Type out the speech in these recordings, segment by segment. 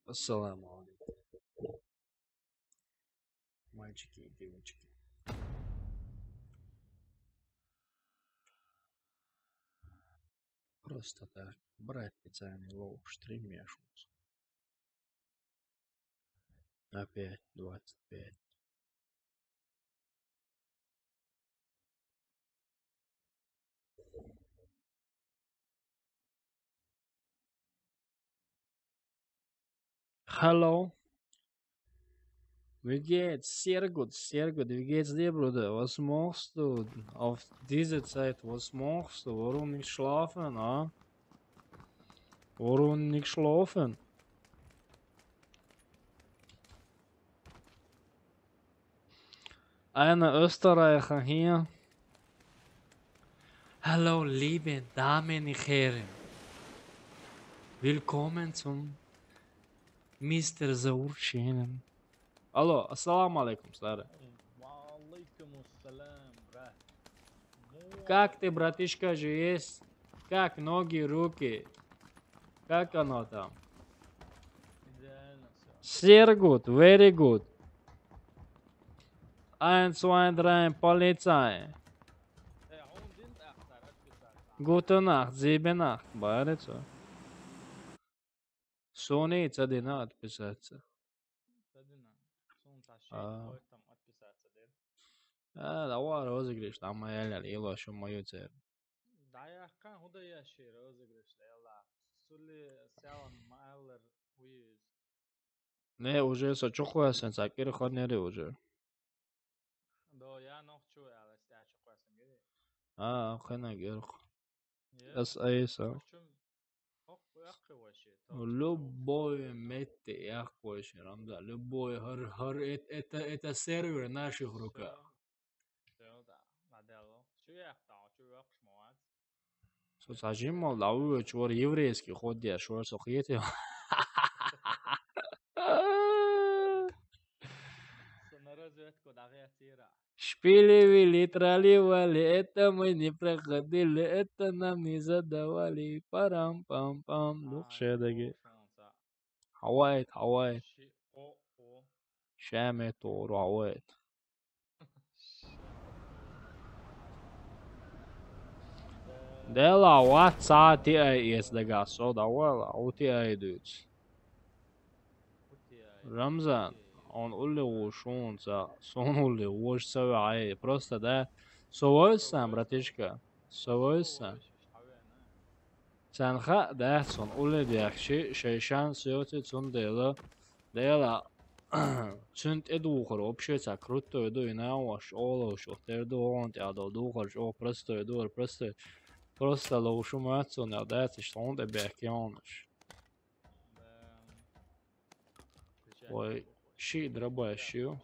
Ассаламу алейкум, мальчики и девочки. Просто так, брать специальный лоу, стремешься. Опять 25. Hallo, wie geht's? Sehr gut, sehr gut. Wie geht's dir, Bruder? Was machst du auf diese Zeit? Was machst du? Warum nicht schlafen, ah? Warum nicht schlafen? Eine Österreicher hier. Hallo, liebe Damen und Herren. Willkommen zum Mr. Заурченин. Алло, ассаламу алейкум, старый. Валейкумуссалям, брат. Как ты, братишка, же есть? Как ноги, руки? Как оно там? Идеально все. Sehr gut, very good. 1, 2, 3, Polizei. Hon sind achter, отписаться. Gute Nacht, 7 Nacht. Бывает so. Sony, цадина отписаться. Тадина. Сон таши, А. ой там отписаться, дед. Давай розыгрыш, там моя лила, что мою цель. Даяхкан худа яши розыгрыш, ела. Сули сяwan майлер уиз. Не, уже со чухуясен, сакир ходнери уже. До я нох чуй, ала стя чуквасан гири. Хена герх. Я. Эйса. Ох, яхкы ваши. Любой метте яхкош, Рамза. Любой, это сервер в наших руках. Все, да. Надело. Чу яхтан, чу яхшмуат. Сажим, мол, лаву, чувар еврейский ходя, шуар сухите. На разведку дагатира. Шпили, трали-вали, это мы не проходили, это нам не задавали. Парам-пам-пам. Лукшедаги. Хавайт. Шаме тору хавайт. Dela WhatsApp is the gas so da wala OTA dudes. Рамзан, он улли ушунца, сон улли уж савай, просто да. Совойсан, братишка, совойсан. Санха да сон улли диахши, шейшан сиоти цун дела, цунт эдухор, общается круто еду и наваш, олош, отерду он, тядо духор, о, просто лоушу мацун, а да, что он да бехкионыш. Ой, щи дробащу.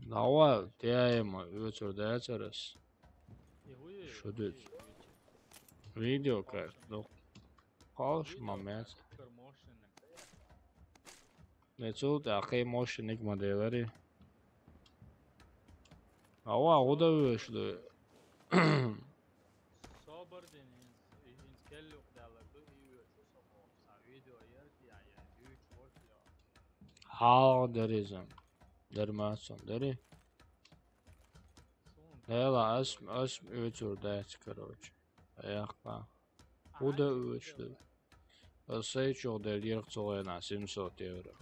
Давай, тема, вечер децерес. Что тут? Видео как? Ну, хорош момент. Не тут, ахей мощник модели. Давай, удовольствие. How there isn't. There mustn't, there. Ela asm ötürdeç короче. Ayakta. Bu da ölçtü. Asay çok der yerk çoğuna 700 euro.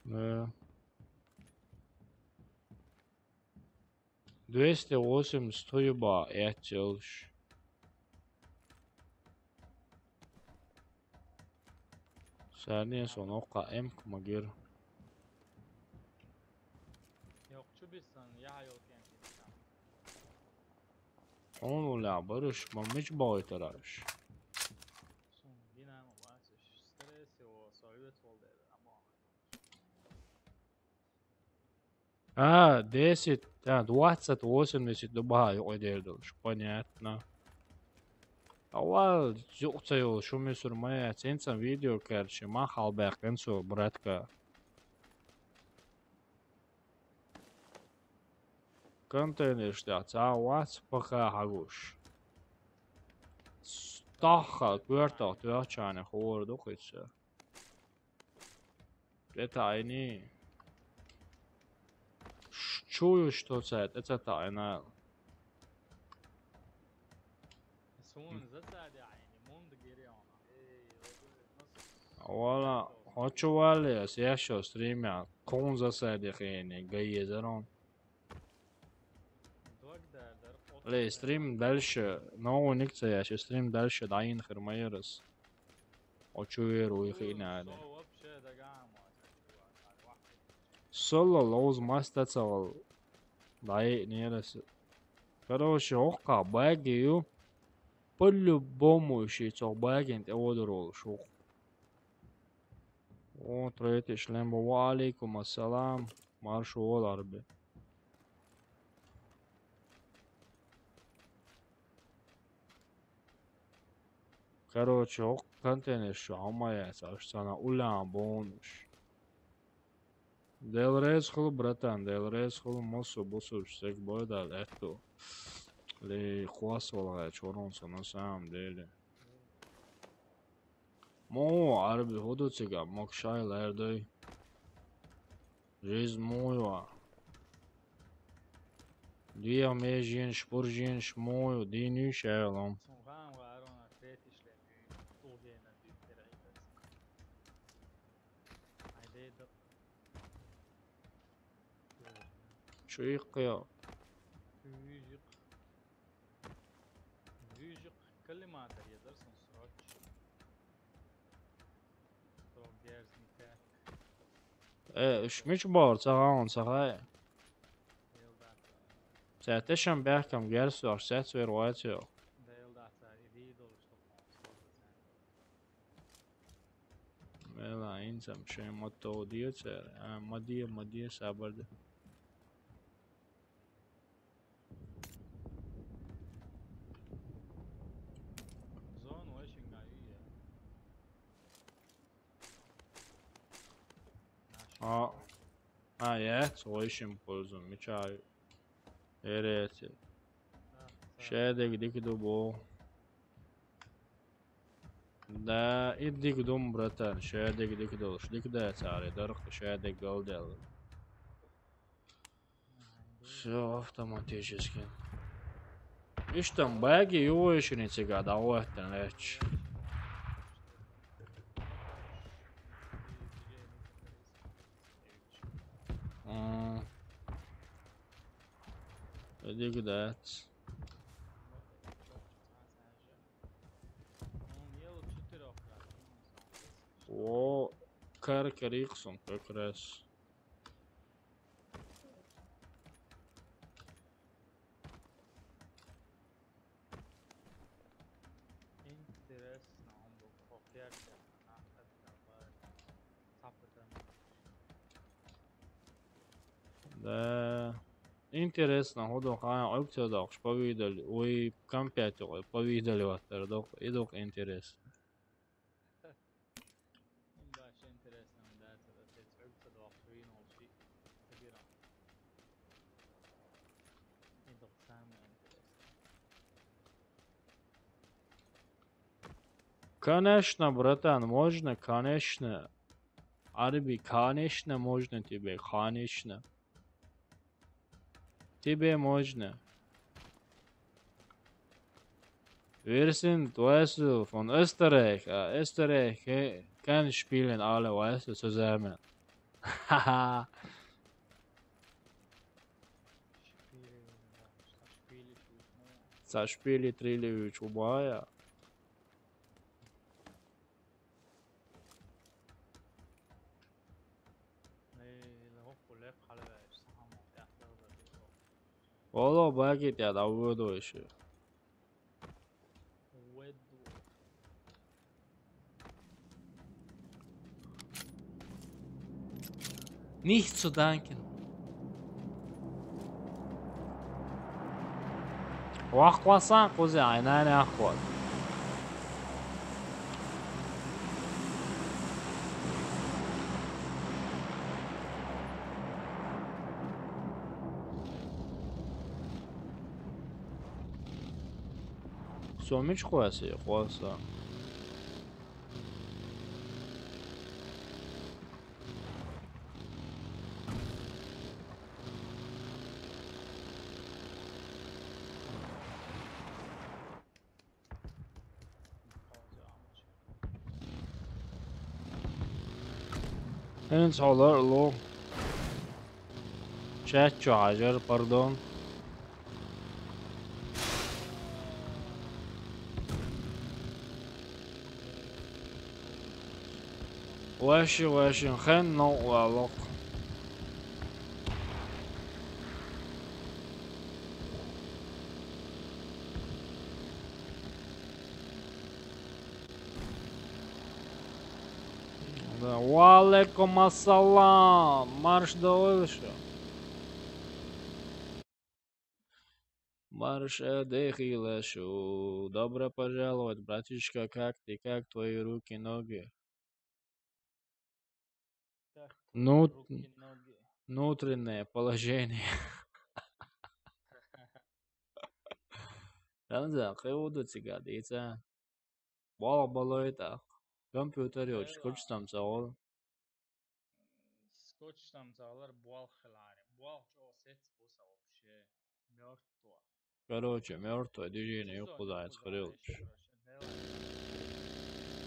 Да. 280 юба, я челш. Saniye sonra o KM kuma gir. Yok çubisan ya yok yani. Onu la barış, mamış boytaraş. Son yine ama varsa stres o soyut oldu ama. А, 10, да, 28 добавил одежду, понятно. اول زوقته شو مسر ما تنسى فيديو كرش ما خال باقنسو براتك كنتينش تاع وات بخا حقوش طاخة كورتا تواچانه خور دو خيتش это они чую что это тайна سون زاد يعني مون دقيريانا اي نص ولا хочу вали сейчас стримя кон засади хени гайезерон دوغدا در لي стрим дальше но никто я сейчас стрим дальше даин хермайрс хочу веру их и надо وبشه دقام соло лоз мастацал дай нерас короче ока багию по-любому еще цобагент одорол шо о третий шлем алейкум ассалам маршу оларбе короче ок контейнер шо амаяц ашсана улам бонуш делрез хул братан делрез хул мосо босо сек бойда это ли хуасола чорон на самом деле мо арби ходоцега мокшай лердой жизнь моя дия межин шпуржин шмою дини шайлом سونغان وعرونا فاتش لأنه طوغينا دي كرايبس عديد شو يقيا فيجيق فيجيق كلمات يقدر سنسراج تو جيرز ميكا ايش مش بار صغان صغاي يلدات ساعتشم بحكم جالس وارسات ويرواتيو ده يلدات يديد وشتوقع ميلا انسم شيء متو ديوتر مدية سابرد زون ويشنج عيوية ja, slišim pozum, mičaju. Ierēci. Šēdīgi dikdu bū. Da, ir dikdum, bratan, šēdīgi dikdu. Šdikdēts arī darka, šēdīgi galdēli. Все автоматически. Ишь там баги юошницы гада оттен леч. Dikdēts. O, karka Riksson как раз. Интересно, он был по-перше, Да. Интересно, ходу хая опция докш повидали. Ой, компьютер повидали вот док и док интересно. باش интересно, да, это تعب تدوخين أو شيء كبير. إذا سامع интересно. Конечно, братан, можно, конечно. Арби, конечно, можно тебе, конечно. Тебе можно. Wir sind, weißt du, von Österreich. Österreich kann spielen alle, weißt du, zusammen. Haha. Зашпили Трилевич убая. والله باقي تعودوا شيء. Nicht zu danken. واخواسان قوزي عيناني اخوات Somich qo'yasiz, qo'ysa. Hens håller lo. Chat charger, pardon. واش خن نو والله. Валейкум ассалам. Марш дальше. Марш дехилешу. Добро пожаловать, братишка, как ты, как твои руки, ноги? Ну, внутреннее положение. Ранза, хевуду цигадица. Бала балоита. Компьютер yo'q, скотчтам savol. Скотчтам savol bol xilari. Bol osset bo'lsa вообще мертво. Короче, мертвое движение yo'q куда скрылось.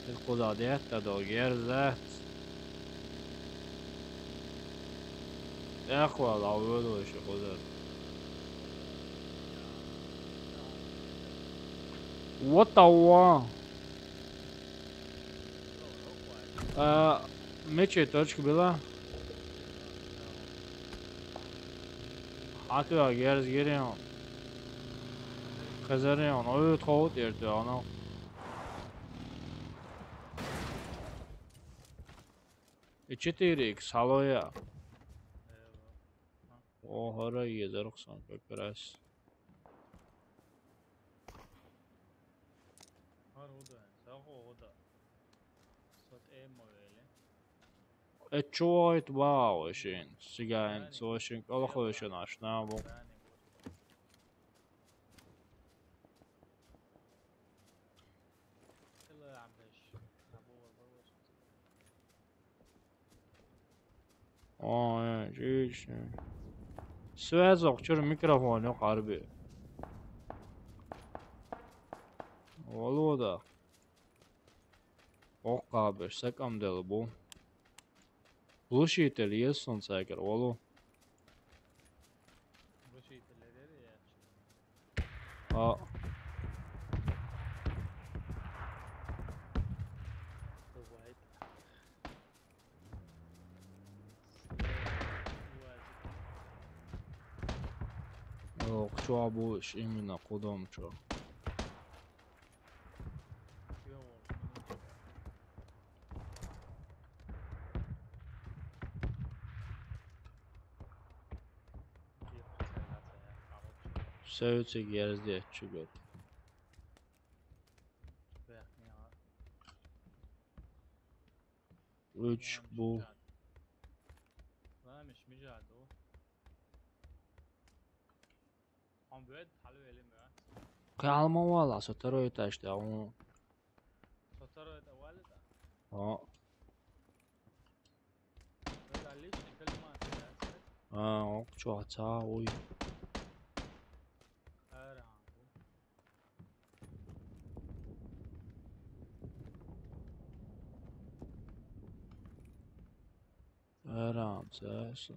Ты куда это догерзат? Эхвал, авёло еще куда. What the one? Мече точка была? А ты агерз гирем. Казарем, ой, тхот ерте ана. И 4x, халоя. О, хора езерхсан, как раз. Etchoit wow shin. Sigain so shin alla khoshin ashna bu. Oh, jeez. Связок чур микрофон yok harbi. Волода. Ok abi, sekam deli bu. Bullshit eli yeson säker, volu. Ja. Yok, чё будешь именно кудом чё? Söğütü gezdi çıgıt. Üç bu. Kalma valla, sataro itaştı onu. Ha. Ha, ok ço hata oy. Aram, саша.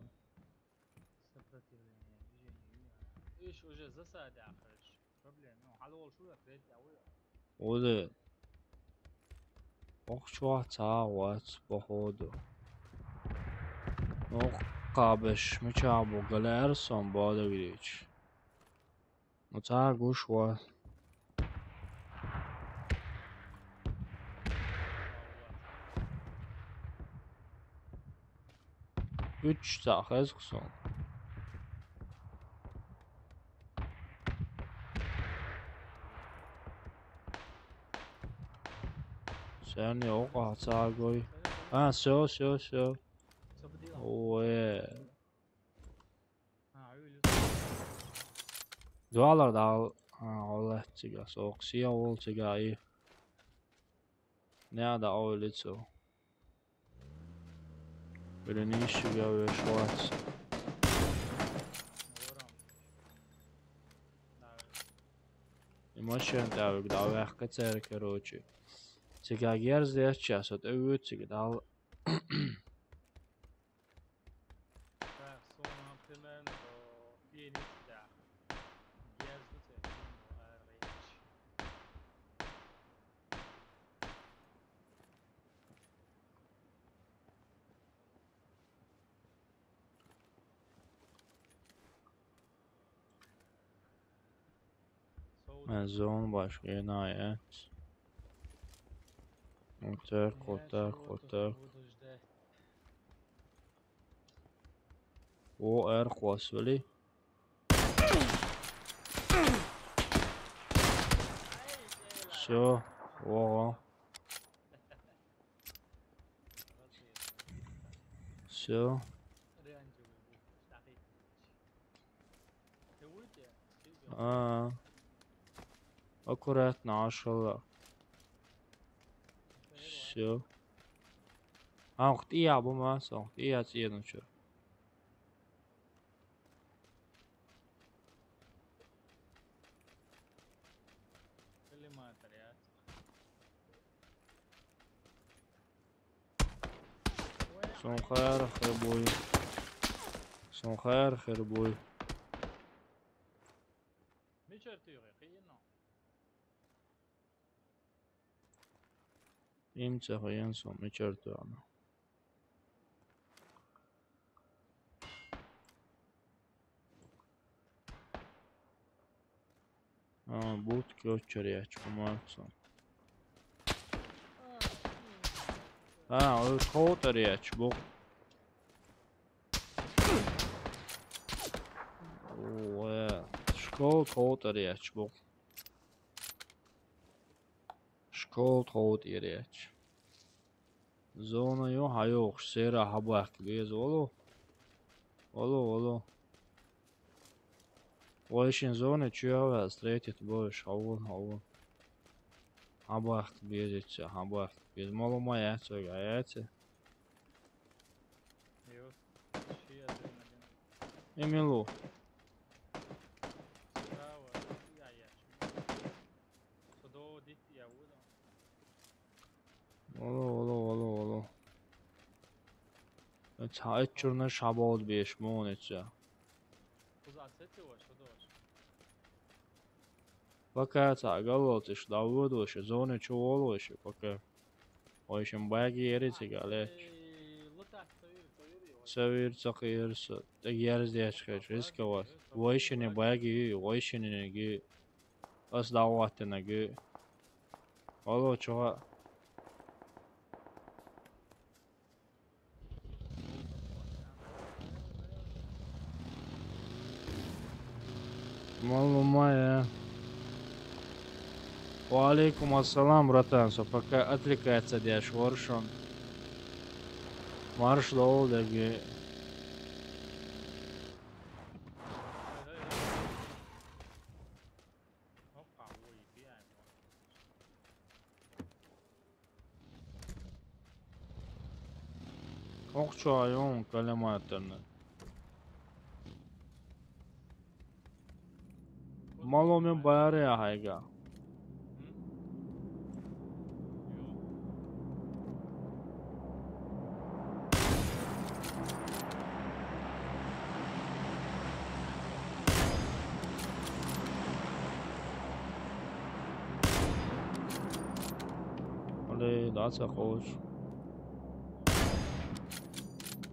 ايش وجه زساد يا اخي проблема حل اول شو كريت يا ويا Ode. Ok ço hata wat pohodu. Ok qabesh miçabu galerson bada gidiç. No ta guş var. Üç tahez kıson. Sen yok hata koy. Ha, so. Oye. ها عيوني Dualar da al. Ha, Allah Schwarziger, so Xiaolziger i. Nära Aulitzo. Berenišiga je Schwarz. И машин тавик давах кацер короче. Сега герз час от өвөцөг дал. Sonra примерно до 5 лет. Gezdi o arayış. Mezon başka inayet. Kotak. O erkwas veli. Все, о. Все. Аккуратно нашел. Все. Ух ты, я бумасал. И я съеду что. Son خير boy. İmce koyan son içeride ana. Будки очеря чумарцон. O koteriya bu. Школ koteriya bu. Школ koteriya. Zona yok, ha yok. Sera habak biz olo. O işin zona çuva stretit boş havun. Habak biz habak. Biz maluma ya söyleyece. Yok. Şey adrenalin. Emilo. Bravo. Ya. Sodo dit ya Olo. Çay çurna şabod beş monetçe. Kuzaseti var, sodo var. Пока так, голотиш, да выдушь, зоны чуволоши, пока. O işin bayağı yeri gale. Sevir çakırsa, da yeriz diye çıkıyor, risk var. O işini bayağı iyi, o işini iyi. Az davatına iyi. Alo çoğa. Малума ya. Валейкум ассалам, братан. Пока отвлекается дяш воршон. Марш долдеги. Okçu ayon kalematlarını. Malum bayarı ya hayga. That's a hoş.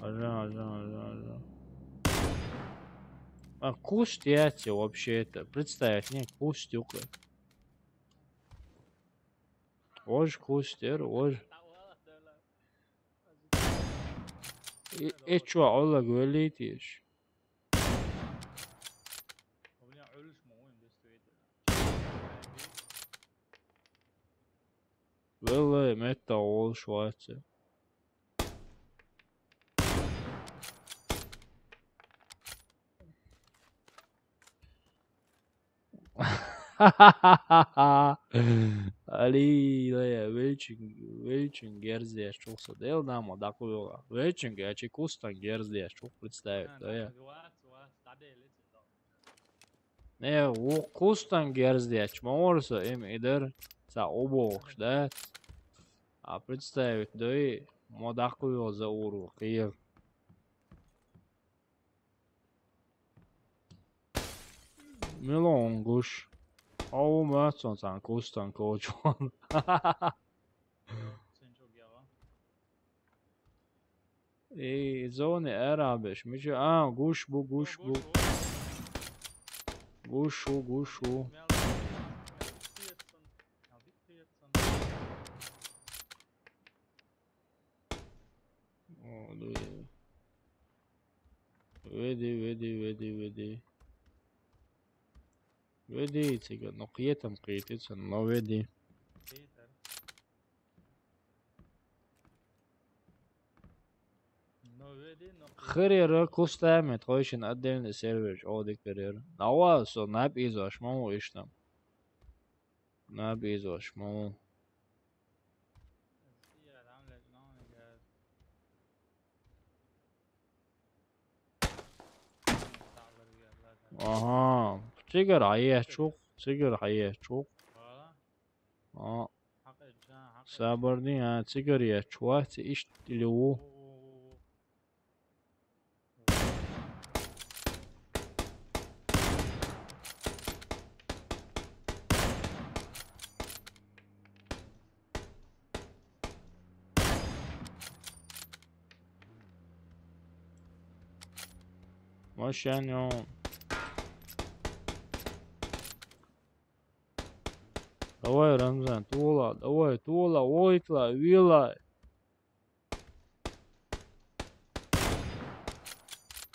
Ага. А куст яйца вообще это. Представь, не куст стекла. Ож кустер, ож. И чё, Алла говорит ешь. Вэлэ мета ол швайце. Ali, da je veličin gerziješ čuk se del damo tako joga. Veličin ga će kustan gerziješ čuk predstaviti, da je. Ne, u kustan gerziješ, mora se im ider sa obok štet. A predstaviti da je tako jo za uru, kijev. Milon guš. Ovo mötson sen kustan koçon. Zoni erabeş. Mişi guş bu. Guşu. Vedi. Vedi ciga, no qiyetam qiyetetsen, no vedi. Khirira kustamet qo'yishin отдельный server odik berer. Nava so nab izosh mamu ishtam. Nab izosh mamu. Aha. Sigir hayye çok. Aa. Sabırlı ha. Sigir ye çok. İş dili o. Машанё. Давай, Рамзан, тула, ойкла, вила.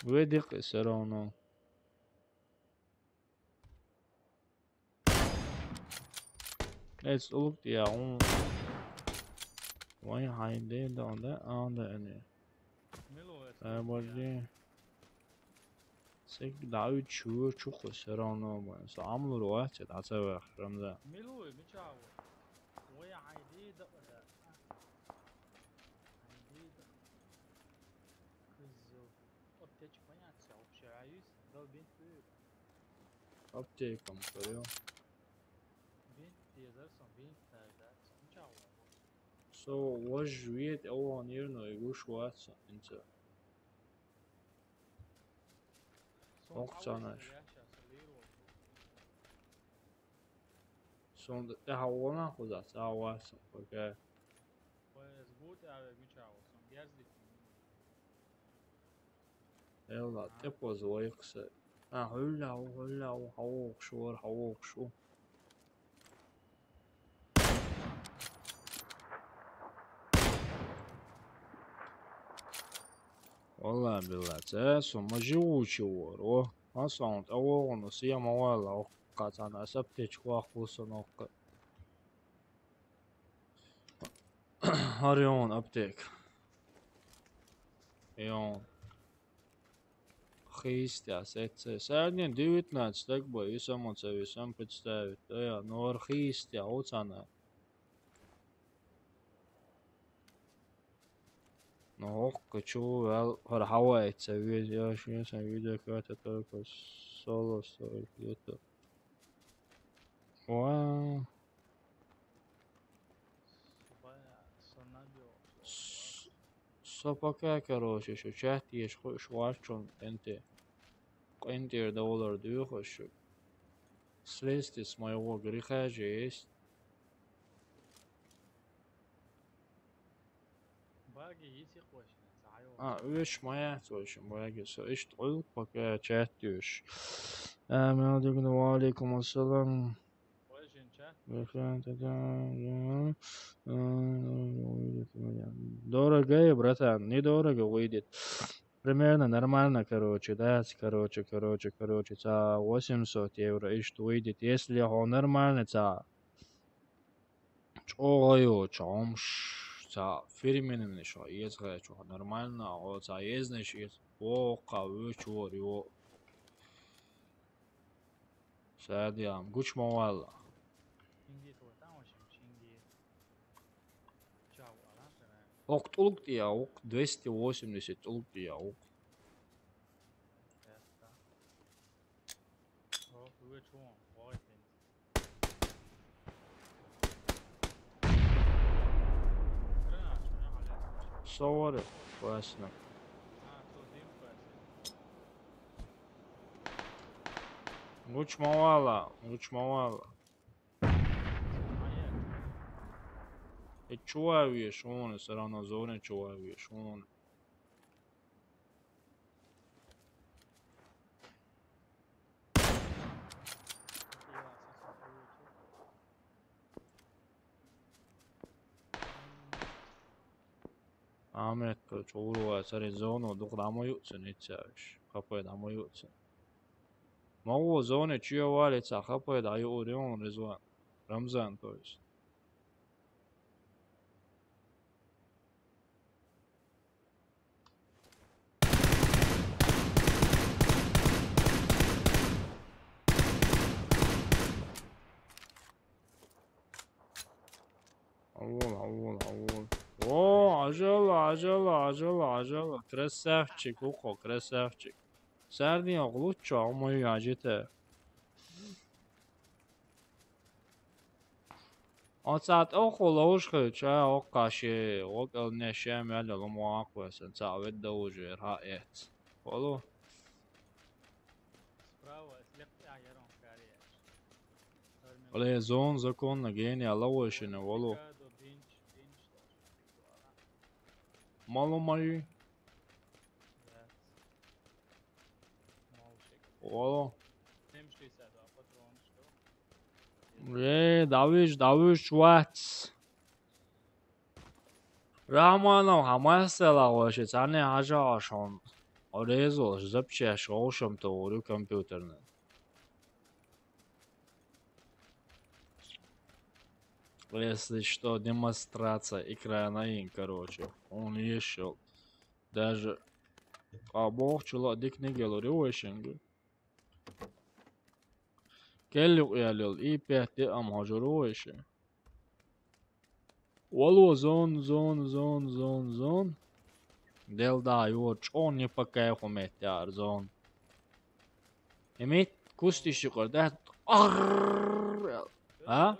Ведик все равно. Let's look ya on. Vay haydi da ne. Sabırlı. Sek daha uçuyor çok все равно. Samlur واحد تعتبر رمزان. Аптекам говорил. So وجويت أول نيرنا يقوش واتسا أنت. Okçanaş. Son det har ordnet hos os, der var så okay. Eller det på så ikke. Hold av, havokşur. Vallahi billahi, це саможивучий вор. А саунд, воно сіяма вала, катана, саптечку ахусонок. Арион аптек. Ion. Христя, це сьогодні 19, бо і само це ви сам представите. Я, ну архистя, оцана. Ну, хочу har Hawaii це я ще сам відео ката только соло стоїть где-то. Вау. Пока, короче, что чат есть, шварчон, энтер доллар дюхашу. Слезьте с моего греха же есть. Üç maya çalışım buraya geçiyor. İşte oyun bakaya chat diyor. Aleyküm assalam. Дорого, братан, недорого выйдет. Примерно нормально, короче, да, короче, за 800 евро, и что выйдет. Если он нормально, за чого за фирменный шо, если что нормально, а за ездишь, пока вычур его. ساديام قوش موالله Чинги توتاوشم чинги. Чау, алатара. оқ тулктия оқ 280 тулктия оқ Яста. О, үе чуун. Войтен. Грана чуун алаа. صور كويسنا تو دیم کواسه. قوش موالله قوش موالله Aya. الشواوية شلون سرانا زونة شواوية شلون عملت شعور سر زونة دق دعمو يؤسن يتساوش خبايد عمو يؤسن ما هو زونة چيا والي تسا خبايد عيو اوريون رزوان رمزان تويس أول أوه عجلة красавчик ухо красавчик سردين غلوتشو عمو يعجته أصعد أخو لوشخي شا أوقاشي وقل نشام يلا لمو أقوى سنساعد دوجي رائعت والله Справа слепт аярон кариеш. ولا زون زكون نجيني علوشين والله До бинч бинч. مالو ماي Молчик. والله Немшки сада патрончко. داويش واتس رحمانو همسلا واشي تاني حاجة عشان أريزو زبشي شوشم توري كمبيوترنا Если что, демонстрация экрана, короче, он еще даже бог человек не говорил, Келлю ялил и 5 амхажуруешь. Воло зон. Дел да юрч, он не пока хумет яр зон. Имит кустиши кордат. А?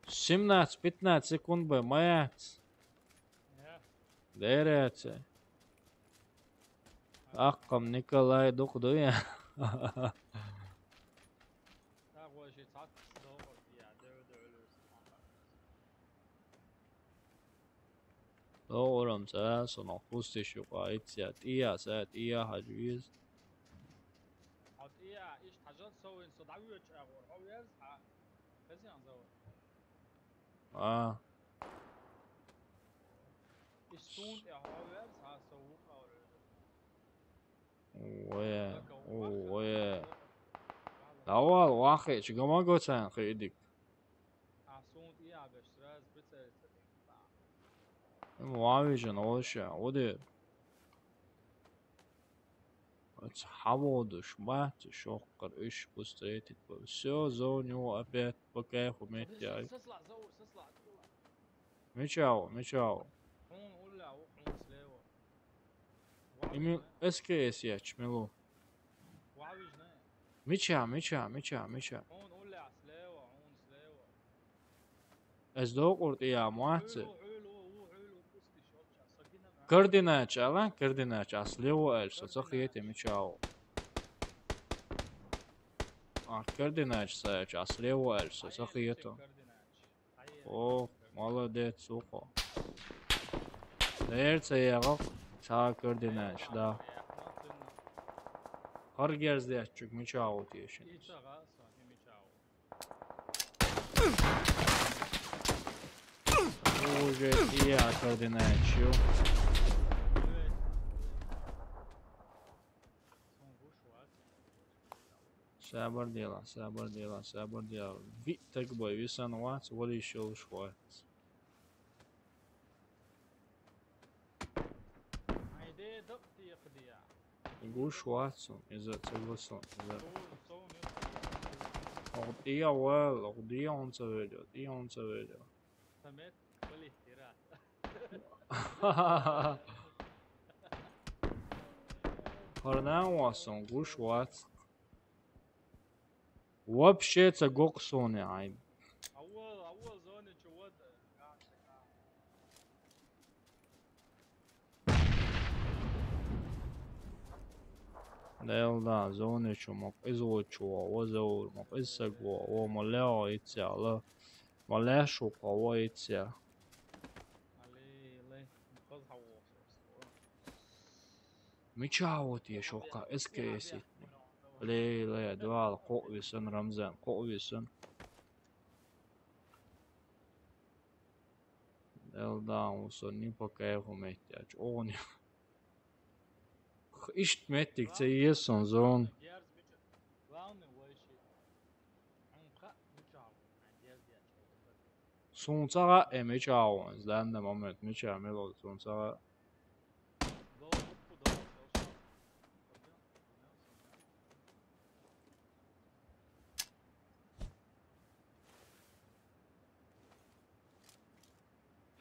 17-15 секунд бы маять. Дерется. Аккам Николай духдуя. Doğrum sen sonra kustiş yok aytsa iya saat iya hacıyız. Iya, iş hacat sawin sadawi çağır. Hawyaz ha. Kazi anzawar. Ah. İş sunt ya hawyaz ha sawuk awre. Oye. Awal واحد شو ما قلت عن خيدك. sunt iya beşraz bitse. معاوية نوشة ودي. حوض شمعت شوقر إيش بستريتت بسيو زونيو أبيت بكيف وميت جاي. سسلع. ميشاو. هون ولا وحون سليوه. إمي إسكيس ياتش ملو. وعوجنا. ميشا. هون ولا سليوه هون سليوه. أزدوق قرط يا مواتي. حلو كرديناتش أصليو ألسو تخيتي ميشاو. كرديناتش سايش أصليو ألسو تخيتو. أوه молодец ухо. Дээрцэ яга цаа كرديناتش да. Har gezdi açık miçao diyeşin. Уже я координацию. Sabır dela. Vi tak boy visan wat wali show shwat. Haydi dık diye kıdıya. Гу шватсон из-за согласон. اغطية ولا اغطية ونسى فيديو اغطية ونسى فيديو سمعت كل احتراق. Harnaasson gushwat. Вообще-то гоксоне عيب. أول زون جواد قاعد. Delda zone mok izočuo ozaur mok izsago o moleo itseala. Malesho kawa itse. علي مخز حوص. Michawoti shoka eskeesitni. Le dual qo'visun Ramzan qo'visun. Delda usun ni pakaihu mehtiac oni. Isht mettik se yeson zone. جيرز ميتشل راوند ولا شيء عنقا متعب عن جيرز يا شباب. Sunsaga emichawon zlanda moment michamelo sunsaga. دو بوبو دو شوش.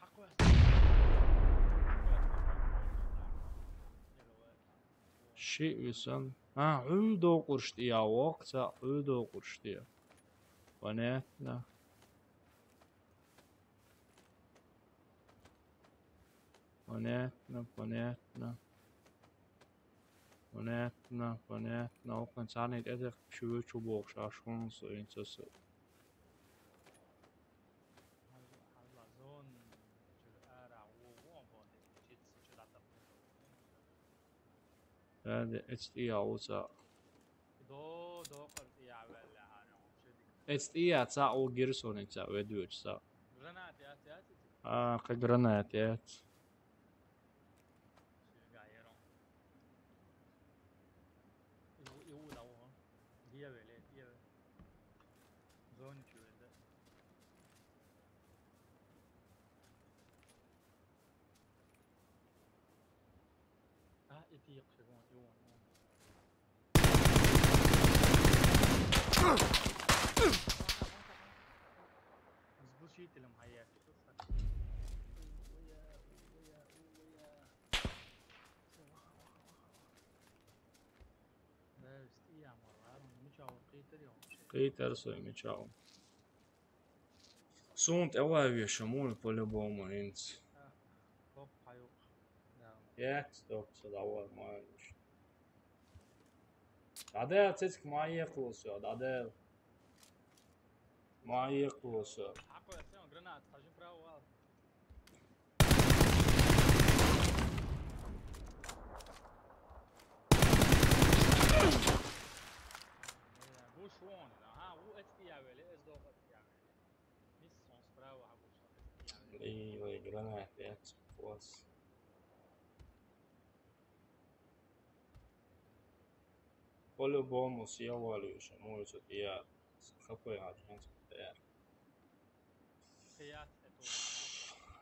حقه Shitvisun. Ha, udo qurshtiya waqta udo qurshtiya. Понятно. Понятно. Okan sanit edek şu çubuk şaşkın suyun sesi. هلا زون جرقارع ووعبون جيتس جلعت. Hadi etstiya olsa. دو قرط يا عبال يعني شدك. Etstiya sa o girsonin sa vedüç sa. غرنات يا سياسي. Ka granatiyat. غايرون. يقول هو دي ولا دي زون كذا. يتيق شغون يوم. زبوشيت لهم هيا. لا استيا مرة مش عارف قيتر يوم. Qeytar soy michao. Sunt elavie shamul по-любому инц. Топ хайок. Ja, stop, så давай, маешь. Adel, цицк мои клусо, Adel. Мои клусо. حقه يا سيون غرنات هاجم براو واو. بوش وون ها هو استيا ولا اس دو استيا. مش سونس براو حقه استيا. И гранат, я класс. По-любому съелали шамул, что я какой агент. خيات اتو.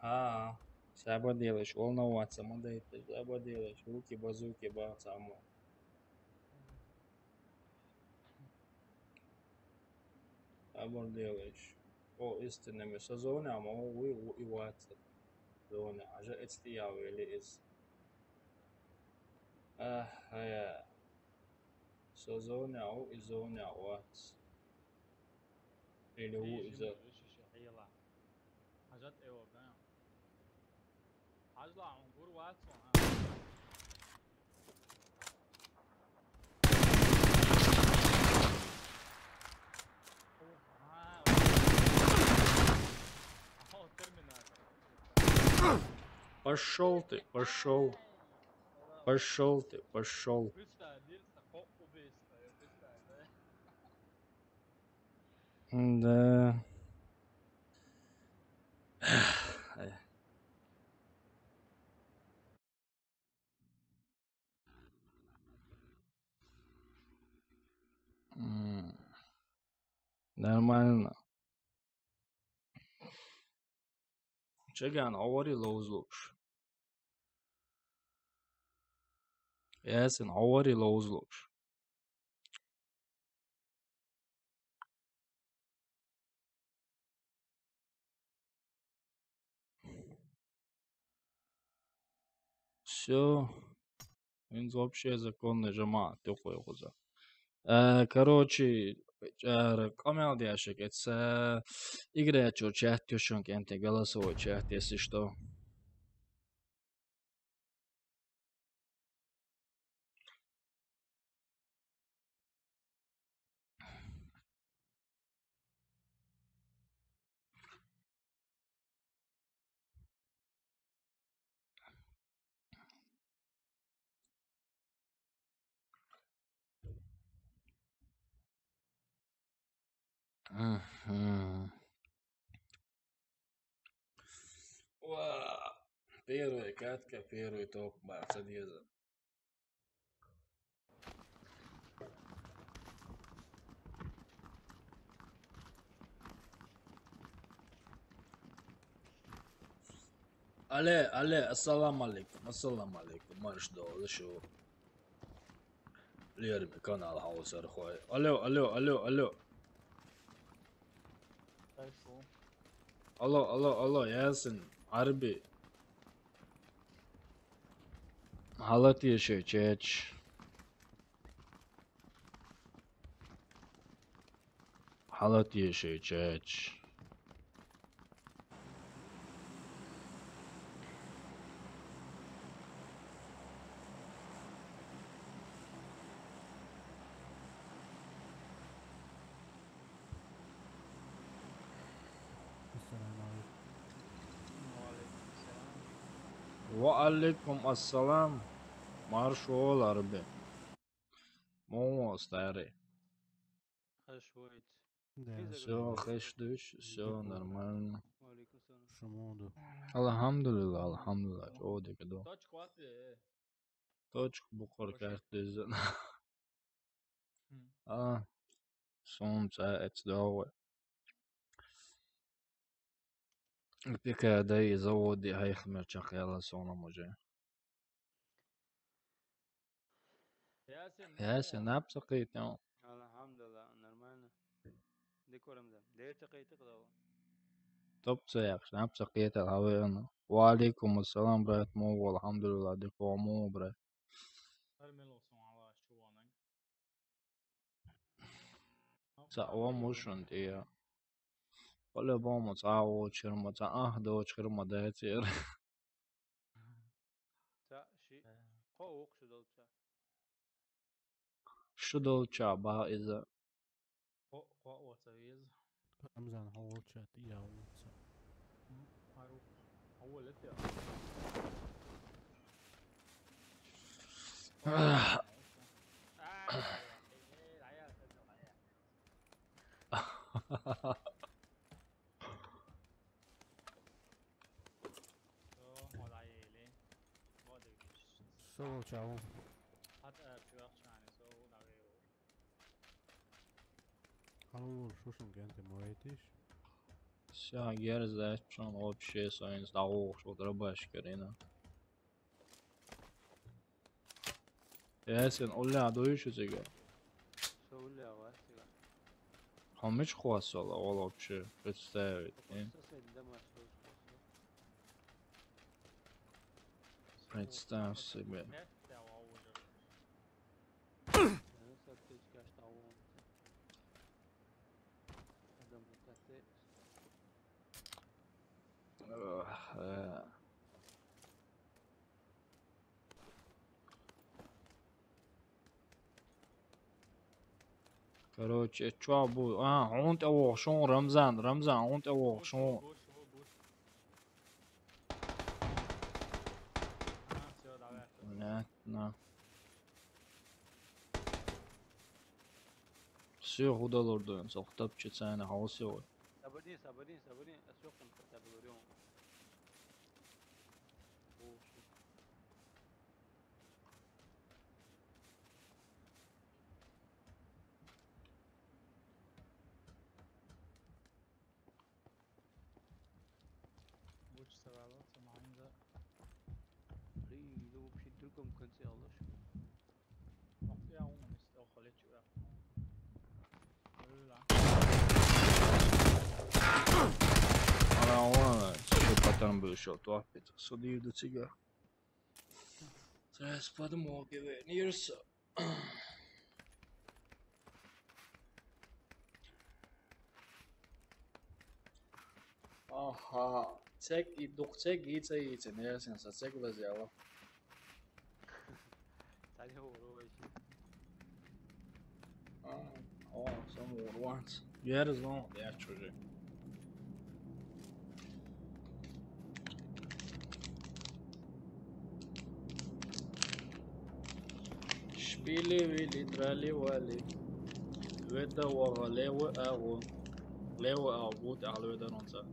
А, саба делаешь, волноваться, модей, саба делаешь, руки базуки, бацаму. Саба делаешь. О, истинными сезонами, а вы и ватса. Зоны, а же это или из. Я. Сезоны, а и зоны, а ватс. Или у из. حيلا حاجات ايوه بقى هطلع عنقور واتسون ها اهو ترمينال. Пошел ты, пошел. Пошел ты, пошел. Да. Нормально. Чеган, авари лоузлуш. Ясен, авари лоузлуш. Все. Він вообще законний жама, тихо його за. Короче, камел ящик, это играет что чат тюшонки, анте голосовой чат, если что. Первая катка, первый топ, Мерседеса. Але, ассаламу алейкум, марш долы, шо. Лерми канал хаусар хой. Алло. شو Алло, Ясин, Арби. Halat yaşıyor, çeç. Halat yaşıyor, çeç. وعليكم Wa alaikum السلام assalam. Marş ol Arbi. Момо старый. خشويت Все, хэш душ, все нормально. وعليكم السلام شموندو Alhamdulillah. Чоди кадо. تاتش كواتي Точку буквар картизен. Hm. Солнце, это давай. Пика да и заводи хайхмер чахяла сона може. ياسين Я напсакит, ну. الحمد لله نورمально ديكورم ده دير تقيت قدوا Topça yaxşı, napsakit alhavayana. Wa alaikum assalam, brat, mo, alhamdulillah, deko mo, brat. الملو سون على شو انا Ca motion diye. Valla bomo o çırma do çırma da etir. تا شي قوق شو دوتا Şu da çaba iza. قوق وتويز رمزان حول شات يا معروف اول انت سو تشاو حلول شوشن كانت مويتيش Все, герзать, что он вообще своим здоров, что дробаш керина. Ясен, оля, доюшу тебе. Хамыч хвастала, ол вообще представить. Представь себе. Короче, чё будет? Он того, шон Рамзан, он того, шон. Понятно. Все, худалордуем, сохтап чецайна хаосиой. صبرين اسوقهم حتى بوريهم بوش سوالات معين ذا لو بشدلكم كنت الله شو وقت يا عمو مستوخلت شو يا Ala ona, sve patan bio šao to opet, sad idu cigar. Teraz подмогивает Нирса. Aha. Cek iyice nersin sa cek vazjala. Sadece uğru işi. O sam urvans. Yeriz lan ya çocuğu. Şpili vili trali vali. Veda waga lewe ago. Lewe ago تعال veda nonsa.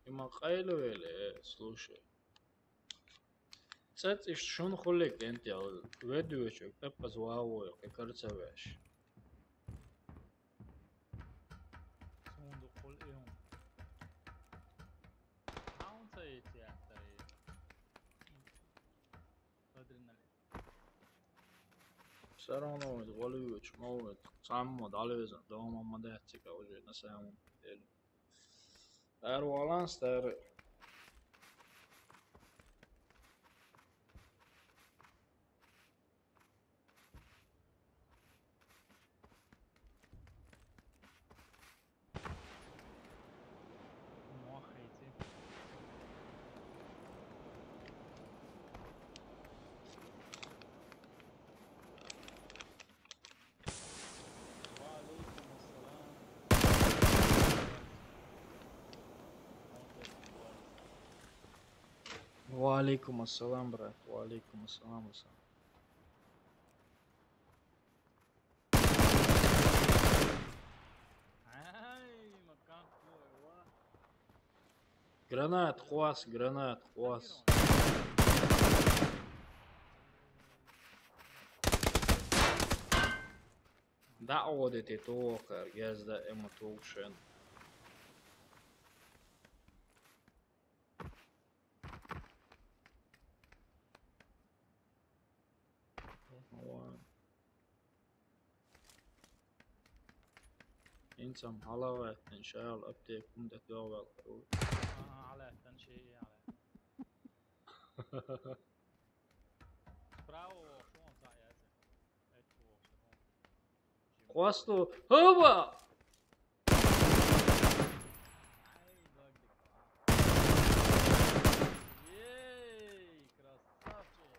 Ima qaylo vele слушай. Цец иш шун хулик энти ал ведуечек пеппа звао как кажется веш. Sonunda kol eyon. Haunta eti yaktari. Adrenalin. Sarano zvoljuč movet samo dalvezan doma madecika уже на самом деле. Ervalan stari. Morre eti. Валейкум ассалам, брат. Валейкум ассалам. Ay, makan koy wa. Гранат, хвас, гранат, хвас. Da odete tokar, gezde emo tokšen. Insam halavet, inşallah update kundet yovel. على تنشي على. Bravo, şu an sayesinde. Evet bu olsun. Хвасту, хоба! Ay, dogdik. Yey, красавчик.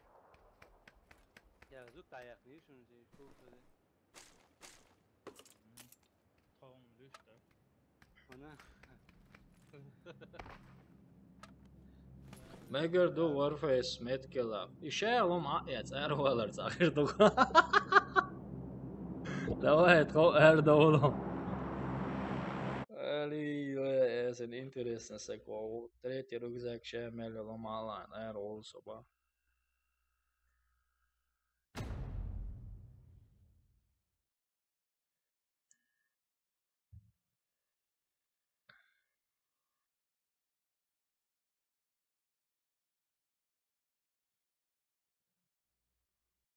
Ya zut ayaklayı şunu şey çok hadi. Tom düştü. Ana. Megar do Warface metkela. İşe ma et ervalar çağırdık. Давай, erdo oğlum. Ali sen interesan se ko tretji rugzak še melilo malan er olso ba.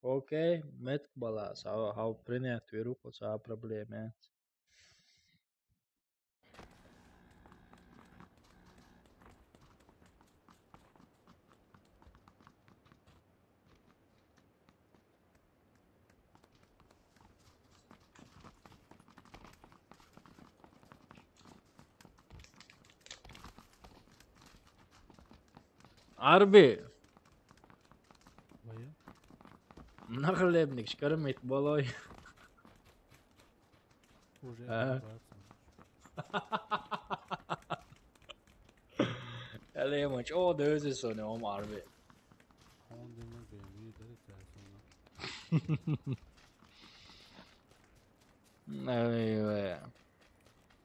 Окей, метк балас, hau принят вируко са проблеме. Arbi, Vaya. na хлебник, шкармит балой. Уже А? Ali maç o da özü sonu o Arbi. Он демек бемби дери терсона. Evet.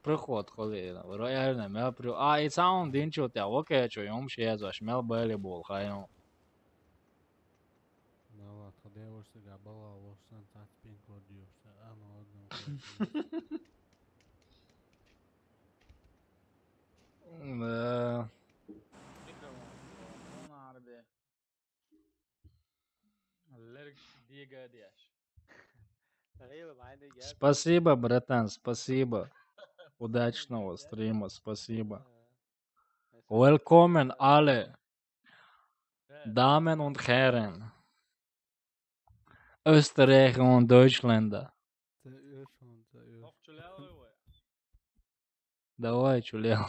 Приход коли, реально, мел при... А, і сам день чути, окей, чуєм ще зваш, мел бели був, хайно. Нала, къде Kursiga balavosan tatbin ko'rdiyorsa, ama odam ko'rsin. فكرة وانا عربي الليركس ديجا دياش غيبة معانا جاب. Спасибо, братан, спасибо. Удачного стрима, спасибо. Willkommen alle Damen und Herren, Österreicher und Deutschländer. Toch tjolel hoor. Давай, чулел.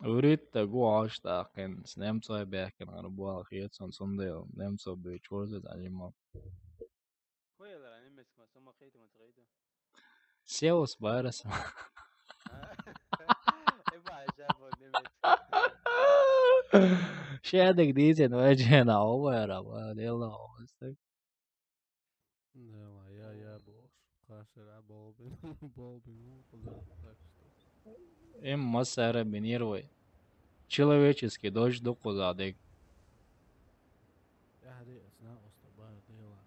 أريد أقول أشتاقين سنمسا بيحكي عن أبوال خيط صنديل نمسا بيشورزت عليما خويا لا راني مسك ما خيتو ما تغيتو. سيوس بارس ابا جابو نمت. شادك ديزن وجهنا أول أبوال يلا أوستك Nela, ja, boš. Kašera, bolbin, kуда так что. Им масара бинировой человеческий дождь до кузадек Ehli esna ostabar dela.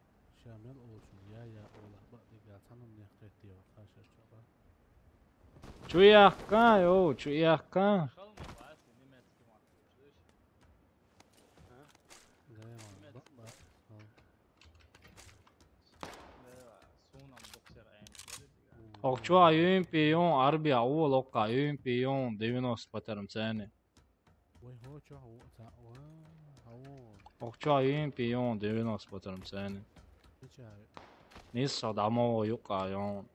Şamil olsun, ya, ola. Bak, diga, tanım nefret diyor, kaşer çaba. чуяхка йоу чуяхка خلنا بعث نمت كما تقولش. Dela, bak. سونا بوكسر عين. أقشوا يوم بيون عربي أول أوكا يوم بيون دينوس بترم ثاني Oy, ho, ço, ho, ta, ho. أقشوا يوم بيون دينوس بترم ثاني Hiç ay. نيسا دامو يوكا يون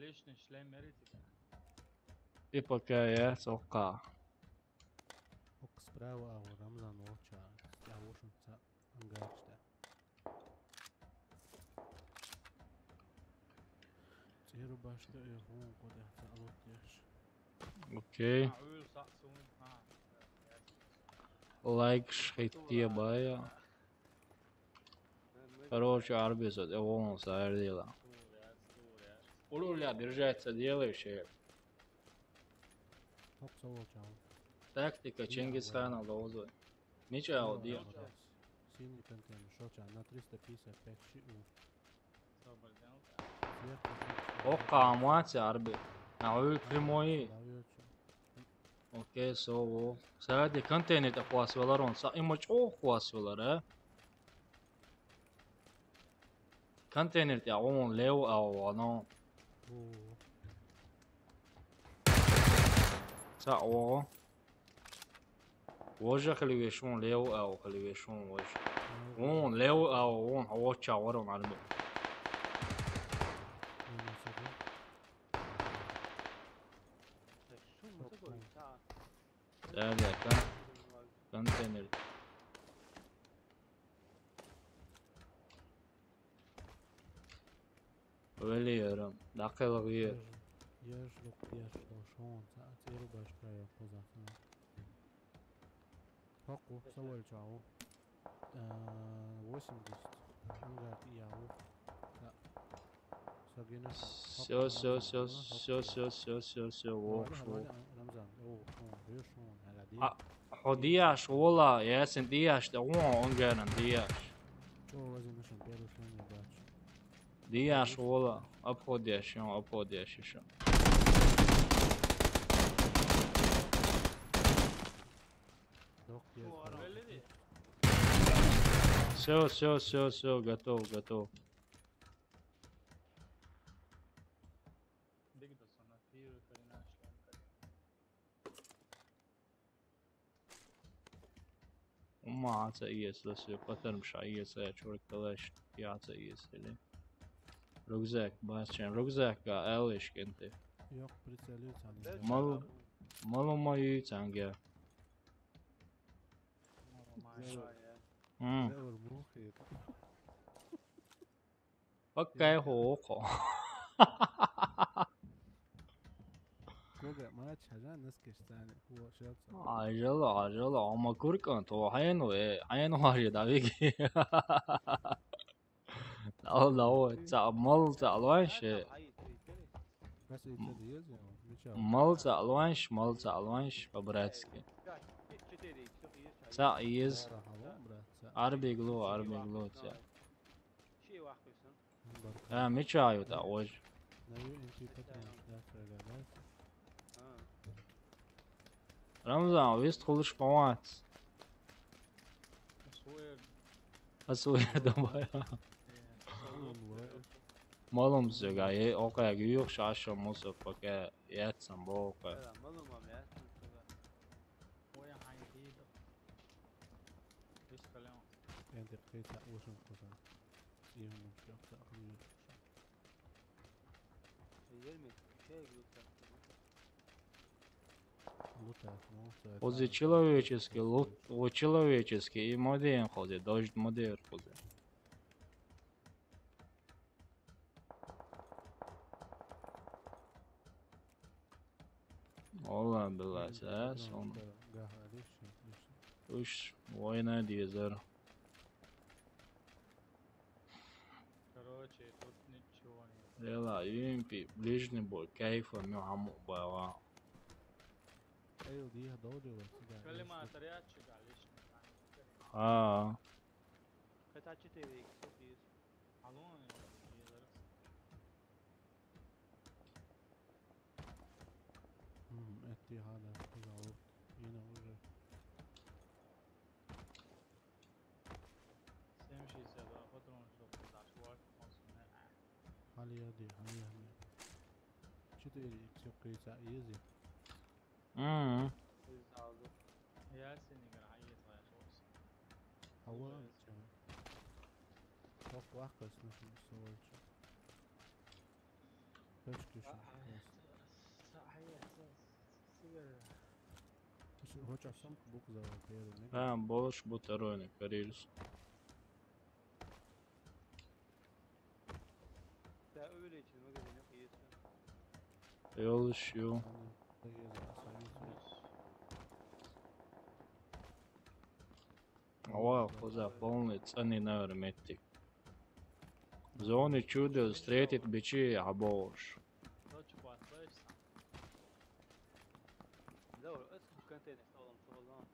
ليش نشلي مريتك؟ إبكا يس أوكا Ok spravo, a u Ramzan oča. Ja ušum ca angačte. Ciru başka hon kod ehta alot yaş. أوكي معقول صح سون. ها. لايك شخيتية بايا Короче, Арбис, он сардила. Улюля, держаться делающие. Top savol çavu. Тактика Чингисхана лозы. Ничего, дел. Сильный контент. Шоча на 355 ши у. صبر جنب. Ока, мать, Арби. Наул прямой. Lavıyorçu. Окей, со. Сади контент аквасвелар он. Са има çok аквасвелар, ha. Контейнер ya on lev au ano. Oo. Sa o. وجه خلي يشون ليو او خلي يشون وجه. اون ليو او اون هو تشاورون على المو. شو متقول ساعة. Sağda kan. Konteyner. Ölüyorum. Dakikalık yer. Yaşlık şon. Ciru başka yok o zaman. Hakkı savol çavu. 80. Angar iyavu. Sagina. Все, вошел. Ramzan. Oo. Şon. Hala А, Ходияш, вола, ясен дияш, да он герен дияш. Çoğu vazgeçmişim. Perişan ya baş. Дияш, вола, обходяш, еще. Dok yer. Öyle değil. Все, готов. Бигда sana fiyo karina şlan karina. وما عاد ايس لسه قتل مش ايس شورك كلاش يعطى ايس اللي ركزاك باشين ركزاك اليش انت Yok priceliyor sanırım. مالو ما يتانجا Ne olur mu? اوكي هو Koga maç hajan nas kestane. Huwa shab sa. عجلة اما كوركان تو عينو هاري دافيكي لا تعمل تعلوانش Nasıl içe diyoruz ya? مال تعلوانش ببراتسكي تيري سوق يسعى سا إيز راح أبغى برات عربي قلوت يا شيء واحد يسون ها ميتشايو تا وج نيو انتي باترون لا فرقة رمضان ويست خلش موات تصوير أسوي دمايا malum زجاجي أوكي جيوخ شاشة مصف وكا ياتسم بوكا لا مالو ما ميات وين حيديد ايش كلام انت قيت وشن قصان سيهم مش أكتر أخمي يرمي شيء يقول Хози человеческий, вот человеческий и моден хози, дождь модер хози. والله بالأساس هم وش وين ديزر короче тут ничего нет يلا يمبي ближний бой كيف مهم بوا أيوة دي هدوري بس كلمة ترياتش معلش قطعة تيري سوق يس حلون أتي هذا تجاوب هنا وجه سيمشي سبا فترون شوف داشوار خمسمائة حاليا دي حاليا شتي تبقي تعيزي ياسين يقرا عيط يا شوس أولا çok vakıs nasıl soğuyucu. Beş kişi. صحيح سيجر Hoç açsam bu kıza bakıyorum. болш бутарони карилс ده öyle için ما قدر يقيس يولش يو Ова хоза полный цены на метик. Зоны чудо встретит бичи абош. نوتش باتلاش لا اسمه كان تاني استخدم شغلان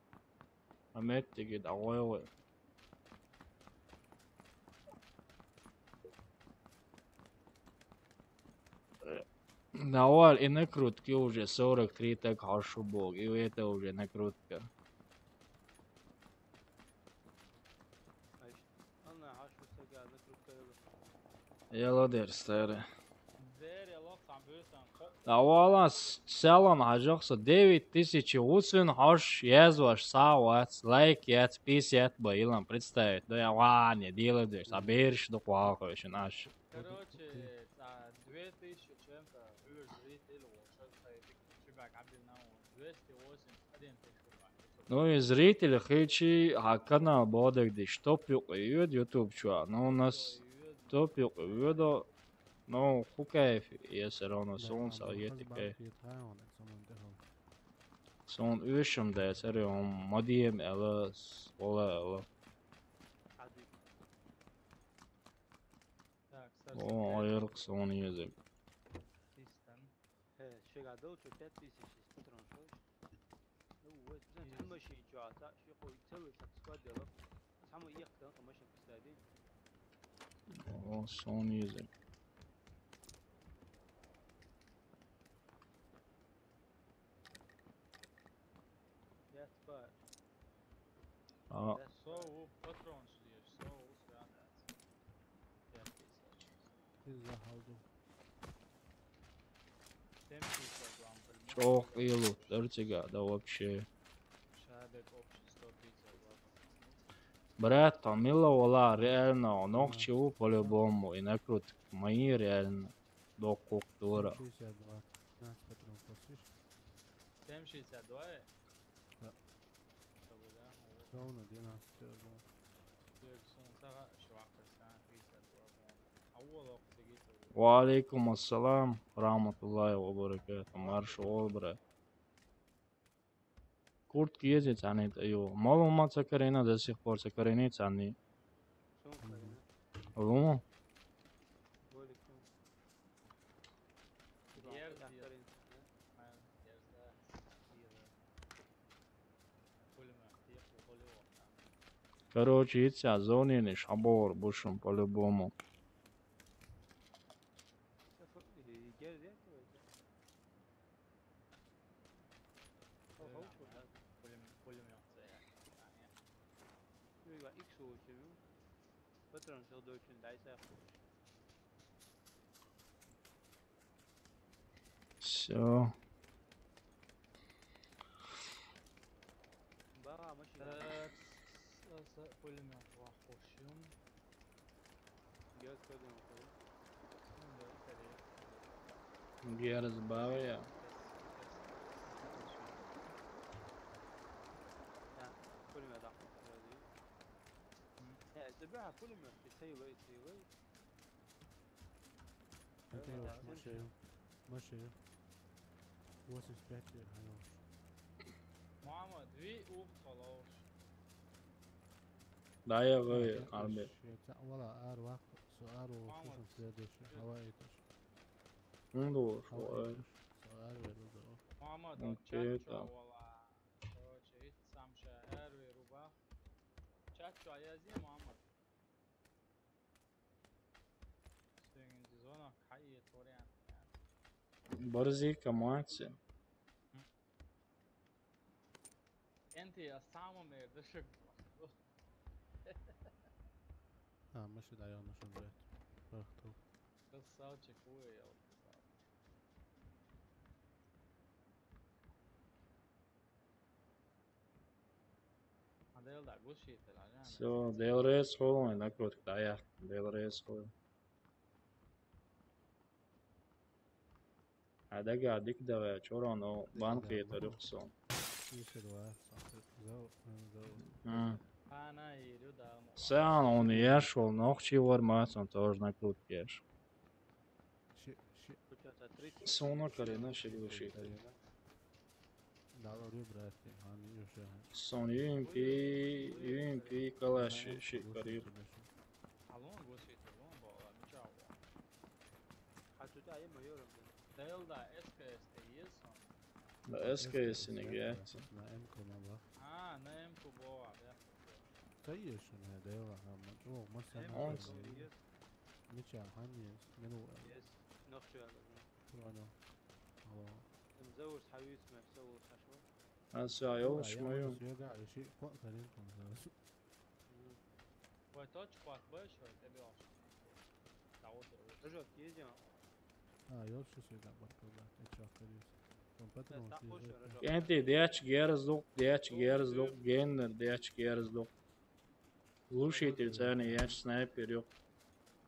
Метик и давай. Давай и накрутки уже 43 так хорошо бог. И это уже накрутка. انا عاش بس قاعد نترك كذا Yalla dersleri. دير يا لوقت عم بيوسن Давала селан ажокса 9800 езваш савац лайк яц 50 байлам представить. Да я ладно делаешь, а берешь до квалкович наш. короче 2000 чем-то зритель вот шибак عبدنا 280 Ну и зрители хичи хакана бодек ди штопюк юд YouTube чуа. Но у нас топюк юдо ну хукаев если равно солнце етике. Son üşümde seriyorum modiyem elas ola Так, o ayırık son yüzük. систем. شو قاعد دوت 3000 فترة شوي هو زين ماشي جاتا شو يقول تسوي سكسكواد ديالك بس عمو يقدر ماشي كستادي O son yüzük. يا تبار Aa, So patron diyor. So uyanat. Pizza aldım. Temsil program bölümü. çok iyi lootlar çıkardı вообще. Şehadet общество пицца. Брат, помиловала реально, ног чего по-любому, и накрут мои реально до культура. 62. Нас патрон посвиш. Temsil دوائر. لا. طب ده Sonra diye nasıl diyorum. diyorsun sana şu akşam pizza program. Avval vakti geçiyor. وعليكم السلام ورحمة الله وبركاته марш брат. Куртки ездить они даю. Малумат сакарина до сих пор сакаринец они. شو مقارنة Лума? بقولك شو Diğer يحترم Ben yazda bir bölüme Короче, эти озоны шабор бушум по-любому. Geride koyacak. Havuç burada. Bölüm yoksa ya. Yani Şuraya bak ilk soğuk seviyorum. Patron sığdı için daysa yapıyor. Все. Bak ama şey. bölüm yok. Vah hoşum. Göz koydum koydum. Şimdi içeri. Герц бавия. Ha, bölüme de aklıma geldi. Ya zebra bölüme يسوي يسوي. Okej, Ja, ماشي واسه سبيتي هايوش Muhammed vi upp خلاص. Daya ve kalbi. ولا ار وقت سؤال وخصوصا سيادش هوائيتش Mundu. سؤال ويرد Muhammed Okey, çatça tamam. valla. Короче, hiç samşa er ve ruba. Çatça yazıyor Muhammed. Senin zona kayıt oraya. Бързи камуаци. Enti ya samo me düşük. اه ماشي دعيان نشون بيت بختو Kısa çıkıyor ya. Adel da bu şey tel yani. Все, делрез холмай накрут дая. Делрез хол. Адага адик да чорано банки тарихсон. يصير واحد صح زو Ana yeri da. Sen onu yaşol nokçi var mısın тоже накрут yer. شيء Почему-то 30. Sonra karena şey şey. دعوة براتي هاني يوشاها Son UMP kalaş şey karıyor. Alon bu şey tel on bağla. Çao. Hatta da ayı mayıyorum. Del da SKS'te yiyorsun. Da SKS'ini geçti. لا امكن والله Ha ne emku bu abi. طيب شنو هذا يلا هم اوه مثلا Ons. نيتشا هاني منو Yes. Nokçu yani. انا هو مزور حبيبي اسمه مزور خشوة. Asya yavaş mıyım? يرجع شيء فوق كلامكم Bu taç bak baş var tabii o. Davut. رجع يجي. اه يوش شو سويدا برضه اتشاف كريس كون باترون تحوش رجع. Enti diyaç gerzluk genler diyaç gerzluk. Глушитель цены яч снайпер yok.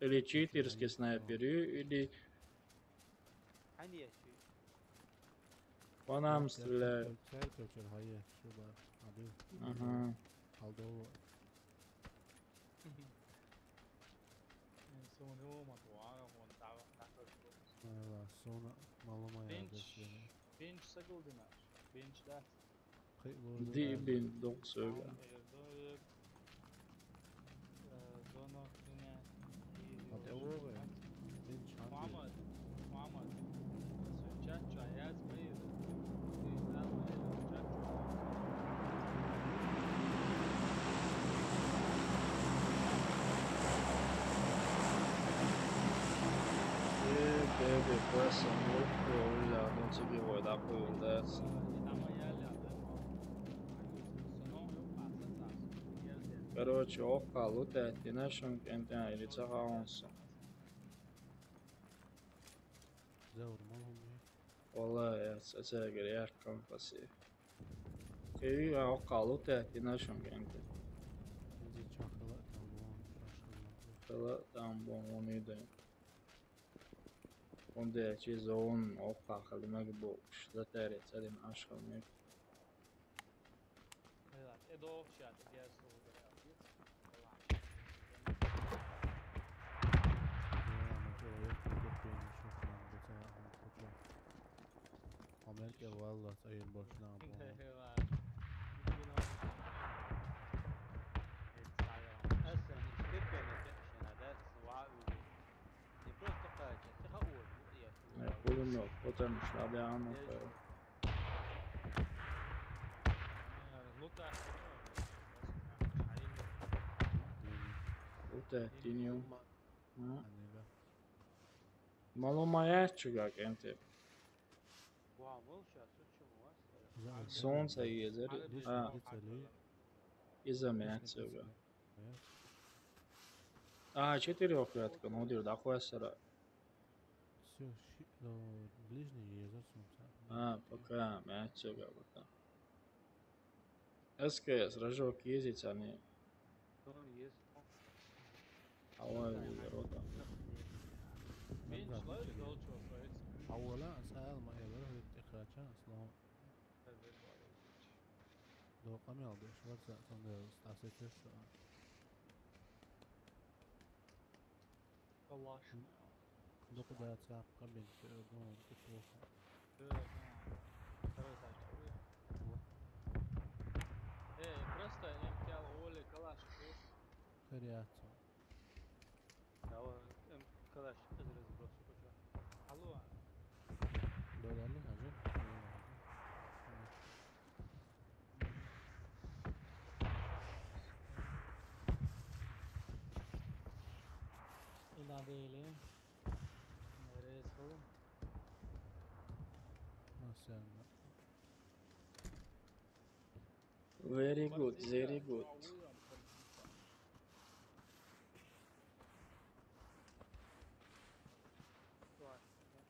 Или читерский снайпер или Hani yaşıyor. bana mı стреляют. سير كوتشر هاي شو بقى عبيد Ага. هالدو Sonu matuara on tava takır. لا سونا معلومة يا Bench. بس يعني Bench sıkıldı mı? Bench'ler. خير لورد Dibin dok söyle. Zona yine. Hadi oğlum. بنش Muhammed. عندي Muhammed. Çatça yazmayı. Deve passa muito olha, não te vi vai dar por dessa. Короче, ока лутает, и нашим кентен или цагаонсон. زور مالهم ايه والله يا سأساقر يا كم فسيح. كي ока лутает, и нашим кентен. عندي شوكولاتة طبعا Kala tam bon onu da. Onda çiz on oka kalmak bu. Şurada teri salim aşkım ne. Edo şat diğer soruda yapıyoruz. أمريكا والله زي البرشلونة أصلاً إثيوبيا ما تحشن هذا سواء يبغى تقاعد تخول Ne kulum yok. Potem şurada anı. tehtiin. Anniga. Malo ma jähtšugagi enti. وعمل شاسو شو زاول Солнце езeri. ليش Ha, بديت لي izam jähtšuga. А, 4 окрятка, ну дир, да хуя сара. Все, до ближний езер сумца. А, пока jähtšuga võta. SKS, Рожок ездить, они есть. авай рота. مين شلون دوتشو فايت أولا سأل ما يبره الاتخاذ أصلا دو قمي أو بشوار سأتون ده استعسيتش والله دو قدا تسعب قبل دون تشوفه ايه просто انت اول كلاش كرياتو هو كلاش ازرز بروسو كجا الو دو دالي حاجة الى بيلي ريسو ما سألنا Very good, very good.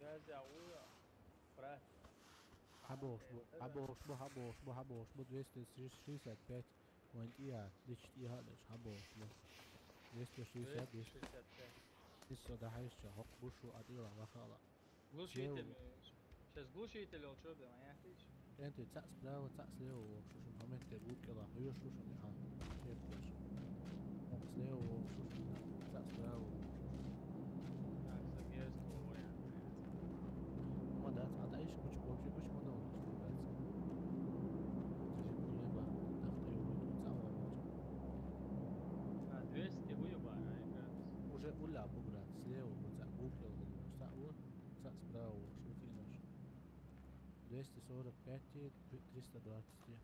جاهز يا ابويا فرات حبوش بو 265 وانت ليش هذا حبوش بو 260 لسه ده هيشه حق بوشو أديرا وخالا глушитель сейчас глушитель او شو ده ما يحتاج انت تسأس براو تسأس ليه وشوشو محمد تبوك كلا هيو شوشو نحا كيف بوش تسأس ليه وشوشو تسأس براو ما ده تعيش كوش بوشي كوش ما دولش تبات تجي كل ما تخطي وتسعوا 200 ويبقى уже ولا بقرا سليه وتسعبوك وتسعوا تسأس براو شو تينوش 245 320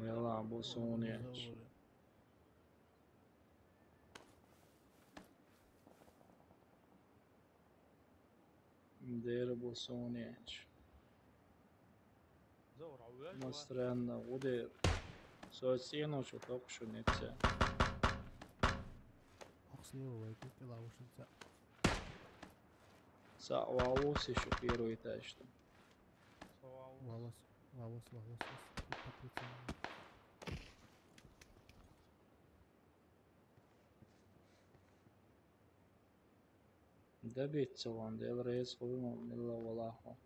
يلعبوا سونيتش. ندير سونيتش. زور عواش Настроенно ودير. سوسينو شو توك شو نتسا. أقصني ووايكو كلا وش انت Сауауси шо первый тачто. والله Добиться вон, дел рейс хуйму, милла валаху.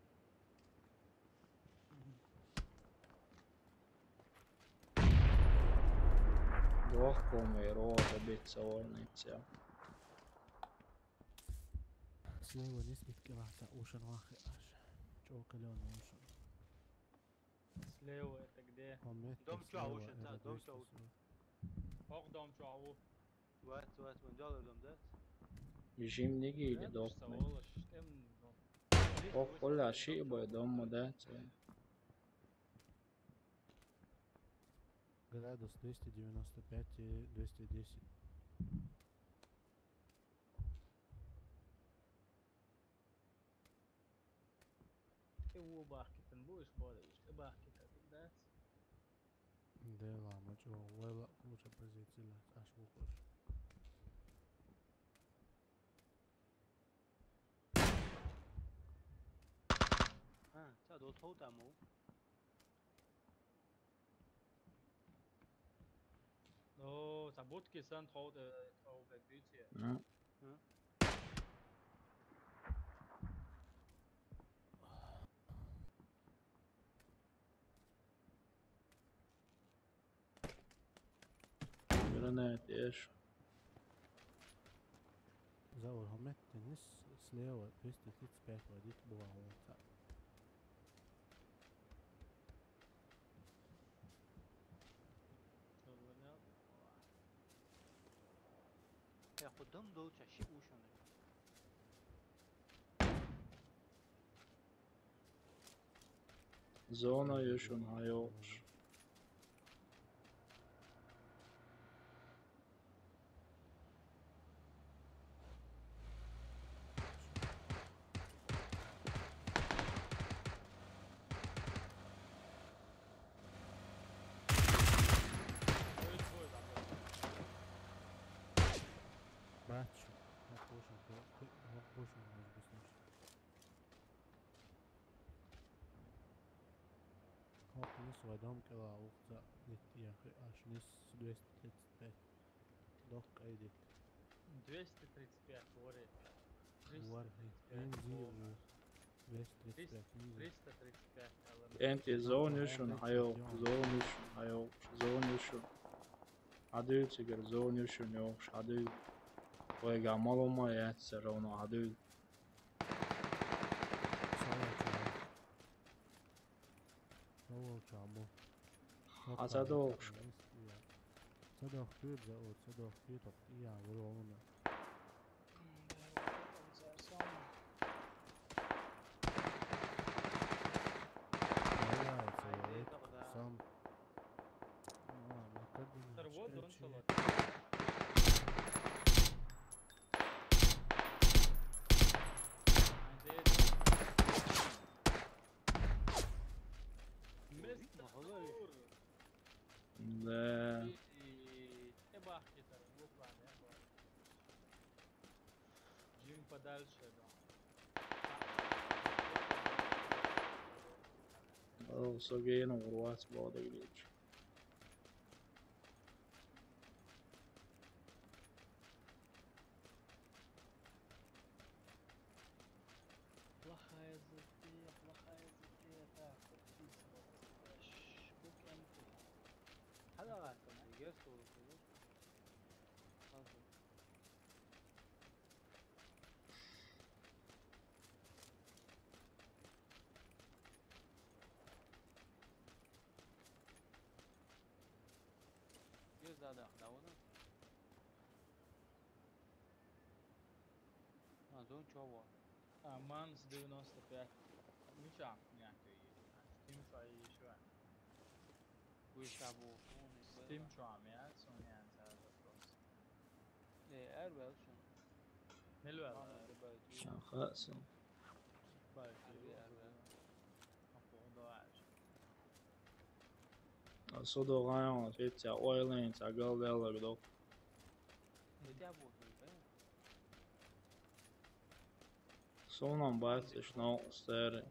Rohkem ei roo добиться volnitsia. سليوة نسبة كلا اوشن واخر جوكا لون اوشن سليوة это где دم شو عوش انت دم شو اقدم شو عو وات من دولار دم ده Жимники или дохмы. Охоля шибы дома, да? градус 295 и 210 هو باحكي تنبوش بودش باحكي تبدات ديلا مجو ولا كوشا بزيتزيلا اشوفوش تا دو تو دمو No, Sabutki sind heute auf der Bühne. Ja. Granat ايش؟ زور همت النس سليوة 235 وديك بوا هو تا قدام دو شي وشون Zonayışın hayır. Bate. Uma poxa, uma poxa, mas bastante. Hopnis vai dar aquela outra letia, acho nesse 235. Dok aydet. 235 говорит. Var benzin 235. 335 Enti zonayışın hayır. Zonayışın hayır. Zonayışın. Hadi çıkar zonayışın yok. Hadi. Oy gamal olma ya. Sıra onu hadi. Sağ çamo. Asa da olmuş. Sadok bir de o sadok bir top ya vur onu. Сам. Торво дурн салат. Да. Не бахти таран, буквально. Джим подальше, да. Согейна урвать вода глич. Плохая затея, так, подписывал. Бук МТ. هذا يقص وكذا يوز هذا داونا زون чого Манс 95. Ничего, някой. Steam шай еще. ويشابو Steam شاميات سونيان هذا بس. ايه اربع شو نلوى شخص. Sodo rayon fit ya oiling ta galdeler då. يجابو Sonan batis no steri.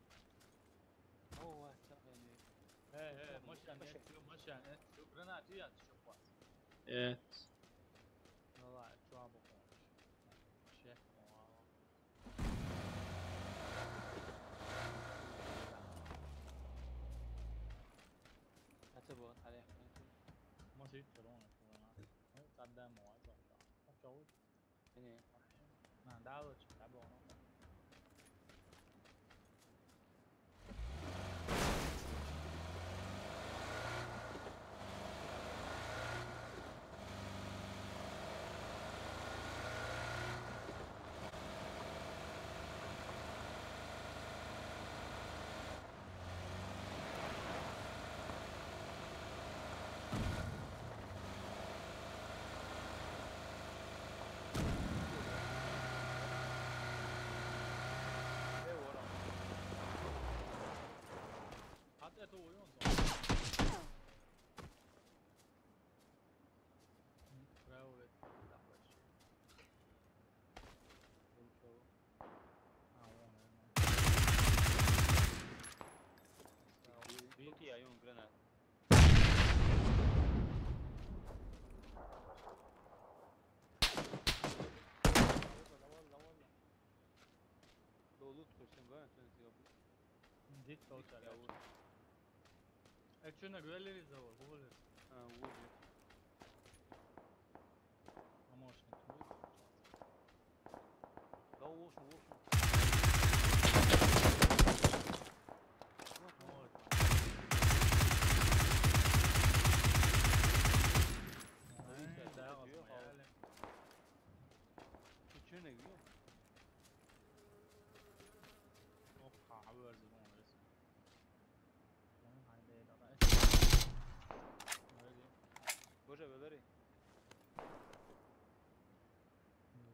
هو يعني ايه مش يعني جراناتي يا تشوفوا Et. والله شو ابو شيخ هتبغى عليه ما في ترون قدام موظف شو يعني ما داوت تابعوا это уйон. Правильно, так вообще. بيتي عيون جرانات دولت كرسين بقى ديك توصل يا ولد اكشن اقول زور بقول وجه اموش لا وش هنا يو اوه حبيبي زبون اسمه وين هاي ليلى رأيت هذه برجع بدري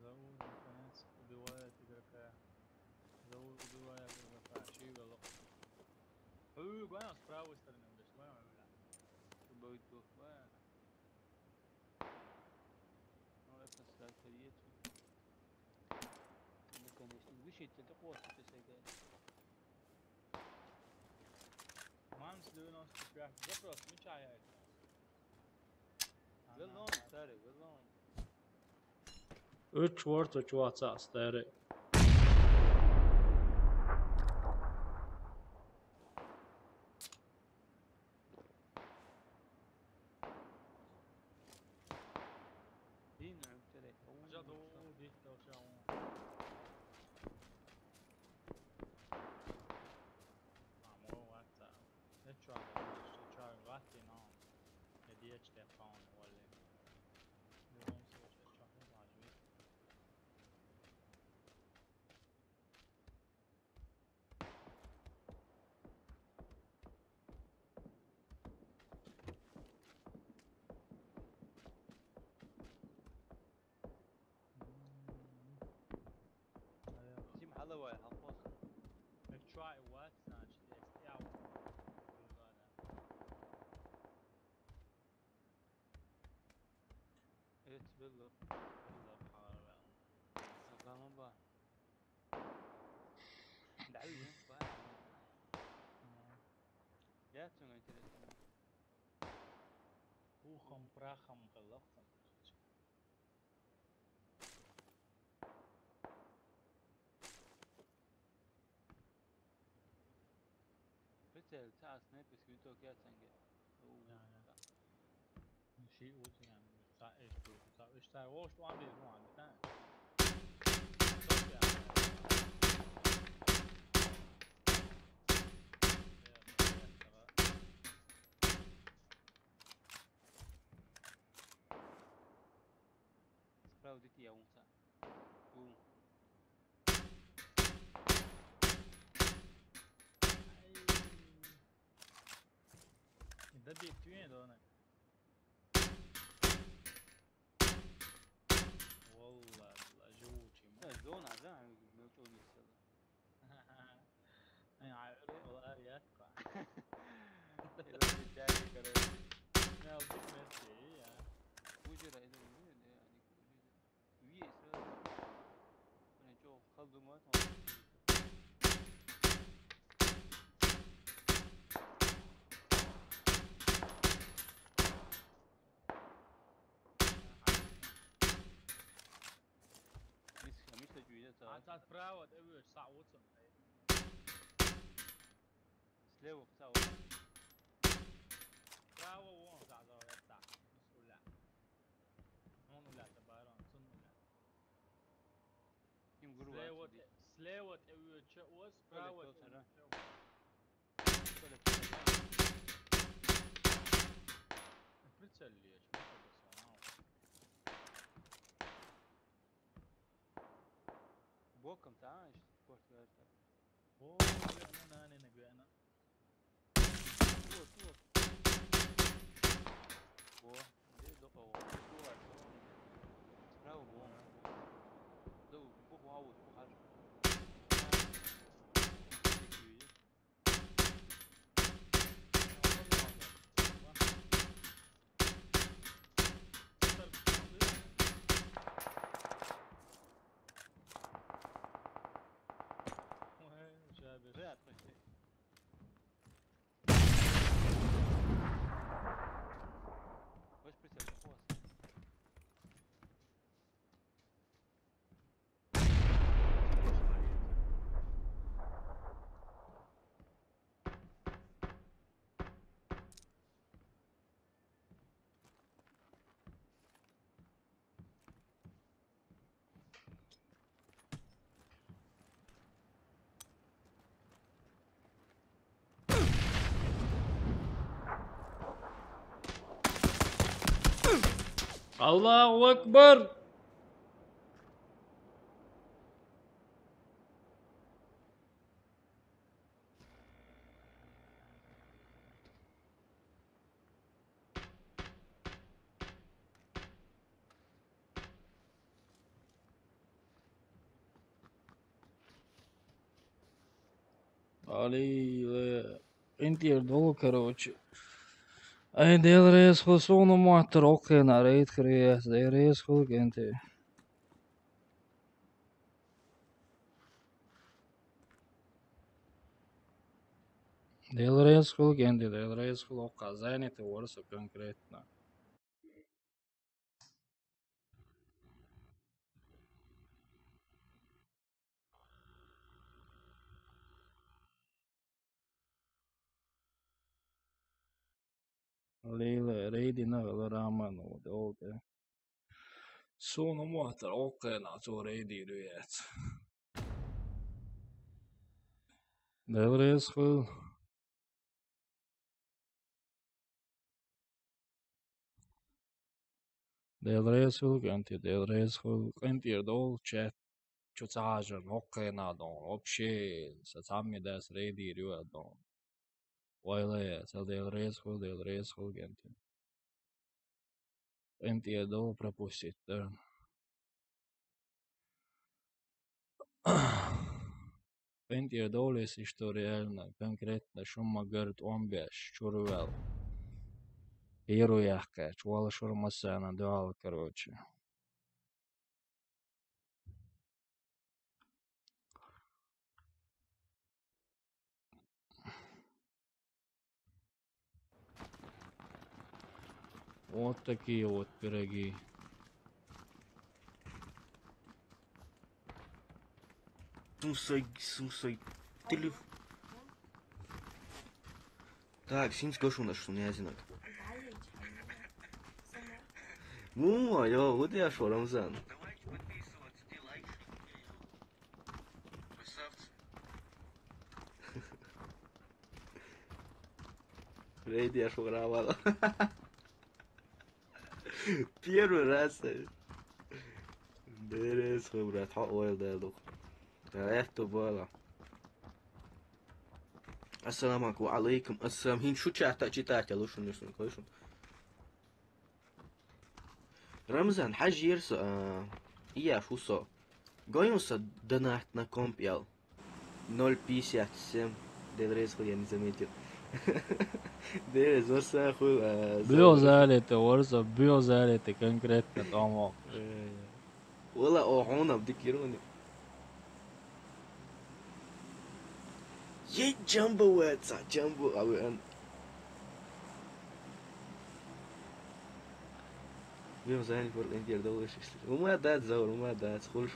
زود كانت بدواية تدرك زود بدواية تدرك شيء والله هو قانا سبراو استرنم بس وين عمله بويتو وين هو اساس كريتو لكن وش تلقوا تسجل ما نسدو ناس تبيع زبرة مش عايز والله ساري والله 3 vort och 28 stereo. دين عمت لي جدو ديك لو شاو مو وقت اتشار غاتي نام هدية تلفون ولا اليوم سويت اتشار عجيب تيم حلا واي حفظ try what значит STL ايت بالله بالله بحاول سلام با دعوي با يا تسمع تلفون وخم براخم غلقتم بتل تاع سنايب سكيتو كيا تنجي شيء وجه يعني بتاع ايش بتاع ايش تاع وش تو عم بيقولوا عم بتاع سبراو ديتي يا موسى ده بيكتوين دونه والله جوتي زون عزام موجود يسلا انا عارف والله ياتقى اذا الجاي كره ما بدك ماشي يا وجرا اذا يعني وي اسرا انا جو خلدوا ما مش تجويده عاد براود اوش صعوتهم سليو تاو براو وون زعزع يفتح مسؤول لا هون ولا تبارون صن ولا تيم جرو سليوت اوش وس براود بريتشل ليش بوكم تعايش سبورت غيرتك اوه انا نقبئنا هو بو دي دقة هو راو بو دو بو عاود بو حاجة جابر رياض خشي وش بريتل خواص الله أكبر. علي انت يردول كروتش اي ديل ريس خلصونا معترقين عليت خريس دي ريس خلق انت ديل ريس خلق انت ديل ريس خلق قزاني تورسو конкретно ليلة ريدي نغل رامان ودولك سونا معترقين عطو ريدي ريات ديل ريس خلق ديل ريس خلق انت ديل ريس خلق انت يردول chat شو تعاجر نوقينا دون وبشي ستعمي داس ريدي ريوات دون ويلا سال ديل ريس خلق انت يدول пропустить да انت يدول если что реально конкретно шумма говорит он беш чурвел Ируяхка, чувала шурмасана, дуал, короче. Вот такие вот пироги. Сумсай, телефон. Так, şimdi koşun что не один. Ну, я вот я шо, Рамзан. Рейди я шо гравал. Первый раз. Дерес брат, حق ده دوخ. عرفت بالا. السلام عليكم السلام هين شو читать лучше не слышно. Рамзан, حجيرس я фусо. Гоемся донат на компьял. 0.57. Делрез я не заметил. Делрез васаху. Биозалите, ورثة биозалите конкретно там. والله اوعونا بذكروني. يي جنبو واتسا جنبو او ان. بيوزالي فور الانتير دولش. وما دات زور وما دات خلش.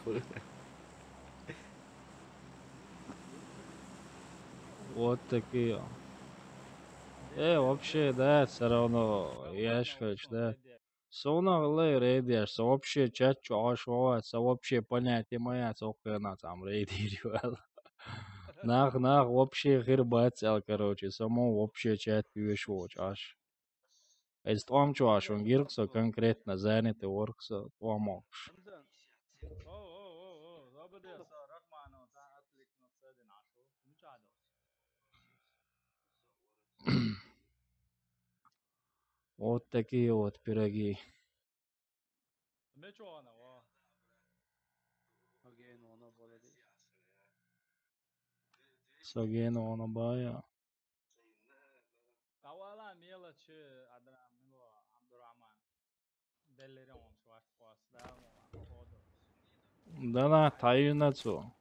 Вот такие. Вообще, да, все равно, яшкач, да. Сона лей рейдиаш, вообще чачу ашваваться, вообще понятие моя цохана там рейдиривал. Нах, вообще хербацал, короче, само вообще чат пьешвоч аж. Ez tom čuvaš, un girkso конкретно занятый ворксо, помогш. ظابط يا صار رقم أتلك نتصادن عشو مشاهدة Вот такие вот пироги. مشو أنا واه Again, one of all of these. Согено она бая. أولا ميلا شيء أدرى ميلا عبد الرحمن دليرون شو أشخاص دامو خودو Да на тайнацу.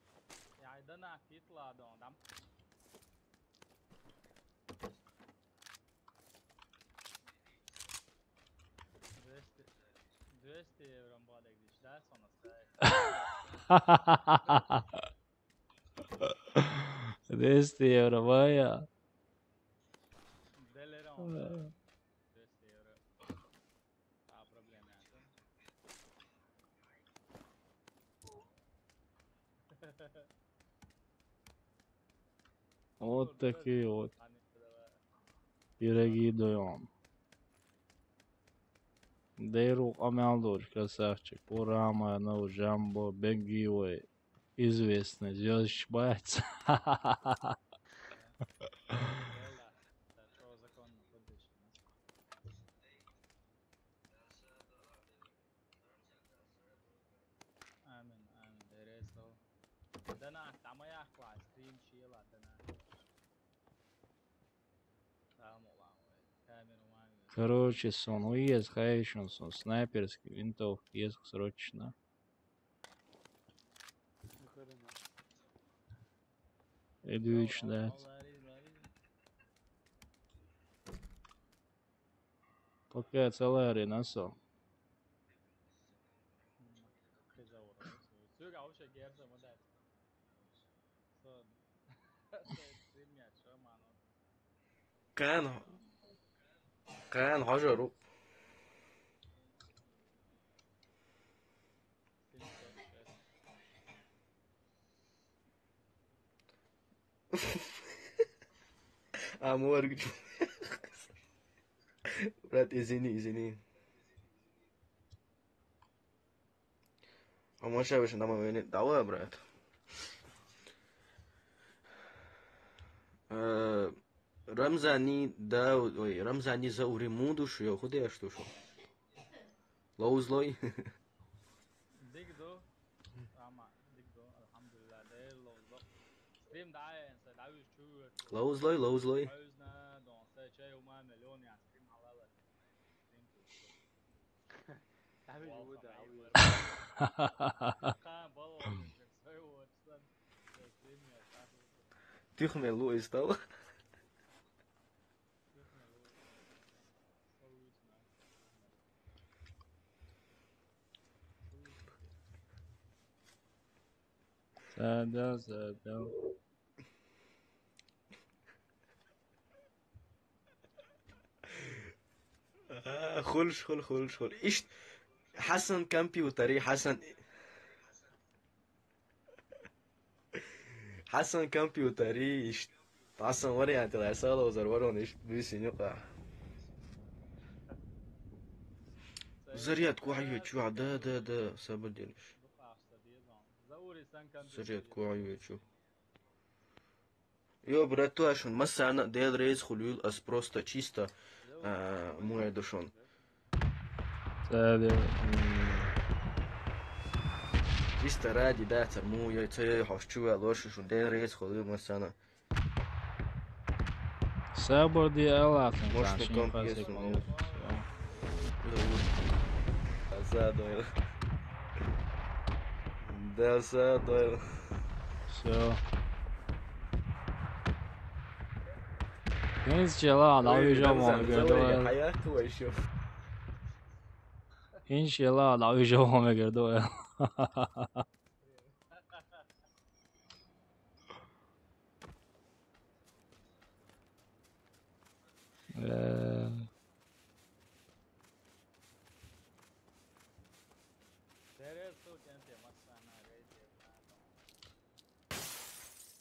يعني ده أنا كيطلع دون دام 200 euro bodeg diš, da su ono staje. 200 euro baya. Delere onda. 200 euro. A problem yani. Вот такие вот пироги даем. Дейру Амялдур, красавчик. Урама, ну, Жамбо, Бенгиуэ. Известный звездочный боец. Amin, amin. Dereso. Dana, tamo ja klas, stream šila, dana. Короче, сон уезд, хайшон, сон снайперский, винтовка, есть срочно. Yukarıda. Edüç, да. Пока целая насо. Kıza uğradı. Sök avuşa gerse model. Son. Ekstrem ya şu mano. كان حجره امور برات اذيني اما شابش انا ما بين دعوه برات رمزاني دا رمزاني زوري موندو شو خدي اشتو شو لوزلوي Digdo. Ama digdo. Alhamdulillah. Değil lozlo. Stream daha ense. Daha yüz şu. لوزلوي Özne. Donse. Şey uma milyon ya. Stream halalı. Abi yuda abi. Kan bal olmuş. Söyle o açıdan. Stream ya. تخمل لو استوى سادا. خل ايش حسن كمبيوتري حسن كمبيوتري ايش حسن وري انت رسالة وزرورون ايش بيسين يقع زريات كوعية شو دا سبب دينش زريات كوعية شو يو براتو عشان مسا انا ديل ريز خليل اس بروستا чисто موية دشون سادا. чисто ради датер موية تي حوشتوا لوش شون ديل ريز خليل مسا انا Sabır diye Allah'ın Может, karşın комп pasek есть, olur. Задойл. Да, задойл. Все. İnşallah alacağım gördüm. حياته ويشوف İnşallah alacağım gördüm.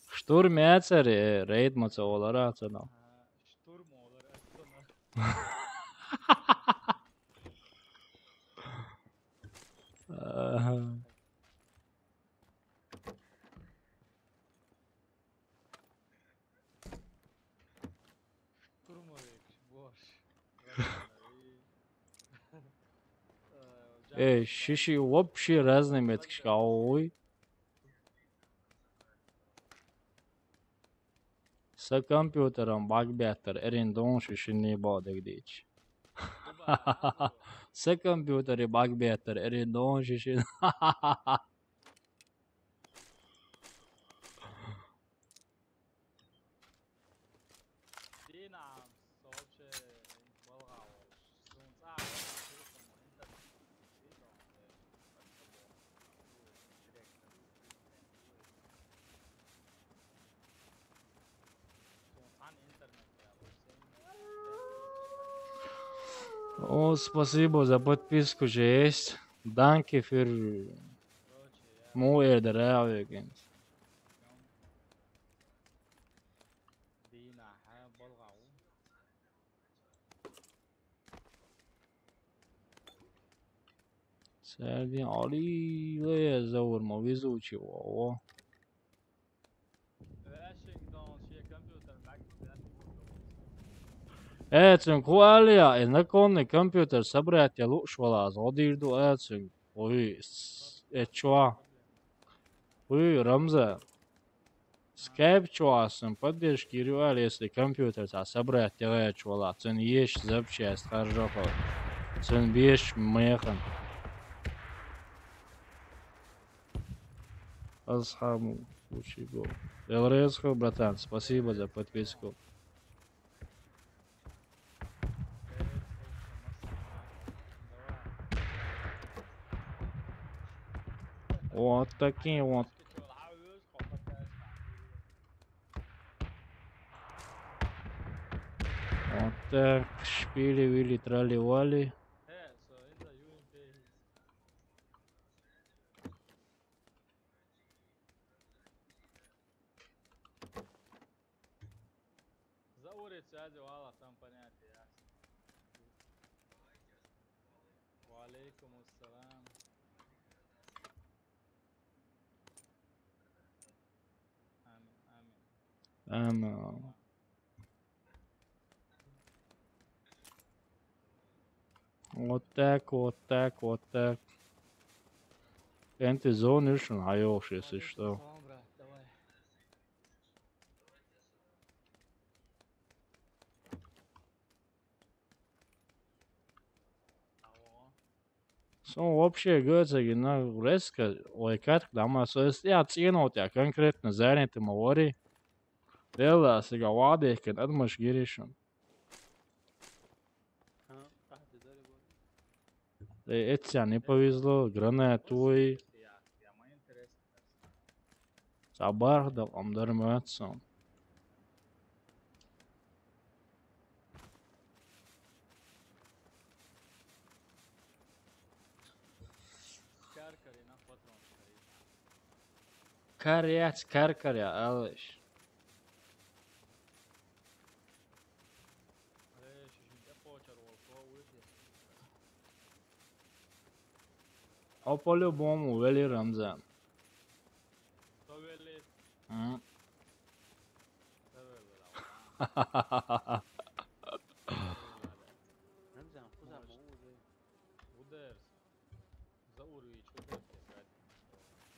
Штурм яцари рейд мацавалары атсана. Штурм olur. Açsana. Штурм olur. Boş. Шиши вообще разные метки. Ой. С компьютером багбятер эрендон шишини бодегдич. С компьютере багбятер эрендон шишин. Dinam. Soğukça balga ol. Sunsa. О, спасибо за подписку, же есть. Danke für more übrigens. Dina ha balga ol. Сергей Ali زور ما ويزوچي واه. Washington şey computer bak. Ēcin, ko Alija ir nekonne kompjuter sabrēt, ja lušvalās odīrdu ēcin. Ui, ečua. Ui, Ramzē. скайпчуасом поддержки рюал, если компьютер собрать телечуала, цен есть запчасть хорошо, цен беш механ. Асхаму, учиго. Элрезхо, братан, спасибо за подписку. Вот такие вот. Вот так, шпили-вили, трали-вали. Заурит связи, вала, сам понятие, ясно. Валейкум ассалам. Амин, амин. Вот так, вот так, вот так. Энты зоны шунаешь, если что. Салам, брат, давай. Алло. Ну, вообще, говорится, на резко, ой, как там, я цену тебя конкретно занят, говори. Дело, сега вады, как отмашь гиришем. Это тебе не повезло, гранатуй. Sabah da omdurmötsün. Karkari, na patron skari. Karjats, karkarja, alış. Reši, žinai, počarval, ko udi. O по-любому вели Рамзан. To veli, М. to veli, lava. Ramzan, kuzar mı oldu? Uders. Zaurvić, uders je gadi.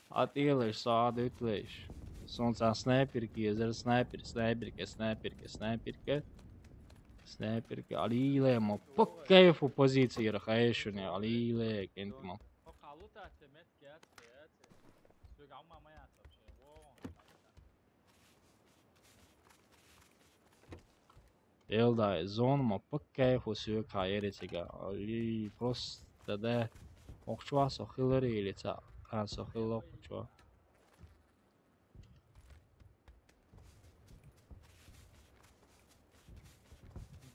Atılış, sağda ütleş. Sonra sniperki, yazar sniperke. Sniperke, alile, mo po kayfu poziciji rahayšuni, alile, kentimo. O kaluta te met kjat, kjat. Sveg amma maja sapše. Wo, Елда, зонма по кайфу сүйек хайеритига. Ali просто да. Окчуа сохилери илица. Хан сохило окчуа.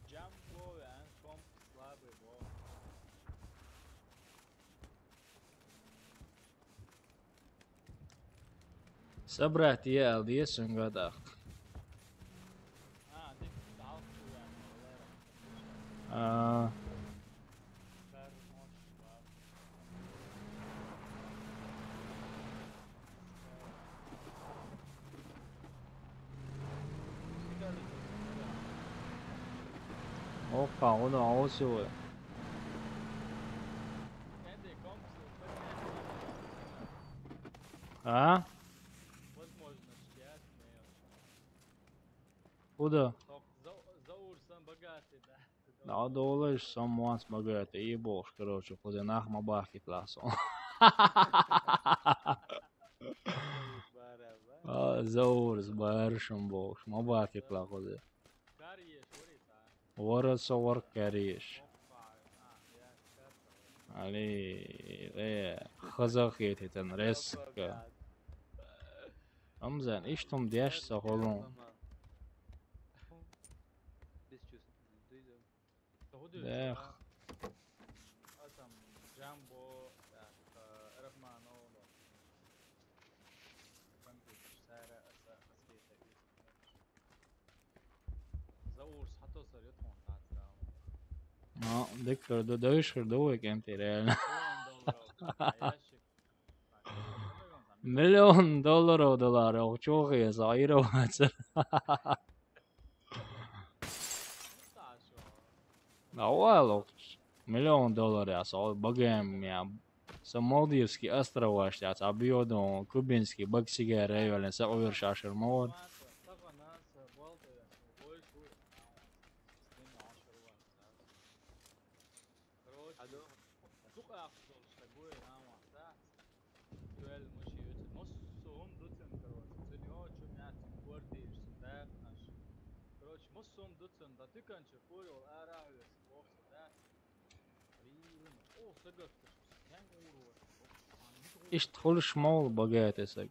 Jumbo and comp slabый bo. Собрать я алдиесун гадах. Dik dalku yani. Ver moş var. Опа, он аусуе. Kendi komp А? возможность кjat ne. Куда? Заур сам богатый, да. Да, доллариш сам муанс магата и бош, короче, ходи нахма бахит ласон. Заурс баршым бош, мабахит ла ходи. Kariye şorita. Ворот вор кариш. Hoppa. Ya kar. Ali, хазах ететен реска. Рамзан, иштум дяш сахолун. Дэх. Там Jumbo, Rahmano. Компьютер сара асвета. Заур хато сарет монтатра. Ну, декор, дойшер довек энти реально. Ящик. $1 миллион долларов, чого я заїроваться. Давай, $1 миллион, я сол багем, я Maldivski острова сейчас объедом кубинский боксиге районе за овершашер мод. اشتغل شمال بقيت اسك.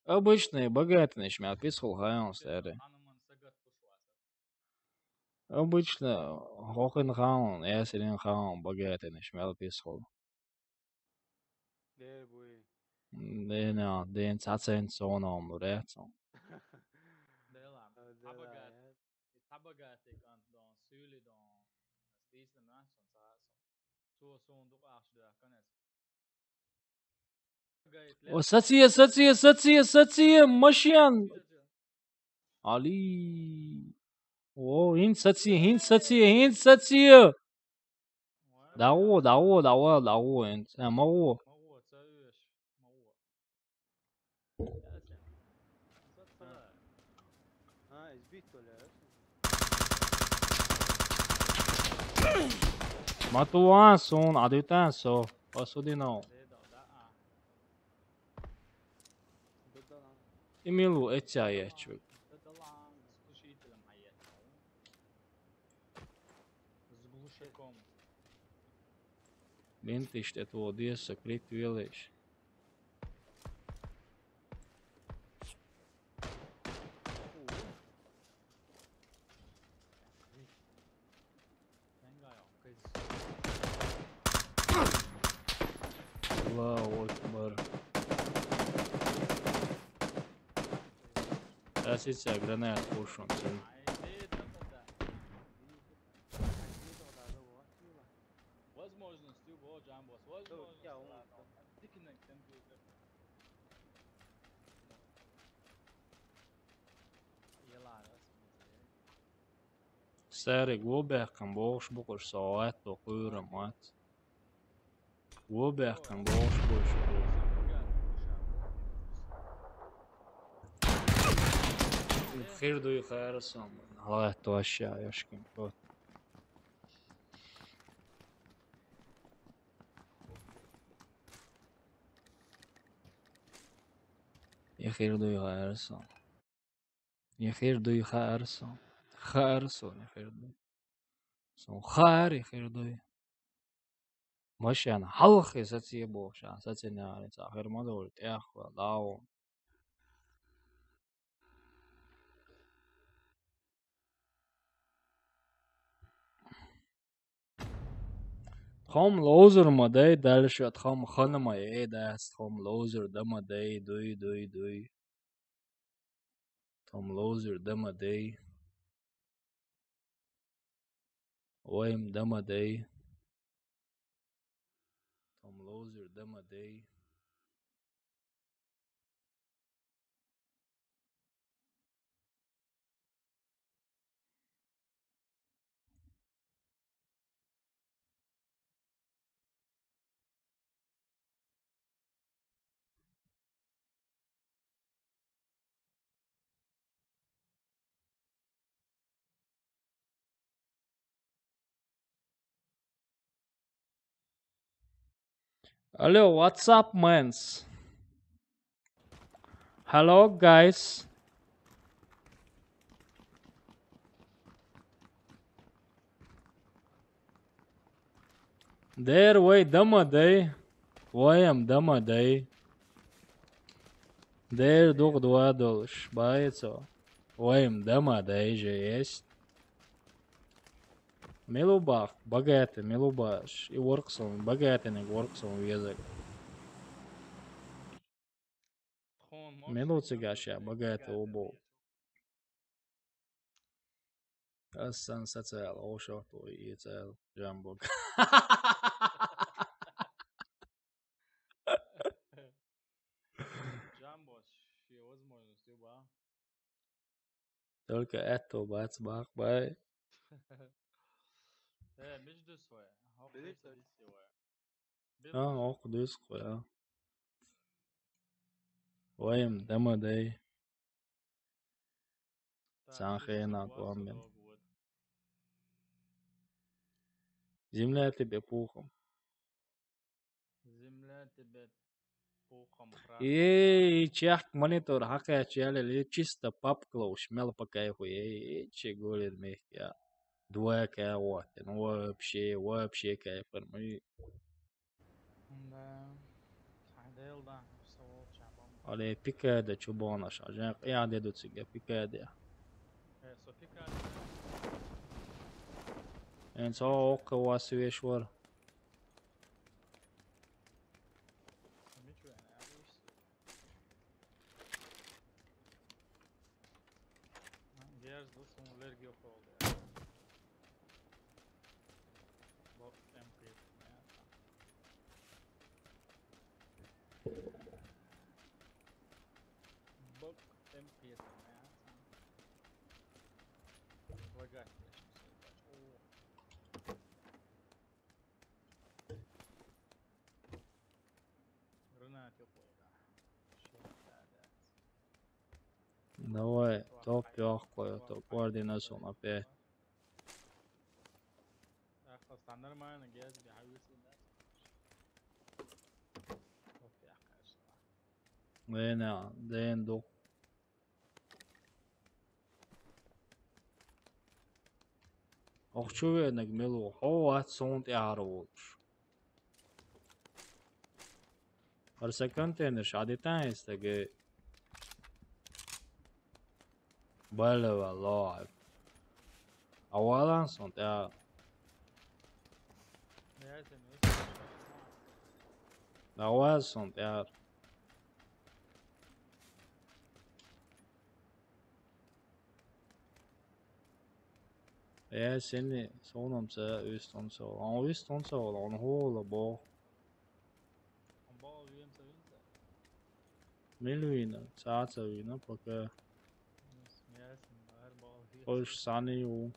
Обычный богатый начмят писал хаон старый. Обычно хохин хаон, ясерин хаон богатый начмят писал. Değer bu. Den satsen son om rätt. Сатия, машин. Ali. O, hint satsia. Dawo, hint. Ama Ha, izbit böyle. Matuan son, adutan so. Pasudino. Emilu etçaya çok. Lint işte to diye sakrit village. Allahu Akbar. Asice granat kurşun. Seri goberkan boş bu saat o kuyrum at. Goberkan boş bu. خير دو خير صام الله توشع يشكم فوت يا خير دو خير صام يا خير دو خير صام خير صام يا خير دو صام خير يا خير دو مش أنا حلقة ستي بوش ستي ناري آخر ما دولت يا أخوة لاو خام لوزر ما دای دلشت خام خانم ای دست خام لوزر دم دای دوی خام لوزر دم دای ویم دم دای خام لوزر دم دای Hello, what's up, mans? Hello, guys. There, way dama day. Why am dama day? There, дух два долж. Боится. Why am dama day же есть. Милубах, богатый, милубаш. И ворксон, богатый, не ворксон язык. Милуцы гаша, богатый обол. Асан социал, ошо то и цел, жамбок. Только это бацбах бай. مش دوس ويا هو بديت ليس دي سوى Ook dus ja. Waim demo day. Zijn geen akwamen. Земля тебе пухом. земля тебе пухом Чах монитор хака чали чисто папклоу шмел по кайфу. Че говорит мне я. Двоякая вот. Ну вообще кайф. Але пикаде чубонаш. Ажак я деду цига пикаде. En så åker Wasiveshwar. Давай, топ легкую, то координацию опять. Веня, денду. Ochchuvenek melo, hoat sont jaarwoord. Maar ze container shaditan is de ge. Belle wel live. Awalan sont ja. Awal sont ja. Ja, sinne sånn om seg ustan så. Han ustan så han håller på. Milvina, saatsa vina porque hoje sani o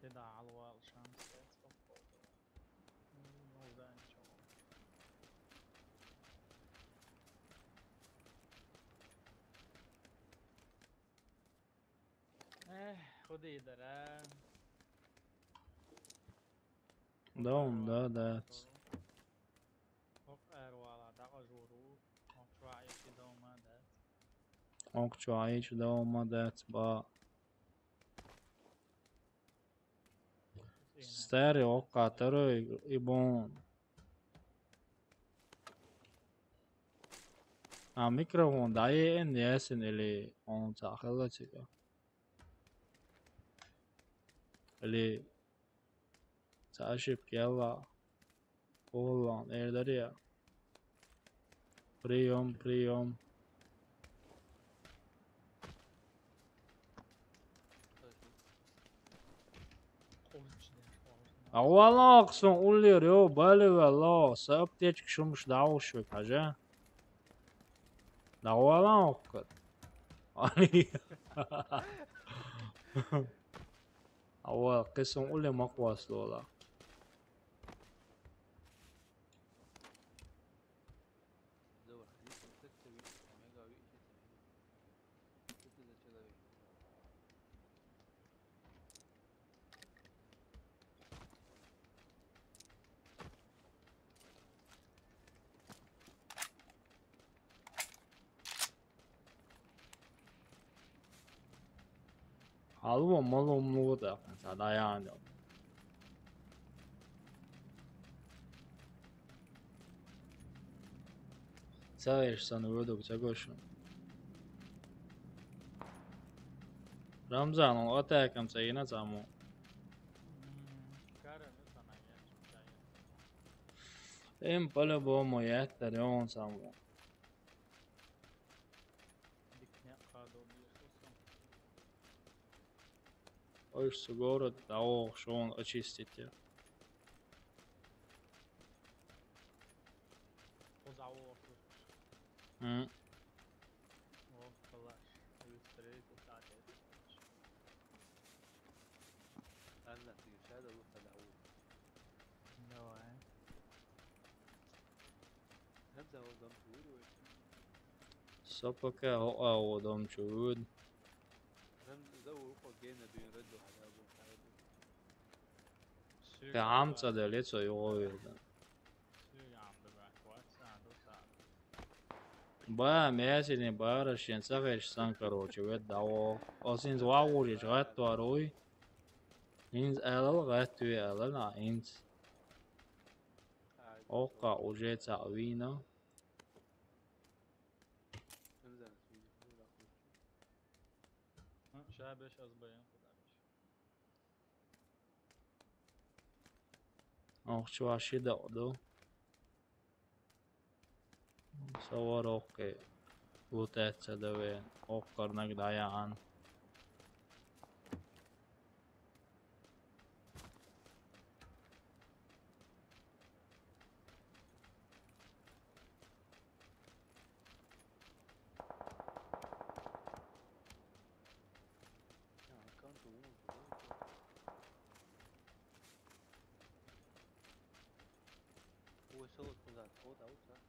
كده على الشمس تصفر موضع ان شاء الله خدي درا da dat. ولا دقا جورو مشروع كده وما ده Okçu aici da uma dat ba. Stare oka taro i bon. A mikrofon daje en jesin ili on tahela çıkıyor. Ili taşıp gella olan erleri ya. Priyom. Avvala son oluyor yo böyle valla sahip diye çıkışılmış daha hoş bir kaca. Avvala okut. Ali. Aval kesin oluyor makvaslı ola. Halva malumluğu da mesela dayanıyor. Sayır sana vurdukça koşun. Ramzan'ın o takım sayına zamı. Em pala bo mo yeter yon zamı. Hoje agora dá o chão очистите. Позаło тут. М. О, калаш. Ілюстрейт, отак. هلا في شهادة وقت الأول Давай. نبدأ هو ضم شهور Så pakai ho dom chud. رمز زو وقت جينا بين رد وحدا أبو حدا Ka amca da lico jojda. Sygande backwards, då så. Ba mesini barashin sagaish san короче вет дао. Осин зваури жгат туарой. Инз элал гатуи элал на инз. Ока уже цавина. رمز أنا سويدي ولا أخوي شابش أزبين خداش. Och чуваши дадо. Savor okei. Utetse döve. Okkarnak dajan. كان تقول هو سوى كذا فوت أو صح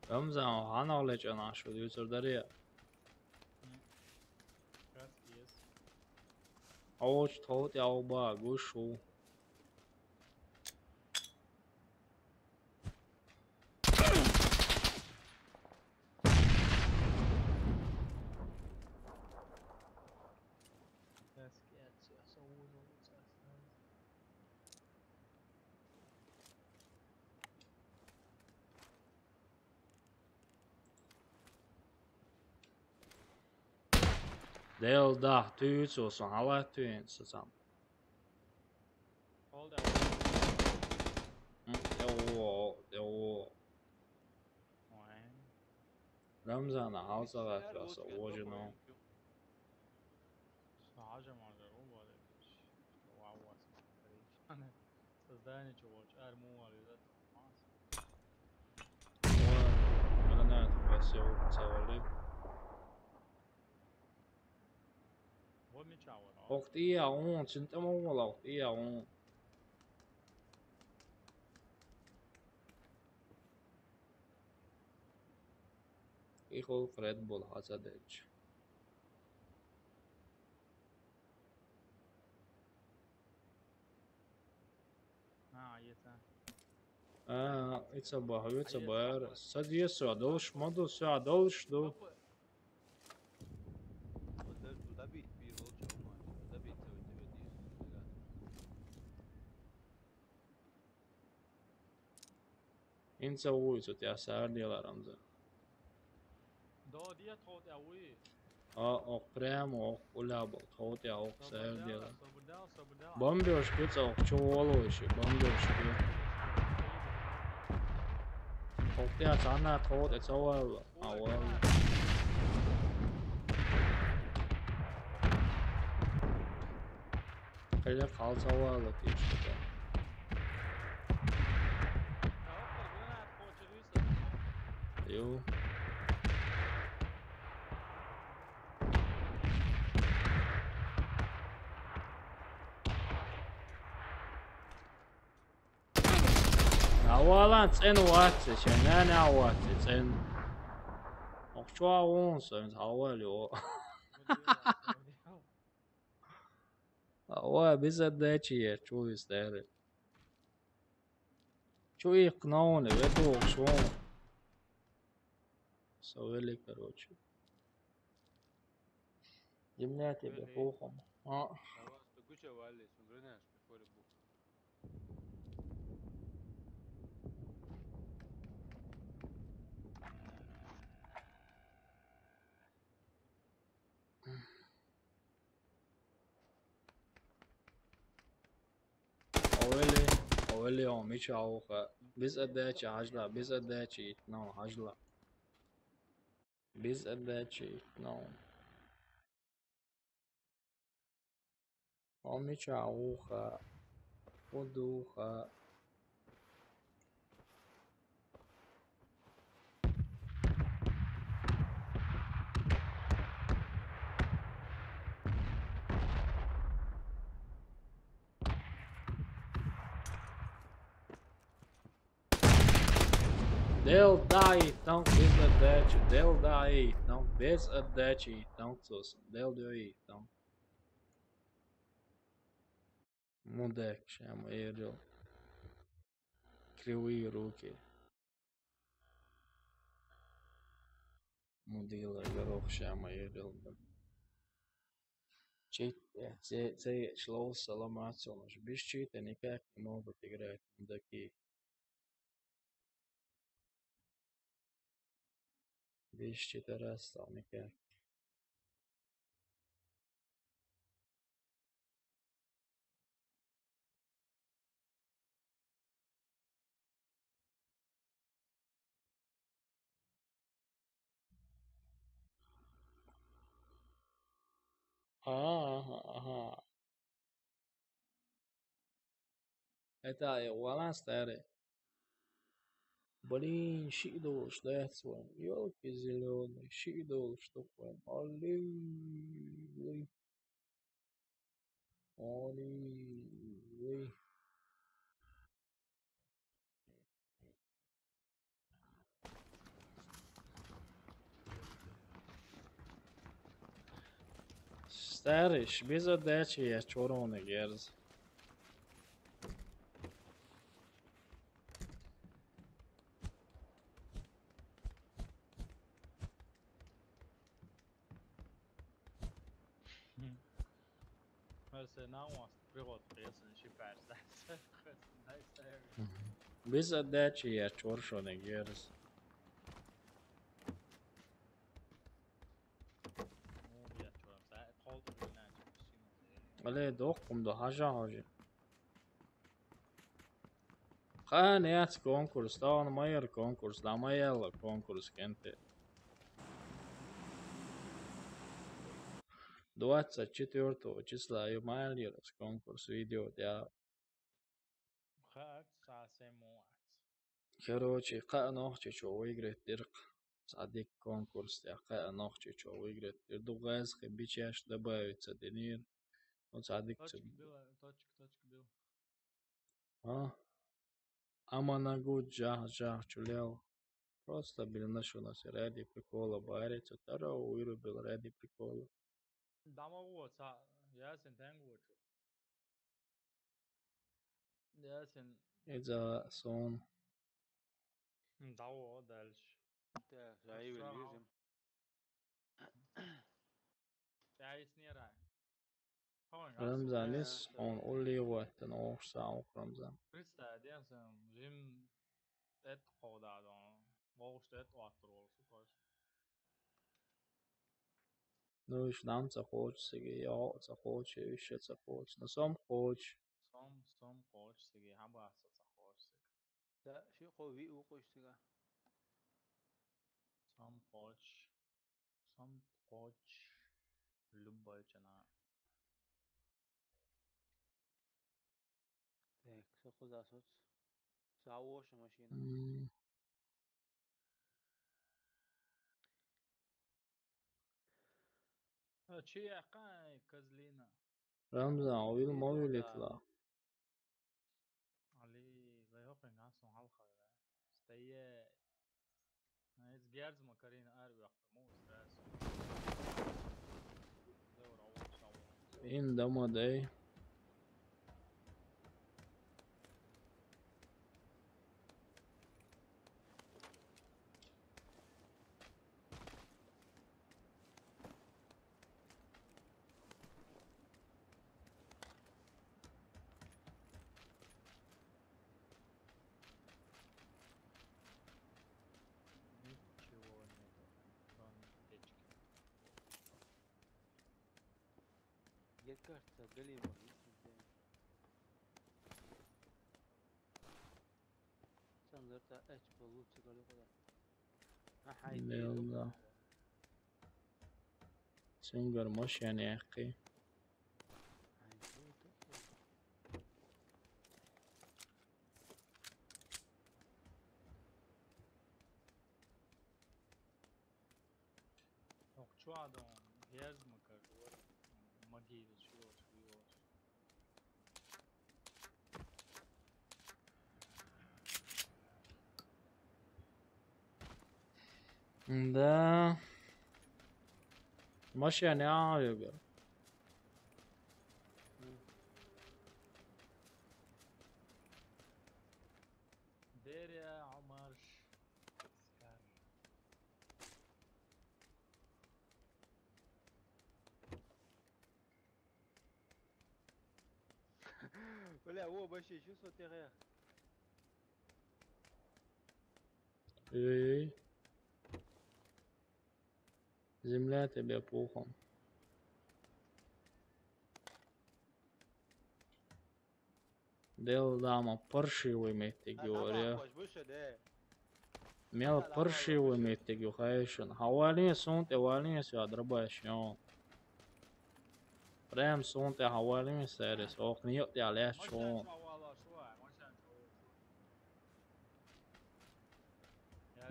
Ramzan hanavle canaş oluyor sordariya. Раз есть. Avuç tavut yavba guşu. Раз есть, я соуну, Del da tüyüts olsun hala tüyün sasam. Hold that. Yo. Ouais. Ramzan'a halsa verfasa orijinal. Сажа може говорити. Вау, вас перейшане. Создання чого? Арму, але це мас. Granat basıyor savali. Вот мечава, да? Oktiya on çinta mola oktiya on. Iho Fred Bull hasadech. Є це. It's a bar. Sadye suadolş modu suadolş do. وده بيت بيرول شو ما ده بيت سوي تبي Insa uitsut ja särdiela Ramzan. Да, дия тот я уи. Ok premo ok ulabo tavut ya ok särdiela. Собрдал. Bombiyoş kıtsa ok çuvalı bombiyoş kıtsa. Oktiya sana tavut et saval. Aval. Kaya kal saval işte. Yo. Avalan sen watse şenane avatse sen. Okçua onsun haval yo. Ава bize de çiye çu ister. Çu iknaune ve doğ şu. Saveli короче. Земля тебе пухом. Escucha, vale, son grenas before the book. Oveli on mi çauha. Biz edeçi hacla, biz edeçi no hacla. Biz edeçi no. Omnichaucha. Uducha. They'll die então без отдачи. They'll die então без отдачи. Então, they'll die então. Мудак chama ele. Кривые руки. Мудила горох chama ele. Чит, це шло сломаться. Без чита никак не могут играть мудаки. Без читерства никак. Ага. Это Валан старый. Блин, щидол, что это с вами? Ёлки зеленые, щидол, что такое? Оли. Старый, без отдачи я черный герз. Hörse, now was privat reisen 25 nice area. Без отдачи я черный герз. Muu jätkuvad, sä kolturin näin sinut. Allez, dokum do haja. Нет конкурс, да он майор конкурс, да майор конкурс кенте. 24 числа и майор конкурс видео для. Gaat saa moat. Короче, ка ночи что выиграть дырк. Садик конкурс, я ка ночи что выиграть. Другая бичаш добавится денег. Вот садик. Точка бил. А? Аманагу жах чулел. Просто был нашел нас ради прикола бариться. Второго вырубил ради прикола. Дама уоца, ясен тенгучу. Ясен. Это сон. Дау дальше. Так, заявил, Яйс не рай. Рамзанис, он улливает на оксау Рамзан. Представь, ясен, жим это ходадон. Волшеб это отролся тоже. Ну и нам захочется, я захочу, еще захочу. Но сам хочешь. Сом коч сиги, хабаса захочется. Да, شي قوي وقوش تيغا. Сом коч. Любой чана. Так, что куда соц? Заош машина. Чи яқай козлина. Рамзан, уйыл мовилитла. Ali, вайопен гасон халхая. Стае. It's герз макарин арви ахтаму стресс. In Domoday. Ничего нету. Кроме печки. Я кажется, галима. Сандерта эч получше галима. يلا سنجر مش يعني يا أخي شو عندهم هيرز مكرر مجيد شو ده ماشي يعني عايق دير يا عمر سكر ولا هو ماشي شو صوتي غير ايه زملاتي بيبوخهم ديل داما برشي ويميتيجوريا واش بوش ده ميل برشي ويميتيجو خايشن حوالين سونت اوالين سو ادرباشيون رام سونت حوالين سيرس اوقني يقضي عليها مشان شون شو والله شو مشان شو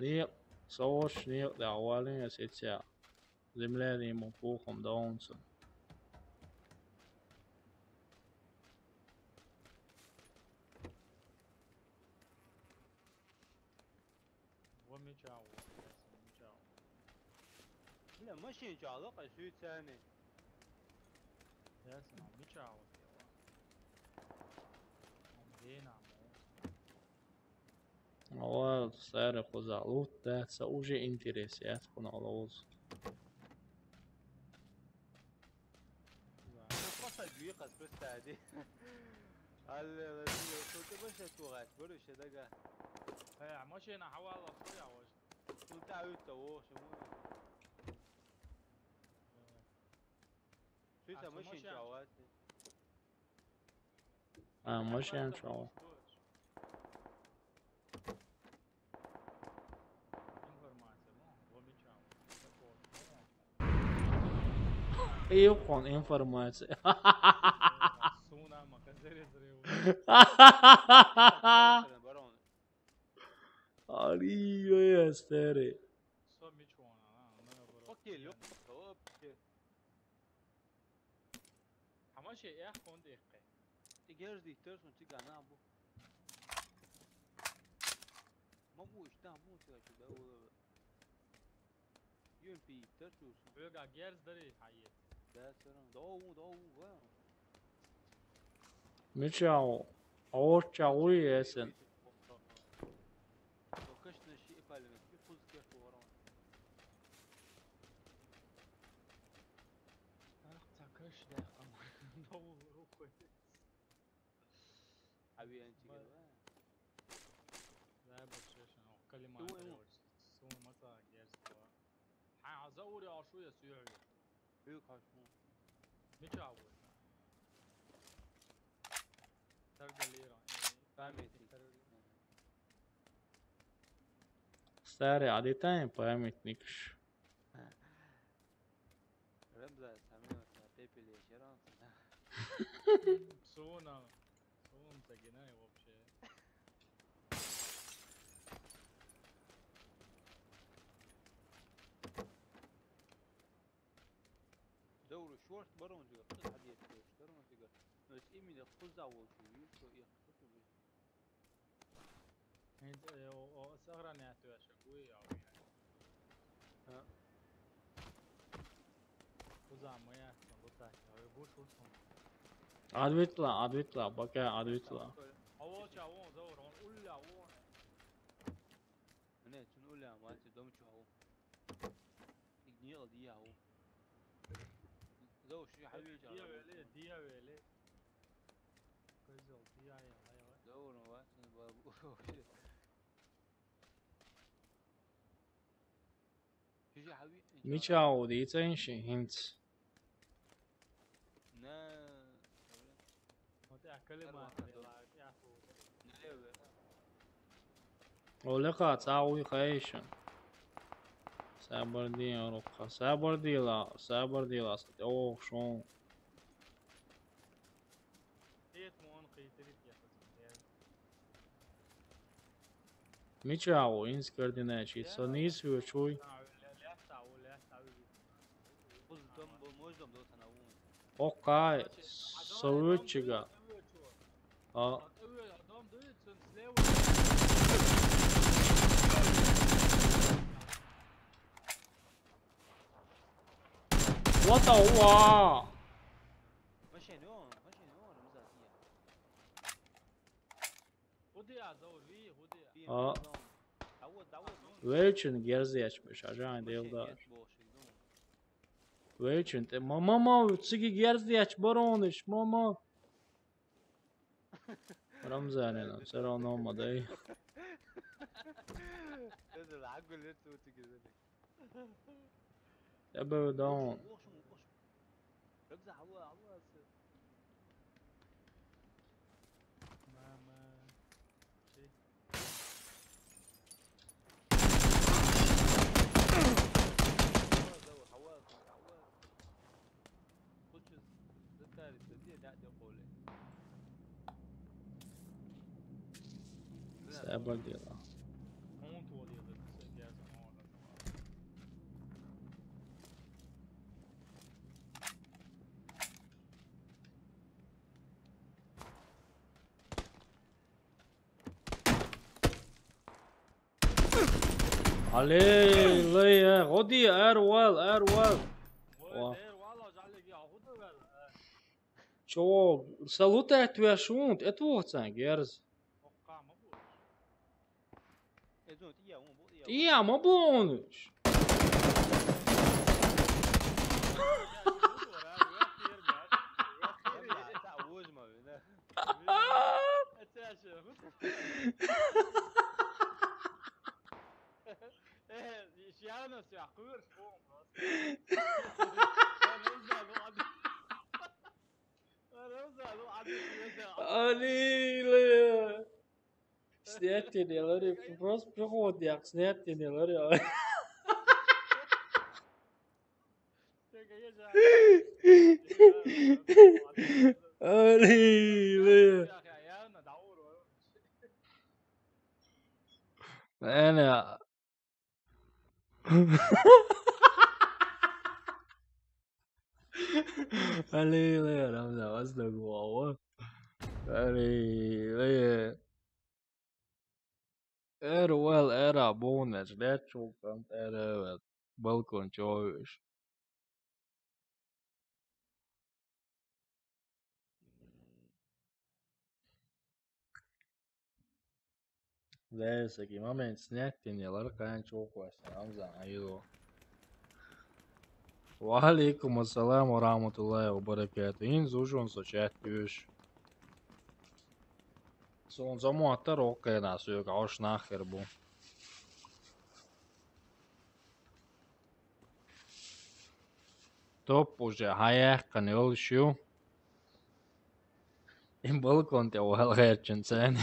نيق صوش نيق دي حوالين سيتسا زملاتي مبوخهم دونسون وميشاو لا ماشي جالق شو ثاني يا سلام ميشاو دينا هو سعر خزعلوت ده سأوجي انتريسيات كون علوز قصة جويقة بس هذه هل كنت ماشي توغات برش دقة ايه مشينا حوالي صويا وش كنت عاوز توغ شمو شو ماشي جوات ماشي ان شاء الله يكون انفورماتي سونا ما كزري زريو عليو يا ستاري سو ميشوانا انا برو اوكي لوك اوكي هماشي ايه خوند ايه تجهز دي ترسون تيجي انا ابو ما بو اشتاه مو تيجي ده يون بي ترسون بيوغا جيرز داري حيات ده سرن دو ميشاو او تشاوي يسن كشنا شيء كلمة يفوز كيف وراه انا تاكش ده دو كويس حبيبي انت كده لا بس شنو كلمة سو متى جيرز حازور يا شو يا سيوعي بيوك هاشمو ميشاو ترجع ليران فهمتي ستاري عادي تايم памятникш رمزة سامي بيبي لي شيران سونا سجناي вообще دورو شورت برون جوا قد حد يتكلم درون تقدر بس إيمي خذ أول شيء شو يخطط به انت او سهرة ناتو شكوي او ها وزع مويا صندوقك او بوش وصل عاد بيطلع بكا عاد بيطلع او تشاو زور ولا و أنا تقول لا ما تدوم شو هو يجني دي هو زور شو حبيبي دي ويلي كويس دي يا زور ما بابو شو حبيبي ميشاو دي تنشي هنت نا كلمة ولقى تاوي خيشن سابردي روخا سابردي لا اوه شون ميشاو انس كردناشي سونيس وشوي زوم دو تناوون اوكي سويتشيغا اه Adam doet zijn sleeuw. what هو ماشي نون رمزاتية Hudi azor vi hudi. اه عود ويتشن جيرزيش عشان ديلدار بوش يدون ويتشن ماما تسيجي جيرزيش برونش ماما رمزاننا سرا نوما داي هذا العقل اللي انتو تجذبك ابو دون رمزة عوا Mama. حواس Kuch zakar istedi da qole. سابق ديلا Hont wali da gaz on. علي ليه غدي اروال Der wala jalle gi ahuda vel. شو سلوتات وشونت اتوهتسان جيرز Okka ma bu. يدون تيا مو بو يا ما بونش تعوج ما بينا Sjævnes ja, kur spån. علي ليه سنيتين يا لوري بروس بخود يا سنيتين يا لوري علي ليه انا علي ليه انا مزعوزنا جوا علي ليه Eruel era bonus, rättskjortan är balkon choice. Neyse ki mamen snettin yalar kayan çok var. Ramzan ayılo. Ve alaikum assalam ve rahmetullahi ve berekatuhu. In zuşun so chat düş. Son zaman atar okey nasıl yok. Hoş nachher bu. Top уже hayakkan yol şu. In balkon te wel gertjen zijn.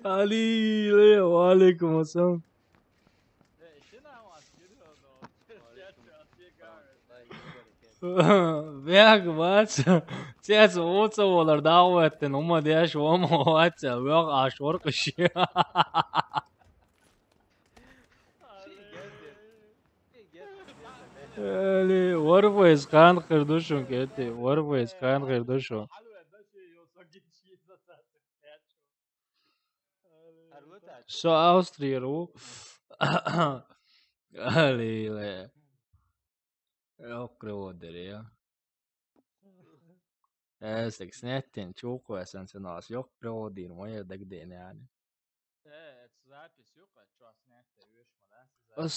Ali Leo alaikum assalam. Weg wat? Zet ootsa volar davetten oma diash oma watsa weg ashor kışya. Ali warfo iskan kırduşun keti. Warfo iskan kırduşun. So Austria ru. Ali le. Yok kroder ya. Esek snettin çukuesen sen as yok krodir moja degdin yani.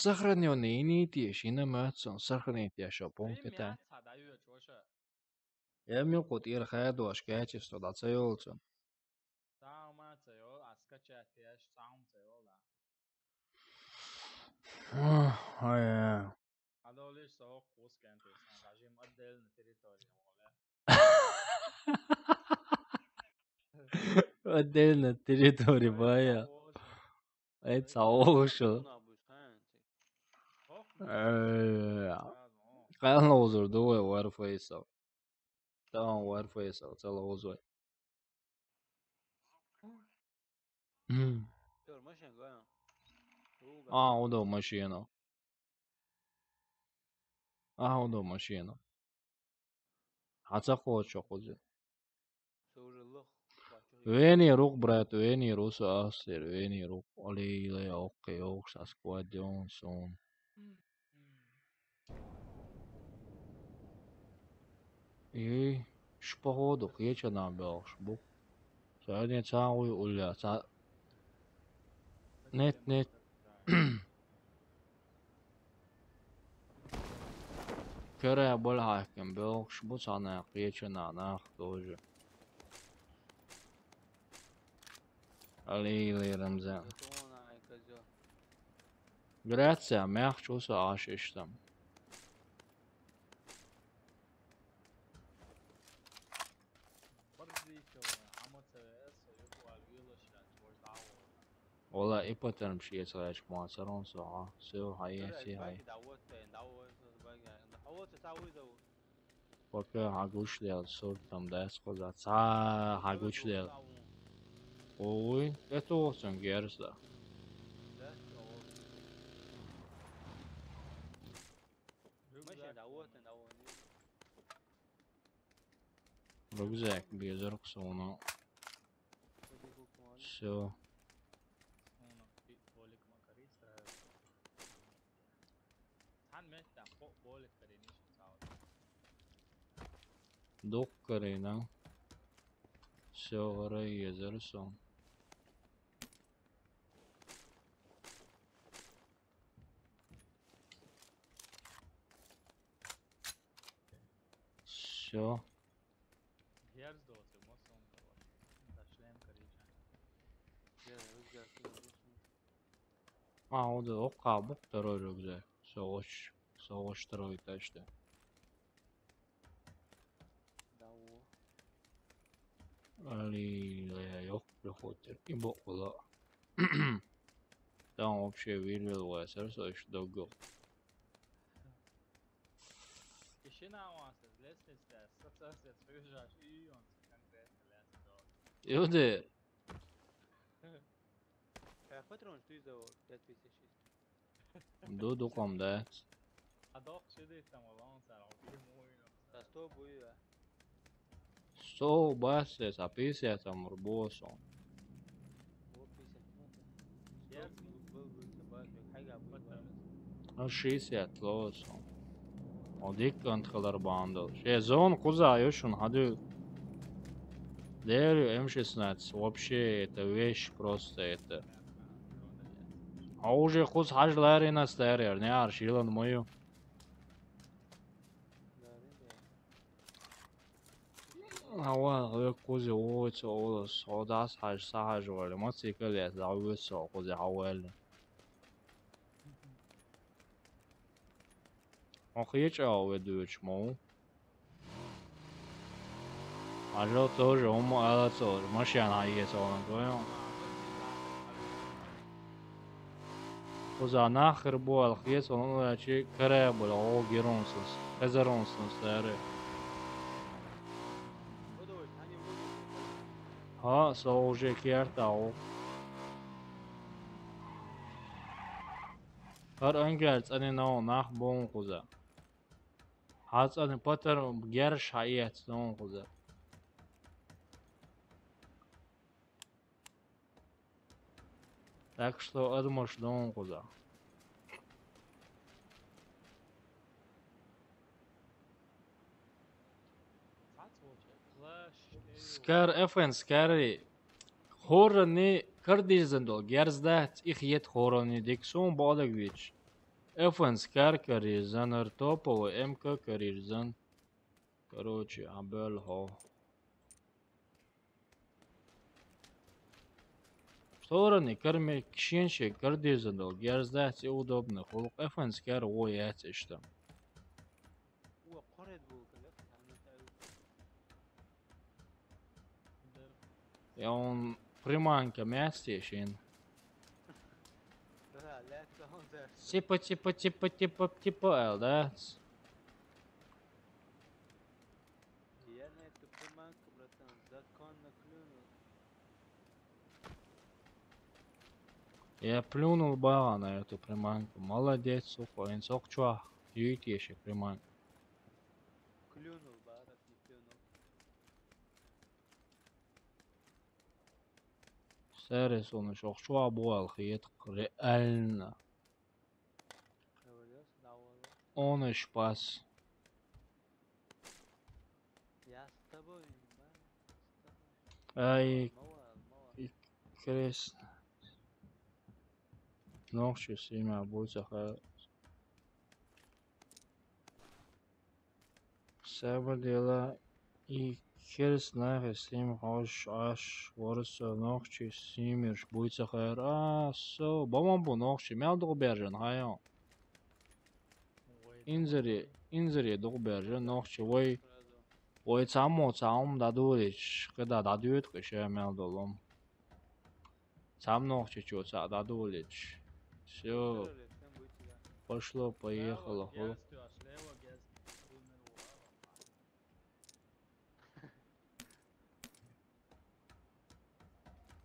Сохранённые нити, на мэтсон, сохраните шопон кита. Я мил кот ир хайду аш качество да цеолцо. Ай. Отдельно территория боя. Это ошо. خلنا وزر دوه وارف ويسا تمام وارف ويسا تلا وزر Kör ماشين قايم هو ودو ماشينا ودو ماشينا هتاخد شو خوزي سوور اللخ ويني روك برات ويني روسو أصير ويني روك أولي لي أوكي أوكس أسكواد جونسون إيه شبهودو كيتش أنا بيلش بو سألني تساوي ولا نت كره بول هاكم بيلش بو سانا كيتش أنا ناخدوجي أولي لي رمزان Grazie, merk شو عاششتم برضي شو عمود سويس ويبقوا على الويلش جورج دعوة والله إيبوتر مشي يسويش معصرون ساعة سو هاي سي هاي دعوت باقي دعوت تعويضه وكا هاگوش ديال صورتم داس خوزات سا هاگوش ديال اوي اتو سنگيرس دا ماشي دعوت ركزاك بيزرق سونا سو هنا في بولك مكاريس هن مت فوق بولك كرينيش تعود دوك كرينا سو غري يزرسون سو هيرز دوت موسم داشلم كريشان هذا اوقع بقدر ركزاك سوش تروي تاشته Ali yok приходит и бокла. Там вообще видел весер, что еще долго. كشنا واسس لسه ستة تفجع شيء конкретно لازم دول Люди, فترة تيزو 356 дуду комдат. أدوق شدي تمام صار في موي تستو بوي Сто басе саписия там рбосо. هو بيسة يس حاجة Шисия тлосо. Одик антхалар бандал. Шезон кузаёшун хаду. Дерю М16 вообще это вещь просто это. А уже хуз хажлари на стерер, не аршилан мою. هو كوزي ووتس أولس أوداس حاج ساحج ولا ما تسيكل يتعويس أو كوزي حوالي أخيش أو يدوش مو عجل توج أمو ألا توج ماشي أنا عيس أولا كويو كوزا ناخر بو الخيس أولا شي كراب ولا أو جيرونسس كزرونسس داري ها سوجي كيرتاو هر انگلز ani no nach bon kuza hats ani pater ger shayet no kuza так что admosh no kuza skar FN skari horni kardizendo gerzdat ikhiyet horni dikson bodagvich FN skar каризан артопово МК каризан короче абел ho стороны карме кшенше кардизendo gerzdat удобно холк FN skar воят иштам هو قرد بو и он приманка мястешин لا تهون типа, да? Я плюнул бага на эту приманку. Молодец, сука. Инсок чуа. Юйте еще приманку. Клюнул, барак, не клюнул. Сервис он еще чуа буал хиет. Реально. Говорил, давай. Он и спас. Я с тобой, барак, с тобой. Ай, Мало. крест. Ночью с имя будет захар. Sabadella и крест нахер с ним хош аш ворса ночью с ним будет захар. Со, бомам бу ночью мяу дог бержен хайон. Инзери дог бержен ночью вой. Ой, цам дадулич, когда дадует, кэше мяу долом. Цам ночью чё ца дадулич. Все, пошло, поехало.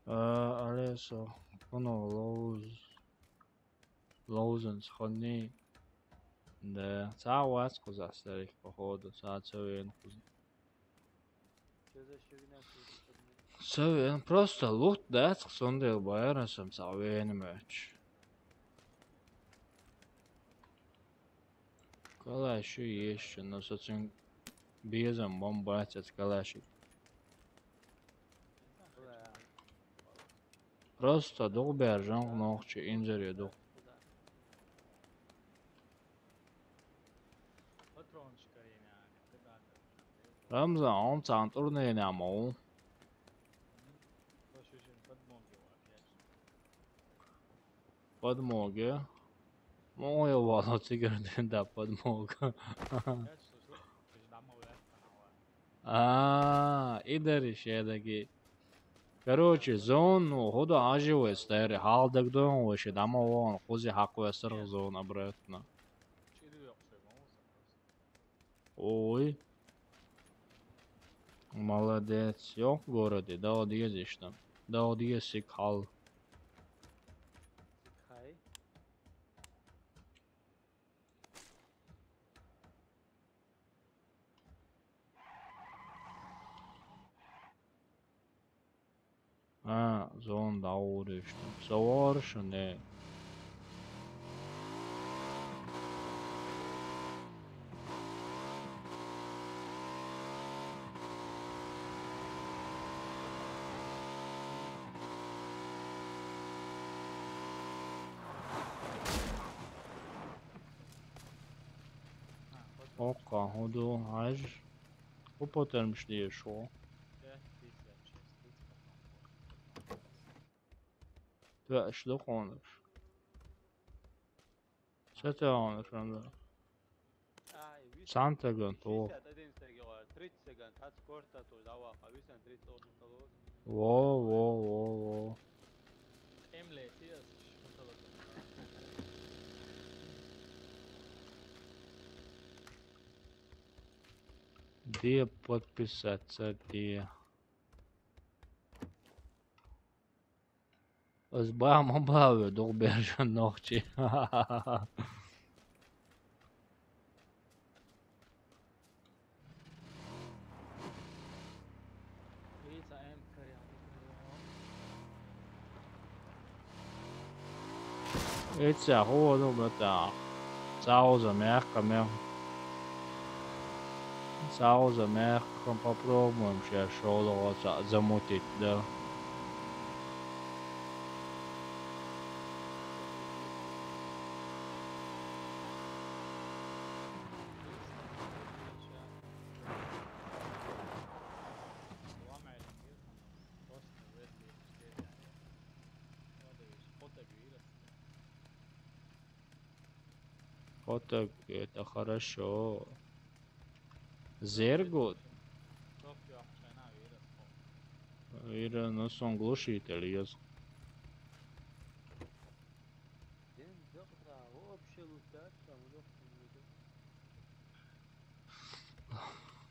Алесо, оно лоузенс ходни. Да, цауац куза старик походу, цауцевен куза. Что за фигня тут? Цауен просто лут дат сондел байрасам цауен мэч. Калашу есть, но соцен безом бомбатят калаши. Просто дог бержан ночи инжери дог. Патрончика реально, когда Рамзан он цантурный няму. Слушай, подмоги опять. Подмоги. Моя вала цигарден да подмога. Я слушал, ты же домой канала. Идари шедаги. Короче, зону хода аживы стари халдаг дон ваше дамован хузи хакуя сырг зон обратно. Чири yok şey olsa. Ой. Молодец. Yok городе, да одъездишь там. Да одъездишь хал. Хай. Зон да удишь там. Совершенно. Oka, hodu аж. Употермш diye şu. 56. Ve işte konur. Sete konur hem de. Santa gün to. 30 секунд, от спорта то давай, повисен 30 минут. Во. Emleti yazmış. Где подписаться, где? С бамом бавю, долбежа ногти. Видите, М корял. Эти охоту бата. Сауза мягко. Сауза мягко. Попробуем сейчас шоу замутить, да. Фото это хорошо. Зергут. Ира, но сон глушитель есть.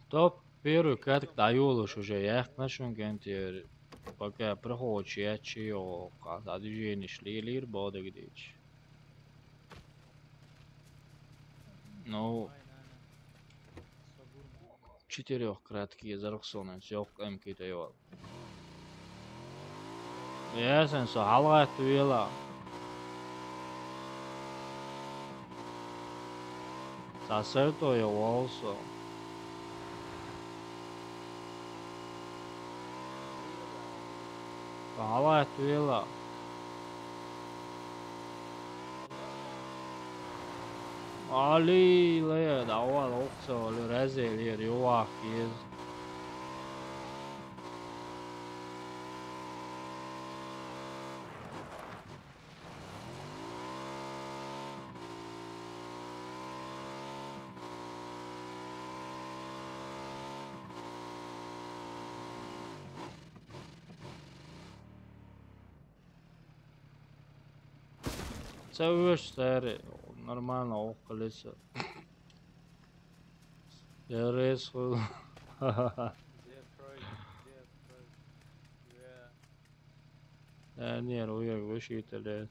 Топ первый каток даюлыш уже. Я их начну гентер. Пока проходит чего, когда движение шли лир боды гдич. Ну, صبور معانا 4 краткие зароксоны, yok MK'de yol. Ya sen so halga tuyela. Sacerdo yo also. Halga tuyela. Ali le da oval okso le rezelir jovak jez. Seviš stari, normalno okolica. Ja res hud. They're afraid. They're afraid. Yeah. Nije uvijek učitelje.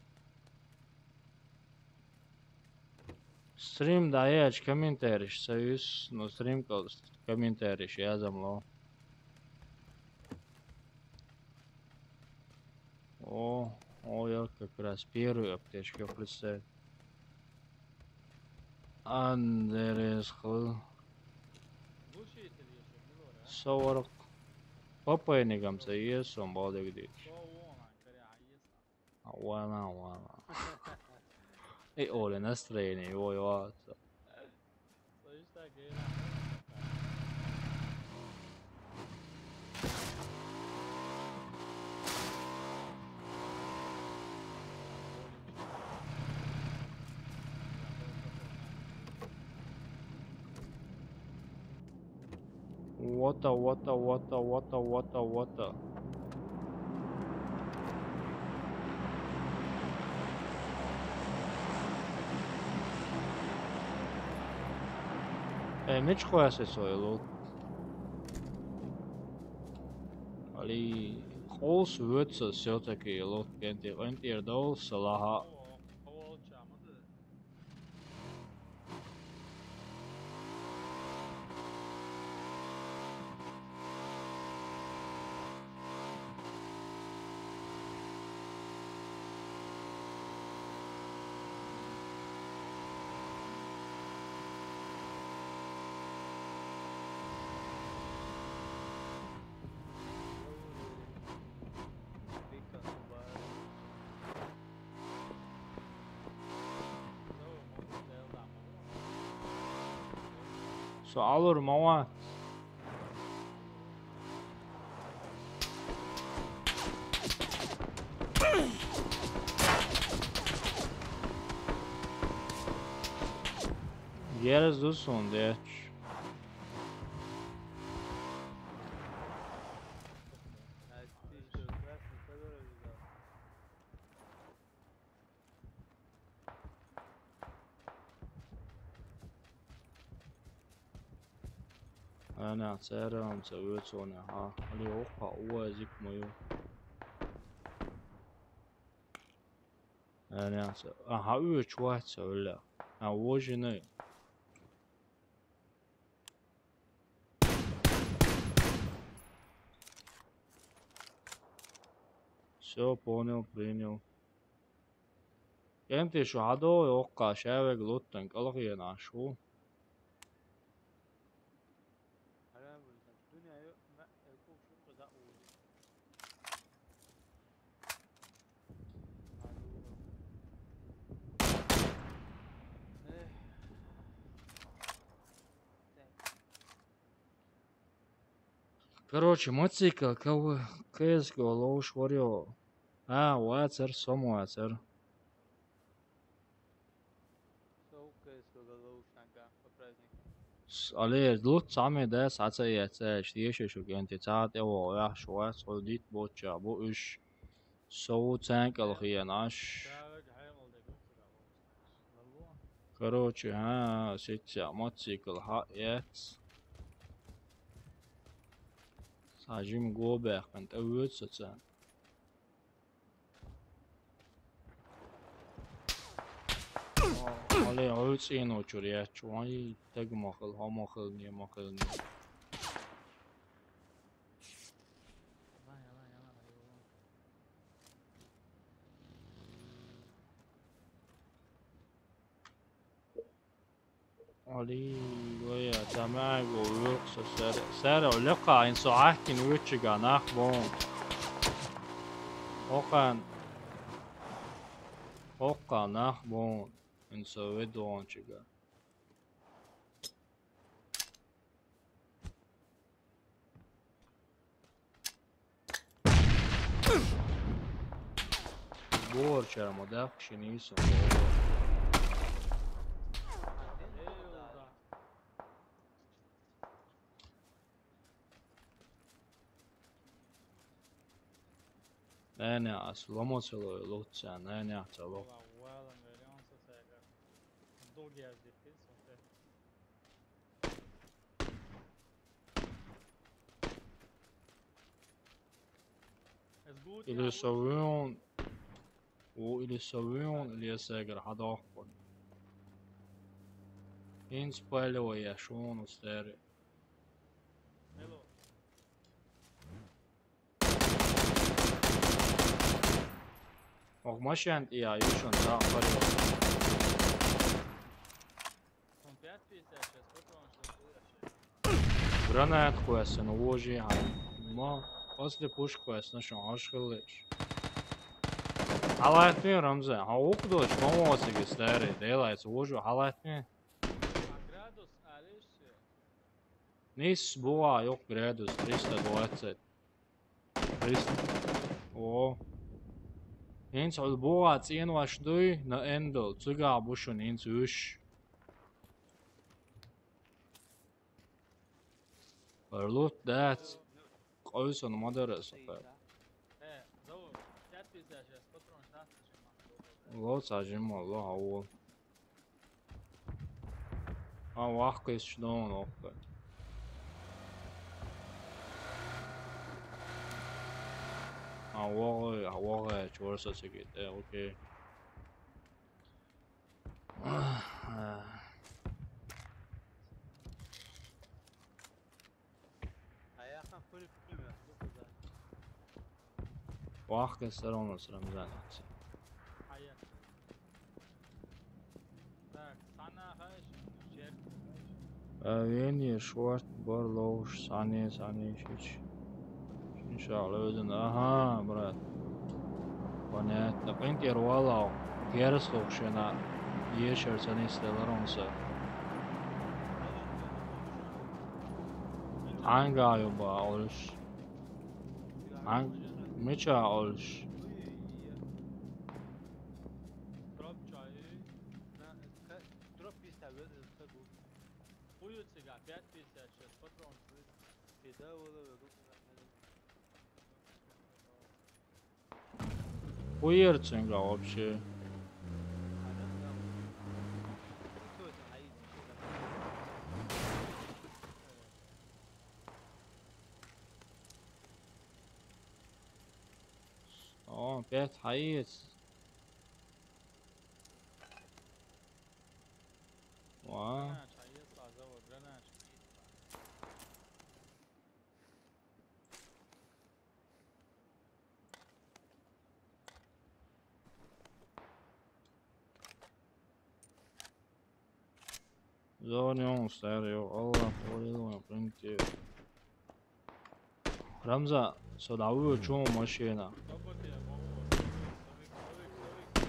Stream da jēč komentēriš, sevis no stream kaut komentēriš jāzam lo. O, jau как раз первую аптечку представить. Андерес хыл. وش يتليش يقولوا Savara papainigam se ies un baudīgi dīč. صوون عن كري عيسى Vana. I oli настроение, ой, вата. صيشتا كيلا Wata. Mitch koja se soilu. Ali Hols Würze Sjöteki låt inte er då så laha. هو شامد Bika Subaru. Så alır mava. Geras do sondete. Hastings geography kadar güzel. أنا سارع مسويت صنع ها اللي وقع وازك مايو أنا ها üç واحد سولا وجني все принял انت شو عدو يوقع شابك لوتن قلقي شو Hala bulacağım. Dünyayı çok şu kadar oldu. Короче, мотоцикл, CSGO, лоуш варил. Вацер, сом вацер. Soğuk kez kagalı şanka papraznik. Ali, lut sami da saca yaca, ştiye şu genti saat evo ya şoa soldit boça bu üç soğu tank alxiyanaş. شاوج حيمل ديك والله Короче, сетя мотоцикл ha yet. هجيم جوبه كنت أول ستان على عود إنه شريعة شوي تجمع هم خلني ما خلني علي ويا تماغ ويوكس سارع لقى إن صحاكين ويتشجع ناخبون Oka nahbon in Sovedončiga. Borčaramo dakši nisu ovo. Ne, slomocelo je lucija, ne, celo. والله مليون ساعة دوغي ازدي سوته Ili savion ili savion ili säger hade akon. Inspelio ja šunu steri. Hello. Och mašant ja jušan da pario. Он 5 сейчас потом что будет. Granat koja se naloži, ma после pušku koja se našao aškališ. Halatni Ramze, ha okudoć momosigi steri, delajc uđu halatni. Gradus Ališ. Nis buvā jok gradus 320. 300. O. Inc ul buvā cienvašdui na endul, cigā bušun inc uš. Varlut dēc. Qoysun madarası. Зову 5 сейчас потом что Lots acım Allah havul. Ha vahkis şdon okka. Ha vaga çorsa çekit. Okey. Ayaktan full bilmiyor. Vahkis seron Ramzan. حياك так sana haş şer Veni short barlosh sani shiç. İnşallah özün. Aha brat. Bana taqint yerwala. Geris toqshana. Yeşer sani isteler onsa. Anga yoba oluş. Meça oluş. drop çayı Drop pista verir tabu. Huyu ciga 5 сейчас потом Pida olur. Уерцинга вообще. О, 5 хаец. Ва. çayı saza o granat Zoni on stereo. Allah koridor printi. Ramza, sodavuju čumu mašina. Dobro je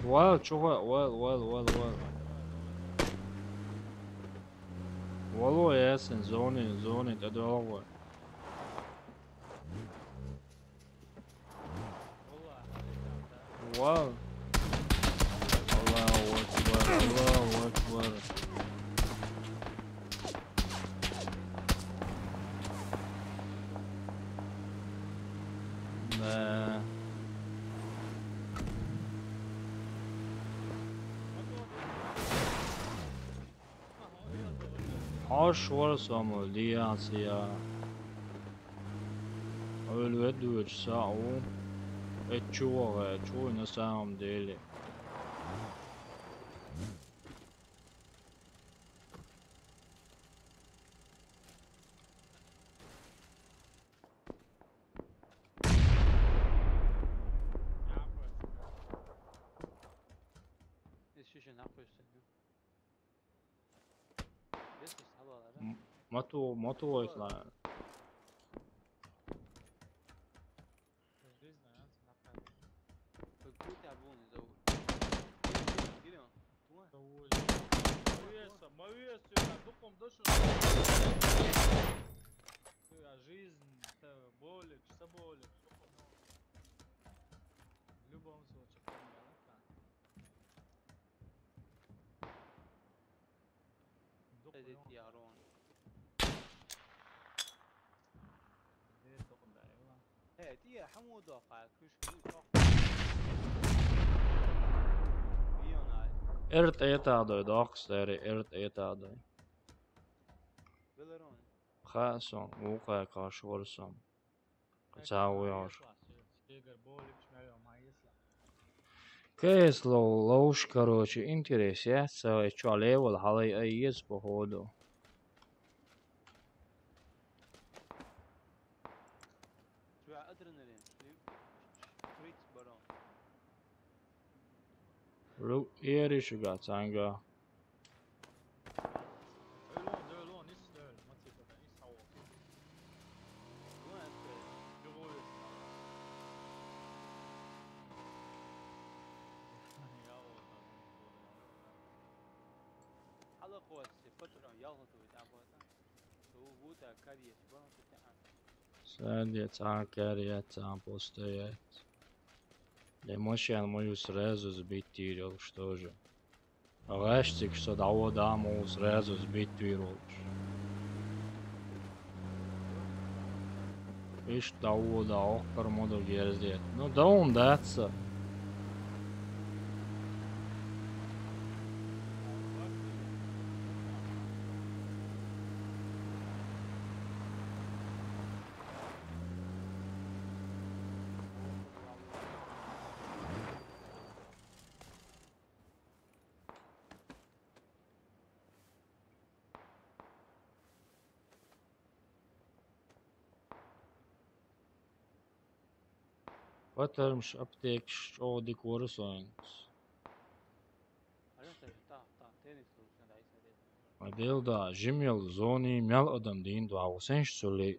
Well, čuva, well. Valo jesen, zoni, te dobro. Well. Allahu Akbar. Ne. Hoş var samuliyatsiya. الفيديو ساعة تشوف نساهم ديلي. Şişin hakkı üstünü. Yes, havalara. ماتو يطلع. تجهيز لناس نقل. فكروا تعبون يزود. Geliyor. Tuma. طول. مويس دقم دشر. يا жизнь болик, соболик, в любом случае понятно. Dedi yaron. He diye Hamud Oqa kuş kuş. Biyonay. ارت ايتادوي دوكستري ارت ايتادوي. Beleron. خاسون وقع كاشورسون. تساويوش. Игорь болик шмелё маисла. كيسلو لوش كروشي انتريسيات سوي شالي والحالي ايز بهودو. Şu adrenalin. Fritz Baron. رو ايري شغا تانغا. دولون نيس دول ما تيجي نيس هوا. Bu ne? جوي. حلقة فترة يلا تو تعبوها. تو بوتا كاريس Baron تتعب. سادية تان كاريات تان بوستيات. Лемошиан мою сразу сбить тирил, что же. Рэштик, что дало даму сразу сбить тирил. Иш дало да охкар моду герзет. Ну да он даться. Patarmış aptek şo dikoru soyunuz. Alen sen ta tenis solution da ise de. Madel da jimyal zoni mel adam deyin do avsenş söyle.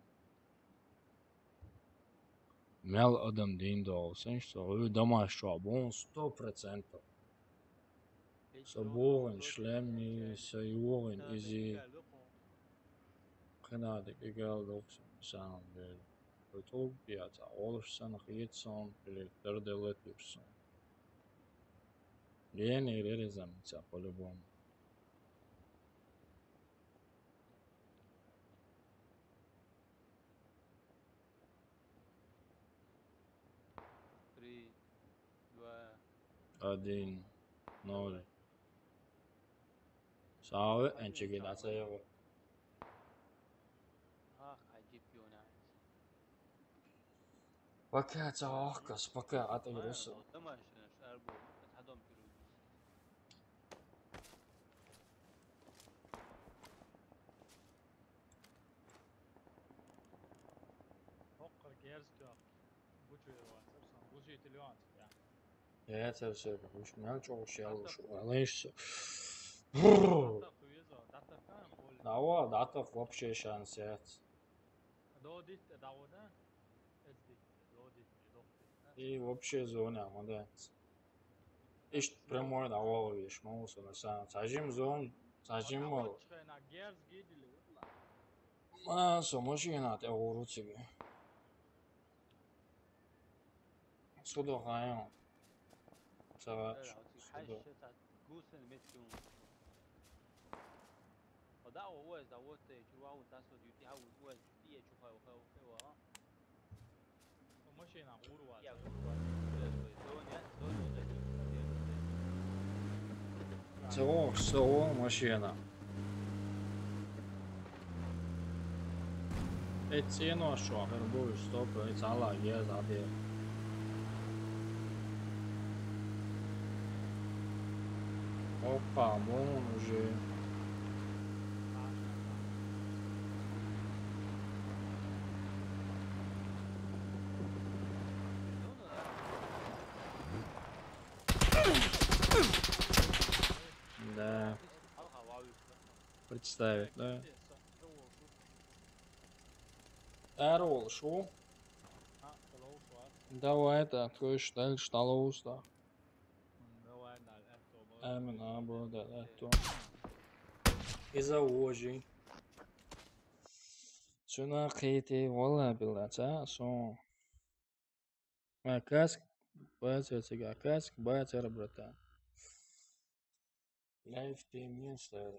Mel adam deyin do avsenş söyle. Dama şu bon 100%. Saborun, şlemni, sayurun, izi. Kanadik egal doksan saan böyle. Çok piyata olursan hiyetson bile derdelet yursun. Yeni ilerizem ise polibom. Три, два. Один, ноль. Sabe, enchegin atsayo. Ah, acayip yona. Bakya çağkas, bakya atayırısı. Tamam şuna şer bu. Adam pürü. فكر جهاز كده. بوشي واتساب بوشي تليون يعني. Ja, це все, уж мене чого ще лишу, але ж داتا كويسة داتا كان بول. дава, дата вообще шансет. دوديت داودا. ادي دوديت دوخت. И вообще зона, молодец. Ишт прямо дава виш, мауса на сам. Сажим зон, сажим мол. на جهاز جديد اللي يطلع. ما سموشينا те уруциги. Судо хайон. Сава. حاجة تاع جوسن متكون. ودا هو دا هو تجوا وتاسو ديوتي هاو هو دي تشوفها وخا ماشي نقول يا Цього всього машина. Ett senårsår har du bor stoppet, ett alla ger det. Opa, bom уже. Да, представить, да. Здорово, шо? ها طلعوا سؤال Давай так, слышь, дальше толоуста. هو قاعد على القهوة برضه Amen, abro, da, to. إذا وجي. شنو قيتي والله بالله تا شو. ما كاسك باتر كاسك باتر برتا. Live team install.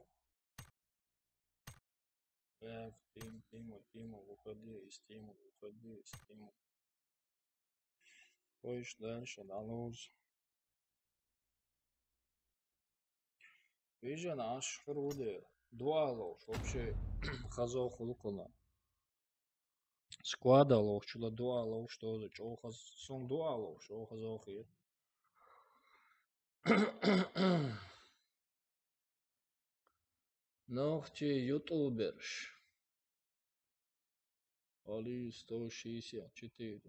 Live team, выходи из тима, выходи из тима. Хочешь дальше, долуз. Видишь, наш хруды. Дуалов, вообще, хазох лукуна. Складалов, чудо дуалов, что за чего сон дуалов, что хазох и. Ногти ютуберш. Али 164.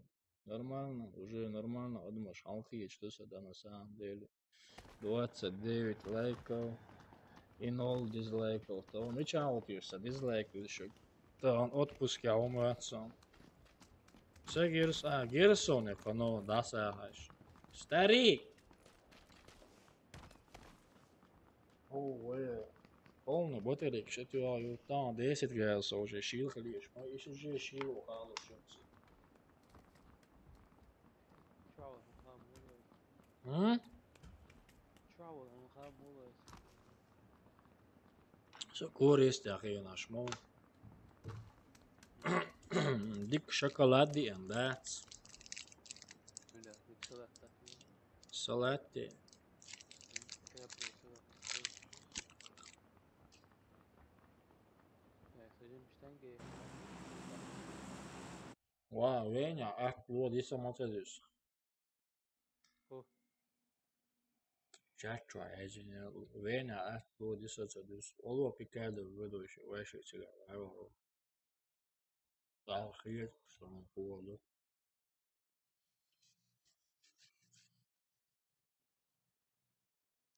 Нормально, уже нормально, думаешь, алхи, что сюда на самом деле. 29 лайков и 0 дизлайков. То он и чалпишься, дизлайк еще. То он отпуск, а умраться. Все Герсон, их оно досагаш. Старик! О, полный батарейк, что ты там 10 градусов уже шил хлещ. А еще же шил, хорошо. شعور مخام مولوي М? شعور مخام مولوي Все користь, ахи наш мол. Дик шоколади and that's لا بتصدق تقريبا salati. كده بتصدق تقريبا يا سجن مش تنجي Wow, Venia, what is a matadus? هو Jack try as in Venia, what is a matadus? All of Picard, the widow, where she said, I don't know. I'll hear some poor look.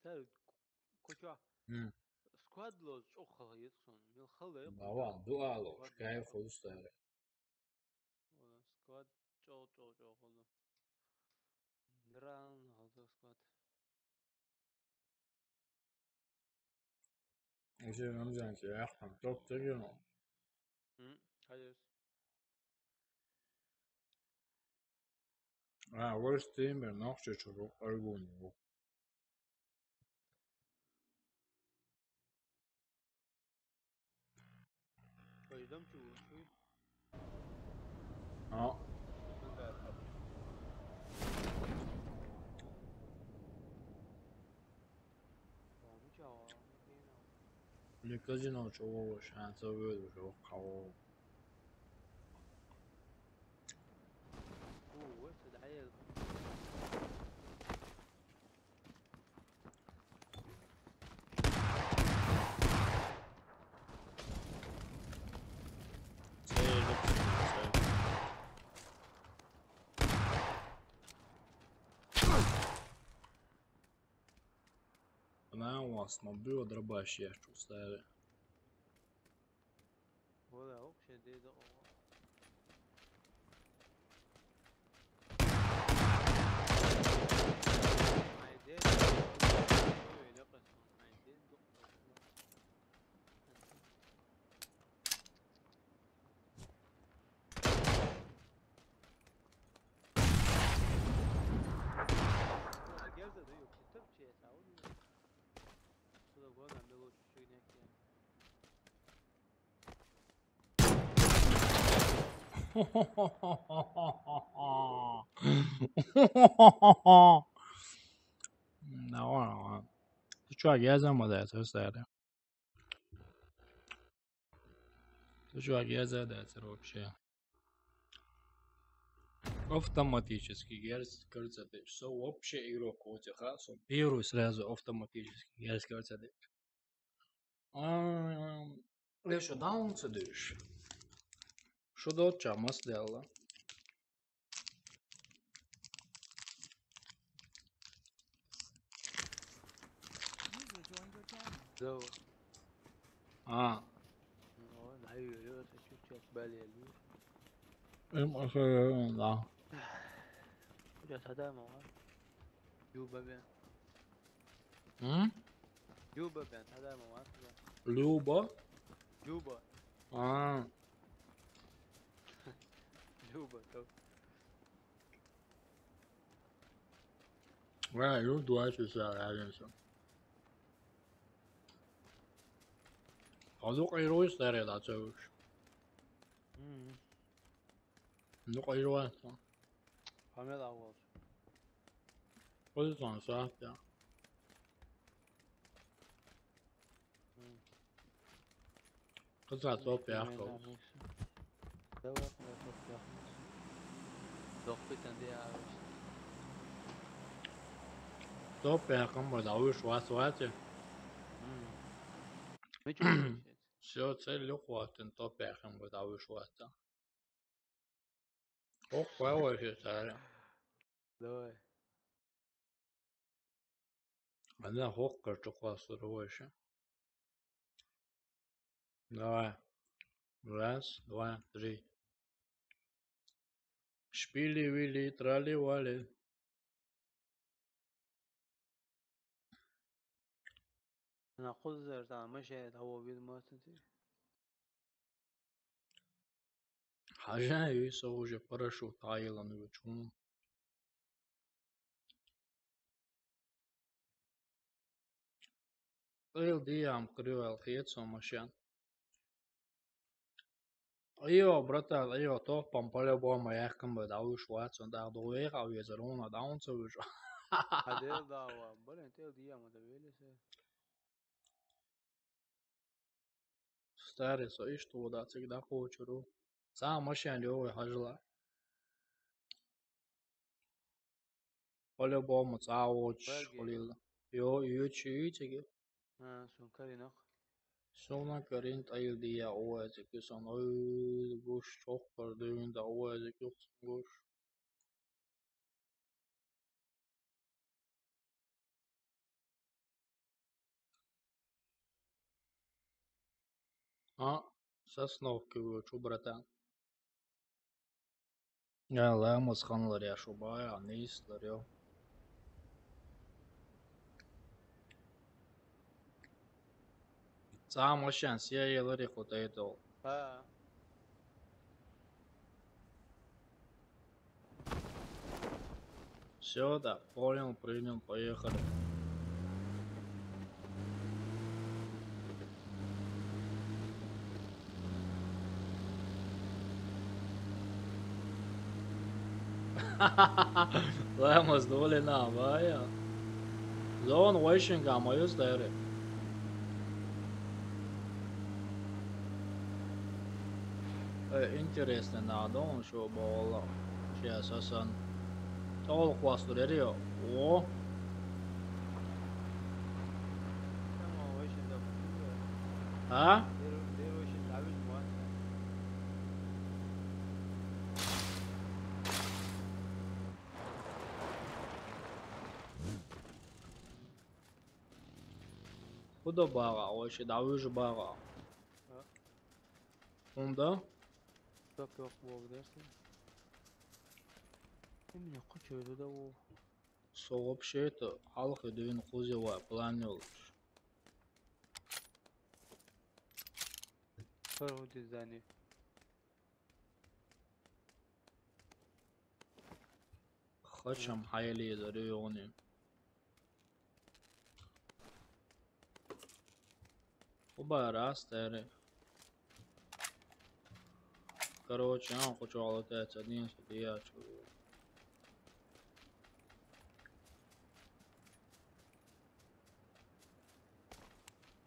تعرف كوشا Hmm. سكواد لوز شو خليتهم من الخلي Now, dualo, sky full star. ولا سكواد جو خلنا نران هذا سكواد Is it Ramzan? Yeah, I'm top to you know. هذا Ah, worst team, and not such a argument. فايدم شو Oh, ومجا فينا because you know, Joe, chance of it, how. هو تدعي Она у вас, но было дробаш, я чувствую. ولا هو شديد عيدين نقص عيدين الجلسة دي كتبت شيء سعودي صدق وانا عملوا شو هناك يعني No, tu ci hai chiesa ma adesso stai. Чувак, я задатель вообще. Автоматически, кажется, все вообще игрок у тебя, первый сразу автоматически, кажется, еще даунсы даешь. Что до чама сделала? User joined your channel. زو А, هاي يوريوس شو تشوف بالي اللي да. جات هذا ما جوبا بين جوبا بين هذا ما Люба? جوبا А, جوبا تو ну 2 часа разница. А ну кайрой старый да цевыш. Ну кайрой. حمد عوض Пойдет он сахтя. Кыза топ яхтов. دوت ما تفتح ضغط عندي عاوز Топ яхам бодавыш васвате. مجموعة Все цель хватен топ яхам бодавыш вата. Ох, вообще старый. давай Она хоккер то классно вообще. Давай. Раз, два, три. Шпили-вили, трали-вали. انا قذر تاع مشهد هو بيد ما تنتي Хажа юйса уже парашют айлан вычун. Ил диам крюэл хетсо машан. Айо, братан, айо, топам по-любому яхкам бы дауш ватсон да дуэх ау езерона даунца уже. هذا دعوة بل انت دي ما تبيلس Старый, и что да всегда хочу. Сам машан лёвый хажла. По-любому цауч холил. Йо, чуйчиги. سونكاري نخ Sonra görünt ayıl diye o azıcık son oy boş çok gördüğünde o azıcık yoksun boş. А, сосновки вычу, братан. Ya lamos kanlar ya şu bayağı ne ister ya. Sağ maşan siyayaları kutaydı o. ها Все, да, понял, принял, поехали. Lamos dolina, bayağı. Zon washing ama yüzleri. Интересно, надо он что было. Сейчас Асан. Толк вас veriyor. O. ما وش ده Ha? دير وش العبش مواسع Bu da bağa. O şey davul bağa. Onda Yok yok bu dersin. Emine kaçıyordu da o. soğuk şey de halk ödüğün kuzu var. Planı olur. فرهو الزاني Kaçam hayali ediyor onu. Bu bayağı stary. Короче, я хочу летать один сюда, я чую.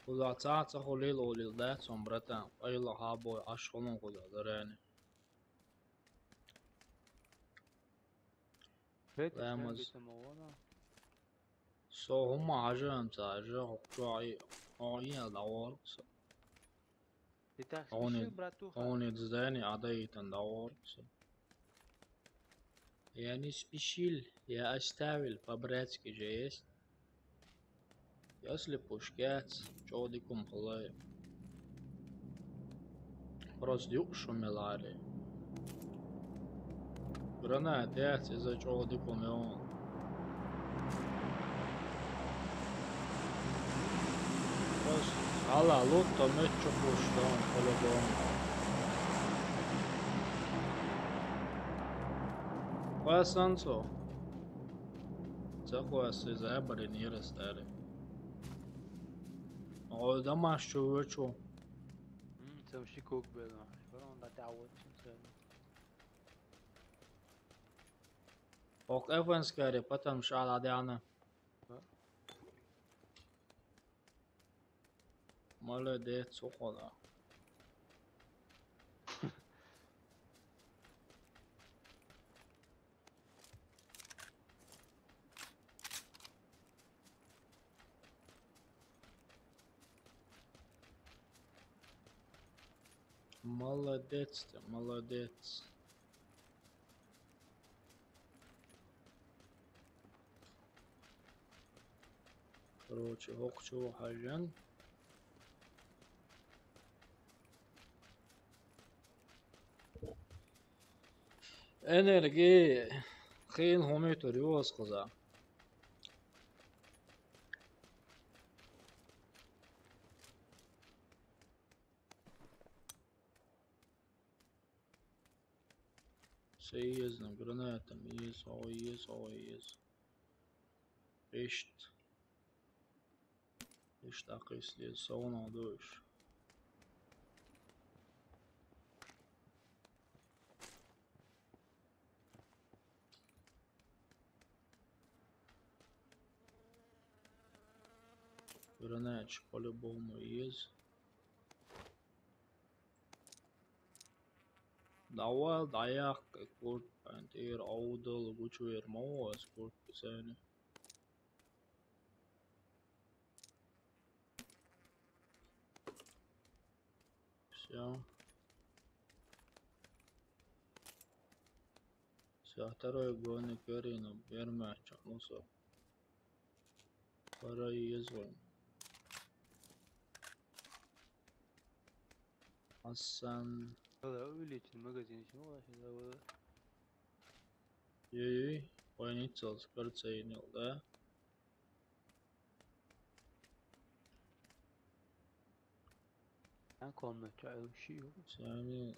ولا تعطى خليل وللذات صمبرتان أيلا هابو أشخلون قدا دراني بيت لا اسلام مز بيت موضوع سو هم عجام تاجا حقشوعي عوية دوار بتاع هوني سبيشل براتو خا هوني تزاني عديتا دوار يعني سبيشيل يا أستاويل بابراتسكي جيست يأسلي بوشكات جوديكم خلاي خلاص ديوقشو ملاري Granatēt, إذا جودكم يوم بس على لوطة متشو بوشتان خلقون بس أنسو تخوى السيزا برينيرس داري أو دماش شو وچو تمشي كوك بيضا شبرون لا تعود أوك إيفنس كاري بطل مش على ديانا مالا ديت سوخولا Молодец ты, молодец. Короче, هوقشو حاجان انرجي خين هميتو ريوس قزا سيزنا جراناتا ميز عويز اشت اقيس لي صونا دوش جراناتش по-любому есть. Давай ضيق كورت بانتير أوضل وجوير موز كورت بساني все второй гон Карина Бермача мусор пора ездить Hassan هذا أولي المجازين شنو ولا شيء هذا Ей, понял, скорцейнил, да? أنا كون تعال شيء يعني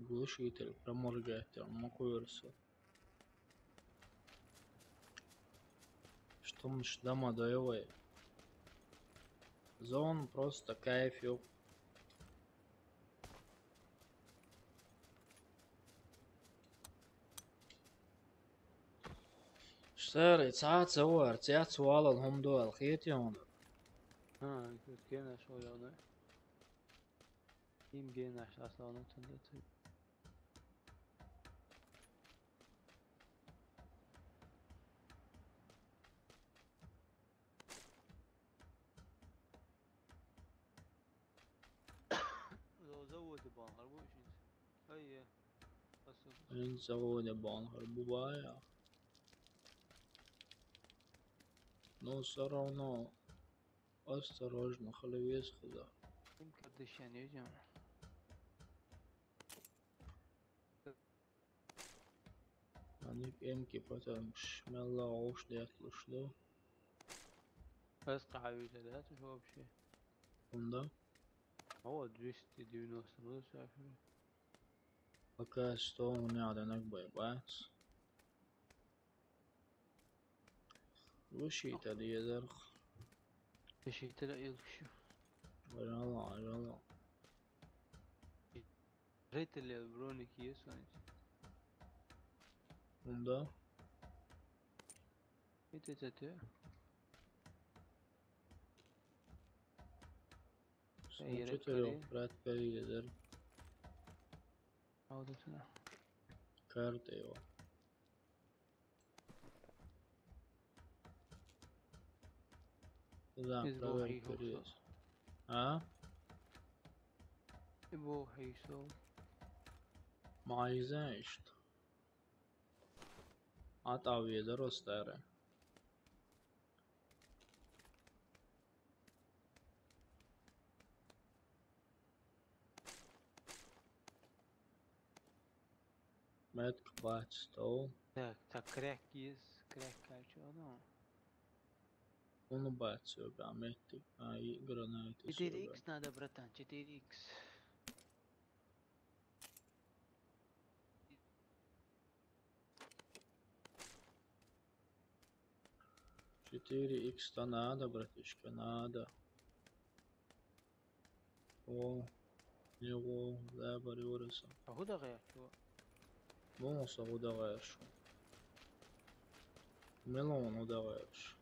глушитель проморгатель макуерса что мш дома доевай зон просто кайф ёп اشتري ساعات صور ساعات سوالة هم دول خيتهم ها كنا شو يعني يم جينا أصلا تندت لو زود بانهر وش هي من زود بانهر ببايا но все равно осторожно خلي خذا يمكن قديش يعني يا جماعة они пенки потом шмела ушли отлушло بس قاعد ثلاثة شو بشيء да هو 290 شايفين пока что у меня одинок боебать وشي تدي يزرخ شيء تلاقي شو جلا ريت اللي بروني كيس да انت تتابع چطوری آخرت بریده در عودتونه کرده یا زن اسبوع پرور حيحو کریز ها؟ اسبوع حيسو معایزه اشت عطاویه درست داره Metk bacstov так крэк качу ну onu бацию gametti ai granate 4х надо, братан, 4х. 4х-то надо, братишка, надо. О, его заборюрился. هو ده غير شو Бонуса удагаешь. Мелон удагаешь.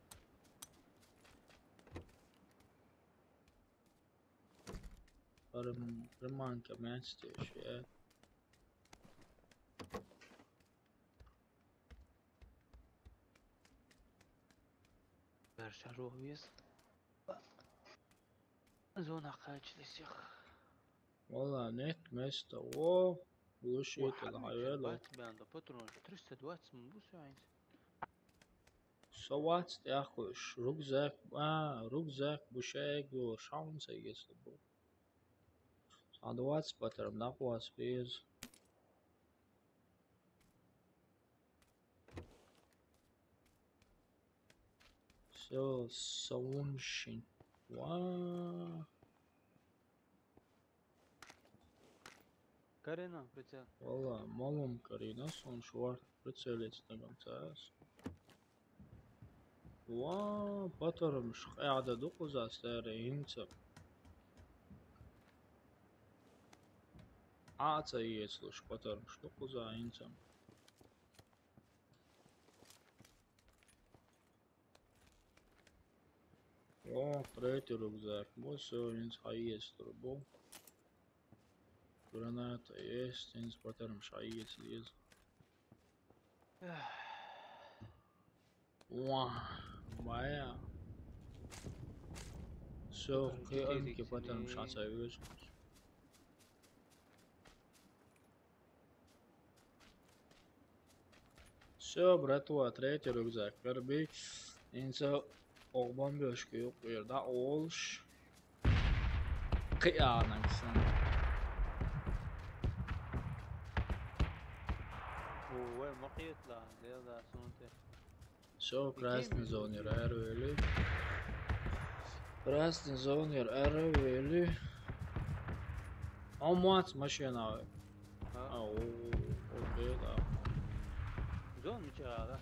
Приманка местишь, برشا روح بيس زون حقاش لسيخ والله نت место. О, глушитель, وحمي هايلو. جربات بان باترون 320 من بوسو عايز Совать яхуш, рюкзак, бушек, шансы если бы. А 20 патрон на вас без. Все, сауншин. Ва. كارينا прицел Вала, малом карина, сон шварт, прицелец на гамцас. Ва, патрон шхада дукуза старый инца. Аца есть, слушай, патрон, что куза инцам. О, третий рюкзак. Вот все, инц есть трубу. Граната есть, инц патрон шаец лез. Ва, моя. Все, кэнки патрон шанса вез. Все, братва, третий рюкзак. Первый инца бомбежки yok bu yerde. Olş. Kıyanıksın. هو ما يطلع ده سونته Все, красный зонер, эрвели. Красный зонер, эрвели. Амац машина. Ау, окей, да. زون مش هذا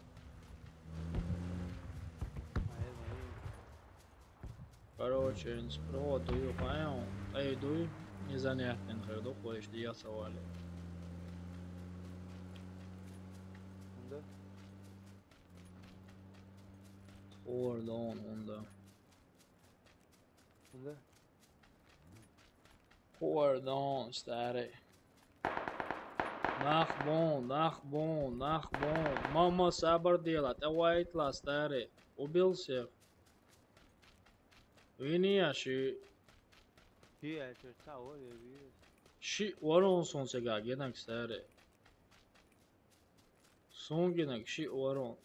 Короче, инспирую, понял? Иду, незанятный, когда ходишь, я совали. ده Oradan onda. ده Oradan, старый. Нахбон. Мама сабр делать, авайтла, старый. Убил всех. Виняши. هي ترتاح بيبي Şi varon son sega genak старый. Son genak şi varon.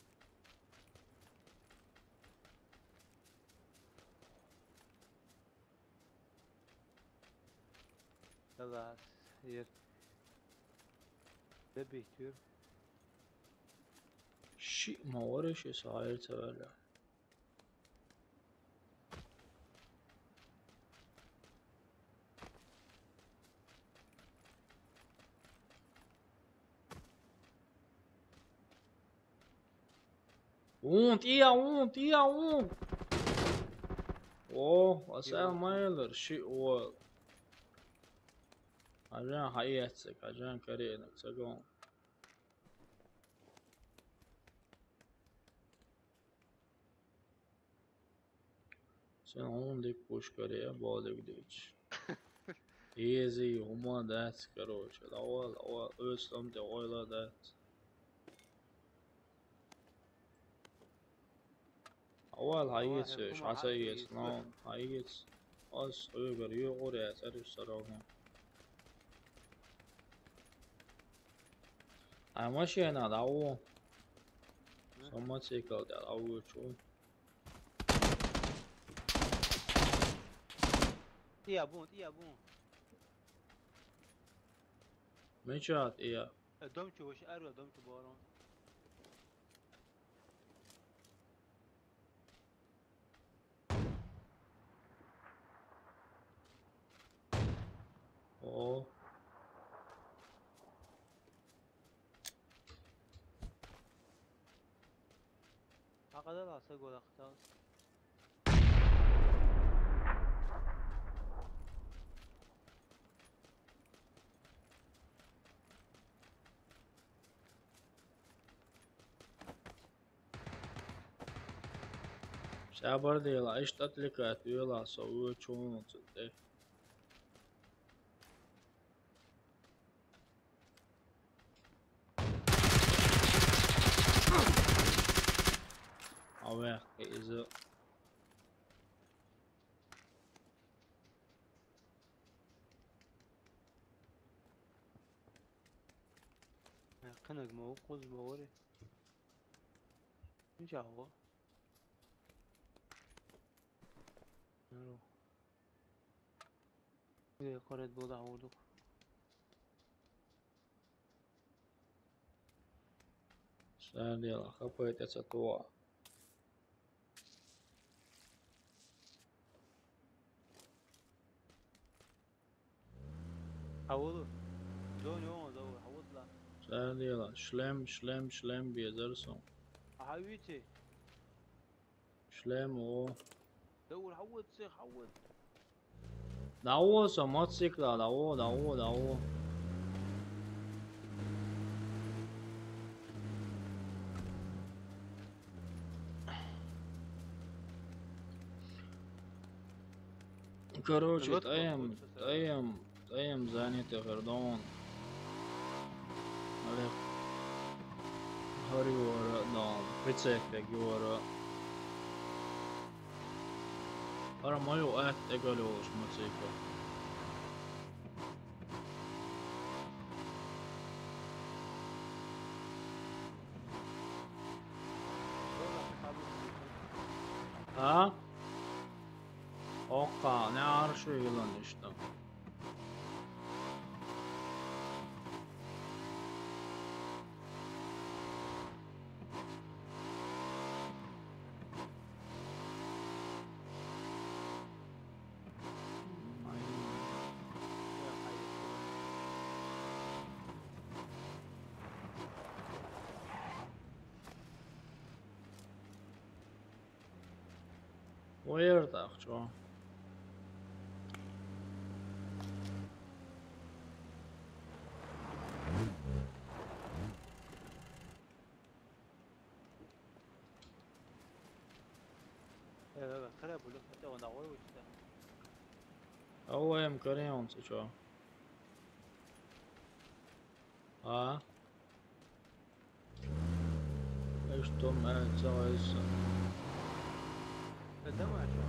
خلاص هي ده بيتر Şi mavarış sahil severler. ont. Oh, vad säger man eller? Shit, och... عشان حياتك عشان كرينك سقون sen 10 dik push करे बहुत dik Easy هما ده короче. الأول أستمتع ولا ده. أول هايس إيش عسايس نعم هايس. أس أيقر يقول يا سرير سرعة. ماشي أنا دعوة. سما تسيكل دعوة شو. يا بون يا بون مشات إيه. دومشو وش أروى دومشو بارون أوه. هكذا لا سيقول اختار شابر دي لا إيش تتلقى تيلا سوي شو تصدق. أوه إذا قنق موقوز بوري ايش هو نروح إيه قريت بوضع عودك سألي لا خبيت أتطوع. عوضه زون يوم زون عوض لا سألي لا شلم بيزرسون. حبيبتي شلم أوه. دور عوض سيخ عوض دعوة سماتسيك لا دعوة. короче таем заняты гордон. عليك هاري ورا نعم بتسافر ورا. أنا ما يوقف تقولوش موسيقى. ها؟ أوقع نعرف شو يلون إشتا. ويرتاح شو. خرب ولا حتى وانا عوي وشتا هو يمكن شو. ها؟ ايش تم تسوي هسه؟ الدمع شو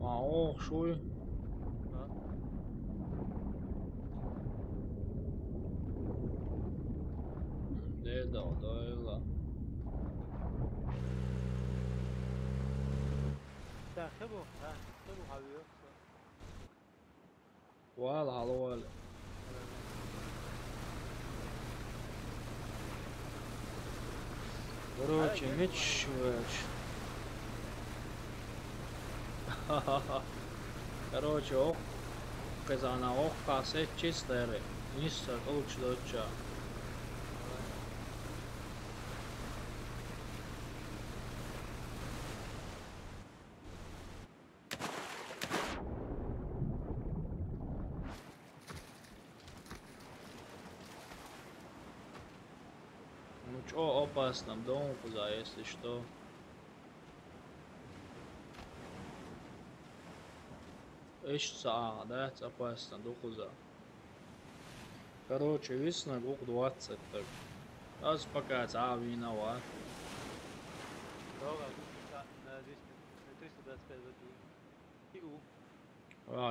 معوق شوي. ده يلا. خبو حبيبي ولا короче меч короче ок казана ок касе чистые нисса лучше. попасть нам дом куда, если что. Эш да, попасть на куда. Короче, весна год 20 так. Раз пока виноват. Дорога на 325 воду. И у.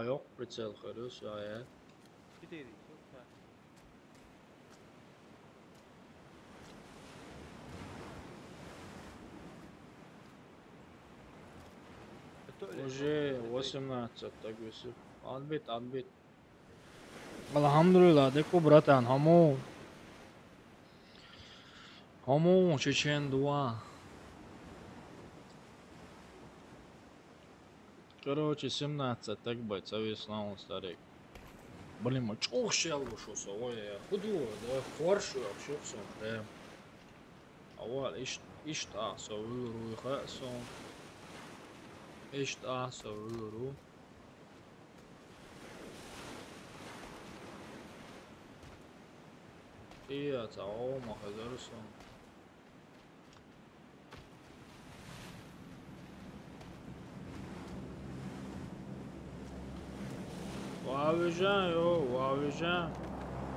Yok прицел хорош, ya. 4. Yoksa. Уже 18 так висит. Отбит. Alhamdulillah, деку, братан, Хому, Чечен 2. Короче, 17 так быть, совестно он старик. Блин, мы чох щел вышелся, ой, я худой, да, фаршу вообще все, да. А вот, ишта, совыру, хасон. Ишта, совыру. И это, о, махазарсон. Вавижан.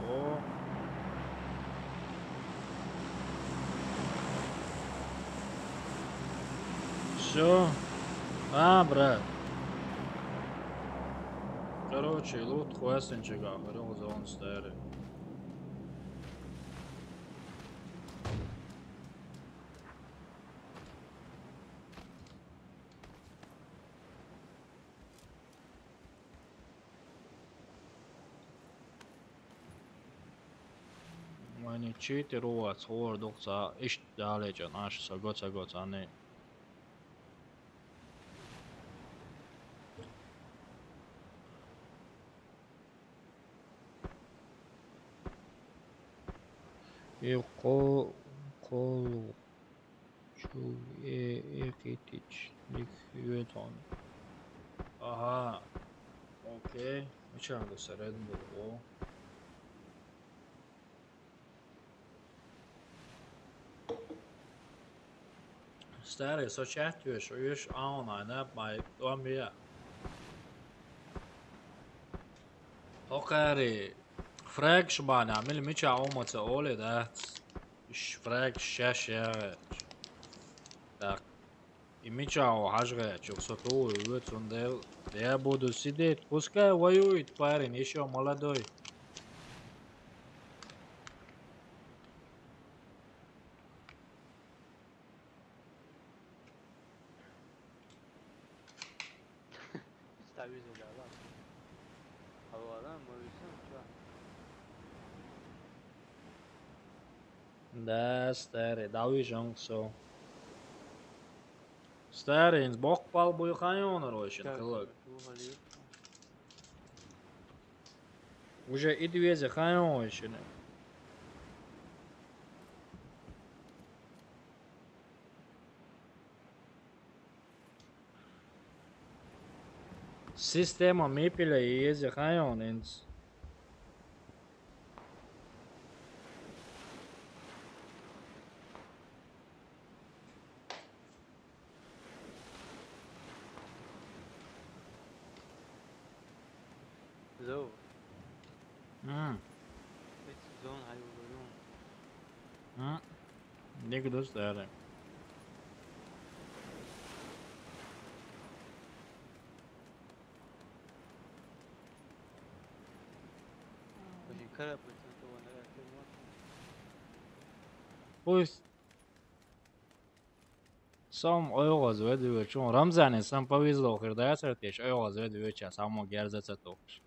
О. Все. Брат. Короче, лут хуэсенчика, хорел за он старый. Mani 4 ruoat hårdoksa iställeen asessa gotsa ne. Kolu şu ekitiç likvidan. Aha. Okej. Vi kör då Red Bull. Stary, så chattuješ, už online, ne, maj, to mi je. Okej, frag شبان عمل ميشا عومة تقولي ده إيش فراج شاشة ده ميشا أو حاجة شو سطو يوتون ده بودو سيدت بوسكا ويو يتبارين إيشو مالدوي Taviz ederler. Havadan mı ölsün? ده stary, dawi żonkso. Stary, bok pal boy kanyon roşin kılık. Уже и две захайонщины. Система мепеля и ези хайонинс. Zo. It's zone hayvanı. Не гдос стары. Очень карапет, то он реально. Пусть сам ойгоз веду, чон Рамзане сам повезло, когда я сертеш ойгоз веду, час само герзеца токш.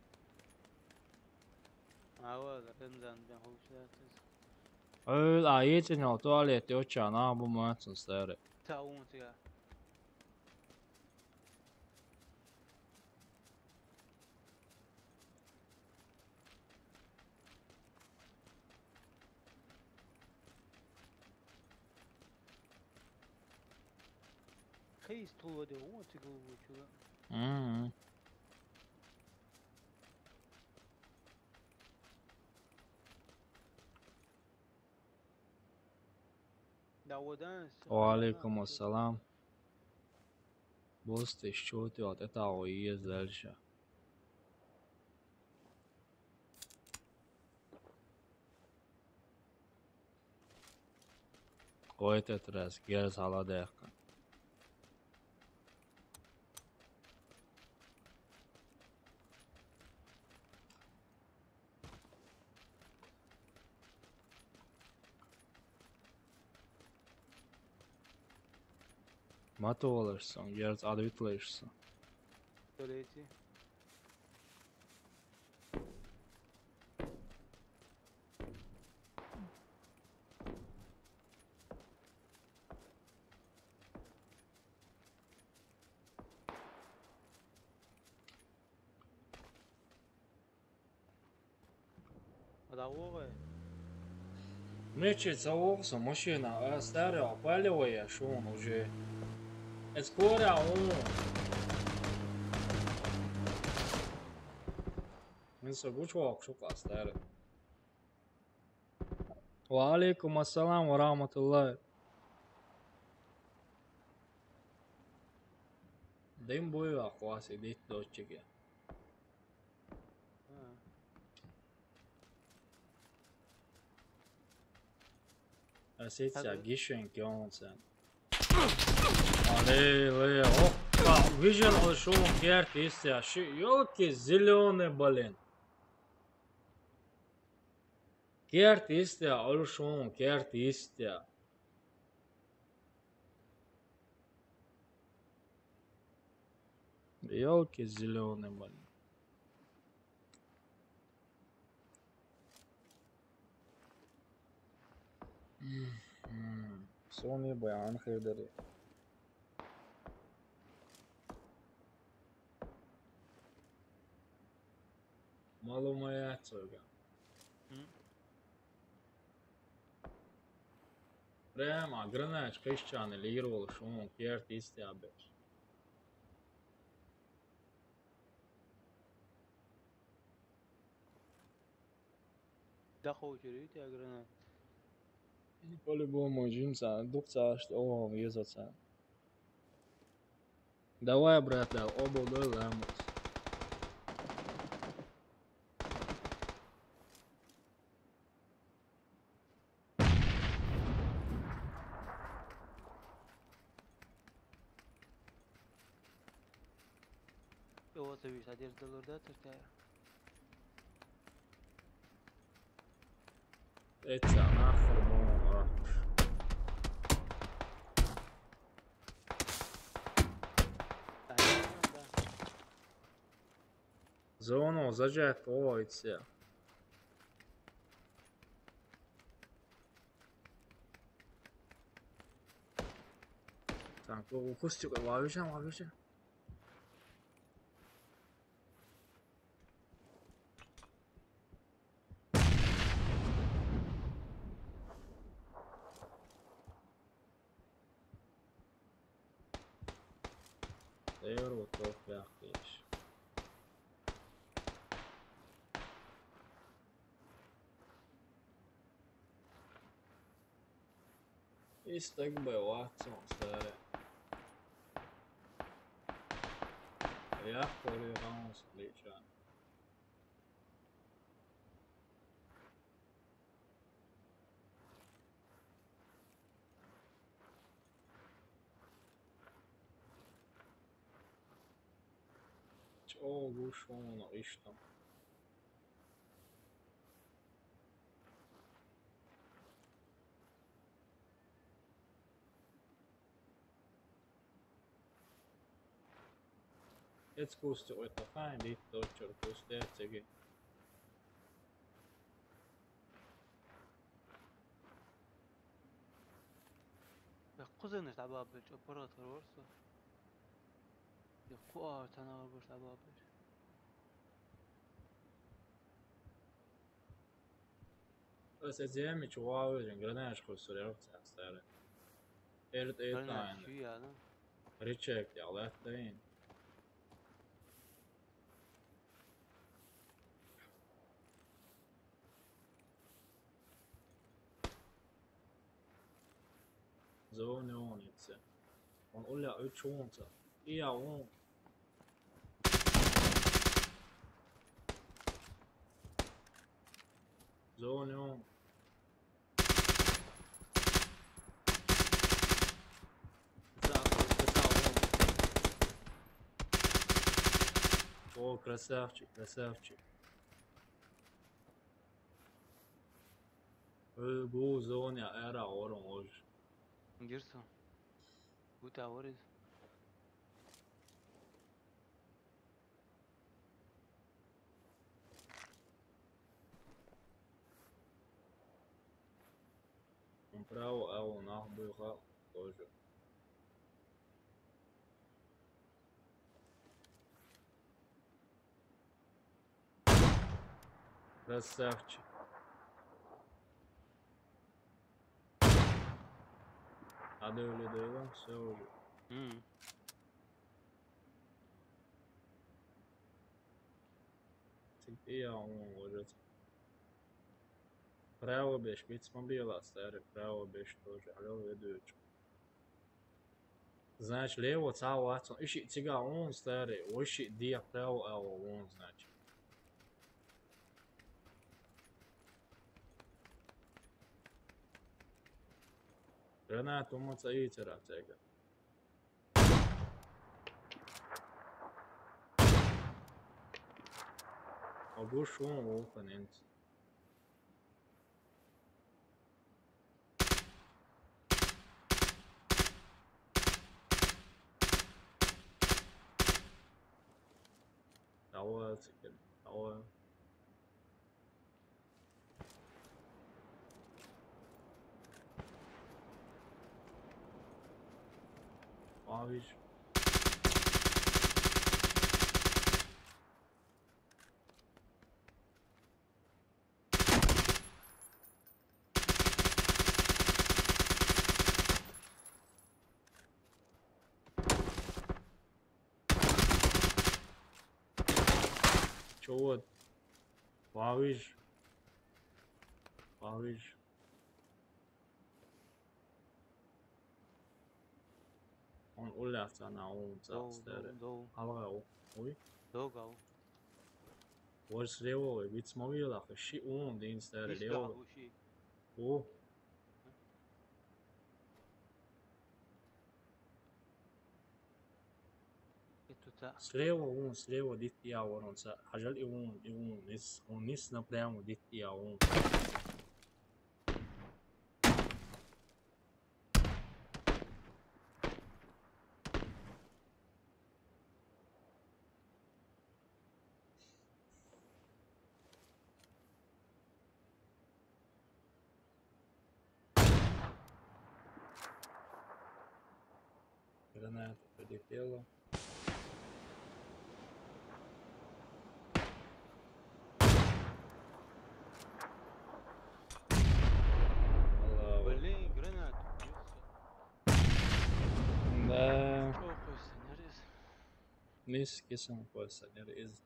Ава, Рамзан ben hoşlarsız. Öyle ayetin o tuvalet yok çana bu maçın stary. Taun ya. Kayıs tuğla de o tıkıl bu çuğa. داودان وعليكم السلام. بوست الشوتي وقطع وهي زلشة. قويت تراس جالس على دقيقة. Mata olursun, gerçi adı bitleşsin. دوليتي هذا هو Мечется окса, мужчина, старый, опаливая, что он уже. Скоро он. من سبوش واقشو قاستار. وعليكم السلام ورحمة الله. دين بوي واقواسي ديت دوتشيكي. أسيت ساقيشن كيونسن. علي اوه فيجن او شو كيرت يستيا شو يوكي زلوني بالين. كيرت يستيا او شو كيرت يستيا. يوكي زلوني بالين. سوني بيان خير دري. معلومات سوگا. Prēmā granēts krišķāni līroli šūnu kērt izstjābēs. دخو شريت يا جرانات И по-любому джинса, дукца, что о, езоца. Давай, брат, оба ламут. هو تبي سادير دولار ده ترتاح Etsā nahar mūnu apš. Zonu zaģēt policija. Так, укусчик, ловишь. Euro top yaklaşık. استقبل واتسون سارع. يحفر يغانس ليشان. Çoğu şunu işte. Jetzt gehst du etwa fein, die Deutsche gehst du jetzt gehen. قزنش عبابش اوبراتور ورسو يقوى تناول برش عبابش بس زيامي شواوي جنجرناش خسر يرفع سعره. إرد إيطان. شو هذا؟ ريتشيك يا الله تين. Зоне он яйца. Он оля 3 онца. И он. Zone on. О, красавчик, красавчик. Bu zone era oran hoje. Girsin. Bu tavır Comprava o narbuha hoje. Красавчик. Hadi öyle değil lan, şey oldu. Tik ja on hoje. Pravo beš, bit smo bila stari, pravo beš тоже, ali ovo je dođu. Znači, lijevo cavo acom, iši ciga on stari, oši dija pravo, evo on znači. Granat umaca ićera cega. Oguš on openint. Dauer, ciga, dauer. Maviş. Чего? Maviş. Maviş. On uljafta na ovom stare. Halga o. Oj. Dogo. Vars lijevo je, bit smo vidjela, ši on din stare Hiç lijevo. daha bu şey. O. Tuta. Slijevo dit ja oron sa. Hažal i on nis napremo dit ja on. Граната прилетела. Блин, гранат. Да. Ох, сценарист. Niski sam posadnjer iz.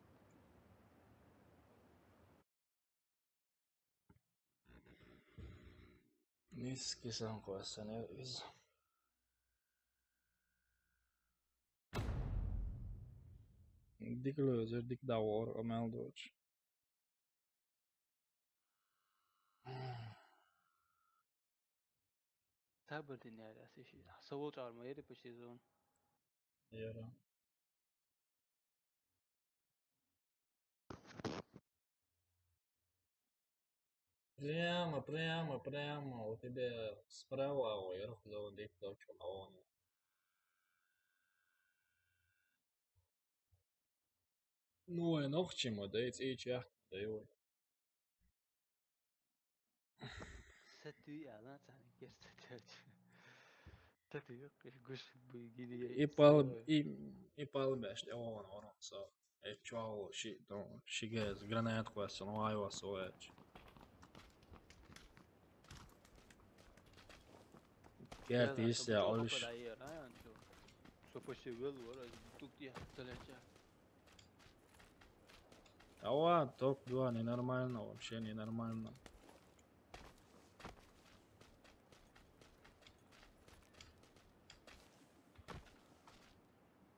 Niski sam posadnjer iz. Dik löser, dik davor och meldoch. Sabır dinler ya şey. Savul çağırma yeri peşizon. Jera. Прямо. У тебя справа вверх заводить точку на он. Ну, и nog чему, да и чех, да и ой. Setü ya lan sen gerçekten. Setü yok. Kuş bu gidiyor. И palbēšļi on, so. E čau, šī gēs granētu, ko esmu novājos, oēč. Gert īsjā, oliš. Что почти вело, раз тут я далече. Ава, топ-2 ненормально, вообще ненормально.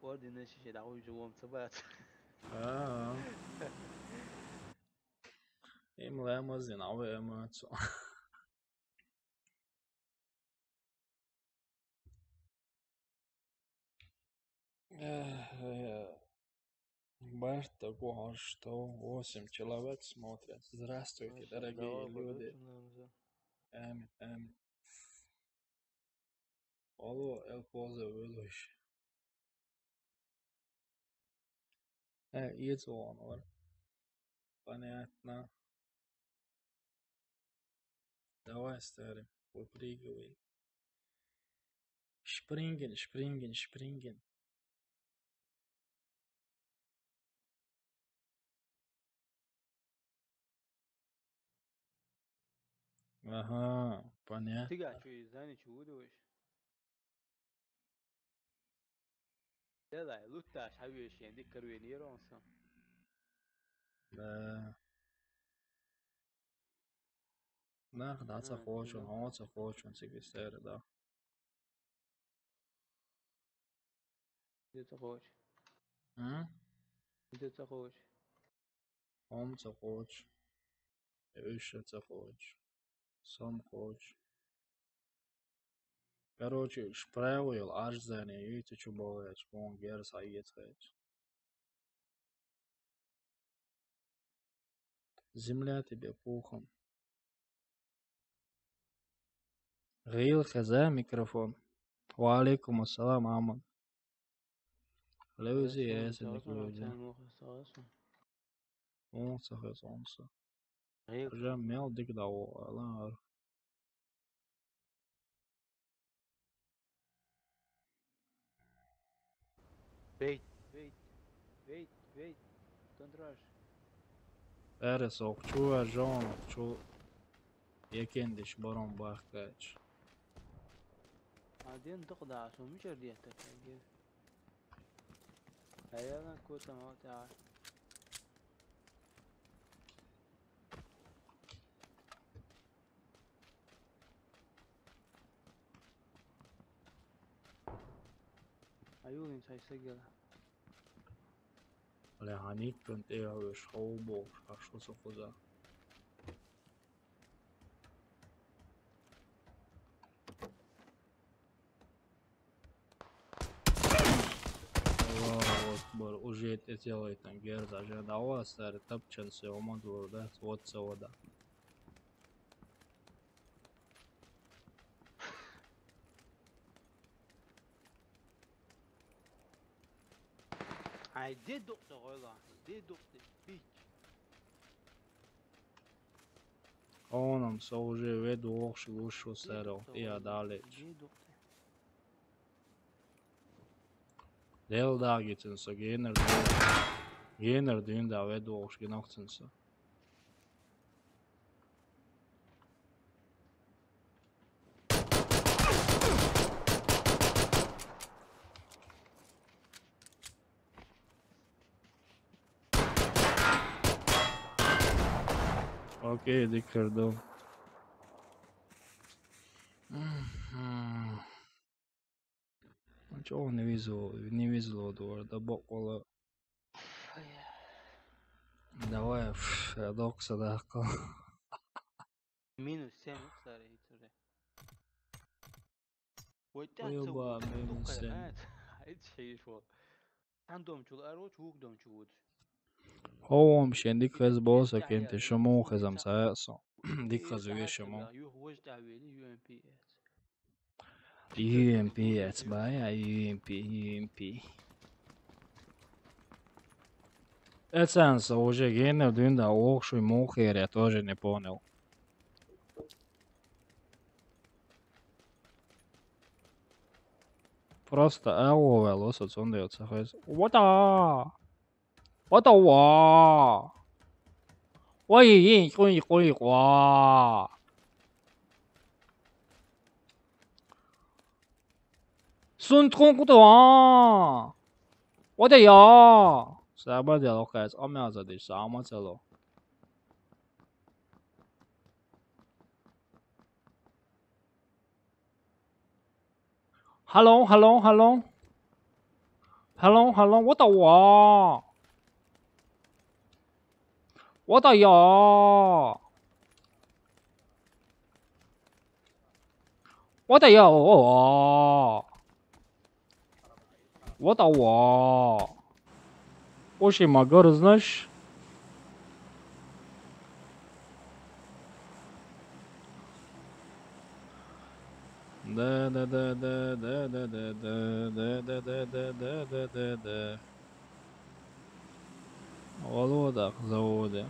ordine și da uite om să băiat. Im lēma zina, vēmēcu. Барта, Гош, что 8 человек смотрят. Здравствуйте, дорогие люди. Амин. Алло, Эльпоза Вилуш. Иedzонор. Понятно. Давай, старый, выпрыгивай. Шпринген. Ага, понятно. Ты что, из-за ничего удивишь? Да, лута, шавишь, я не каруинировался. Да. Да, захочу, он захочу, секретарь, да. Где ты хочешь? Где ты хочешь? Он захочу. Еще захочу. Сам хочешь. Короче, шправил, аж за ней, и ты что болеешь, он герс, а ецать. Земля тебе пухом. Грил хаза микрофон. Валикум ассалам, Аман. Левзи ясен люди. Он сахасонса. Жам мел дик дао, алар. Wait. Don't rush. Eres okçu ve John okçu. Yekendiş baron bahkaç. بعدين تقطع شو مش رديتك كيف؟ هيا انا كوتا ما تعال. عيوني مش هيسجل. Ale hanik kunt już hobo, a co co poza. Вот, уже это делает там герза, же да у вас старый топчен все омаду, да, вот вода. I did doktor ola. Did doktor bitch. Onam se уже vedu okši ušu sero, ja daleć. Del dagicin sa gener dynda vedu okši genokcin sa. Okej, dikkardo. Čo не везло да бокола. Давай, я докса дахка. Minus 7 صار يتره. Ujuba minus 7. عيد شيء شو. عندهم شو الأروج وقدهم شو. Ovom še dikaz bosa kente šamo khazam sa. Dikaz je šamo. UMP baja UMP. Это сам уже генер дында окшуй мухер, я тоже не понял. Просто LOL осот сондается хэс. Вода! 와! 와! 와! 순통구도 와! 어디야? Sabadell, guys. Amelza disso, Amazelo. Hello. Hello Hello，我的我，我的有，我的有，我的我，我是ما قرزنش. Да да да да да да да да да да да да да да да. Волода заводе.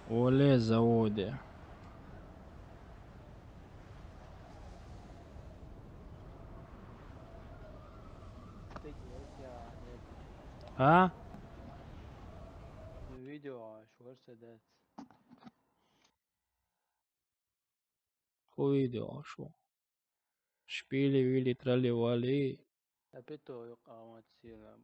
Оле заводе. ها؟ الفيديو شو ارسدت هو فيديو شو؟ شبيلي ويلي ترالي والي. لبيتو يقع ما تصير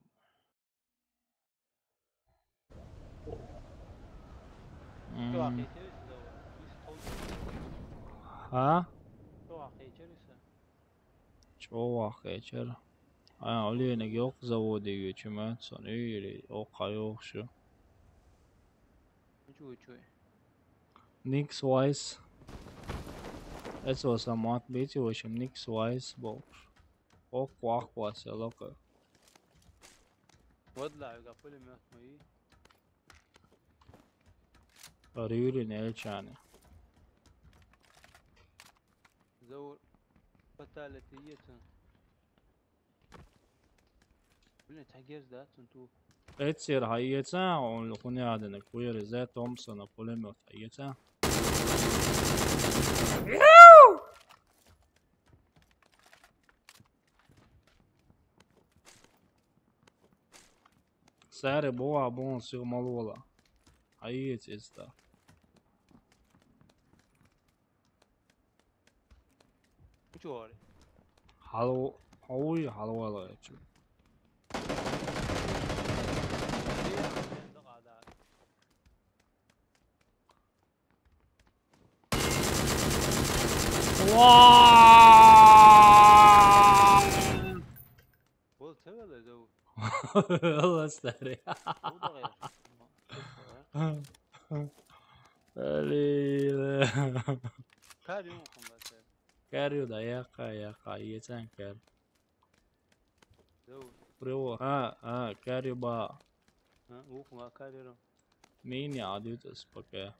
شو أخي تريس دور تريس طول ها؟ شو أخي تريس شو خير. أنا أولي نجيوك زودي يجمع صنيري أو قيوخشو. شو Nix وايس. اسمه سمات بيتي وشم نيكس وايس بوش. أو قواق واسلوك. وضلع يقفل ميت مي ريولي نيلشاني. زور فتالتية بلي تحجز ذات انتو اتسير هايتا ونلقوني هذا نكوير زي تومسون بوليموت هايتا. ساري بوا بون سيغ مالولا. هايت استا. شو هاري حلو هوي حلو ولا يجو. قلت ولا زور والله ساري. وضع غير قليل. كاري ممكن بس كاريو دا يا يتان كار. زور بريو ها كاريو با. ها ممكن كاري رو مين يا عديد اسبك.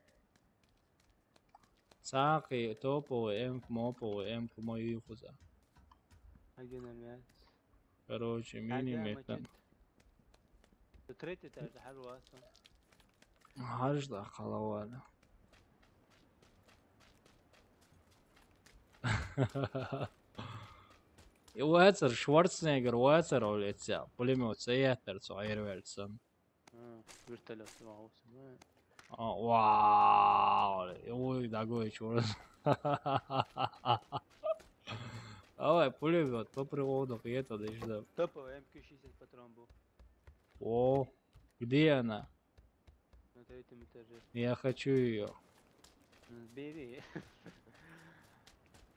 ساقي توبو ام موبو ام كما يخوزا. حقنا مات كروشي ميني ميتن. تريتي تعرف حلوة اصلا هرش دا خلاوانا. واتر شوارتزنيجر واتر وليتسا بوليموت سياتر صغير ويلسون. بيرتلف معه سماء واو يوي داغوي شورز. Ovaj puljevot popravo pijeta da išda. Topo MQ60 патрон О, где она? на третьем этаже. Я хочу ее. Бери.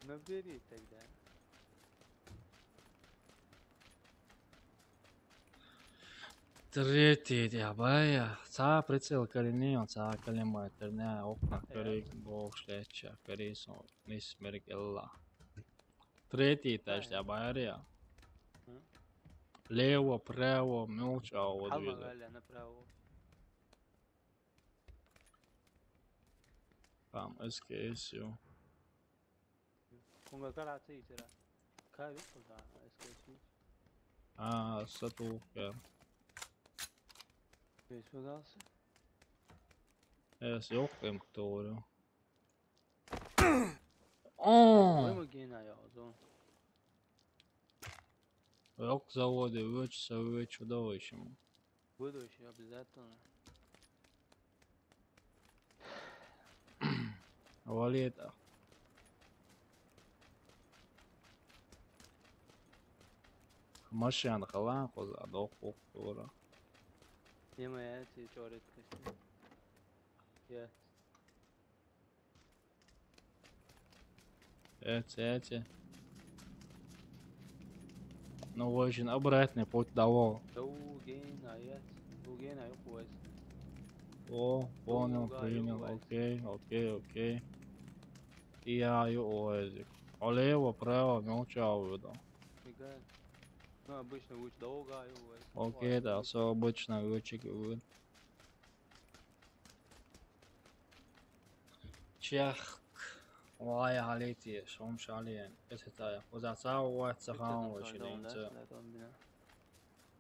Ну бери тогда. Третий дябая. Ца прицел коренеон, ца калема терня окна корик бог шлеча корисон нис меркелла. Третий этаж дябая. Лево, право, молча вот حما видно. قال انا براو Там SKSU. كونغا قلعة ترى كاري قلعة اسكيسي Сатука. شو قاصي Es jokiem ktoru. وين مجينا يا اظن Jok zavode već udovojšimo. بدوش يا بذاتنا Valeta. Mašana halanko za dok oktora. يما ياتي جوريت كشتي يا Ece. Norwegian обратно путь давал. Доуген, аят. Доуген, аю куэс. О, понял, Долго, принял, аю, окей. И я язык. Олево, право, молчал, да. Мигает. Ну, обычно лучше долго, аю, Окей, да, все обычно лучик говорит. Чех, вай халити, шом шалиен. Это та, позаца уайт сахан вачилинца.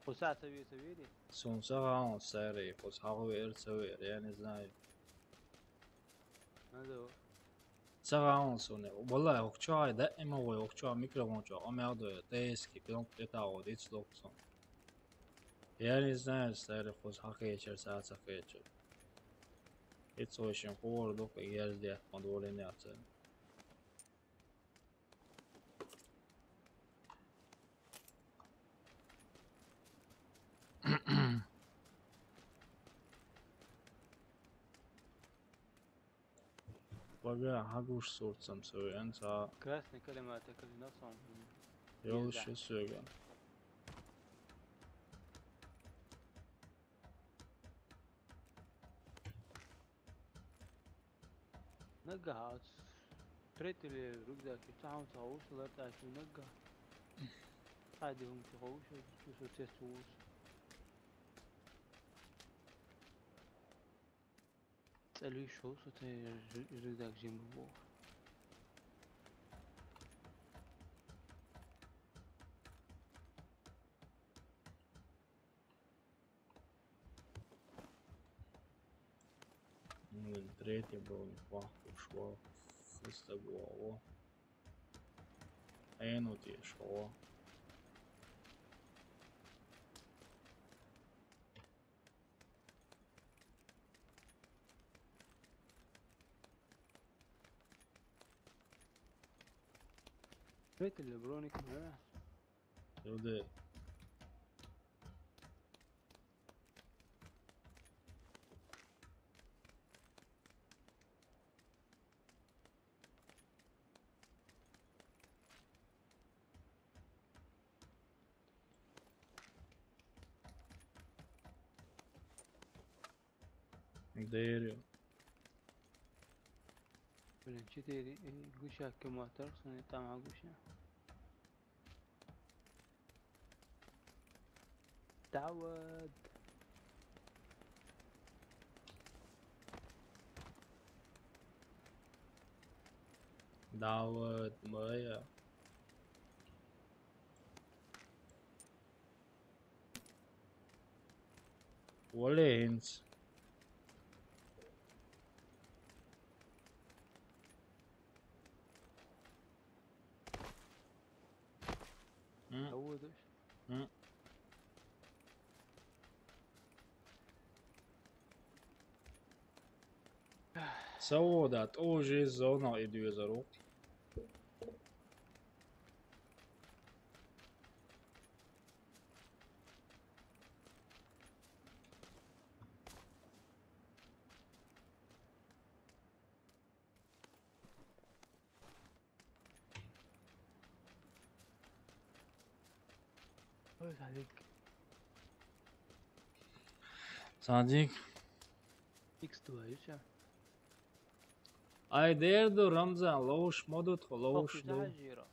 وساعة سويري Сун сахан сари, поз хагу эрцавер, я не знаю. هذا هو ساعة سوني والله وقتها دائما وقتها ميكروفون جا أمي تيسكي بيوم تتاو ديتش لوكسون يعني знаю старый хоз хакечер саат хакечер это очень холодно и я здесь подволение отца Пога хагуш сурцам sögen sa красные كلمات نفسهم yoluşu sögen نقع تريت الركزة بتاعهم تغوش ولا تعرفوا نقع عادهم تغوش وتشوفوا تسوس تسألوا شو صوت الركزة جنبه третий был неплохо шло хыстагово энути шло تريت البرونيك معاه люди ديريو بلن شتيري قوشا كما ترسني طمع قوشا تعود Đào mới Orleans تعودش So that OG zona ediyorlar. بس عليك Sadik. اكس 2 ايش Ay derdo Ramzan loş modut loş do. تعجيرة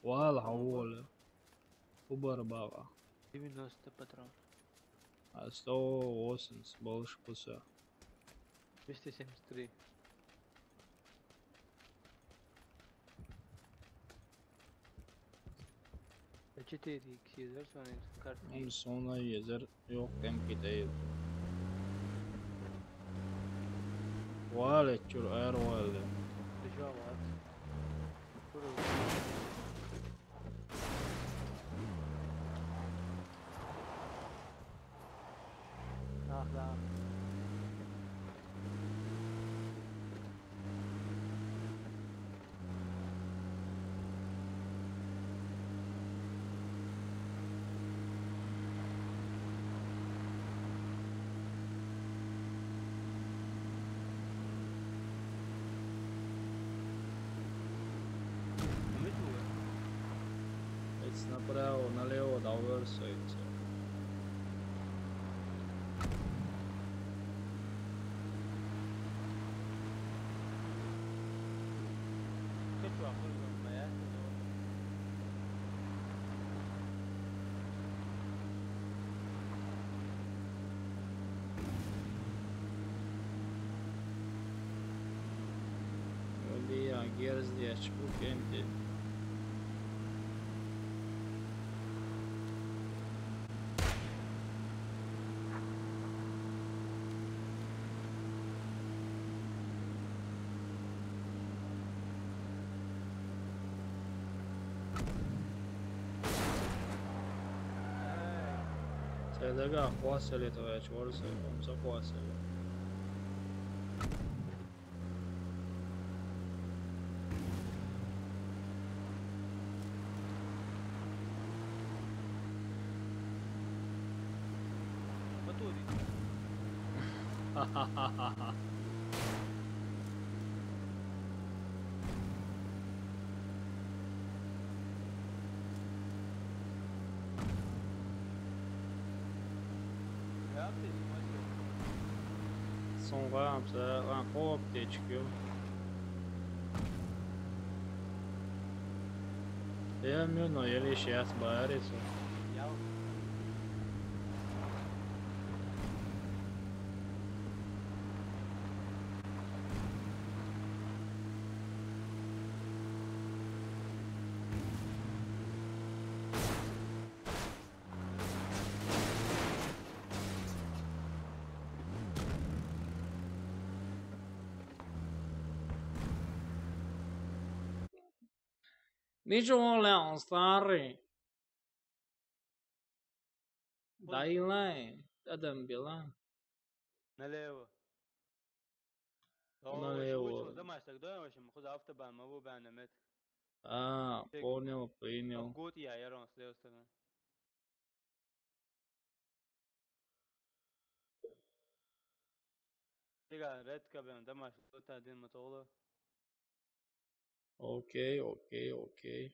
Wal hawol. Ubar baba. 90 патрон А 180 больше пуса. 273 4 икс يزر سوني كارت Sonra yezer yok temki değil. Wal etçur er wal. تجاوز لا направо, налево да врсајте. كتشو أخذ المياه Bija gjerëzdjeq, ku kemë ti. Se dega huaselit već, vrselim, sa huaselim. بطولي يا أبتدي ما يصير Sonra ben hop diye çıkıyor. Beğenmiyor no yeri şey at bayarız. يا Nici o leon stare. Dai line, adam bilan. نليوه Налево. ده ما استخدمه مش مخذ عفته بان ما هو بان مت Понял, принял. قوت يا يرون سليو استخدم تيجا ريد كابين ده ما استخدمه دين مطولة Окей, окей, окей.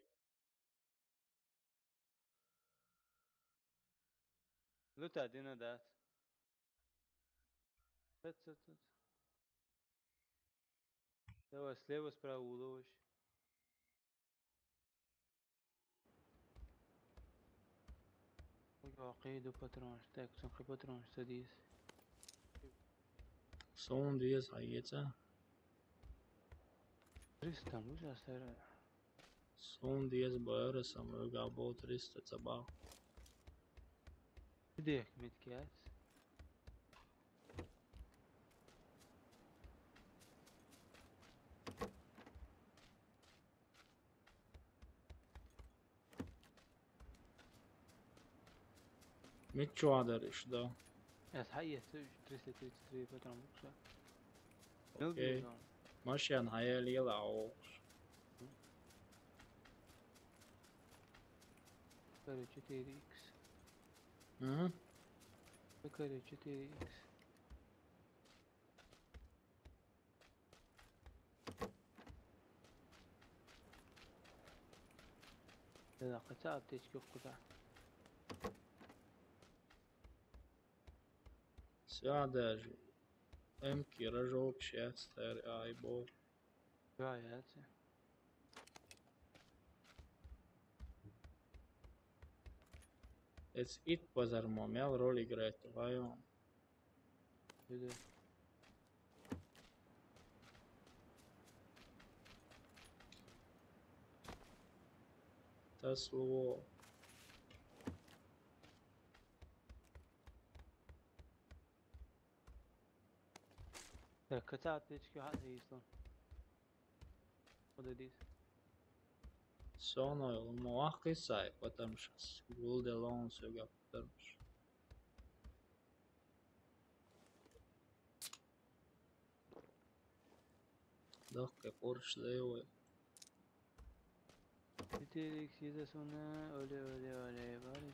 لوتا دينا دات ست ده سليو سبرا ولوش قيدو باترونش تاك سنخي باترونش سديس Son dias hayeta. تريستا مش أستر Son dias bayarız ama gabo 300 sabah. بديك متكات Mitço adar da. يس حقيقة تريستا تري باترون بوكسا Okey. Maşyan hayali yıla o. كاري 4 اكس Hı? كاري 4 اكس إذا قطع بتشكي قطع Sadece emki rajok şehster aybo. روايات Es it pazarmam jel roli grētu vai on. بدأ Tas lo. قطع بتشكي حد هيستون خذ ديس Sono yolu muhakkak sahip vatandaşız. Gulde lon söge vatandaş. Dakika kurşluyor. بتيريك سيدا سونا أولي بارد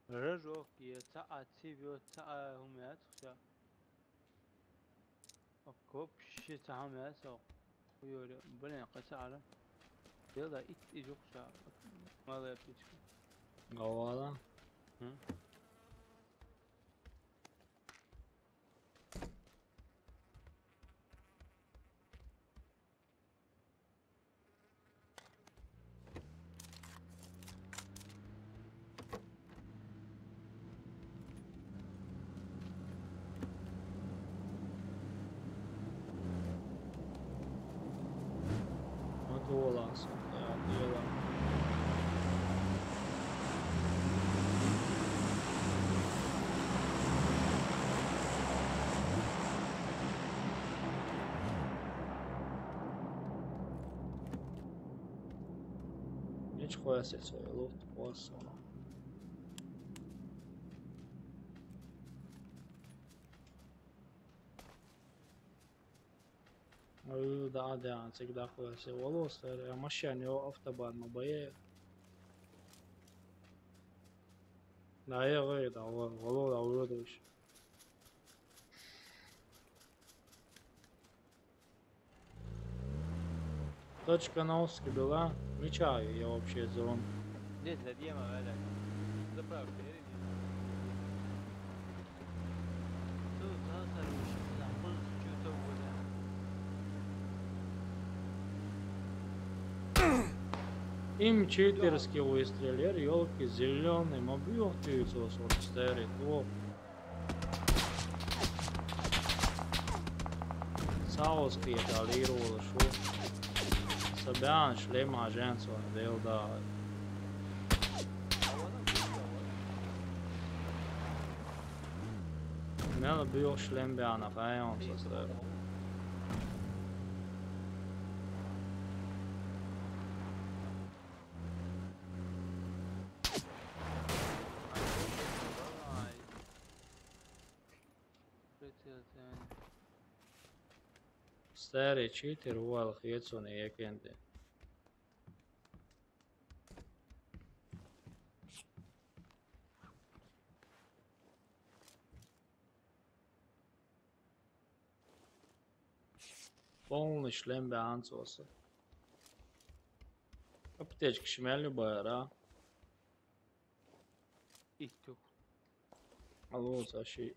رجوك يتاع تيبيو تاع هميات خشا أكوب شي تاع هميات ويوري بلين قطع على يلا يجوك شعب ماذا يبتشك Govara. Ma tuolla diyorlar. Hiç koyasıya luft koyasa. Da, всегда koyasıya волос, машине автобан мобае. Да, я говорю, да, волос, да, уродуешь. Точка на узке была, мечаю я вообще зон. ليش ذا ديما بالك ذا براو كثير تو تصل وش نقول شو تو ولا Им читерский выстрелер, елки зеленый, мобил тюцо сорт то. Sauski dalīrola šo. Sabjān šlemā žens vai vēl da. Mela bio šlembjāna fajons ostēra. Stēri čīti ruola hietsuni iekiendi. Полный шлем беанцоса. Аптечки шмелю байра. إيتو Алло, Саши.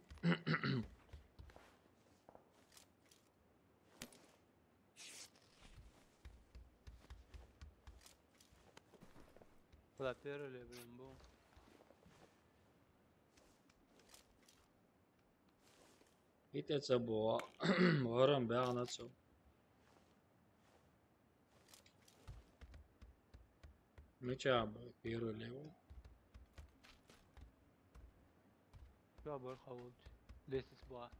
ولا بيرو اللي بنبو Itse boa. Varan beanatsu. Меча первый левел. شو أبغى خوج ليش أسبوع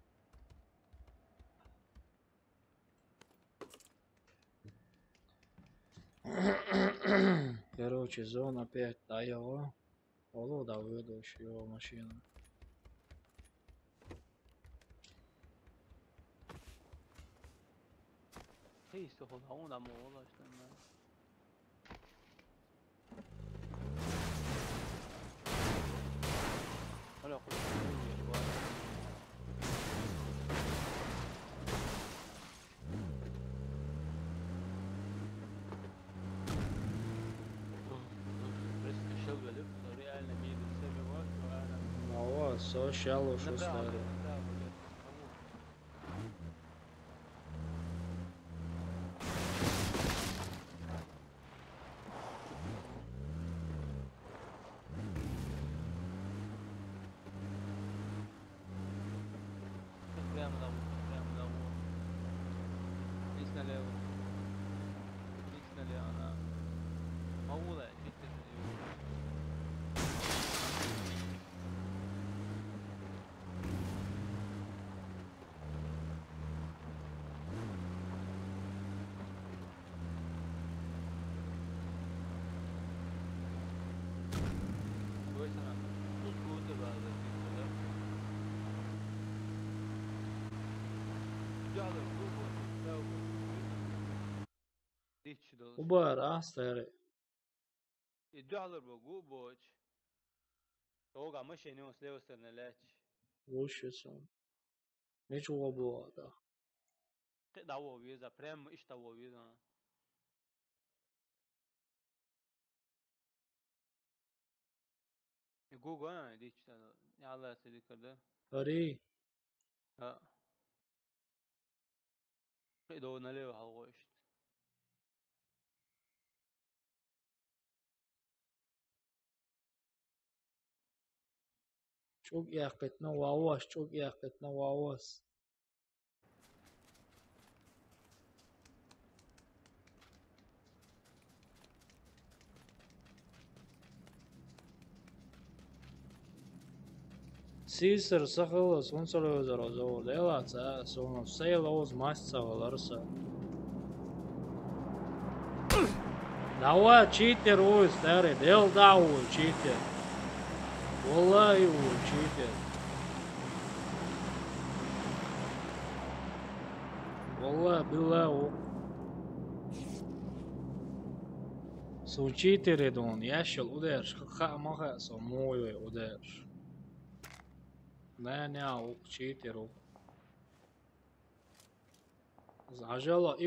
Короче, зона 5 стояла. Волода выдавшая его машину. هي استخدام هون عم والله اشتغلنا ولا أقول بس الشغل بطريقة نميل السبب وأنا Ну, все, щало, что старый. Убара, старый. الدولار بقو بوش هو قام مشي نوس ليه وصلنا لاتش Лучше сон. Ничего было, да. قد عوو بيزا بريم ايش تعوو بيزا Google دي تشتغل يلا سيدي كده فري ها قيدو نلي وحوشت çok yakıtına vavas, çok yakıtına vavas. Caesar sakılas, un salözar o zaman. Elats, sonu seyla oz masçavalarsa. Давай, читер, ой, старый, дел да, ой, читер. Валай, ой, читер. Валай, была, о. Su čitiri don, ješel udariš, ha maha so mojoj udariš. Ne, u čitiru. Zažela i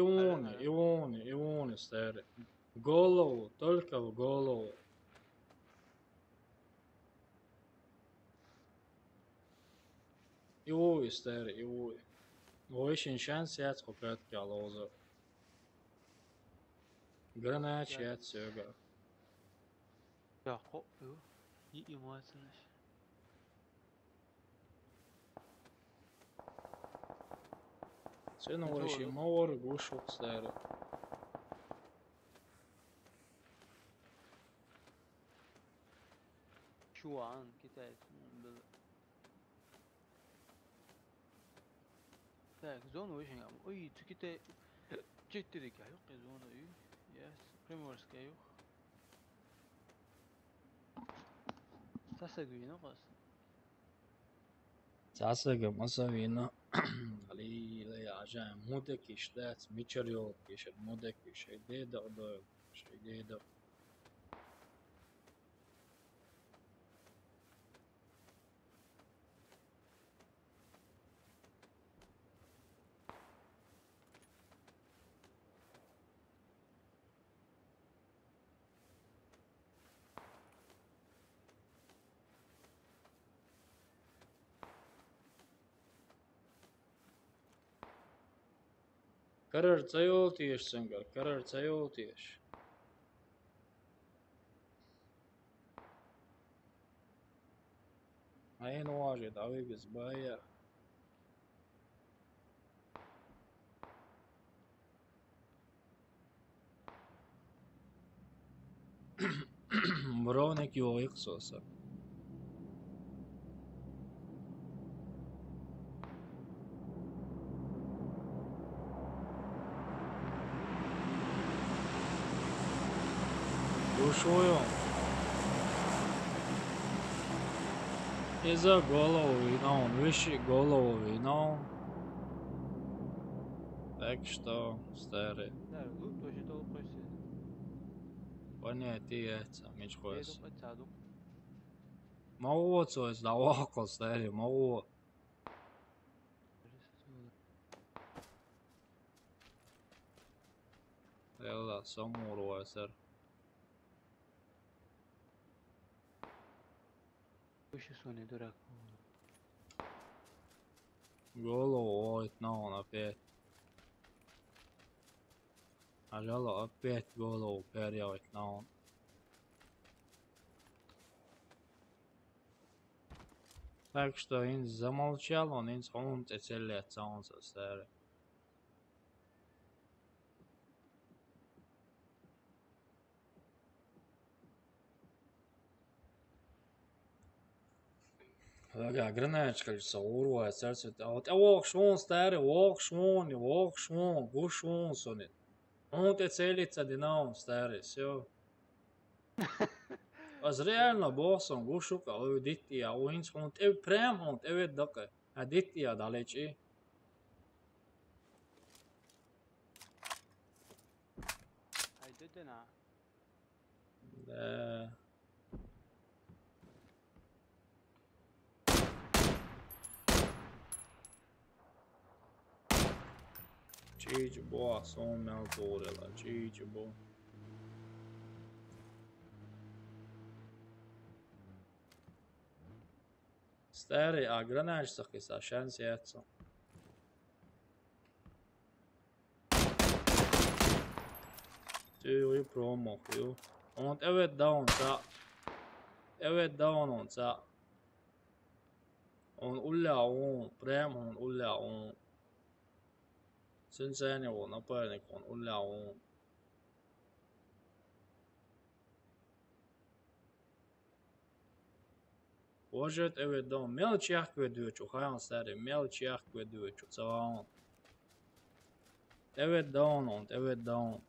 oni, stari. Голову, только в голову. И ой, stari, i ой. Очень шанс я скопать калоза. Granate et söga. يا خو يي ما سنش Sen o işi mor guşuk stari. شو عن كتاب بال tak zone وش يعني اي تكتة جتري كايو زone اي يس بريمورس كايو تسجينا قص Zasega masavina. Ali le ajan mudek işlet, miçer yol geçer, mudek bir şey dedi o da şey dedi. Kararca yol diyeş sangar, kararca yol diyeş. Ayın o ağacı davi biz baya. Bronek yol yıksosa. Душою. И за голову виновен, выше голову виновен. Так что, старый, لا لو توجه تو قص понятие это, меч يدو хоес. قد تعدو Могу отцовать, да вахал, старый, могу. Ела, самуру, сэр. وش سوني دراك Голову, ой, он опять. Ажала опять голову перьявать на он. Так что Инц замолчал, он Инц целится, он со старый. Aga, granēčkaļi saurvoja, cercēt, walk švon, stari, walk švon, guš švon, sonit. Он te celica dinam, stari, все. Az реально bosom, gušuka, ovi ditija, o Inc, on tevi prem, on tevi daka. A ditija daleci. I didn't Da. Čiđi bo, som mel torila, čiđi bo. Stary, a granatstokissa chans jätsa. Tyy promo, ju. On evet down sa. Evet down on sa. On ulla on, prem on ulla on. Sen sen on napalnik on ulla on. Požet evet down. Melič jahkve dueču, hajan stary, melič jahkve dueču, ca on. Evet down on, evet down.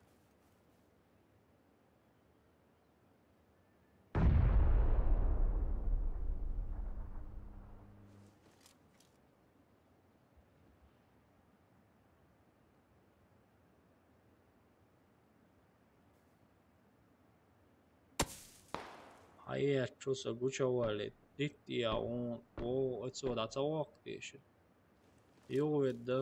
Hayır, çoğusa guçavalı. Dikti ya on. O, etso da tavak değişir. Yok edde.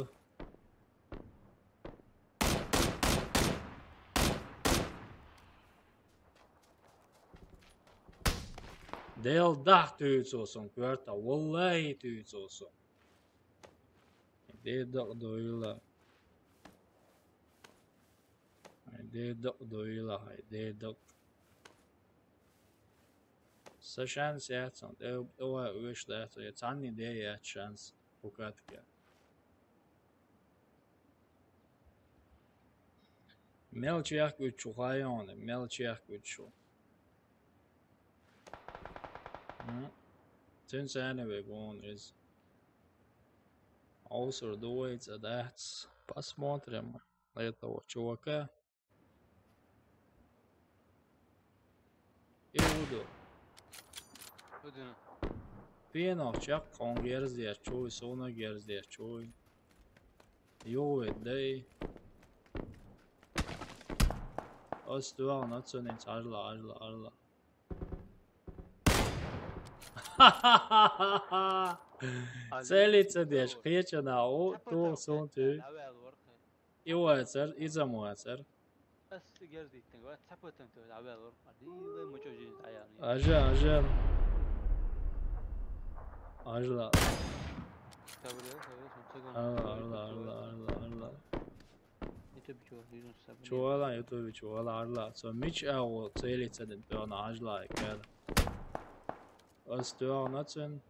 Del dah tüyüts olsun kvarta. Vallahi tüyüts olsun. Dedak doyla. Dedak doyla. Dedak. Sa chans jätsan. Det var ursäkt. Jag tanni det är ett chans. Och att det. Melchiak uçu hayone. Melchiak uçu. Sen sene ve gon is. Also duets that's посмотрим. Этого чувака. Иуду. Ödünü. Pienākšķi kon gerzies čuj, suna gerzies čuj. Jūvedēji. Ostuāl nacionīts arla. Celice dieš kriečanā, o, to sun tü. Iuēcer, izamuēcer. بس جردي تنقول تحبط انت العباد ورقة دي زي ما تجي تعيان Ajan. Arla. Arla. Čuvala YouTube čuvala arla. Så mycket är att celice den börna arla ikväll. Ostuāl nacion.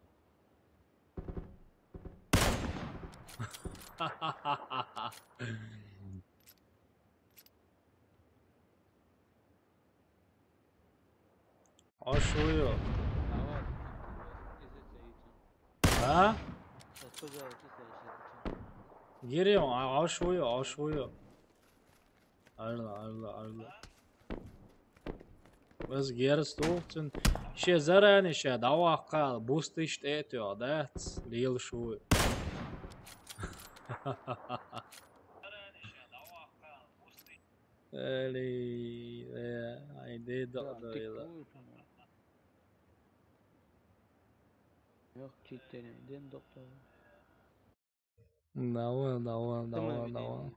Aşuyor. Ha? Giriyor. Aşuyor. Arla. Biz geri stūkcin. Šie zarēni šie davāk kā bustiši tētio, dēts, lielu šūju. Eli, ai dēdāda ila. Yok cidden den doktor. Dava.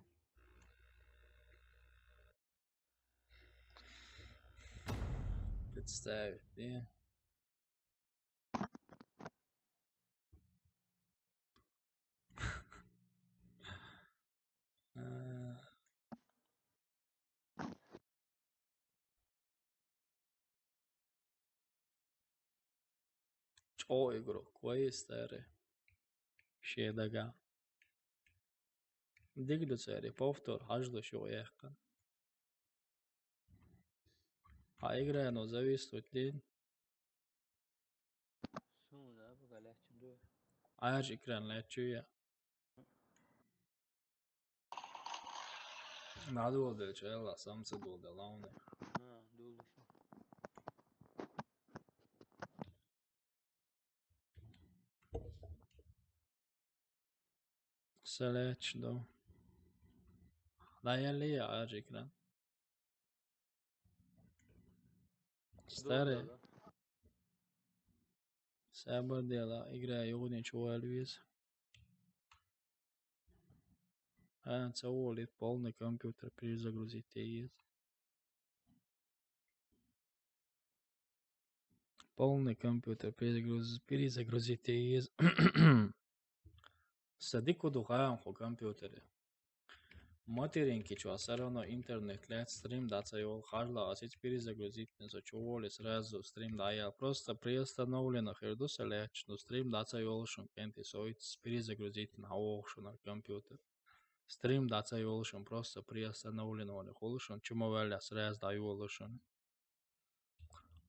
Представить, не? Чё игрок, كويس старый. Шедаga. Digdu цари, повтор, аж до чего ехка. А игра, но зависит ли? Sonra bu galakçında. Аж экран лечуя. Надо было чела, сам цедул да лауны. Ha, doğru. Select då. Dayalı аж экран. Старый. Саба дела, игра его ничего Альвиз. Целый полный компьютер перезагрузить есть. Полный компьютер перезагрузите из... صديقو دخان خو компьютере. Материнки, что все равно интернет лет стрим даться его хардла, а сейчас перезагрузить не зачували сразу стрим да я просто приостановлено хердуса лечь, но стрим даться его лучше кенти соит перезагрузить на оушен на компьютер. Стрим даться его лучше просто приостановлено он лучше, чему веля сразу да его лучше.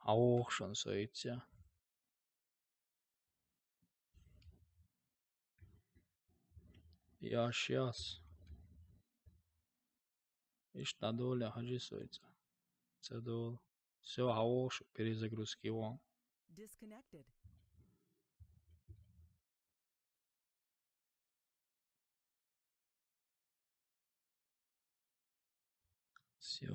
Аушен соится. Я сейчас. Ишь надоля хаджи соится. Цедол. Все ауш перезагрузки вон. Disconnected. Все.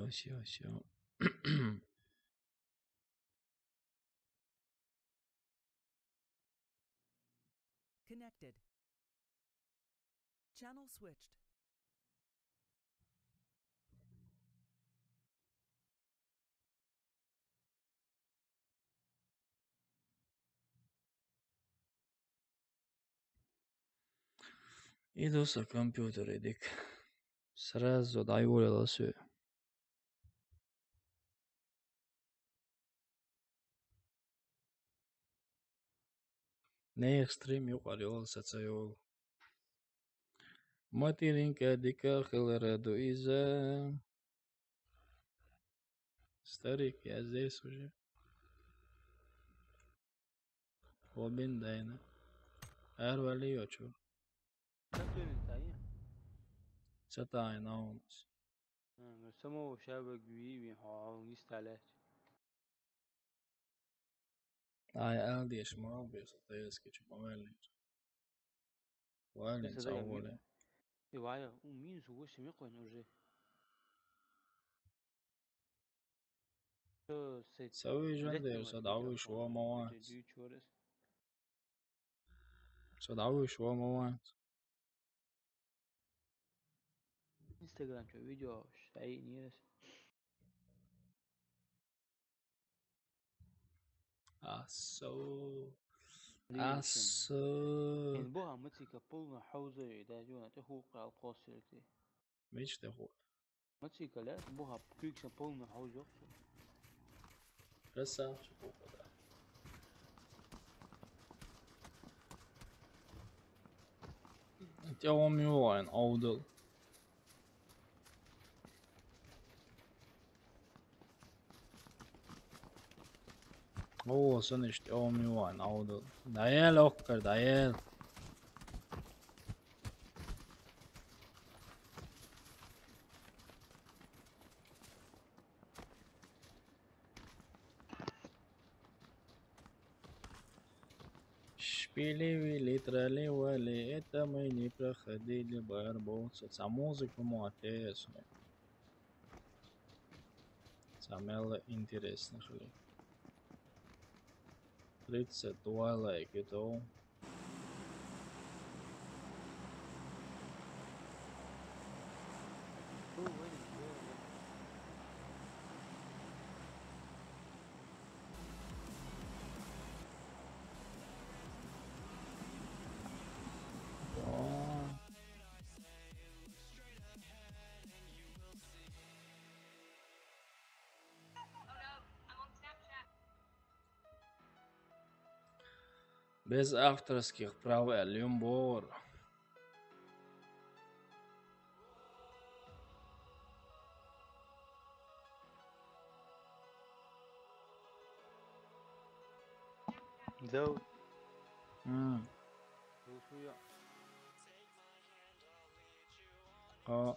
Connected. Channel switched. Иду со компьютера, дик. Сразу дай волю все. Не экстрим юqarıyor satıyor. Материнка дика хилереду изе. Старик, я здесь уже. Обин дайна. Эрвали йочу. تاكل انت ايه Цатай на унус. سمو شابك بيبي هاو يستعلاش Ай, алдиш мал бис, тайски чумавели. Вален صدق مين цауле. يوايا مين سوى سميقو نوجي تو سيت Сави жандер, لتما садави шва маван. دي تشورس Садави шва маван. انستغرام شو فيديو شاي نيرس Асо. ريشن Асо. ان بوها متسيكا بولنا حوزة يداجونا تحوق على القاصرتي Меч те хо. متسيكا لا بوها بكيكسا بولنا حوزة Красавчик попада. Тёмюань аудл. О, сониш тёмюань аудл. Даел оккар, даел. Шпили-вили, трали-вали, это мы не проходили барбоса. Ца музыку интересно. Самое интересное, что ли. 32 лайки, то. هو وين الجوال Без авторских прав Люмбор. زود М. وشوية А.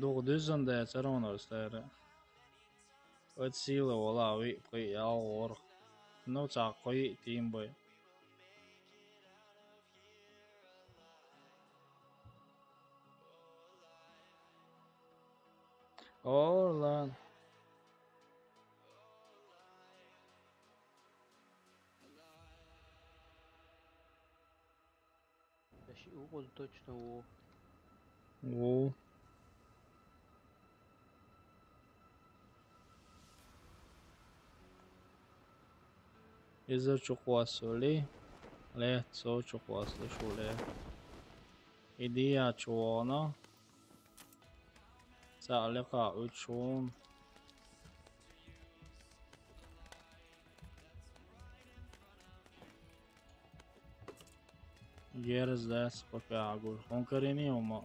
Doğduysan da çaron orstare. Ot sila wala wi qi ya or. No cha qi tim boy. Orlan. ده شيء هو точно هو Wo. إذا تقوى له تسو تقوى شولي إديا تشوانا سألقى أتشون Years dessa porque agora conquerem nenhuma.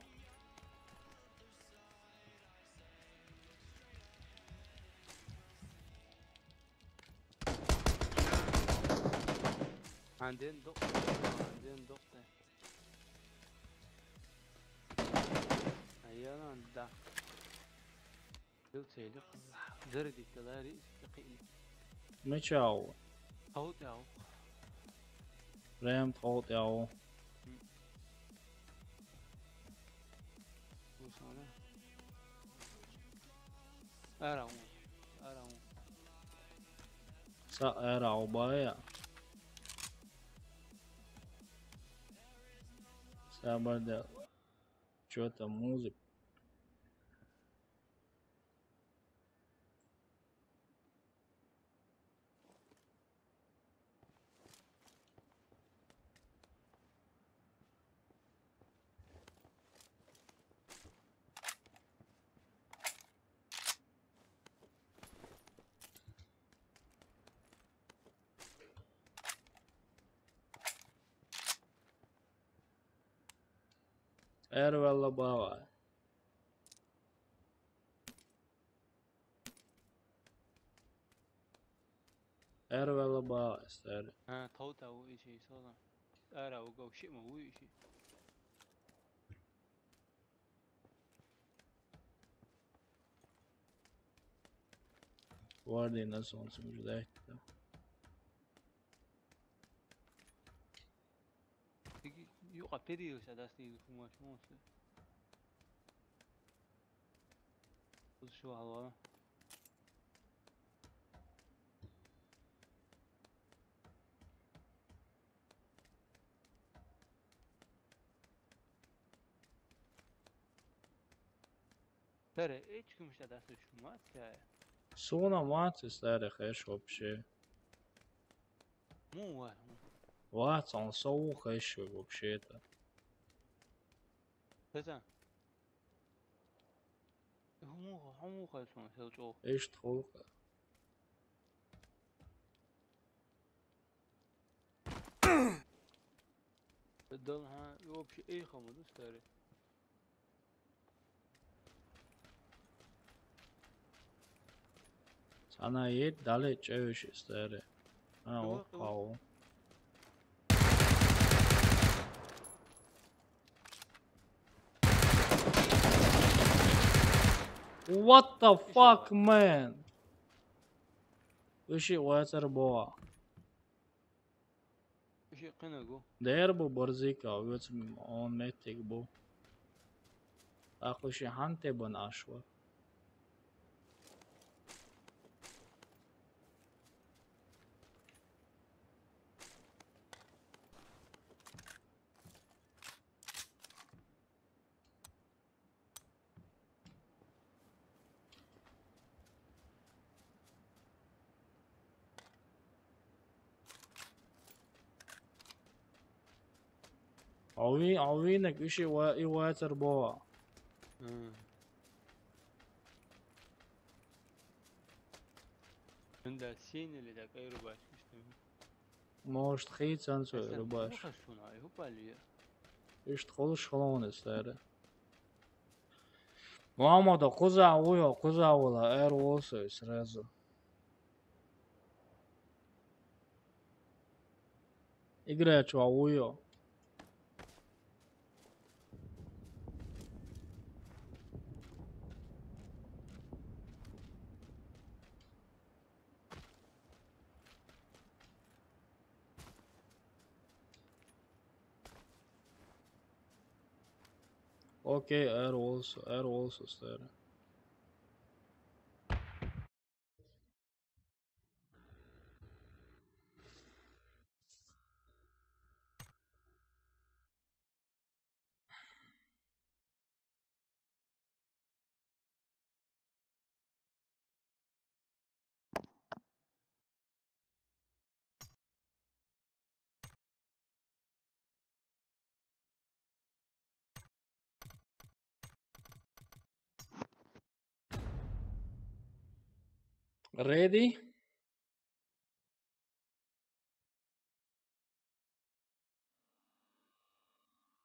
عندين دقة عندين دقة أيانا عندها قلت لك زردي كلاري تقيل Mitchell, هوت أو Ram told you, وصانا أراون sa era o baia. Sabada, что-то музыка. Era valla bava. Era valla bava ister. ها توت أو إشي صانا أراو جو شيء مو إشي Vardı nasıl olsun güzel. يقع تري وش أدرسني في ماش موسى شو هذا ترى إيش كم مش أدرس شو ما تكاي Sonra mat ister خش вообще. مو واحد Ват он соу خش вообще-то. كذا هم خلصنا سوتشو إيش تخلق. بدل ها يوبش أي خمس ترى Sana yet dale çeviş ister. Ha o kau. What the fuck man? Işi water boğa. إيش قنقو Değer bu borzika, üç on metek bu. Akışı hante ban aşva. عوينك اشي واتر بوا. عند السين اللي ذاك أي رباش مشتمل Может хитсан söyle هو baş. خشونا هو بالي İşte konuş falan ister. Muhammed kuza ola er olsa sразу. Играч вауё. Okey er olsa ister. Ready?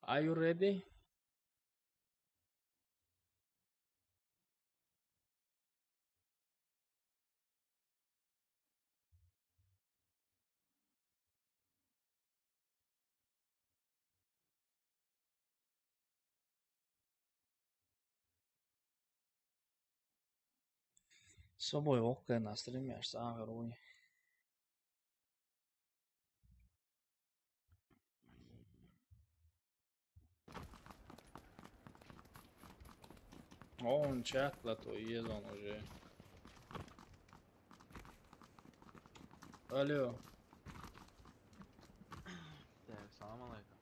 Are you ready? Собой окей на стриме, сам руй. Он чатла то езон уже. Алло. Так, салам алейкум.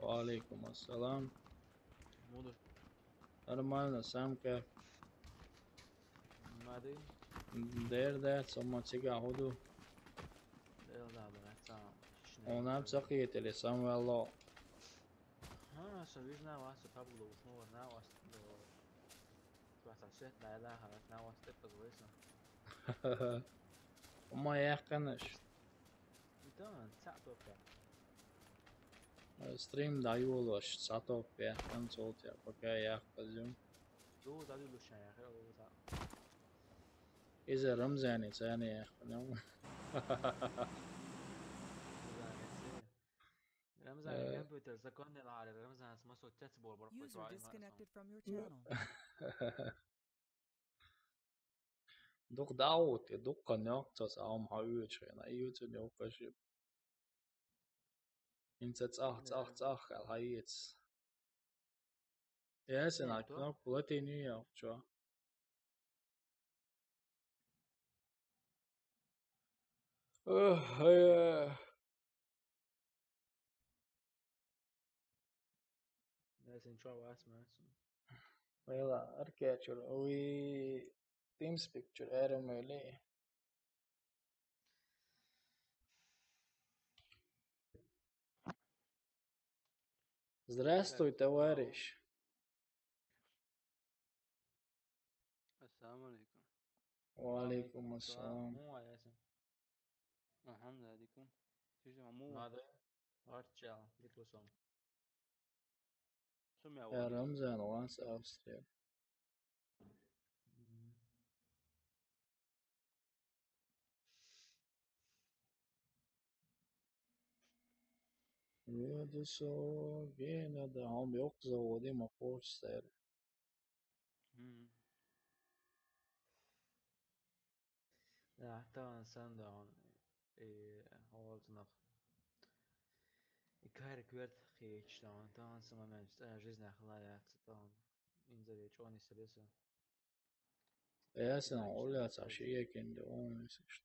Алейкум ассалам. Буду. Нормально, сам как? Мады. Дерде, сама тига худу. Да, сам. Он абсахит или сам вело. Så vi snakker også på blod, nu er der også du har sagt shit, der er har der også det på grisen. وما يحقنش. Utan tatt upp det. Stream da يولوش ساتو في أحكام صوتي بقى يحقزون. Du da du lusha ya, du da. إذا رمزاني ثاني يحقنون. رمزان كمبيوتر سكون العارف رمزان اسمه صوت تسبور برضه. User disconnected from your channel. دوك دعوت دوك كنياك تسعام هايوش هنا أيوة نيوكاشيب. إنت تأخ الهايت. ياس أنا كنا بلاتيني يا شو. هيا. لازم نشوف اسمه. ويلا أركاتشر وي Teams picture RMLE. Здравствуй, товарищ. السلام عليكم. وعليكم السلام. مو ياسين. الحمد لله عليكم. تيجي مو ماذا؟ أرجع لكم. سمع يا والله. رمزان وانس أوستريا. Det så gene det han blir också och det man får se. Ja, طبعا ساندون هولتنخ كار كويرت خيش طبعا سما مانش جزنا خلايا طبعا ينزل يجوني سلسة Я сам Оля Сашия кенде он есть.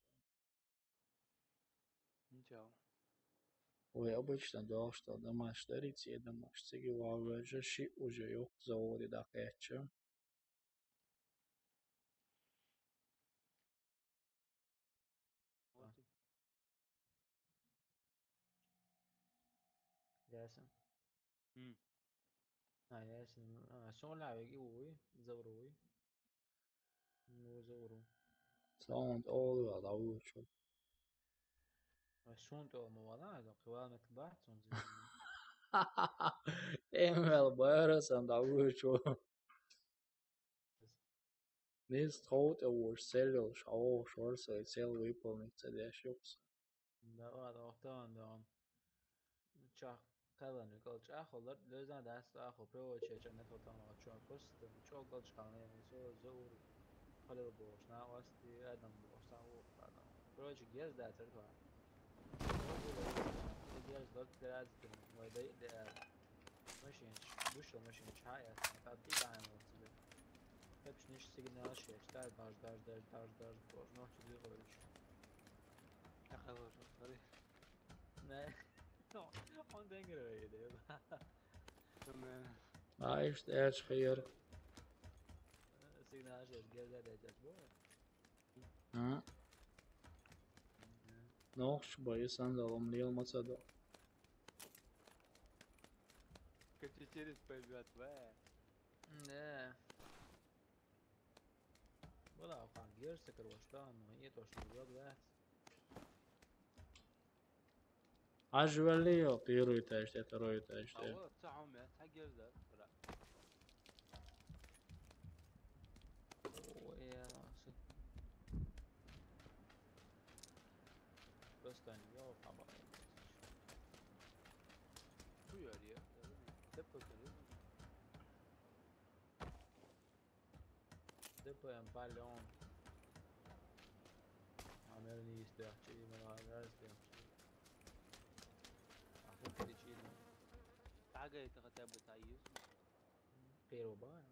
Ничего. Ой, обычно да, что дома штарить, и дома штиги лавэжа ши уже yok заводе да кэча. ياسن ياسن شو لاعب يجي زوروي مو زورو Sånt all da ucho. شو انتو موضوع هذا قوامك بعد تنزل Emil bara sen da ucho. Nis trout over serial show short så ett sel weapon inte det shops. لا هذا طبعا ده شاخ كذا نقول شاخ ولا لازم دست أخو برو شيء جنة طبعا شو كوست شو قلت خانة شو زور خلي بوش نا وستي آدم بوش تاو بعدم برو شيء جيز ده ترى جيز ضد كلاس ويدا ده ماشينش بوش ماشينش هاي تعطي بعين وتبي هبش نيش سيجنال شيء تعال داش بوش نوع تدي غلش أخذ صريح. نه on denker öyle değil. تمام. عايش ايش خير. Signal şey gezer edeceğiz bu. Ha? Nog şubayı sen de alımlayalım masada. Kötü через пойдет, Ne? Bu da kan جيرسكر وشتان وهي توش الواد واحد عجولي وبيرو يتاجتي ترو يتاجتي هو بتاعهم يا تحجر ذا لا ويا ست بس تاني يوقف عبارة شو يعني يا دبل كده Depois é um palhão. A minha lista é artigo, mas a lista é artigo. A foto de tiro. حاجة تغتاب بتعيش Pero bem.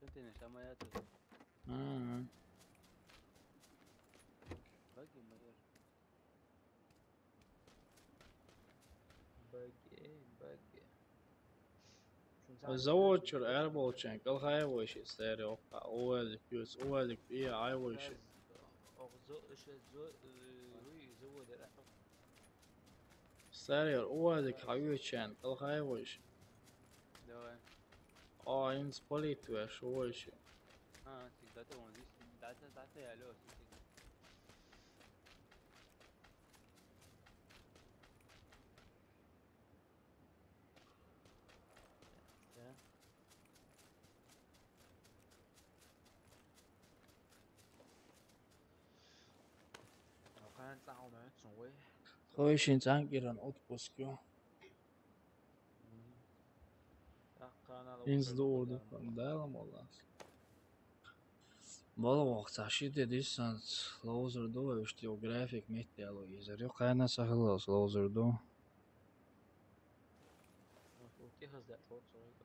كنت نشاميات باقي ما ير Bug. زوجر ايربولشن كل هاي وش يستاري وقع اولك فيه هاي وش زود الأحف. ستاري اولك هايوشن كل هاي وش دواء انس بوليت وش وش تقدر ونزيس داتا يا لو Kan tao mà rồi. خوي شين كيران اوتبوسكيو انس دورdu dēlam olās Bolo vaqtā šitie distants loser dojuši jau grafik mitēlu izar, jo kā nesahilās loser do. كيف هزأت فوق صويك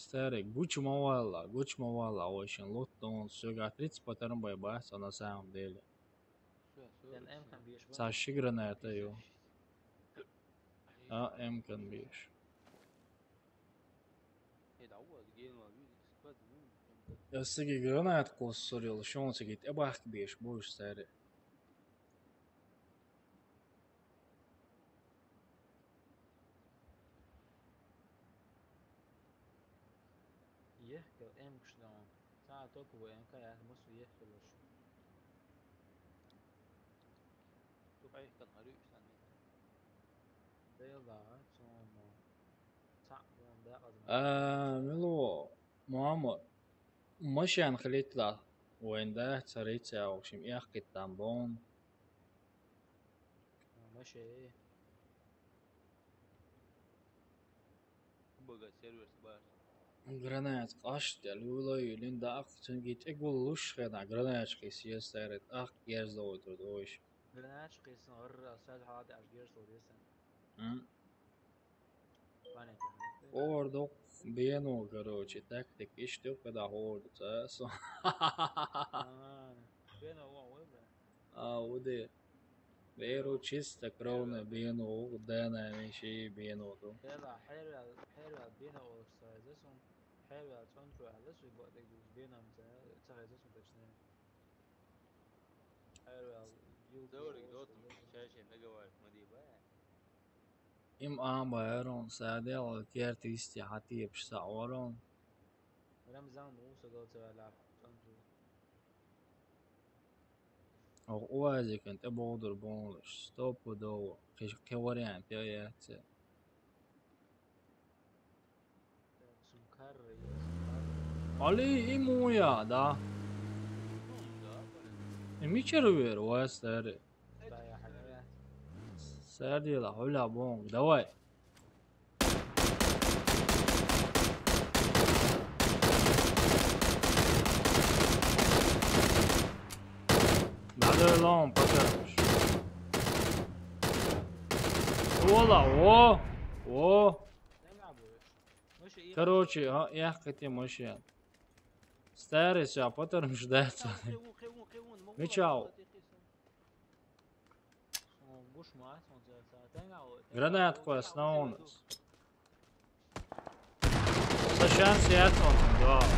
Stērīgi, gučma vālā, oišana luta un sugā 30 patarn vai bāsa na sām dēļ. لأن M كان بيشبه Sā šigranēta jau. M kan bieši. Ja sigi granēt, ko surili šon, sigi ebāk bieši būšu stērīgi. يحكي M شلون ساعة توكو M كان يعني مصر يحكي وش شوف أي كان هريق ثاني بيضاء ثم تعبون بقى ملو Muhammed, مشان خليت له وين ده تريتها وشم يحكي التنبون. ماشي بقى سيرفر بار Granēt kašķi, ļūloju, linda akcun gīt egulu lušħēnā granēčki siestēret jēzdauju tur dojuši. granāts قيس غير أستاذ حاضر أشجير سوريسن باني Ordu vienu, karoči, taktik ištiu, kada ordu cēsu. بينه هو وين Udi. Vieru čista krone vienu, dēnē viņš vienu tu. يلا حلوة بينه وأستاذهم حلوة تنتو على سوي بقدر يجوز بينهم تغيزهم تجنين حلوة دورك دوت شاشة نجوال مديبة Im āmbaeron sēdēla kērti izķēti iepšsā oron. ولم زمان موسى قلت لا تنتو O oazikan te boldur bonus. Stopu do. Ke varianti jau jāce. سمكر Ali imuja, da. Imičeru vieru, stēri. يا حاجات Sēdēla, huļā bong, davai. Надо лом покажешь. Ола, о. Короче, я хотел машин. Старый все, а потом ждать. Мечал. Granāt, ko es naunas. Sa šans jāatnāc un galva.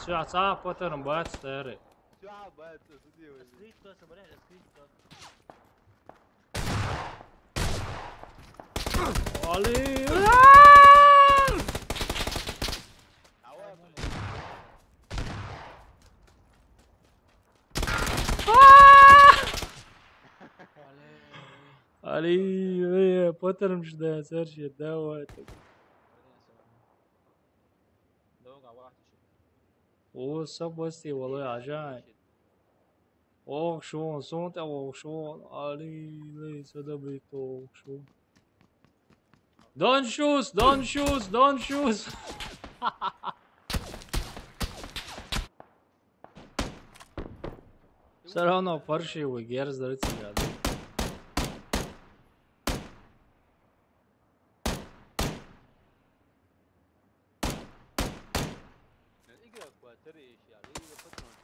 Sve, cā pataram bāc stēri. شو عباد تسدي سكريت كاس بره سكريت كاس علي علي بوتر مش ده سيرش الدواء دوقع واحد شيء والصب وستي والله عجاي اوه شو صوت او شو علي ليس دبيتو شو دون شوز دون شوز دون شوز Serano parši u geras darīt citādi.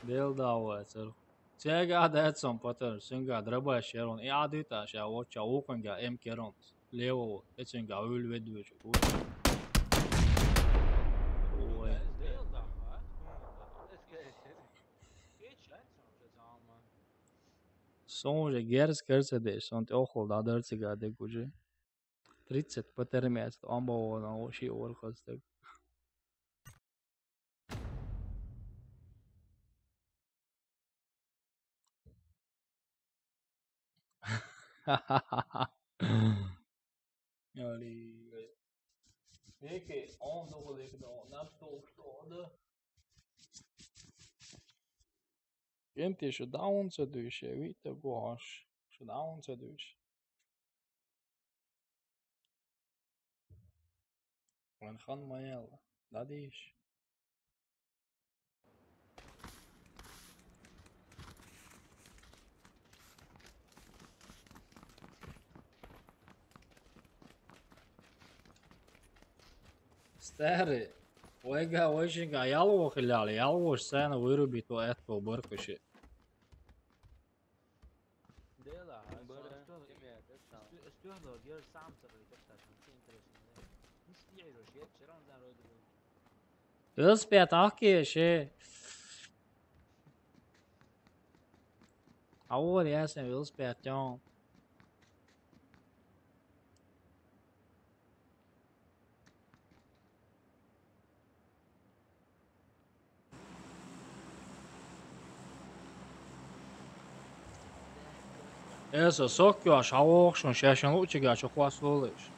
Del dava ceru. Cegada Edson Potter synga drabba Sharon i adita sha watcha ukonga M Keront. Leo etsinga öl vedvüç. Oy. Sonje geras kersedēs un te oholda darcigāde guži. 30 patermēts amba ona oši orkosteg. Yani peki 19'da nasıl Gente, şu daunca düşe, vite gosh. Şu daunca düşe. Man kan mayalla. Da değiş. Stari, vajag oišinga jalvohiljali, jalvoš sēna vyrubi to etko burkuši. استهدر ديال الساعة مصري تفتح شمسي انتريشن نسبيع روشيات شران زان رود Ilspēt akieši. Aori esam ilspēt jaun. Eso sokjoš avokšun šešan lučigāču klas lulīšu.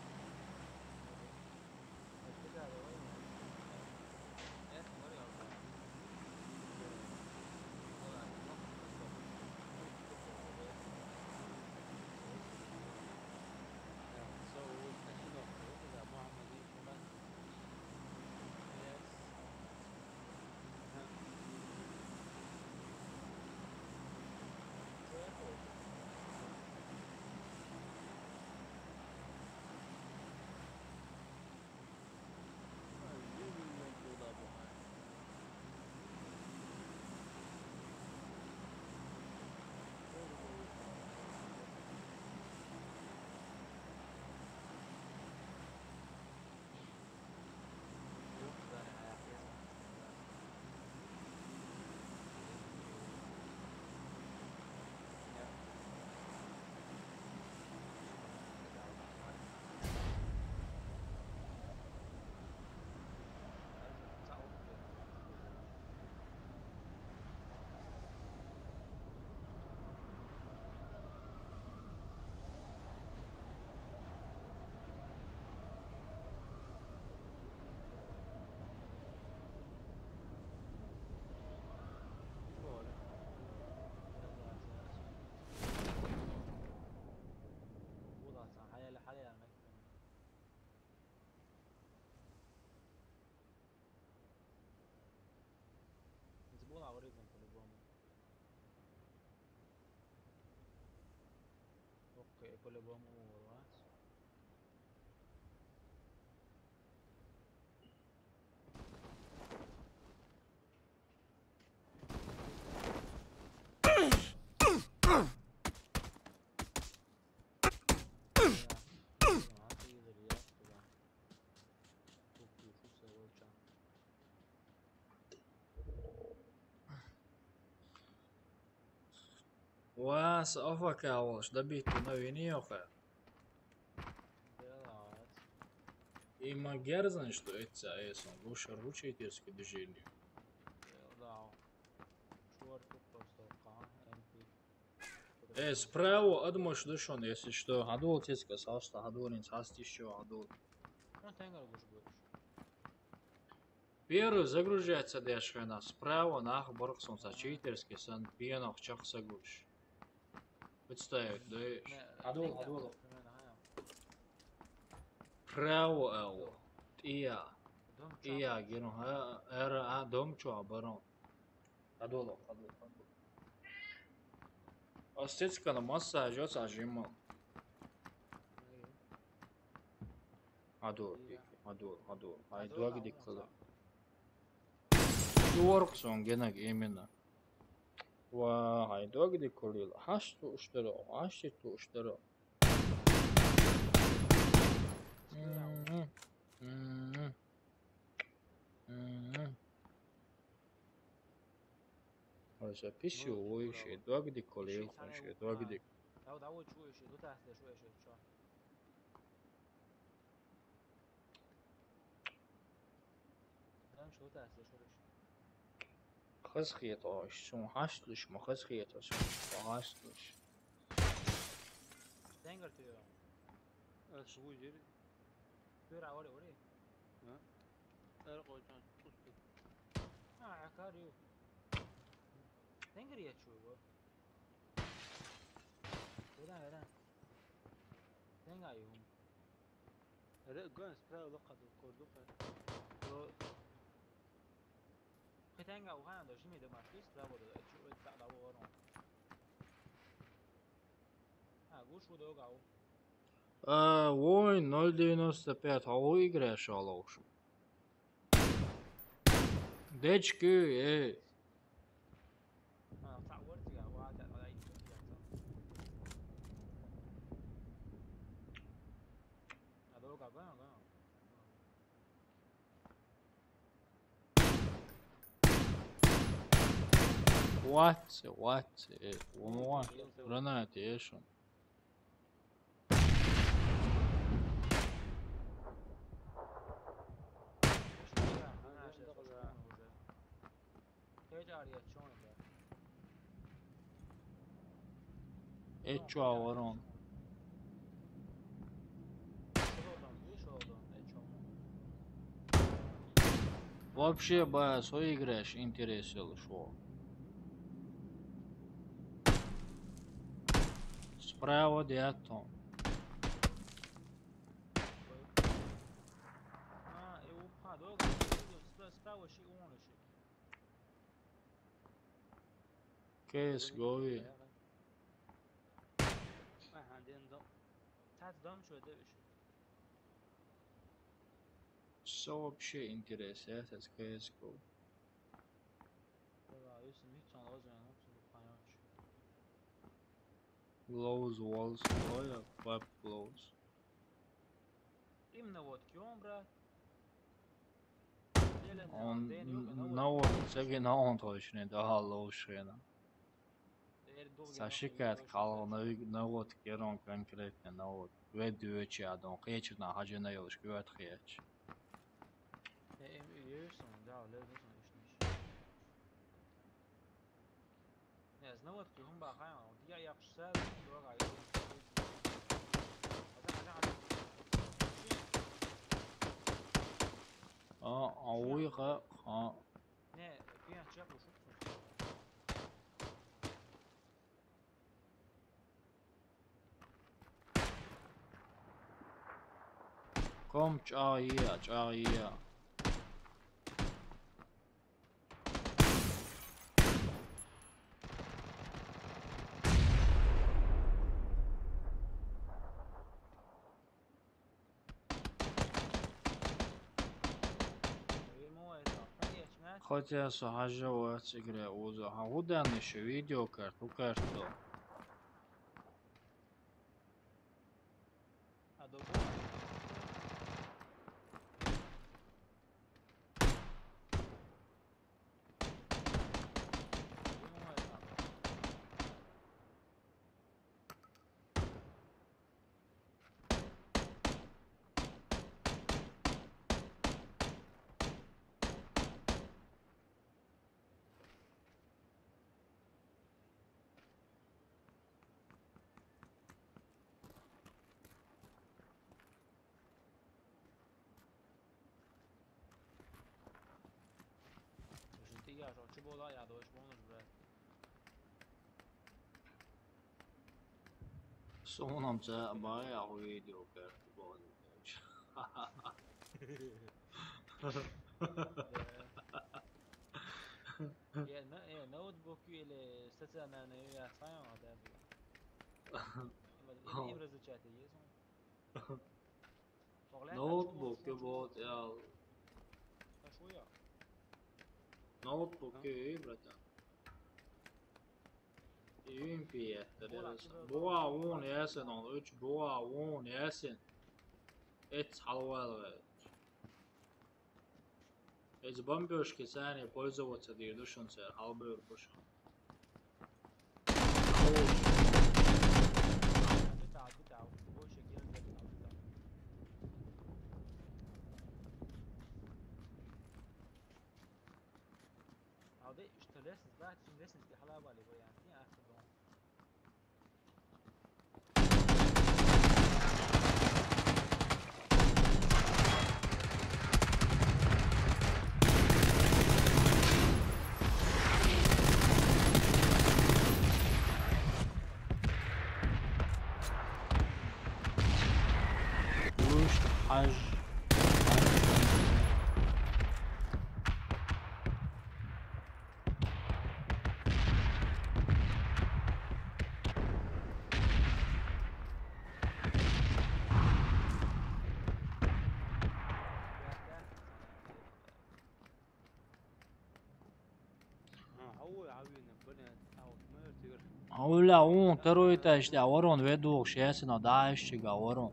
Ok, по-любому у вас. Vas afakāvoš, dabīt tu nav vienījohē. Има герзан, что это эсон, лучше ручейтерское движение. Да. Чувак тут просто MP. Справа одмош душон, если что, гадол тиска саста, гадолин састи еще гадол. Ну, тенгер лучше будет. Первый загружается дешевно, справа нах борксон сачейтерский сан пьянох чах загруж. Представь, да? Гадол. Право эво. Ия, гену, дом чуа барон. Гадол. Остецка на масса ажет ажима. Гадол. Ай дуаг диккала. Юорксон генаг именно. Ай дуаг диккалил. Хашту уштеро. Ой, пишу, ой, ще дуаг диккалил, ще дуаг дик. Да, вот чуешь, до тахта шуешь, что? Что тахта шуешь? Хасхиет, шун хашлыш, махасхиет, хашлыш. Тенгер ты. Свой жери. Ты равори. Koyacağım tuttuk. Akarıyor. Tenger geçiyor bu. Neden? Tenger yok. Hele gön sprey laqad korduk. Tenger وخان داشتی میده ماشین سپرا بود چه تا داو ورون گوش بود اوگاو Воин 0.95, а вы играешь, Алошу? Дечки, تعورت يا واحد على اي هذا اوگا بقى what, гранат, ешон. Эчо аворон. Вообще, свой играешь, интересно, шо? Справа диатон. Кейс, гови. Что вообще интересно, это CSGO. Glows, walls, web glows. Именно вот Киом, брат. Он на он точно да лошена. Сашикат кал на вот керон конкретно на вот ведучи адон кечна хажена ёлш гват хеч. Не знаю, вот Киом бахай, я якшсал, дорога. Ауйга Не, я чеку шутку. ком чая. Хотя сахажа игре уза хаудан еще видео карту. شو چه بالا یادش بونش برای Sonam sen bayağı video kartı bu یه نوت بوکی ل ستة أنا يا صايم هذا إيه برز الشاتي يسون Notebook بود ya. شوية Notebook bratan. Ympieter boğa 10 yasen on 3 boğa 10 yasen. Et halvalı. Эти бомбежки сами пользоваться дедушенцы halbur boş. بتاع بوش جير بتاع هذا اشتريت بعد في لسه في حلقة بالي يعني في آخر دون وش حج هو عاوين بنات او ما تقدر Ula on teroita işte avaron vedu şesina daesh gavaron.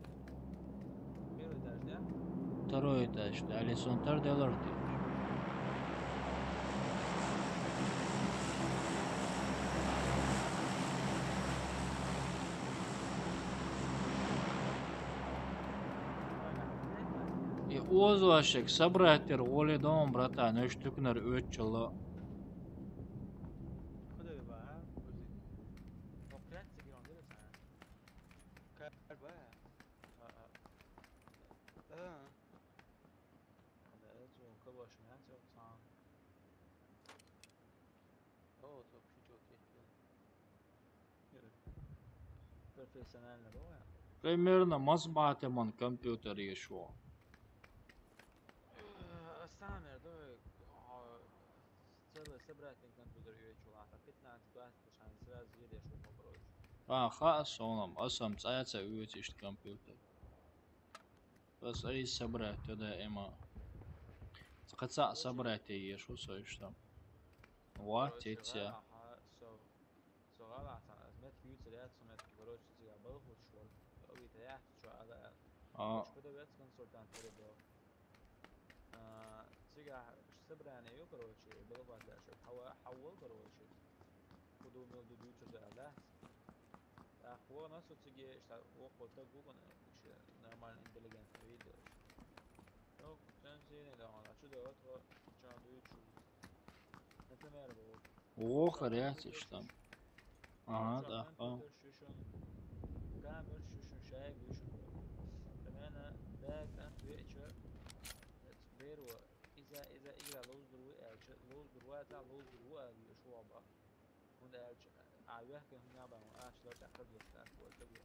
بيرو درجة Teroita işte Alison terdeler diyor. И озвашек собратер оли дом брата нöштükner 3 yılı. خذ بقى وقت سجلون ده بس كار بقى هذا أزو كباش من أنت وقصان اوه طب شو جوكي بروفيشنال نبوة Примерно масбатеман компьютер еще. استعمل ده سبرات من كمبيوتر يوتيوب أعتقد أنت بعد عشان سبرات زيادة شو مبروش خلاص onam asam tsayatsa üyetiş kompüter. Bas ay sabrat da ema. Qatsa sabrat ye şu soyuştam. What it's ya. صغار عشان أزمات فيوتشر ده سمعت كبروش تيجي عبالك وتشوال أو يتيح شو على مش كده بس كان سلطان ترى تيجي سبرة يعني يو كروشي بلغة ده شو حول كروشي خدوا من الدودو تجي على أخوة ناس تيجي اشتغل وقت جوجل شيء نعمل intelligent فيديو لو تنسين ده أنا شو ده وقت كان يوتيوب نتمر بو Oxer yetiştim. Aha da. شوشون كامل شوشون شاي وشون كمان ده كان بيتشر تبير إذا إجرا لوز درو لوز درو تاع لوز درو شو عبا وده عاويه كان هنا بقى لو تأخذ يفتح وتبي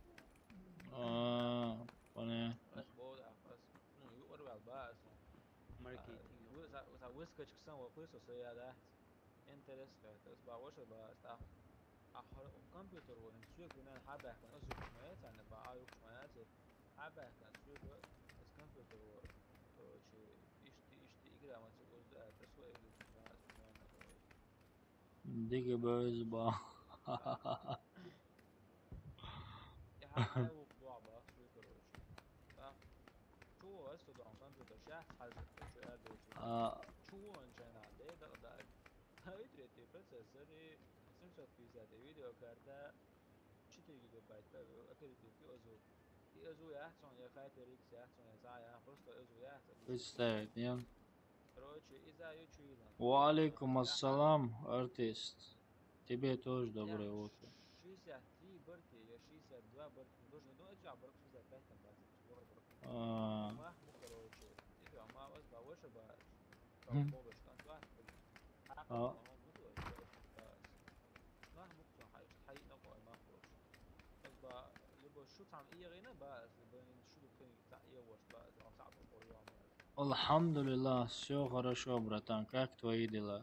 Bana بس بود بس يقرب على الباس ماركتينج وذا ويسكتش كسان وقيس وسيادة انترست بس باوش بس آخر کامپیوتر و این سوی کنن حبه کن از یکشمایت نه با آی یکشمایت حبه کن سوی با از کامپیوتر و چی işti igra ama çok uzun tasvir ediyorsun dige böyle ba. ya hay bu doğaba sui koroç ta çoğu aslında komputer şah hazır şu elde çoğu önceden da هایدریتی پروسسوری 300 ویدیو کرده 4 گیگابایت اکریتی فی ازو ی ازو یحتون یا خاطر ایکس یحتون یا زای پروستا ازو یحتون İstediğim. короче из-за ютубе Валейкум ассалам, артист. Тебе тоже доброе утро. 63 بركي يا 62 بركي دوش ندو ارجع برك 65 там بس صور برك ما короче اذا ما بس باوش با بوبش كان واحد اه ما ممكن حي نقوى ما خوش تبقى لبا شو تعم إيه غينا بس بين شو كان تاع إيه وش بس أو صعب القرية Alhamdulillah, все хорошо, братан. Как твои дела?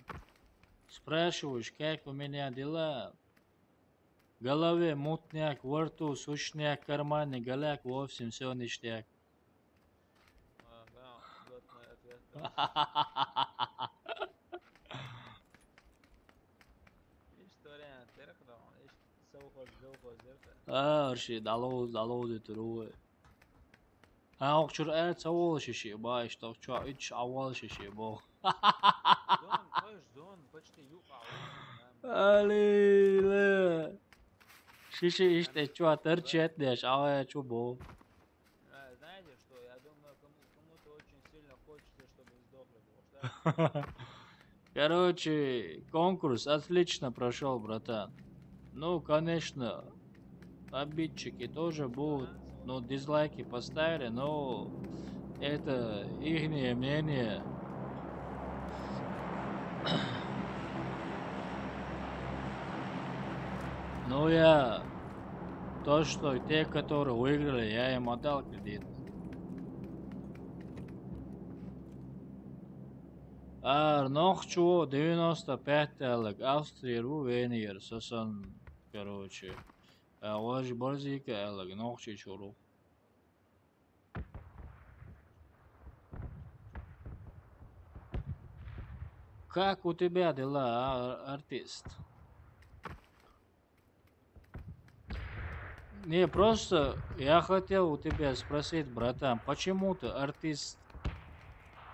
Спрашиваешь, как у меня дела? В голове мутняк, во рту сушняк, в кармане голяк, в общем, все ништяк. да вот мой ответ إيش تورين تركض إيش سوق زرقة Арши, далоз, труе. Ақчур әт сауал шиши, ба, иштақ чуа, үч авал шиши, бо. зон إيش зон почти يقع Алиле. Шиши иште чуа, тырчет деш, ава чу, бо. знаете что я думаю кому-то очень сильно хочется чтобы сдохли было Короче, конкурс отлично прошел, братан. Ну, конечно, обидчики тоже будут, ну, дизлайки поставили, но это ихнее мнение. Ну, то, что те, которые выиграли, я им отдал кредит. Нохчу 95-лик Австрию венер, сосан, короче. Ваш борзика, элик, нохчи чуру. Как у тебя дела, артист? Не, просто я хотел у тебя спросить, братан, почему ты артист?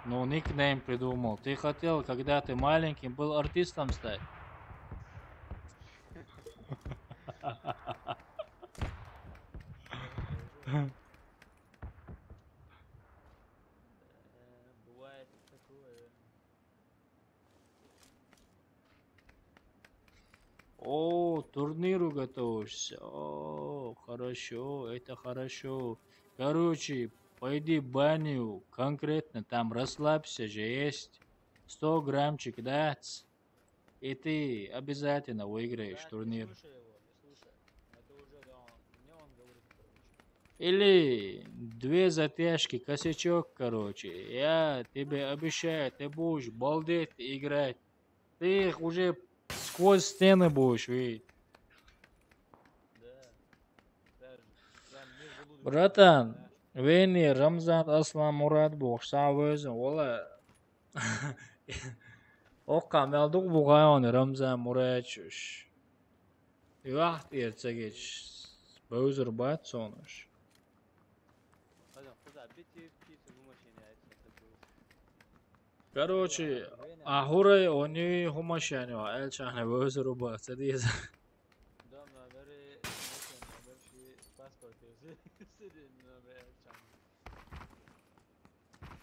Ну, никнейм придумал. Ты хотел, когда ты маленьким был артистом стать? бывает такое О, турниру готовишься. О, хорошо, это хорошо. Короче, пойди в баню, конкретно там расслабься же, есть 100 граммчик, да? И ты обязательно выиграешь да, турнир. не слушай его не слушай это уже да мне он говорит короче Или 2 затяжки, косячок, короче. Я тебе обещаю, ты будешь балдеть играть. Ты их уже сквозь стены будешь видеть. да даже прям между Братан, Вени, Рамзан, Аслан, Мурат, Бог, Савözün, ola. Oqa melduq buğayon, Рамзан, Murat, şuş. Vaxt ertə geç. Bözür bat sonuş. هذا خذها بيتي بيتي مو ماشيين هاي Короче, ahurey oni humashani va elchani bözür bat. Diye. دام نامبر نامبر شي باسبورت سيدي نامبر چان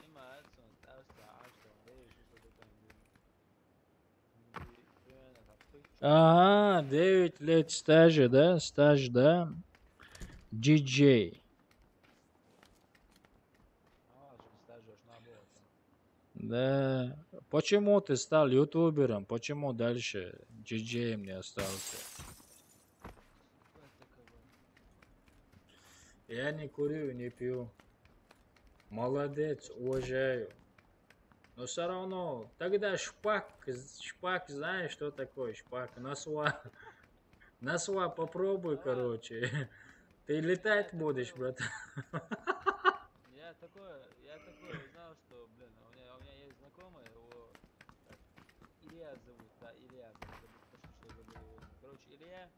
إما أدسون أرسل عشرة ليش شو كان Ага, 9 лет стажа, да? Стаж, да? DJ. Да. Почему ты стал ютубером? Почему дальше диджеем не остался? Я не курю, не пью. Молодец, уважаю. Но все равно, тогда шпак, знаешь, что такое шпак? Насва попробуй, короче. Ты летать будешь, брат. Я такое знал, что, блин, у меня есть знакомый, его так, Илья зовут, да, Илья, что забыл его. Короче, Илья,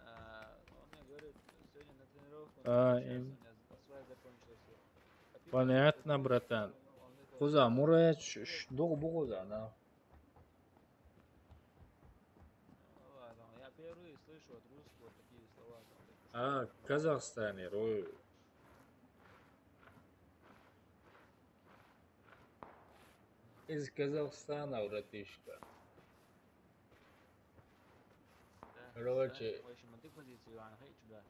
он мне говорит, сегодня на тренировку, у меня связь закончилась. Понятно, братан. Куза, Мурат, долго бугуза, да. Ладно, я впервые слышу от русского такие слова. В Казахстане, Рой. Из Казахстана, братишка. Короче. В общем, ты позицию عن هيك بقى.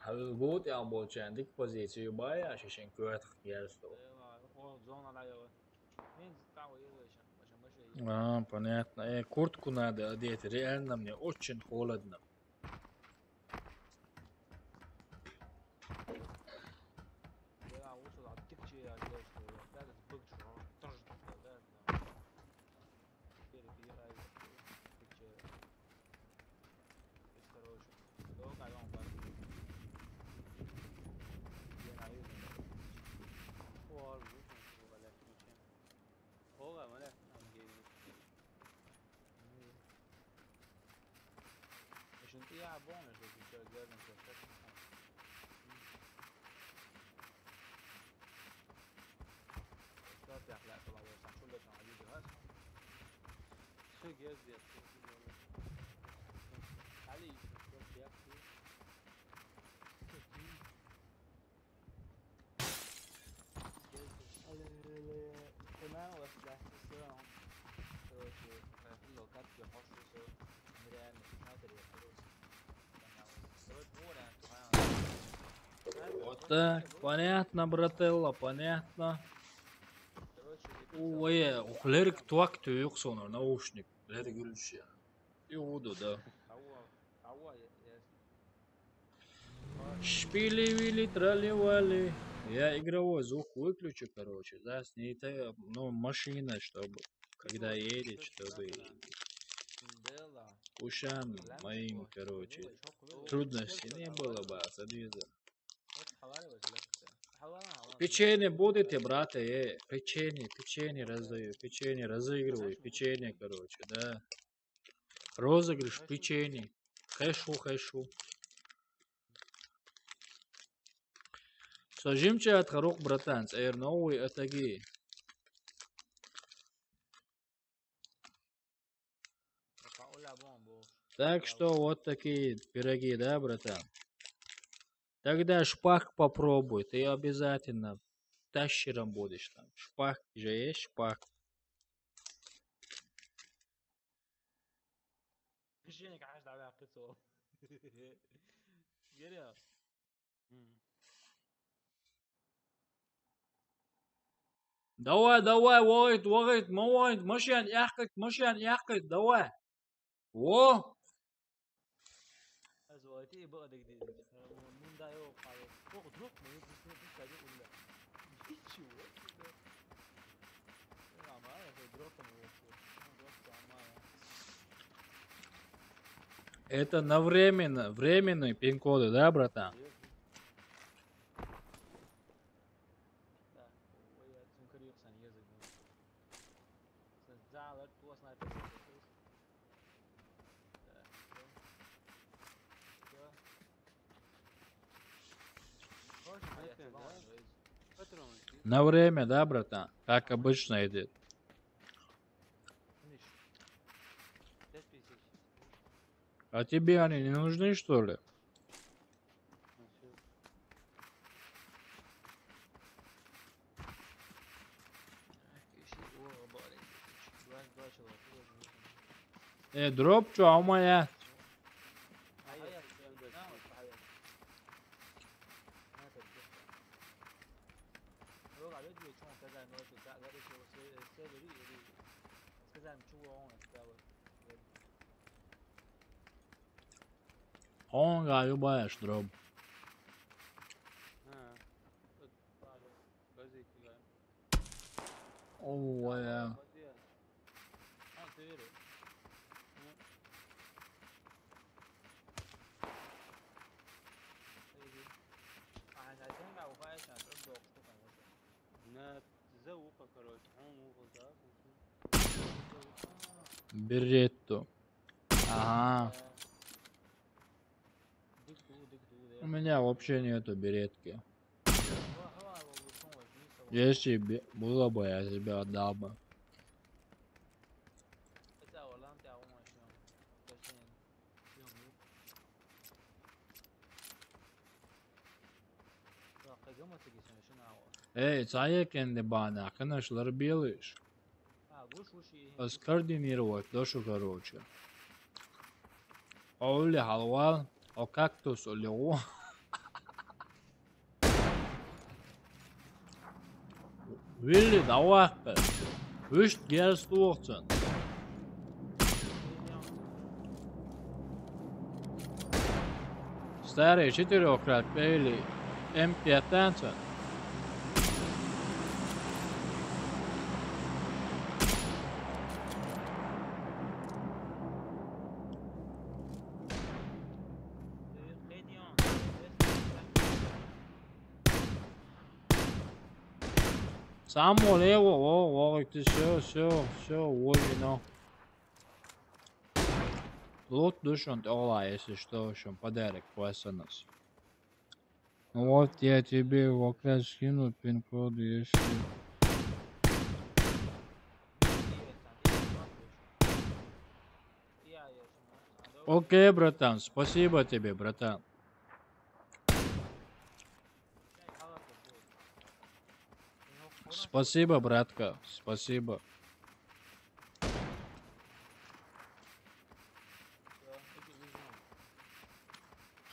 Hazır gut ya bolçan dik pozisiyu bayağı şişin kuvvet geldi. О, зона лайова. Мен того едешь, машина. А, понятно. Куртку надо одеть. Реально мне очень холодно. Я лучше оттепчи, я делаю, что я сбык, что тоже такое, перебираю, оттепчи. Короче, долго он бар. Я на юге. Var bu bu kadar mükemmel. O ama ne geliyor. عشان تيجي بونش بس مش رجال مش هتفكر استطيع لا طبعا بس عشان لك على الفيديو هذا Şu göz yapıyor. Ali göz yapıyor. تمام بس ده الصراحة короче لو كانت في حصر سو مريان ما ادري خلاص Вот так. Понятно, брателло, понятно. Ой, ухлерик туак тюк сонор, наушник. Леди гülüş ya. Юду, да. Шпили-вили, трали-вали. Я игровой звук выключу, короче, да, с ней, ну, машина, чтобы, когда едет, чтобы ушам моим, короче, трудностей не было бы, соответственно. Печенье будете, брат, печенье раздаю, печенье разыгрываю, печенье, короче, да. Розыгрыш печенье. Хэшу. Сожимче от хорок, братан, новый атаги. Так что вот такие пироги, да, братан? Тогда шпак попробуй, ты обязательно тащером будешь там. Шпак же есть, шпак. Печенье, конечно, да, пиццу. Геря. Давай, وقت موعد مشان يحقق давай. О! أزواتي بقى دقيقة من ده يو قايد فوق دروك ما يبغى تساعده ولا شو يا ما يا دروك ما Это на временный пин-коды, да, братан? Да, я сункарил сан язык. Зала туа снайпер. На время, да, братан? Как обычно идет. А тебе они не нужны, что ли? Дроп, чё, а моя? Он любаешь дроп. О, я. Беретто. Ага. У меня вообще нету беретки. Если было бы, я тебя отдал бы. Эй, цаекенде бана, конечно, белыш. Скоординировать душу, короче. Оли халвал, о кактус, оли о. Willi, давай. Wüsst, gehst du auch zu. Старый четырехкратный Willi. M15. Само лево, о, ты все, увидел. Лут душон, ола, если что, еще подарок плесанос. Вот я тебе в окрас скину пин-код, если... Окей, братан, спасибо тебе, братан. Спасибо, братка, спасибо.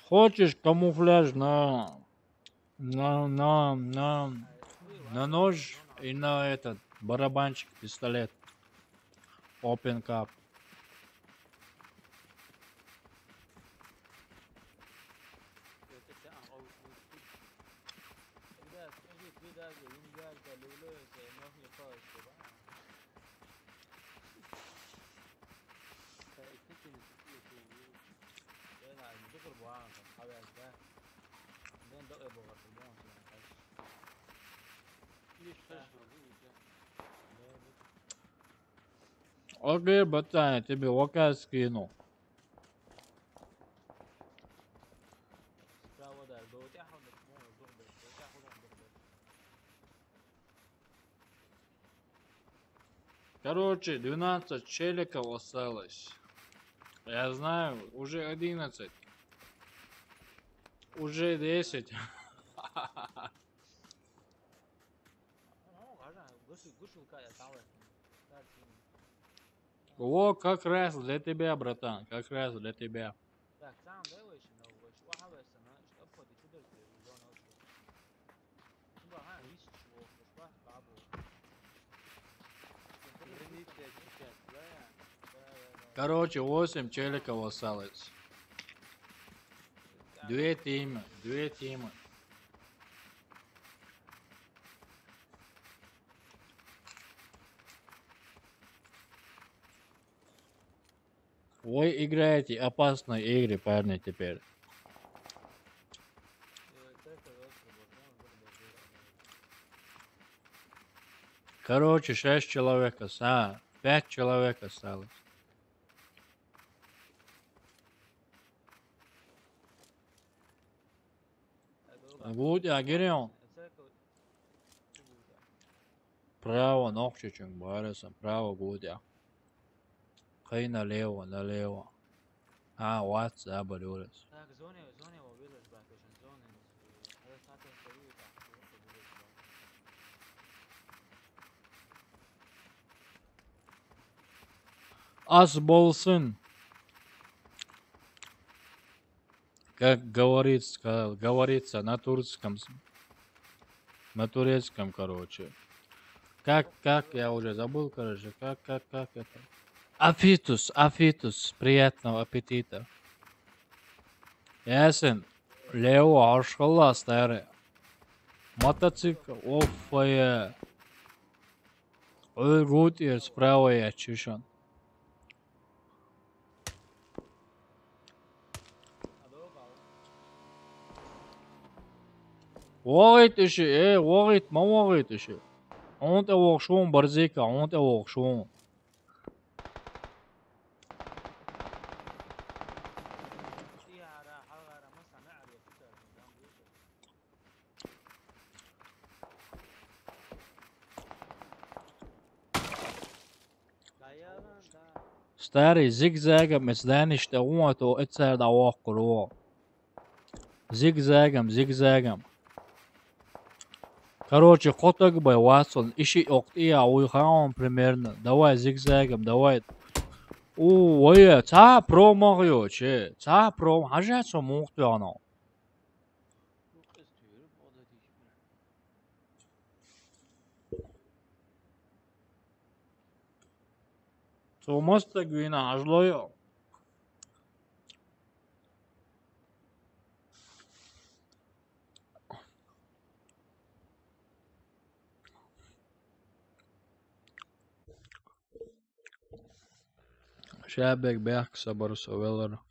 Хочешь камуфляж на нож и на этот барабанчик, пистолет. Open cup. Окей, братан, я тебе ока скину. Короче, 12 челиков осталось. Я знаю, уже 11. Уже 10. О, как раз для тебя, братан, как раз для тебя. Короче, 8 челиков осталось. Две тимы. Вы играете опасные игры, парни, теперь. Короче, 6 человек, 5 человек осталось. Гудя, Гирион. Право, ногчичек, барыса, право, Гудя. Хай налево. WhatsApp, Борис. Ас болсын. Как говорится на турецком, короче. Как, я уже забыл, короче, как это. Афитус, приятного аппетита. Ясен, Лео, ашхалла, старый. Мотоцикл, оффая. Гутир, справа я, чешан. Вағайт үші, вағайт, ма вағайт үші. Онта оқшуын, барзека, онта оқшуын. Старый, зигзагом, изданиште, умато, эцерда ваққыру. Зигзагом. Короче, хоток бы, Ватсон, ищи октия, уйхаун примерно. Давай, зигзагом, давай. Ой, ца промагıyor, че. Ца пром, хажатся мухты оно. Så måste Gwina ажлоё. Šēbēk bēk sabaru savēlēru.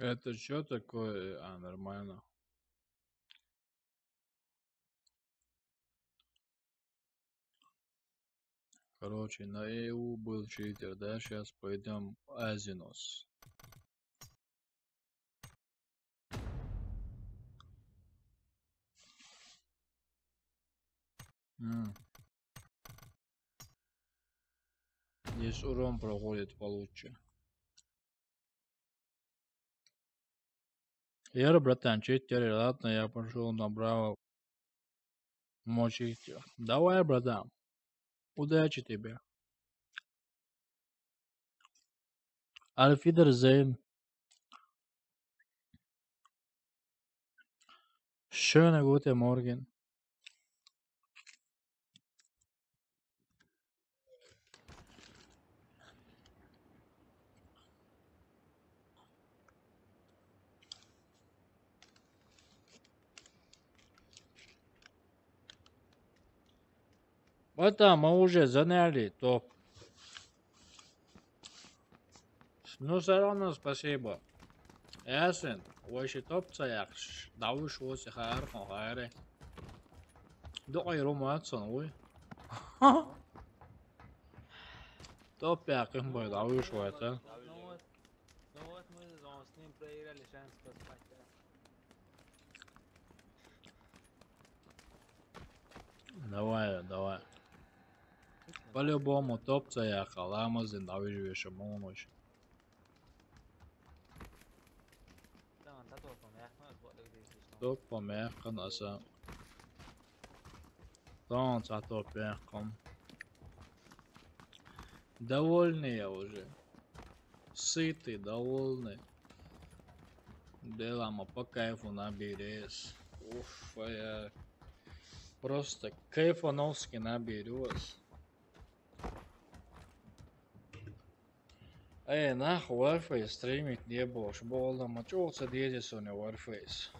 Это что такое? А, нормально. Короче, на EU был читер, да? Сейчас пойдем Азинос. Здесь урон проходит получше. Яра, братан, читер, ладно, я пошел набрал мочить. Давай, братан. Удачи тебе. Auf Wiedersehen. Schönen guten Morgen. Это мы уже заняли топ. Ну, все равно спасибо. Ясен, вообще топ цаяхш. Давыш воси хайр хон хайре. Дой роматсон, ой. Топ якын бой давыш вайта. Ну вот мы с ним проиграли шанс поспать. Давай, давай. По-любому топ цаяха, ламазин давыш вешем моночь. Tamam, tato yapalım. Yakmaz bu arada gidiyoruz. Топ помягкан, аса. Тон за топ мягком. Довольный я уже. Сытый, довольный. Делаем по кайфу наберешь. Уф, я просто кайфоновски наберешь. Эй, нахуй, Warface стримить не будешь. Болом, а чё это едешь у него Warface?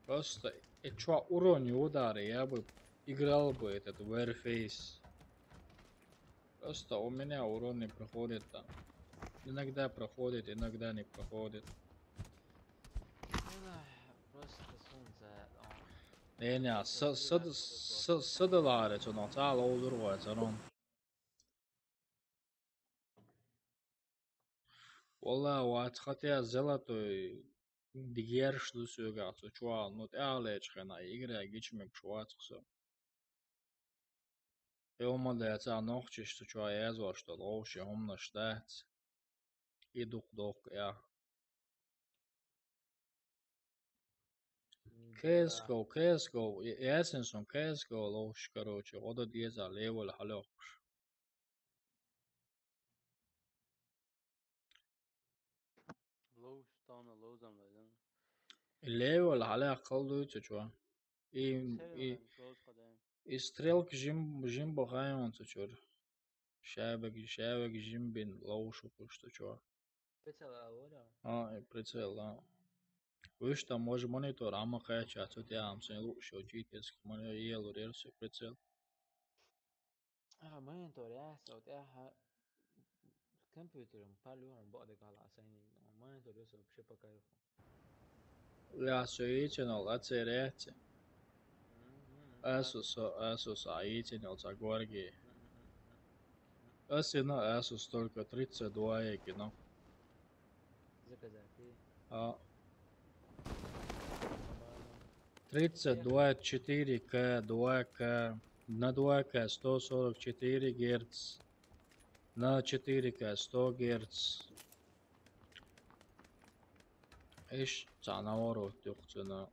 Просто, и чё урон не удары, я бы играл бы этот Warface. Просто у меня урон не проходит там. Иногда проходит, иногда не проходит. Просто солнце. Не, садаларец он цал олдурвается, он. Wallah, وقت خاطر زلطوي ديگرش دو سوگات و چوال نوت آلش خنا ایگره گیچمک شوات خسو. يوم ده تا نوخش تو چوال ازوش تو لوش هم نشتات. يدوق دوق يا. CSGO, ясенсон CSGO лош, короче, ода деза левел халёш. Low stone low zamladım. Левел халя калдуйте чуа. И Close kadem. и стрелки жим бахаем чур. Шабек жим бин лошу что чуа. Прицел ahora. А, прицел, да. Выш там може монитор, ама кача, тут я am sen лучше GTS, монитор елу рельсы прицел. Monitor ya, صوت ya. Computer'ım parlıyorum bu adeta hala senin. Monitor ya bir şey bakıyor. Я соединил, отцерете. Asus соединил за горги. Асина Asus только 32 кино. Заказать. А 32 4К, 2К, на 2К 144 Гц, на 4К 100 Гц. Иш цанаворот юхцена.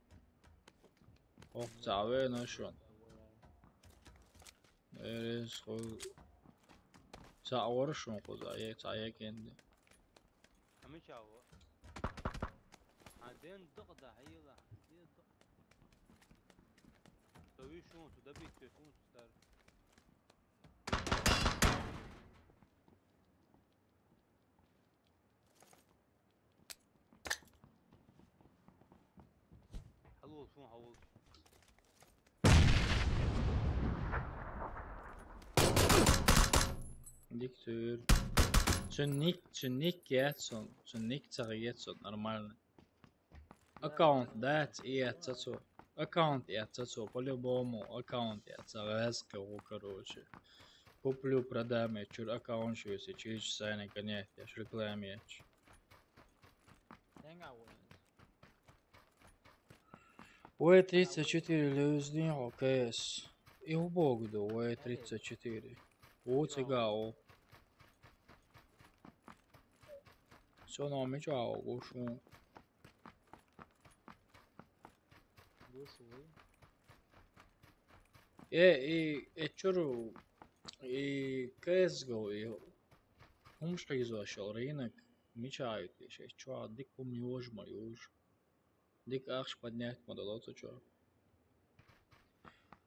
Ох, цаве нашон. Эрес хол تعور شون قضايا تعيق عندي همه شاو عندين دقدة هيلا دين دق توي شون تو دبي تليفون تستار حلول شون حول دكتور تشنيك ياتسون تشنيك تغياتسون نورمال اكاونت دات ياتسو اكاونت ياتسو по-любому аккаунт ятсагаска короче куплю продам я чур аккаунт шуйся через часа не конец я рекламе Denga oyun. В34 лезни ОКС и убогду В34 O цигao sono amico goshun Gosh oyun. e чуру и CSGO и هم شقيزو شغرينك ميشايت شيء شو ديك هم يوج ما يوج ديك اخش поднять модулацию чё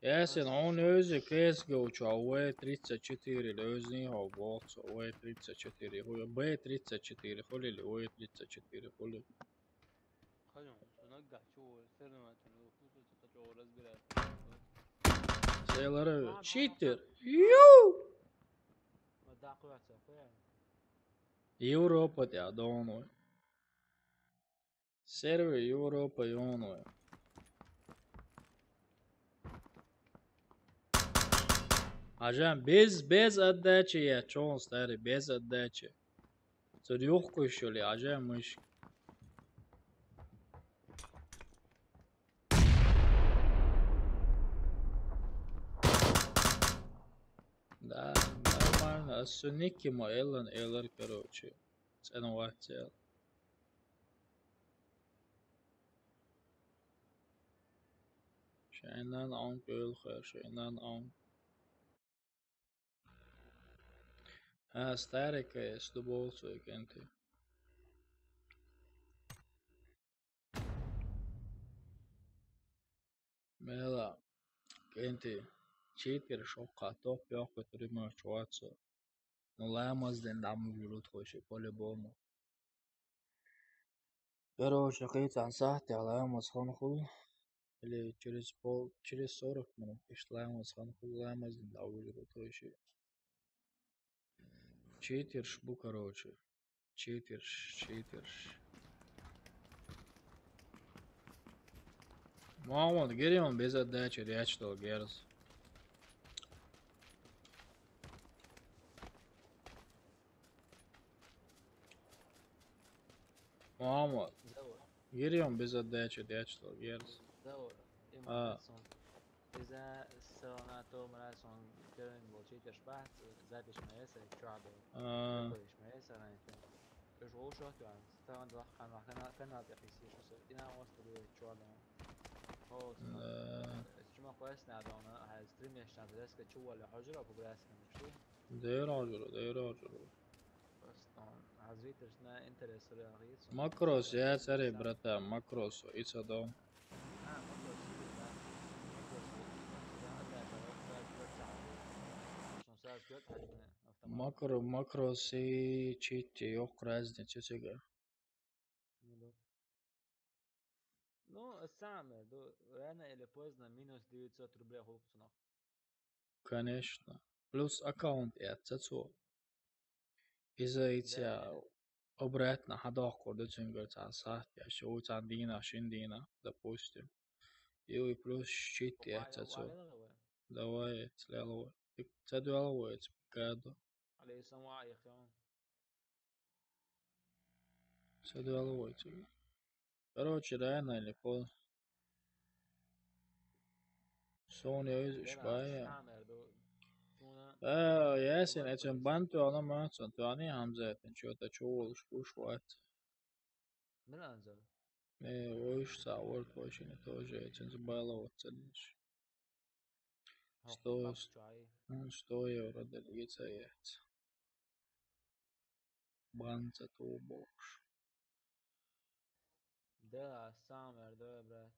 Ясен он өзі CSGO чё W34 өзіне хау бокс W34 хуя B34 хули ли W34 хули خلهم نرجع شو سيرنا تنو تطلعوا رزقنا Сейлоры читер Ю ما داقو واتساب Европа тя доной Сервер Европа ёной Ajan bez отдачи я чон старый без отдачи. Царюхку еще ли, ажан мышь. Да, нормально. Суники мо эллер, короче. Ценователь. Шайнан он кölхер, шайнан он. Старый КС, дуболцу кенти. Мела, кенти. Читер шока, топ пёх, который мы чуаться. Ну лаймаз ден даму журут хоши, по-любому. Короче, какие-то сахты, а лаймаз ханхул. Или через 40 минут пишет лаймаз ханхул, лаймаз ден даму журут хоши. Читерш, бу, короче. Читерш. Мамон, герем без отдачи, ряд что, герз. Мамон, زور герем без отдачи, ряд что, герз. زور آه. إذا سوناتو مراسون كرن بولشي تشبعت زادش ميسر شعبه كلش ميسر أنت إيش هو شو يعني طبعا ده كان ناطق يصير شو صار دينا وصل له شعبه هو شو كويس نادونا هاي ستريم يشتغل درس كشو ولا حجرة بقراس كمشي دير عجلو. بس طبعا حزريتش نا انترست رياضيت ماكروس يا سري برتا ماكروس إيسا دو. Макросы чити, yok разницы сега. Ну, الساعة دو أنا اللي поздно минус 900 рублей хулкцунов. Конечно. Плюс аккаунт и отцецо. Из-за этих обратно ходах кордочен говорится сахт, я шоу цандина, шиндина, допустим. И плюс чити отцецо. Давай, сляло. Цедуалово, пикадо. عليه سماع يا أخي. Цедуалово. Короче, рано или поздно. Sony özüş baya. Yasin etsen bantu ana matsan tani hamzaten çota çoğuluş kuş vat. من أنزل. O iş savur koşini toje etsen zbala otsanış. 100 euro delegitsa yet. Banca tu boš. Да, самое, да, брат.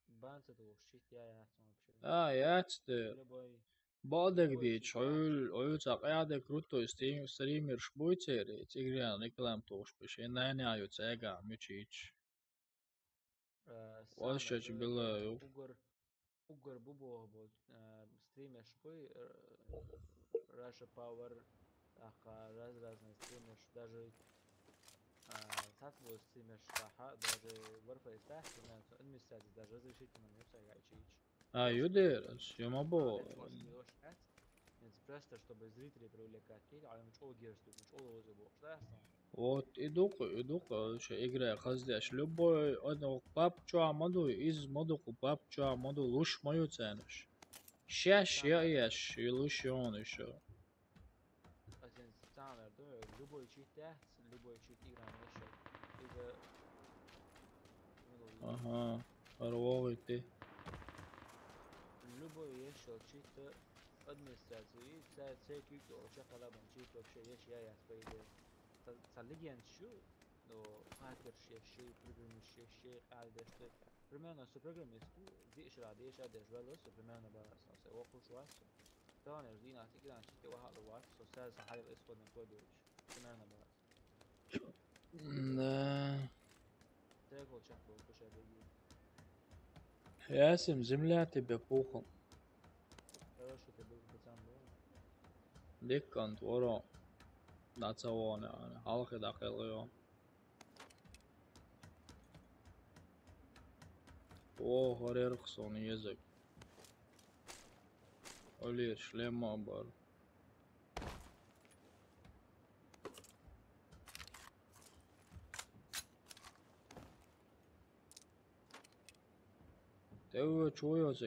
Банца tu shit я сам вообще. Jätste. Любой. Badeg diç, oyul çaqyade krutto streamer şboytseri, tigrian reklam toşpeş. Enayne ayo çega müçiç. Vaşçaç bila yok. Угор бубо был стример шпой Russia Power разные стример даже сатву стример шаха даже Warface тахт администрация даже разрешительно не всякая чич. Ayo deras, yoma bo. Просто чтобы зрителей привлекать, а им что герсту, что лозы бог, что Вот идук, şey игра хазляш. Любой одно папчу амаду из модуку папчу амаду луш мою ценеш. Шаш яш, луш он еще. Самое, да, любой чит тахт, любой чит игра еще. Из-за Ага, орловый ты. любой еще чит администрации, церковь, шахала банчит вообще есть я споиде. Саллиген шу, но хакер шеф, программист шеф, альдеште. Примерно с программисту, диш велос, примерно барас, се охуш вас. Тане ждина тигран чите вахал вас, со саз халил исход на кодович. Примерно барас. Да. Церковь чахло куша беги. Ясим, земля тебе пухом. Хорошо ты был пацан, да? Dikkant voro. That's a one, yani. Halkı da kılıyor. Oh, horer kısonu yazık. Öyle şlema var. Tev çoğuyorsa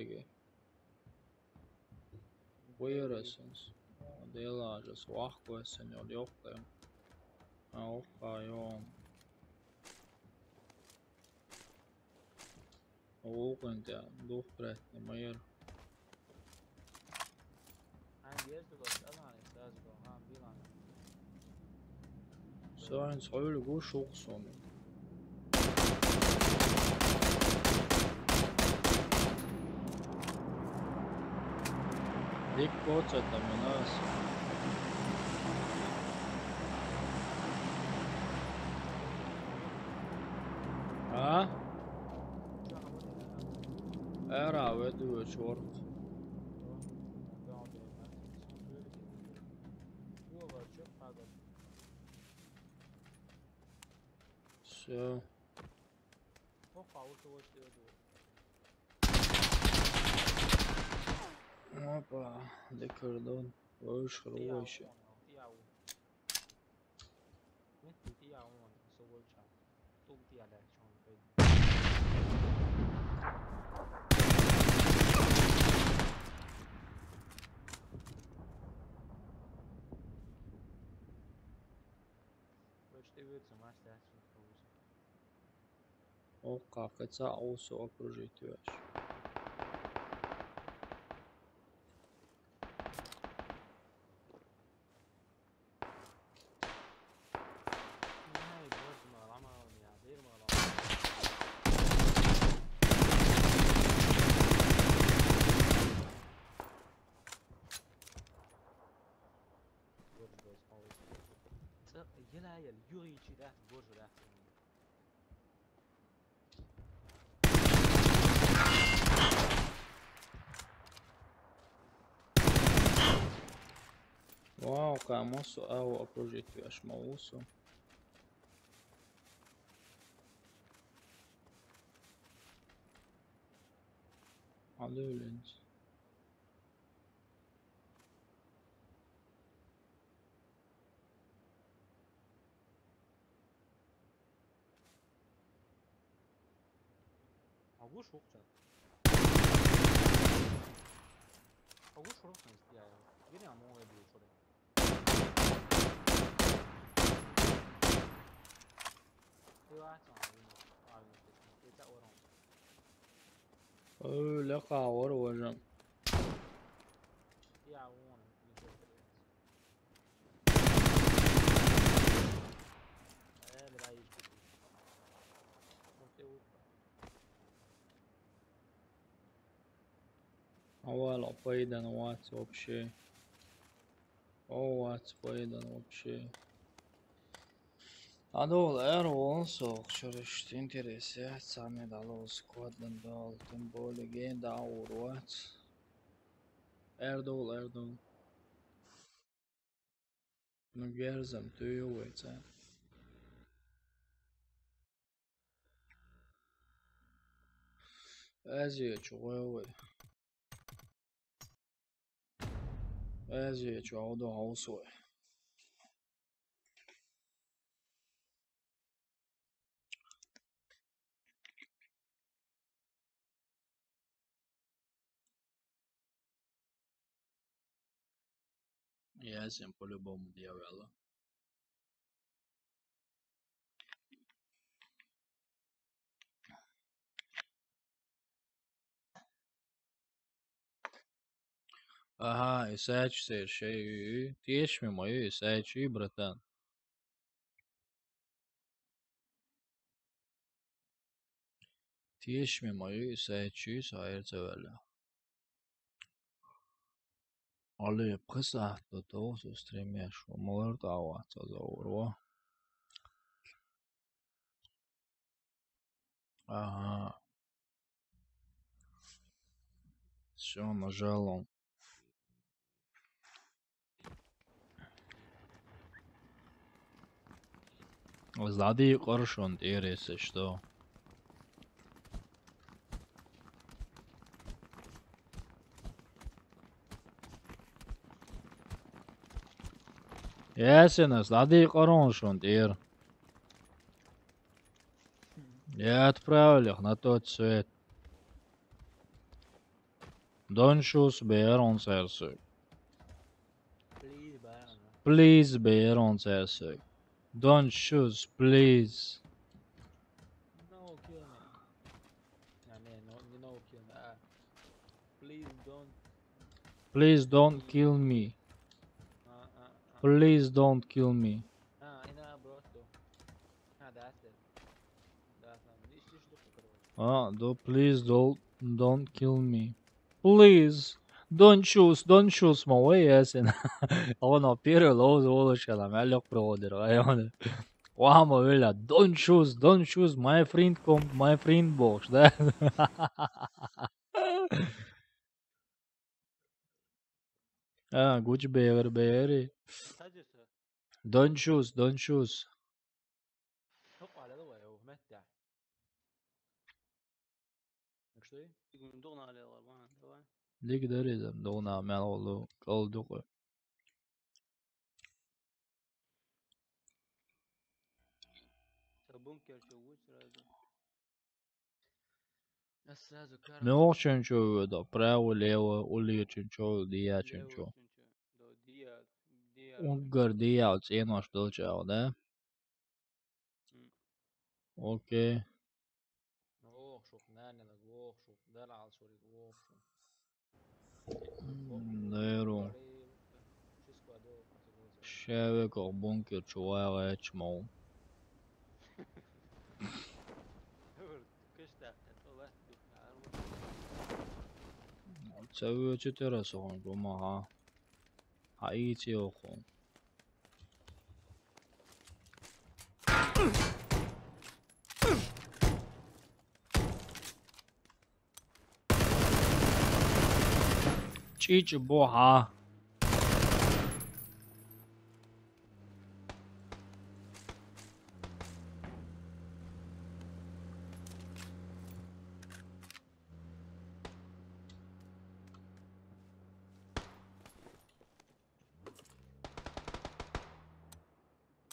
buyurasınız. Delāžas vahkoesen jau jokiem. Aukā jom. Ūkantā duhpretni mair. عندي يسبق أذاني سازبو هم بيلان. Sains öyle kuş olsun. Dik kotsata minas. Ha? Era vedu çort. Все. Опа, декардон. Ваш хороший. О, как это also окружить вещь. يلا يوري ده بوجه ده Wow, kā mūsu avo apružīt vieši mūsu. Alūlins. Avuç okça. Avuç okça ya. Yine ama o ediyor şuraya. Öyle kavur hocam. Вала пойден вац вообще. О, вац пойден вообще. Adol olsa şurış interesi sami dalos kodlan dal tembole gen da urvat. Erdol. Nu gerzam tüyo veca. Eziyet çoğu. Eziyet çoğu da olsa. Ясен по-любому дьявола. Ага, Исаич şey. Тешь mi moju Исаич bratan. Tieş mi moju Исаич hayırseverler. Ali kısa da olsa streamler şu malar da avatsa da olur. Ага. Все, нажал он. Сзади коршун если что. Ясен, сзади коршун дир. Я отправил их на тот свет. Don't choose bear on Cersei. Please bayan. Please bear on Cersei. Don't choose, please. No kill me. No kill me. Please don't. Please don't kill me. Please don't kill me. Ina просто. That's it. That's not. Niş dışı короче. Please don't kill me. Please don't choose my way, ясен. Ono первый лоз волошала, мелок проводер, айон. Вама веля, don't choose, my friend box, да? Gucci beğeri. Sadece Don't choose. Çok alada var ya. Mette. Что? يقولون دغنا على الغربان طبعا. Lig derizem, dona mel oldu. بونكر شو سرازو. Сразу Ne için çoğu da, pravo levo, uli için çoğu, diye için Лево çoğu. чунчо. До дия. Ungar diye oceno što čeo, da? Okej. ووخشوق نانلق ووخشوق دلع صوري ووخشوق Dero. Wszystko do kategorii. Ševek o bunker čuvaja ečmo. كش دقت والله دفع. Seviyor çetere soğan ama ha. Ha iyi yok o. Çiç bu ha.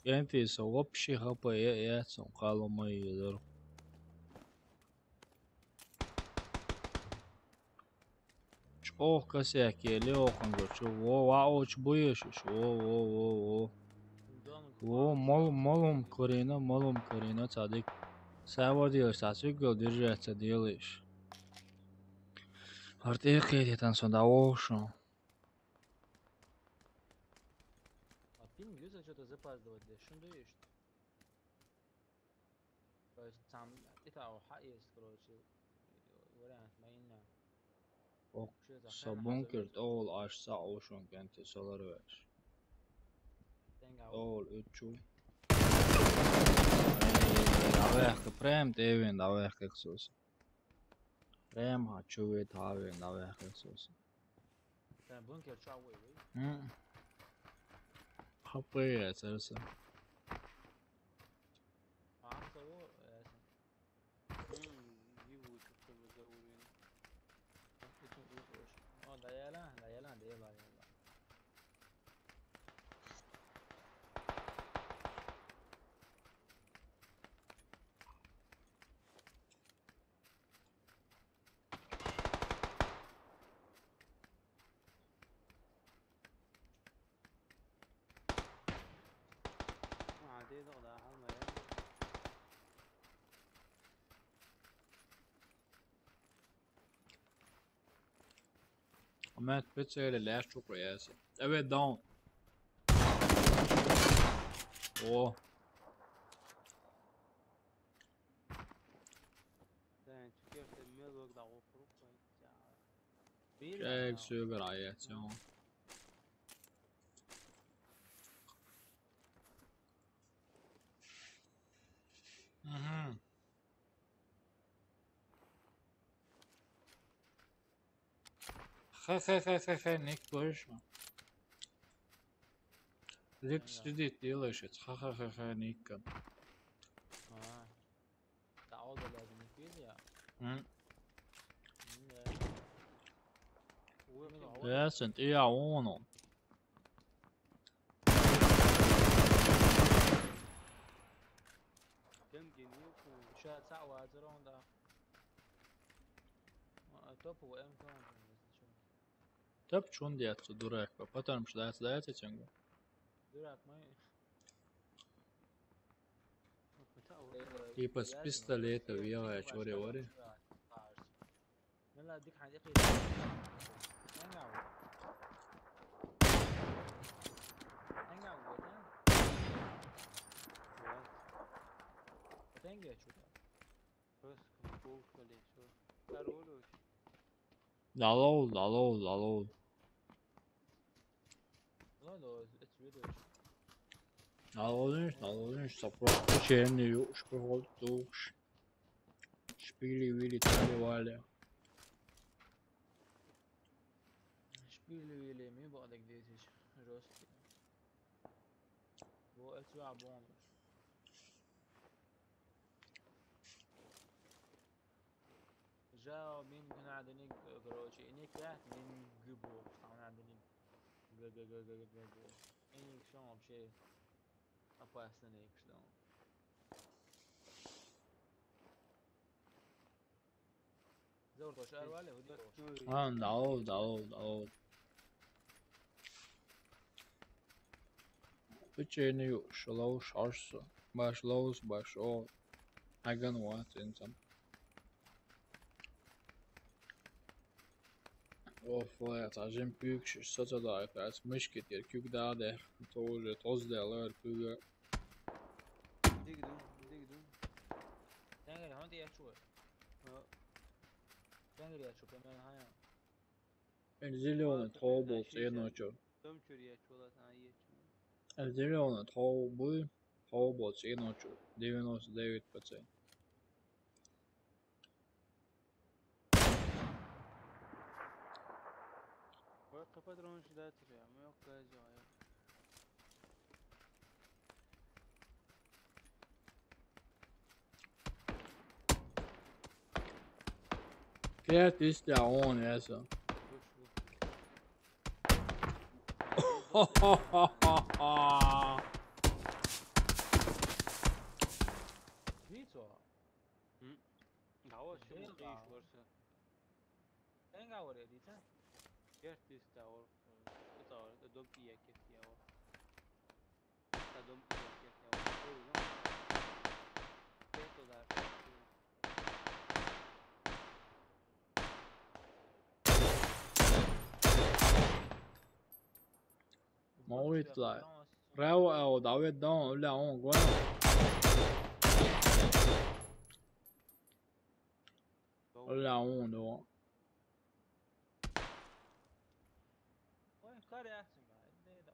Enfis вообще хапає яйцем калома їдер. Çok kasek geliyor kanka. Şu o boyuş şu o. O malum karina sadık. Sava diyor saçık gördürüyor diyorlar. Artık hediyeten sonra o şu. А фильм Люся что-то запаздывает, да, что есть? То есть там это حق есть, короче, вариант, ما Och, så bunkert all aşağı olsun kenti soları ver. All üçü. Davehke prem devin davehke sus. Prem ha çuve tavin davehke sus. Sen bunker çavuğu. Kapıya serse. Ağamsa o. يو تكتب زورين Bütün büyük hoş. O dayalan diyorlar yalla. عادي ضغط على Ahmet Petse'yle Last çok reyası. Evet down. Oh. ده كيف الميل وقع وفروق Çek söger ayet ya. Ха-ха-ха-ха-ха, не точно. Лик сидит, делаешь это. Ха-ха-ха-ха, Никон. Ha. Daha da lazım değil ya. Я сент, я он. كم جنيه Şöyle sağ var onda. Topu hem tamam. Тап чун дядца, дурак. Потом ждать этим. Durak mı? Типа с пистолета въела, чори-вори. لا ديك حديقة Tenge şurada. بس كم كله شو كارولوش Лалол. Ulan da o etmiyor. Налолниш, сопротив течение, шпигольтуш. Шпили-вили, тали-вали. Şpili mi bu adak değişik. Rost. Bu etwa bomb. جا مين كنا عندنا كروشي إني كات من جبو كنا عندنا جبو إني شلون بشيء أبغى أستنى شلون زور توشار ولا هدي Налол. Течение, шалауш, арса. Баш лаус, баш о. Аган ват, инсам. Of ja, zijn puukjes, dat is daar. Het is musket hier, kijk daar, de tozdelen, kijk. ديك دون تانغري هون دي شو تانغري شو كمان هاي En ziljonen trådbåt enåkjør. دم شوريه شولا تاعي En ziljonen trådbåt enåkjør. 99%. وقفت رونش ذات ريا ما يوقع جاي Kert is de on, ja zo. فيتو دعوة شو مقيش ورسة تانغوري دي تا كيرتيس دعوة دعوة دوم إياه كيف دعوة دوم إياه كيف دعوة كيف دعوة Mooi klaar. Rauw, dat weer dan, ja, gewoon. Ja, gewoon. kar yaxsın ya. Ne de.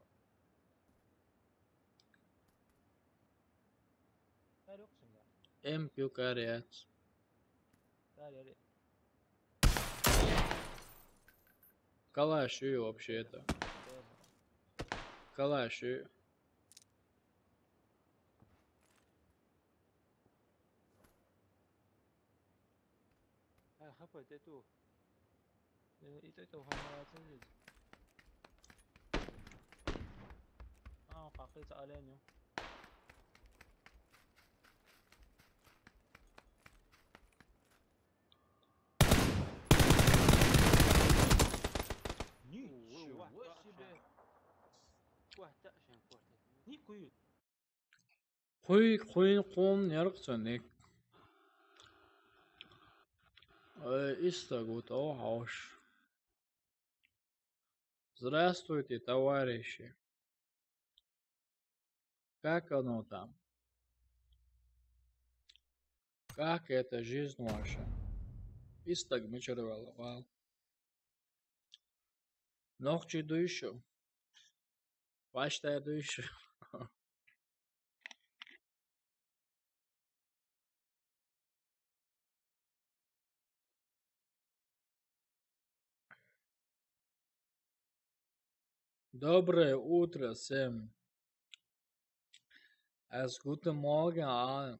Kar yoksun ya. En büyük arayet. Kar yeri. Калашу вообще-то. Калашу. Ha kapı tu. Itu tu hama sendiri. Kakak soalan yo. Nичего себе. Квахта шен квахта. Ni kuyu. Хуй ком яркцаник. Истагут, охауш. Здравствуйте, товарищи. Как оно там? Как эта жизнь ваша? Истаг мечервал. Ногчи душу. Вашта душу. Доброе утро всем. Guten Morgen allen.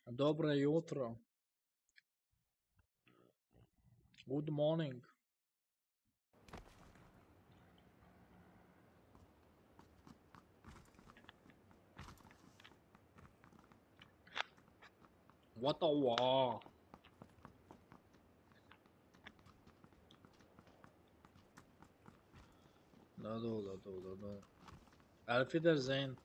Доброе утро. Good morning. What the wow. لا. Auf Wiedersehen.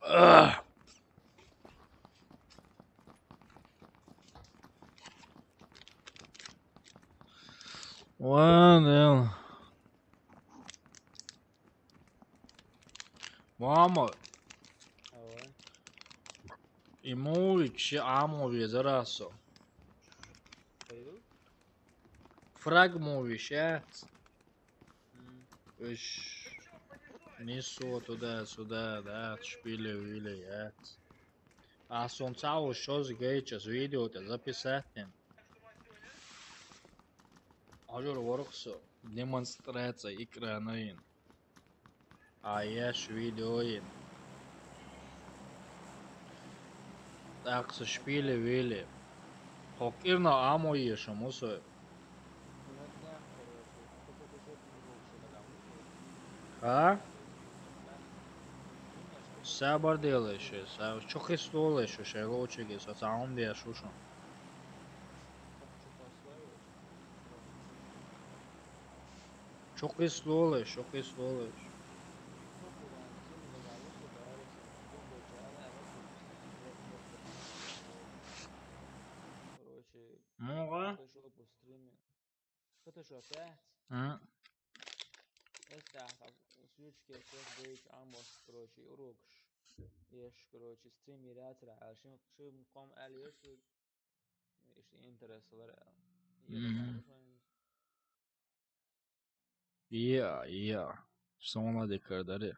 Ugh. Well, Mama, Ава. Imovic Amovic zarazzo. Kuyu. Fragmovic, Уж несу туда-сюда, да, шпили-вили, А солнцау что гейчас видео-то записать. Ажур ворксо демонстрация экрана. А я видео. Так что шпили-вили. Хокирна амо ешо мусо. А? Сабар делаешь, что хистолаешь, что лучше гесо, сам дешушо. Çok hızlı oluyor, çok hızlı oluyor. Короче, Ну, зашел по стриме. Фотошоп, а? استحقق سويتش كيف بيج عموس كروشي وروكش يش كروشي ستريمي راتر عشان شو مقام اليش ايش انترست ولا يلا Yeah. Sonra dekardare.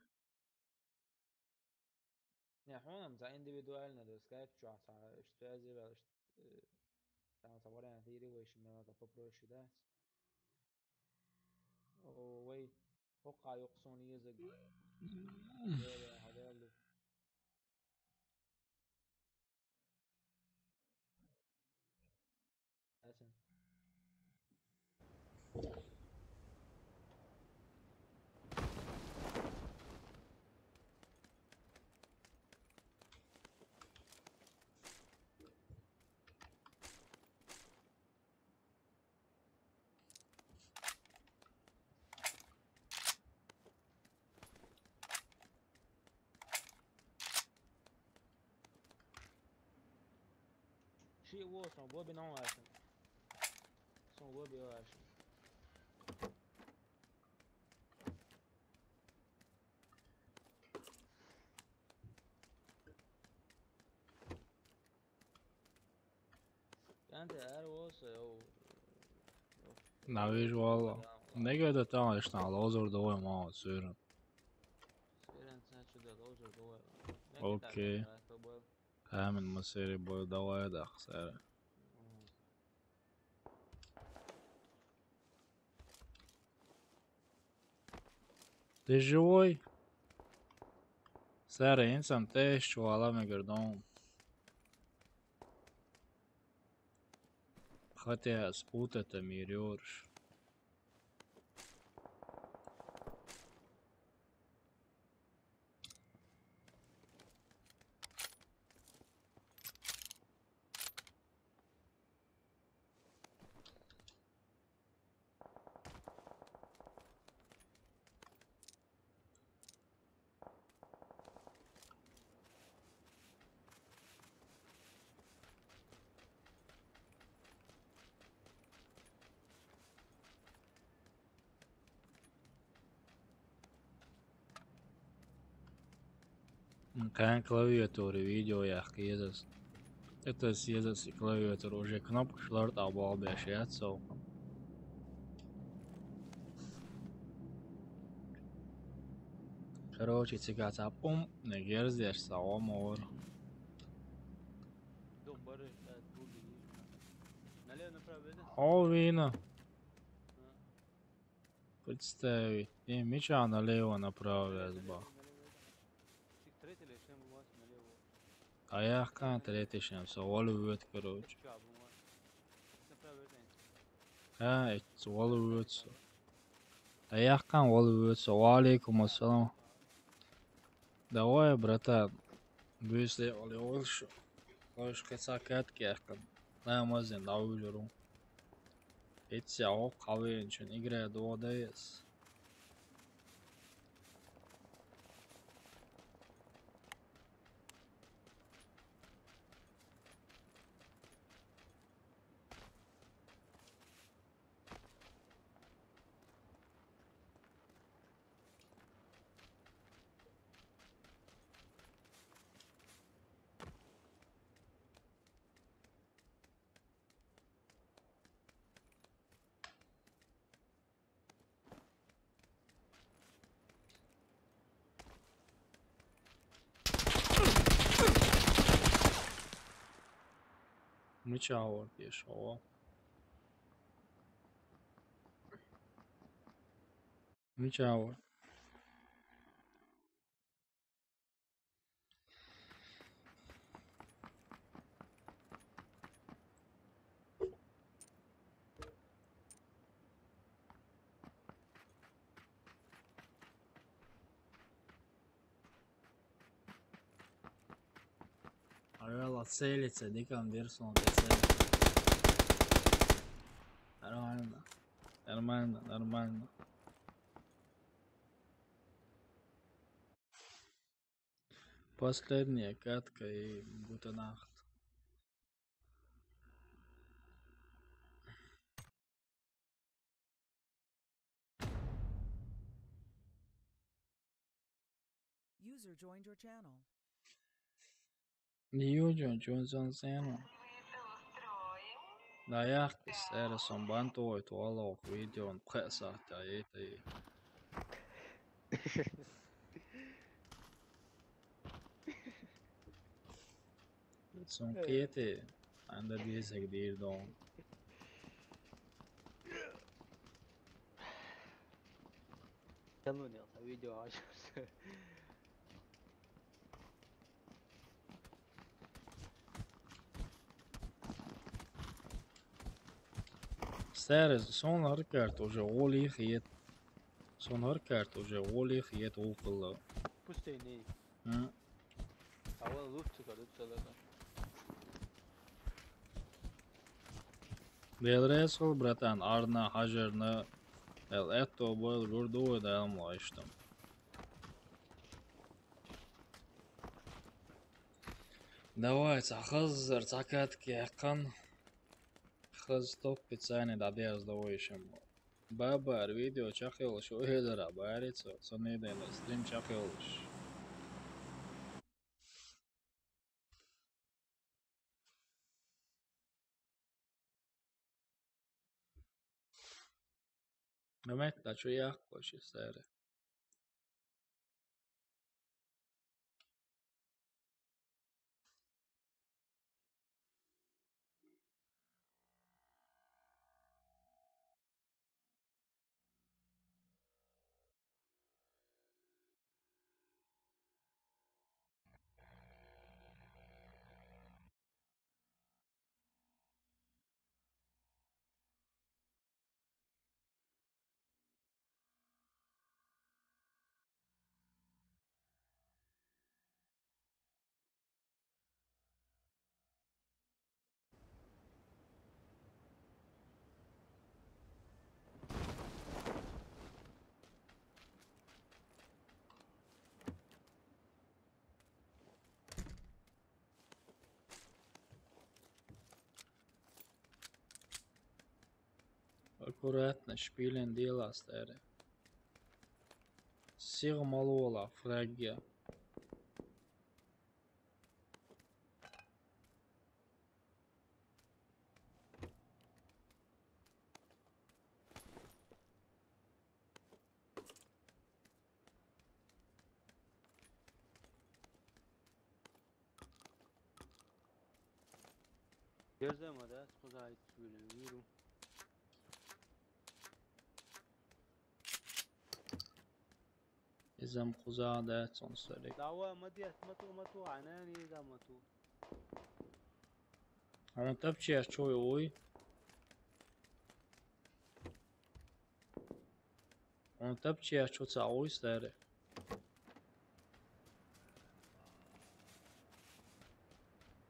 Не, хонам за индивидуально да скайп чат, что я сделал, там собрание тириваешь, мне надо попроще дать. Ой, пока يقصون يزق هذا له اسم شيء هو son boa não acha son boa eu acho انت اروس او نعيش والله نقدر تعيش على الأزر دوي ما تصير سيرن ساتشو ده دوزر دو أوكي كامل مسيري بوي دوي ده خسارة تجوي سارة إنسان تيش وعلى مقردون خطيها سبوتة تميريورش كان klaviatūra video jēzas. Tas jēzas klaviatūra уже кнопку шларт обалбешет so. Короче, цигата пум, не герздеш сао мор. دنبال طول نلاقي направление. Овина. Представить. И меча налево направляет ба. تريت اللي شام واس налево. А я кан третишем совалывает, короче. направление. Это совалывается. А я кан валывается. Валейкум ассалам. Давай, братан. Бюсли олеолшу. Лош кацакат кехкан. Намазин давлюру. Etsi o kahve için İgre doğadayız. Мычавор пішов. Мычавор. Арвела целится, диком дерсом целится. Нормально. Нормально, нормально. Последняя катка и гутенахт. User joined your channel. Ньюджон Джонсон Сену. Да яхтис эресон бантуой туалок видеон пхесахта этой. Son kete anda diyesek değil don. يلا نقطع فيديو 10. Steres, son harkart уже оли хиет. Son harkart уже оли хиет около. بوستيني اول لوفت قالوا ثلاثه. Белресл, братан, Арна, Хажерна, это был журду, да, я младшим. Давайте, хазар, закатки, якан. Хаз топ пиццайны да диаз давайшим. Бабар, видео чахил, шо хедера, барится, сонеден, стрим чахилш. Mehmet da čo jako się sere. Akkuratne spielen delas där. Sirmalola fragga. Gözleme de az ait söylüyorum. إذا مخزعات صنصرك. دعوة مديت متو عناني إذا متو. أنا تبكي شوي أوي. أنا تبكي شو تسوي سره.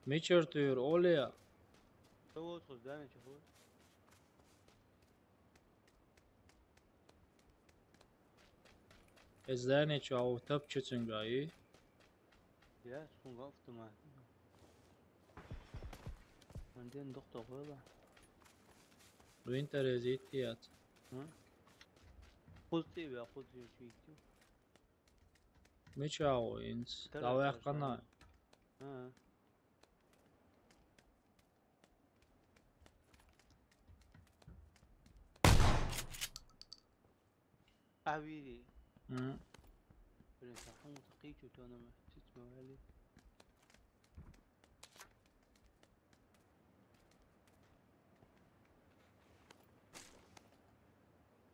ميشر تير أوليا. تو خزدان شوفوا. إزداني شو تبكي تنجاي. يا شو قفت ما. عندنا دكتور ولا. وين تريزيتيات. خذتي بقى خذتي شيء. ميشاو إنس. دعوة قناة. أبيدي. بس حمو تقيت وتونا ما تسمع عليه.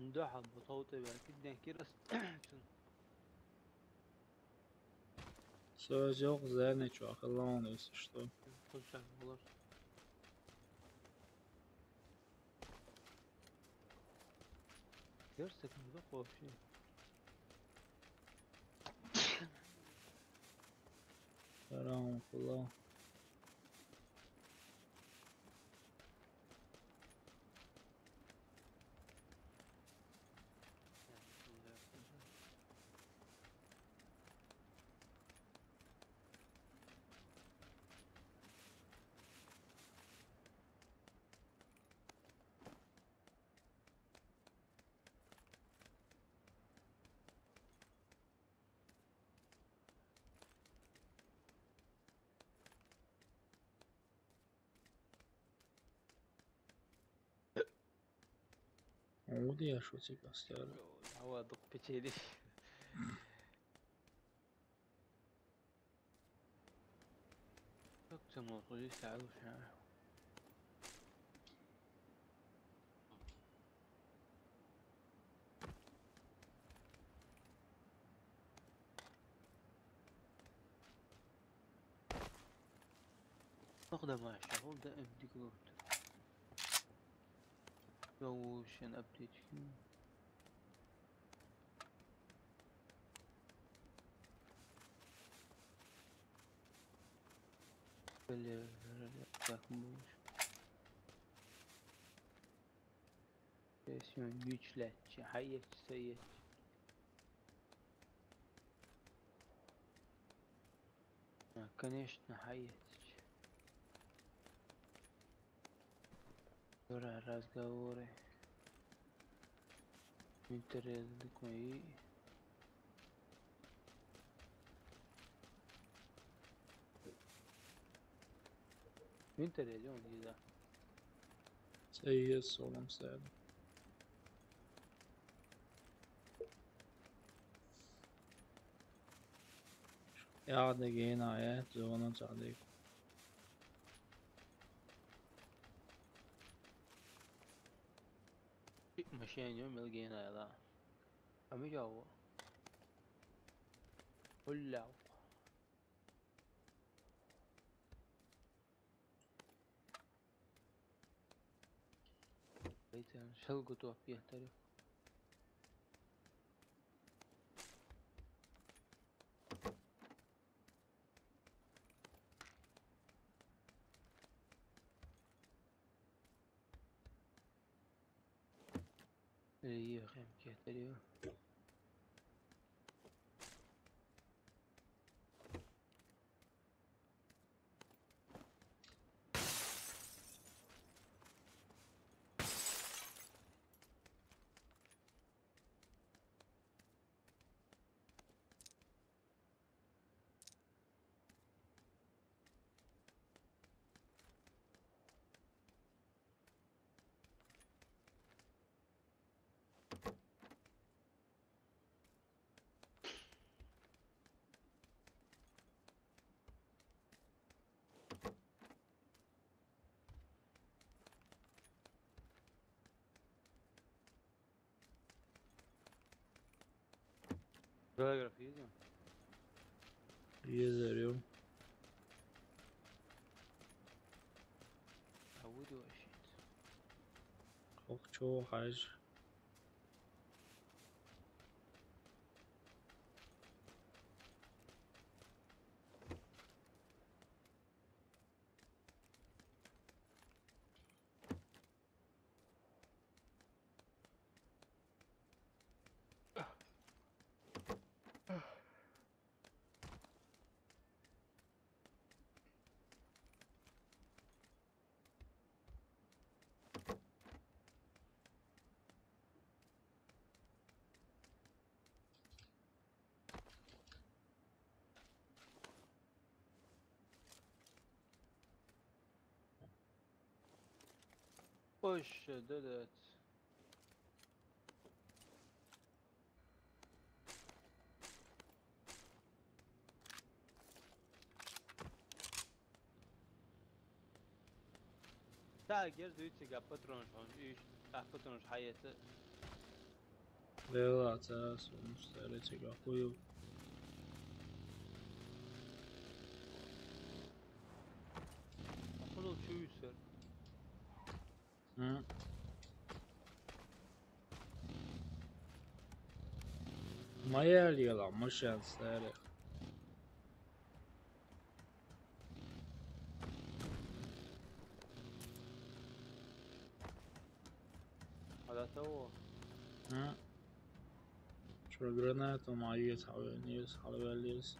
ندحب بصوتي بقى كده كده. Söz زاني شو أخلاني что. خش خلاص. يرسك مذقوف شيء. سلام الله. عودي شو تبصر. هو دق بتشيلي. أقسم والله ساعة وساعة. أقدم مع الشهور ده أبدي قلت. جوشن أبديت فيه. بل bakmış. Resmen güçletçi, hayatçı, sayetçi. Конечно, hayatçı. Sonra разговоры. Интернет мои. Интернет он да. سيء الصوم سعد. يعطيك عناية زونا تعطيك. ماشيين يوم لقينا يا لا أمي جوا ولا بيتين شو قطوع فيه ترى اللي خيم كيه ترى جغرافيا يزريو. عودي واشيت خوك حاج. وش ددت تاجر دويتي قابترونش هون ايش قابترونش حياته لا أساس ومشتري تقاقويو. خلو شو يصير ما يلي مش ينسارق. هذا تو شو جرانات ومعيس حوالينيس حوالينيس.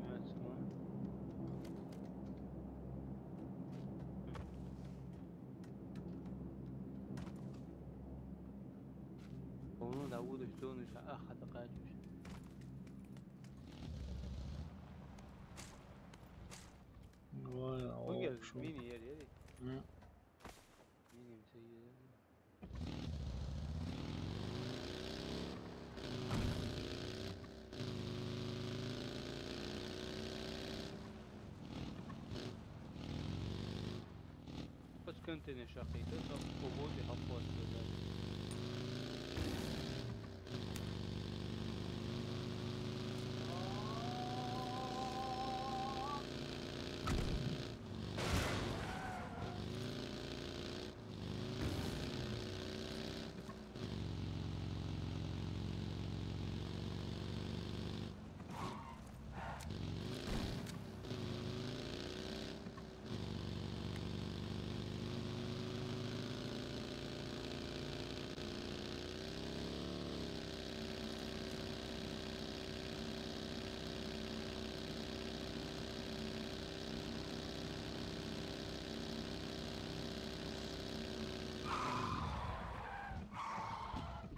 جماعة سمون هون داوود شلون أخذ قاجوش واي وقال شو. ميني يلي ميني مسيد بس كنت أنا شقيته وبودي حفوت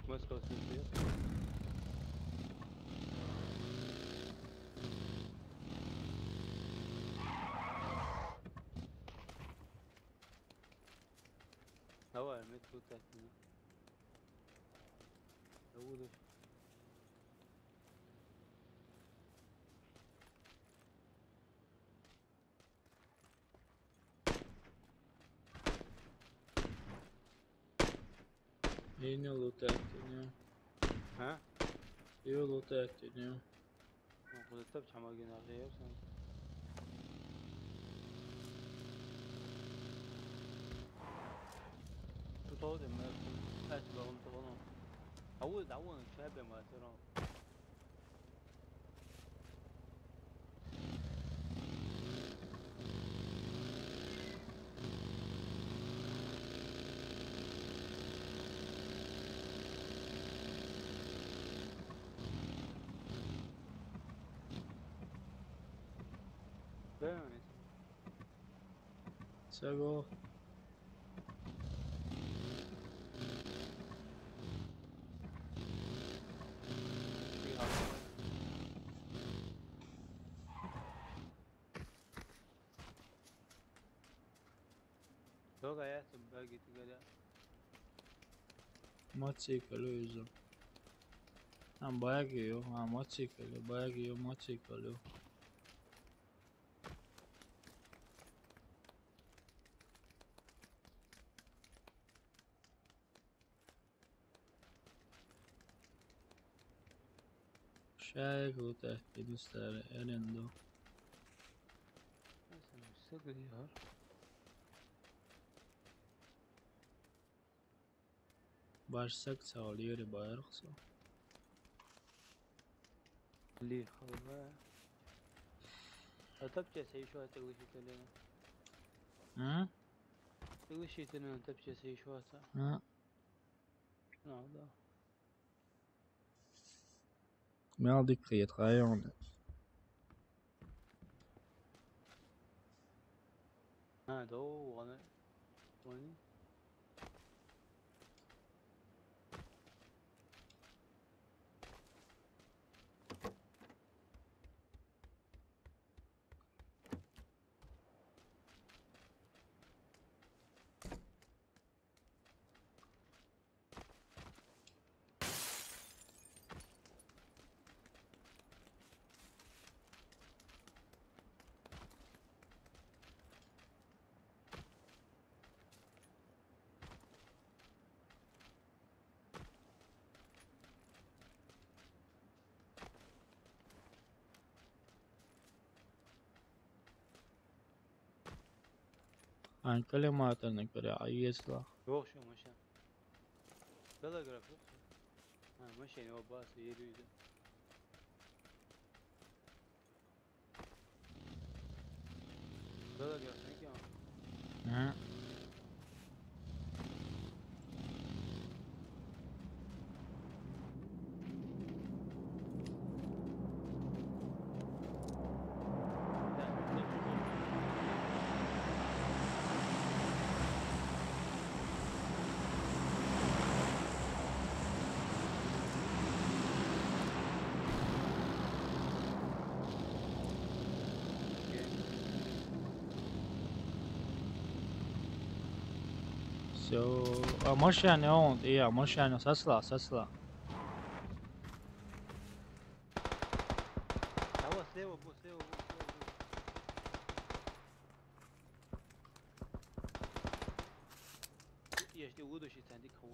ماسكه وسيلفير هوا المترو تحتنا أولش Yine loot ettiniyor. ها Yo loot ettiniyor. خودت تبش حماقين غير سنت شو طول ما أشبه هم طولهم أول دعوة شابة ما ترى بيعني Sego. في عقل لو قاعد باقي تقدر Motosikl yüzüm. Hem bayağı giyiyor. Ha motosikl. Bayağı giyiyor motosikl. Şayet loot ettiniyor stare. Elinde. مثلا مستقل يار Başsak sağlıyor bayağı kısa. اللي خلاه تبجى سي شو تقول شيء تلنا Hı? تقول شيء تلنا تبجى سي شو Hı? هذا Mer dikkat rayon. هذا وانا واني An kelimatını göre ayısla. روح شو مشى يلا اقرا فوق ها مشى يعني هو باص يريد يلا اقرا فيك يا Hı? So, مش يعني هون إيه مش يعني سسلا سسلا. هو سليو ابو سليو ابو يشتي ودو شي عندك هو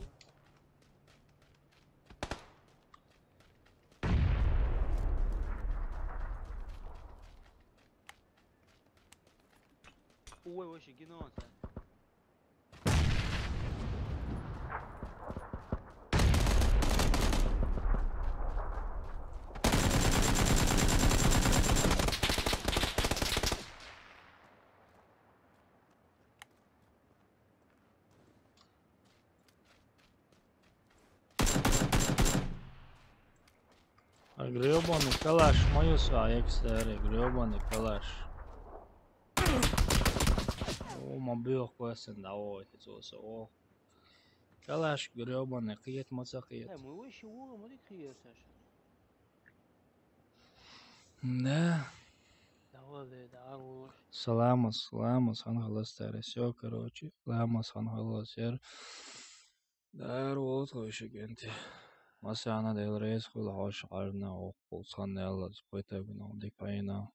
هو وش جنون Гребаный калаш, мою свою экстеры, гребаный калаш. О, мобил квестен да ой, это о. Калаш гребаный, قيت مساقيت. مو وش هو ما ادري خير ساش Да. لا ده روش. Ламос, англостер, все, короче. Ламос, англостер. Да, вот, انت. مثلا أنا دايل رئيس كل عاشق عرنا وقوصنا يلا زبطة بنا ديكاينا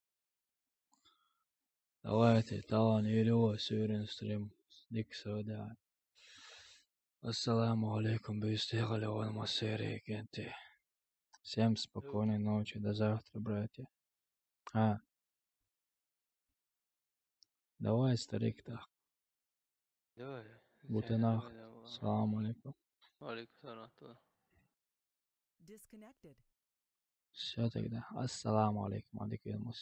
دواتي طبعا يلو سورين ستريم ديك سودا. السلام عليكم بيستيغل أول ما سيريك انت. Всем спокойной ночи, до завтра, братья. Давай, старик-то, Давай. gute Nacht. Салам алейкум. Алейкум салам. Disconnected. Все тогда. Ассаламу алейкум, алейкум.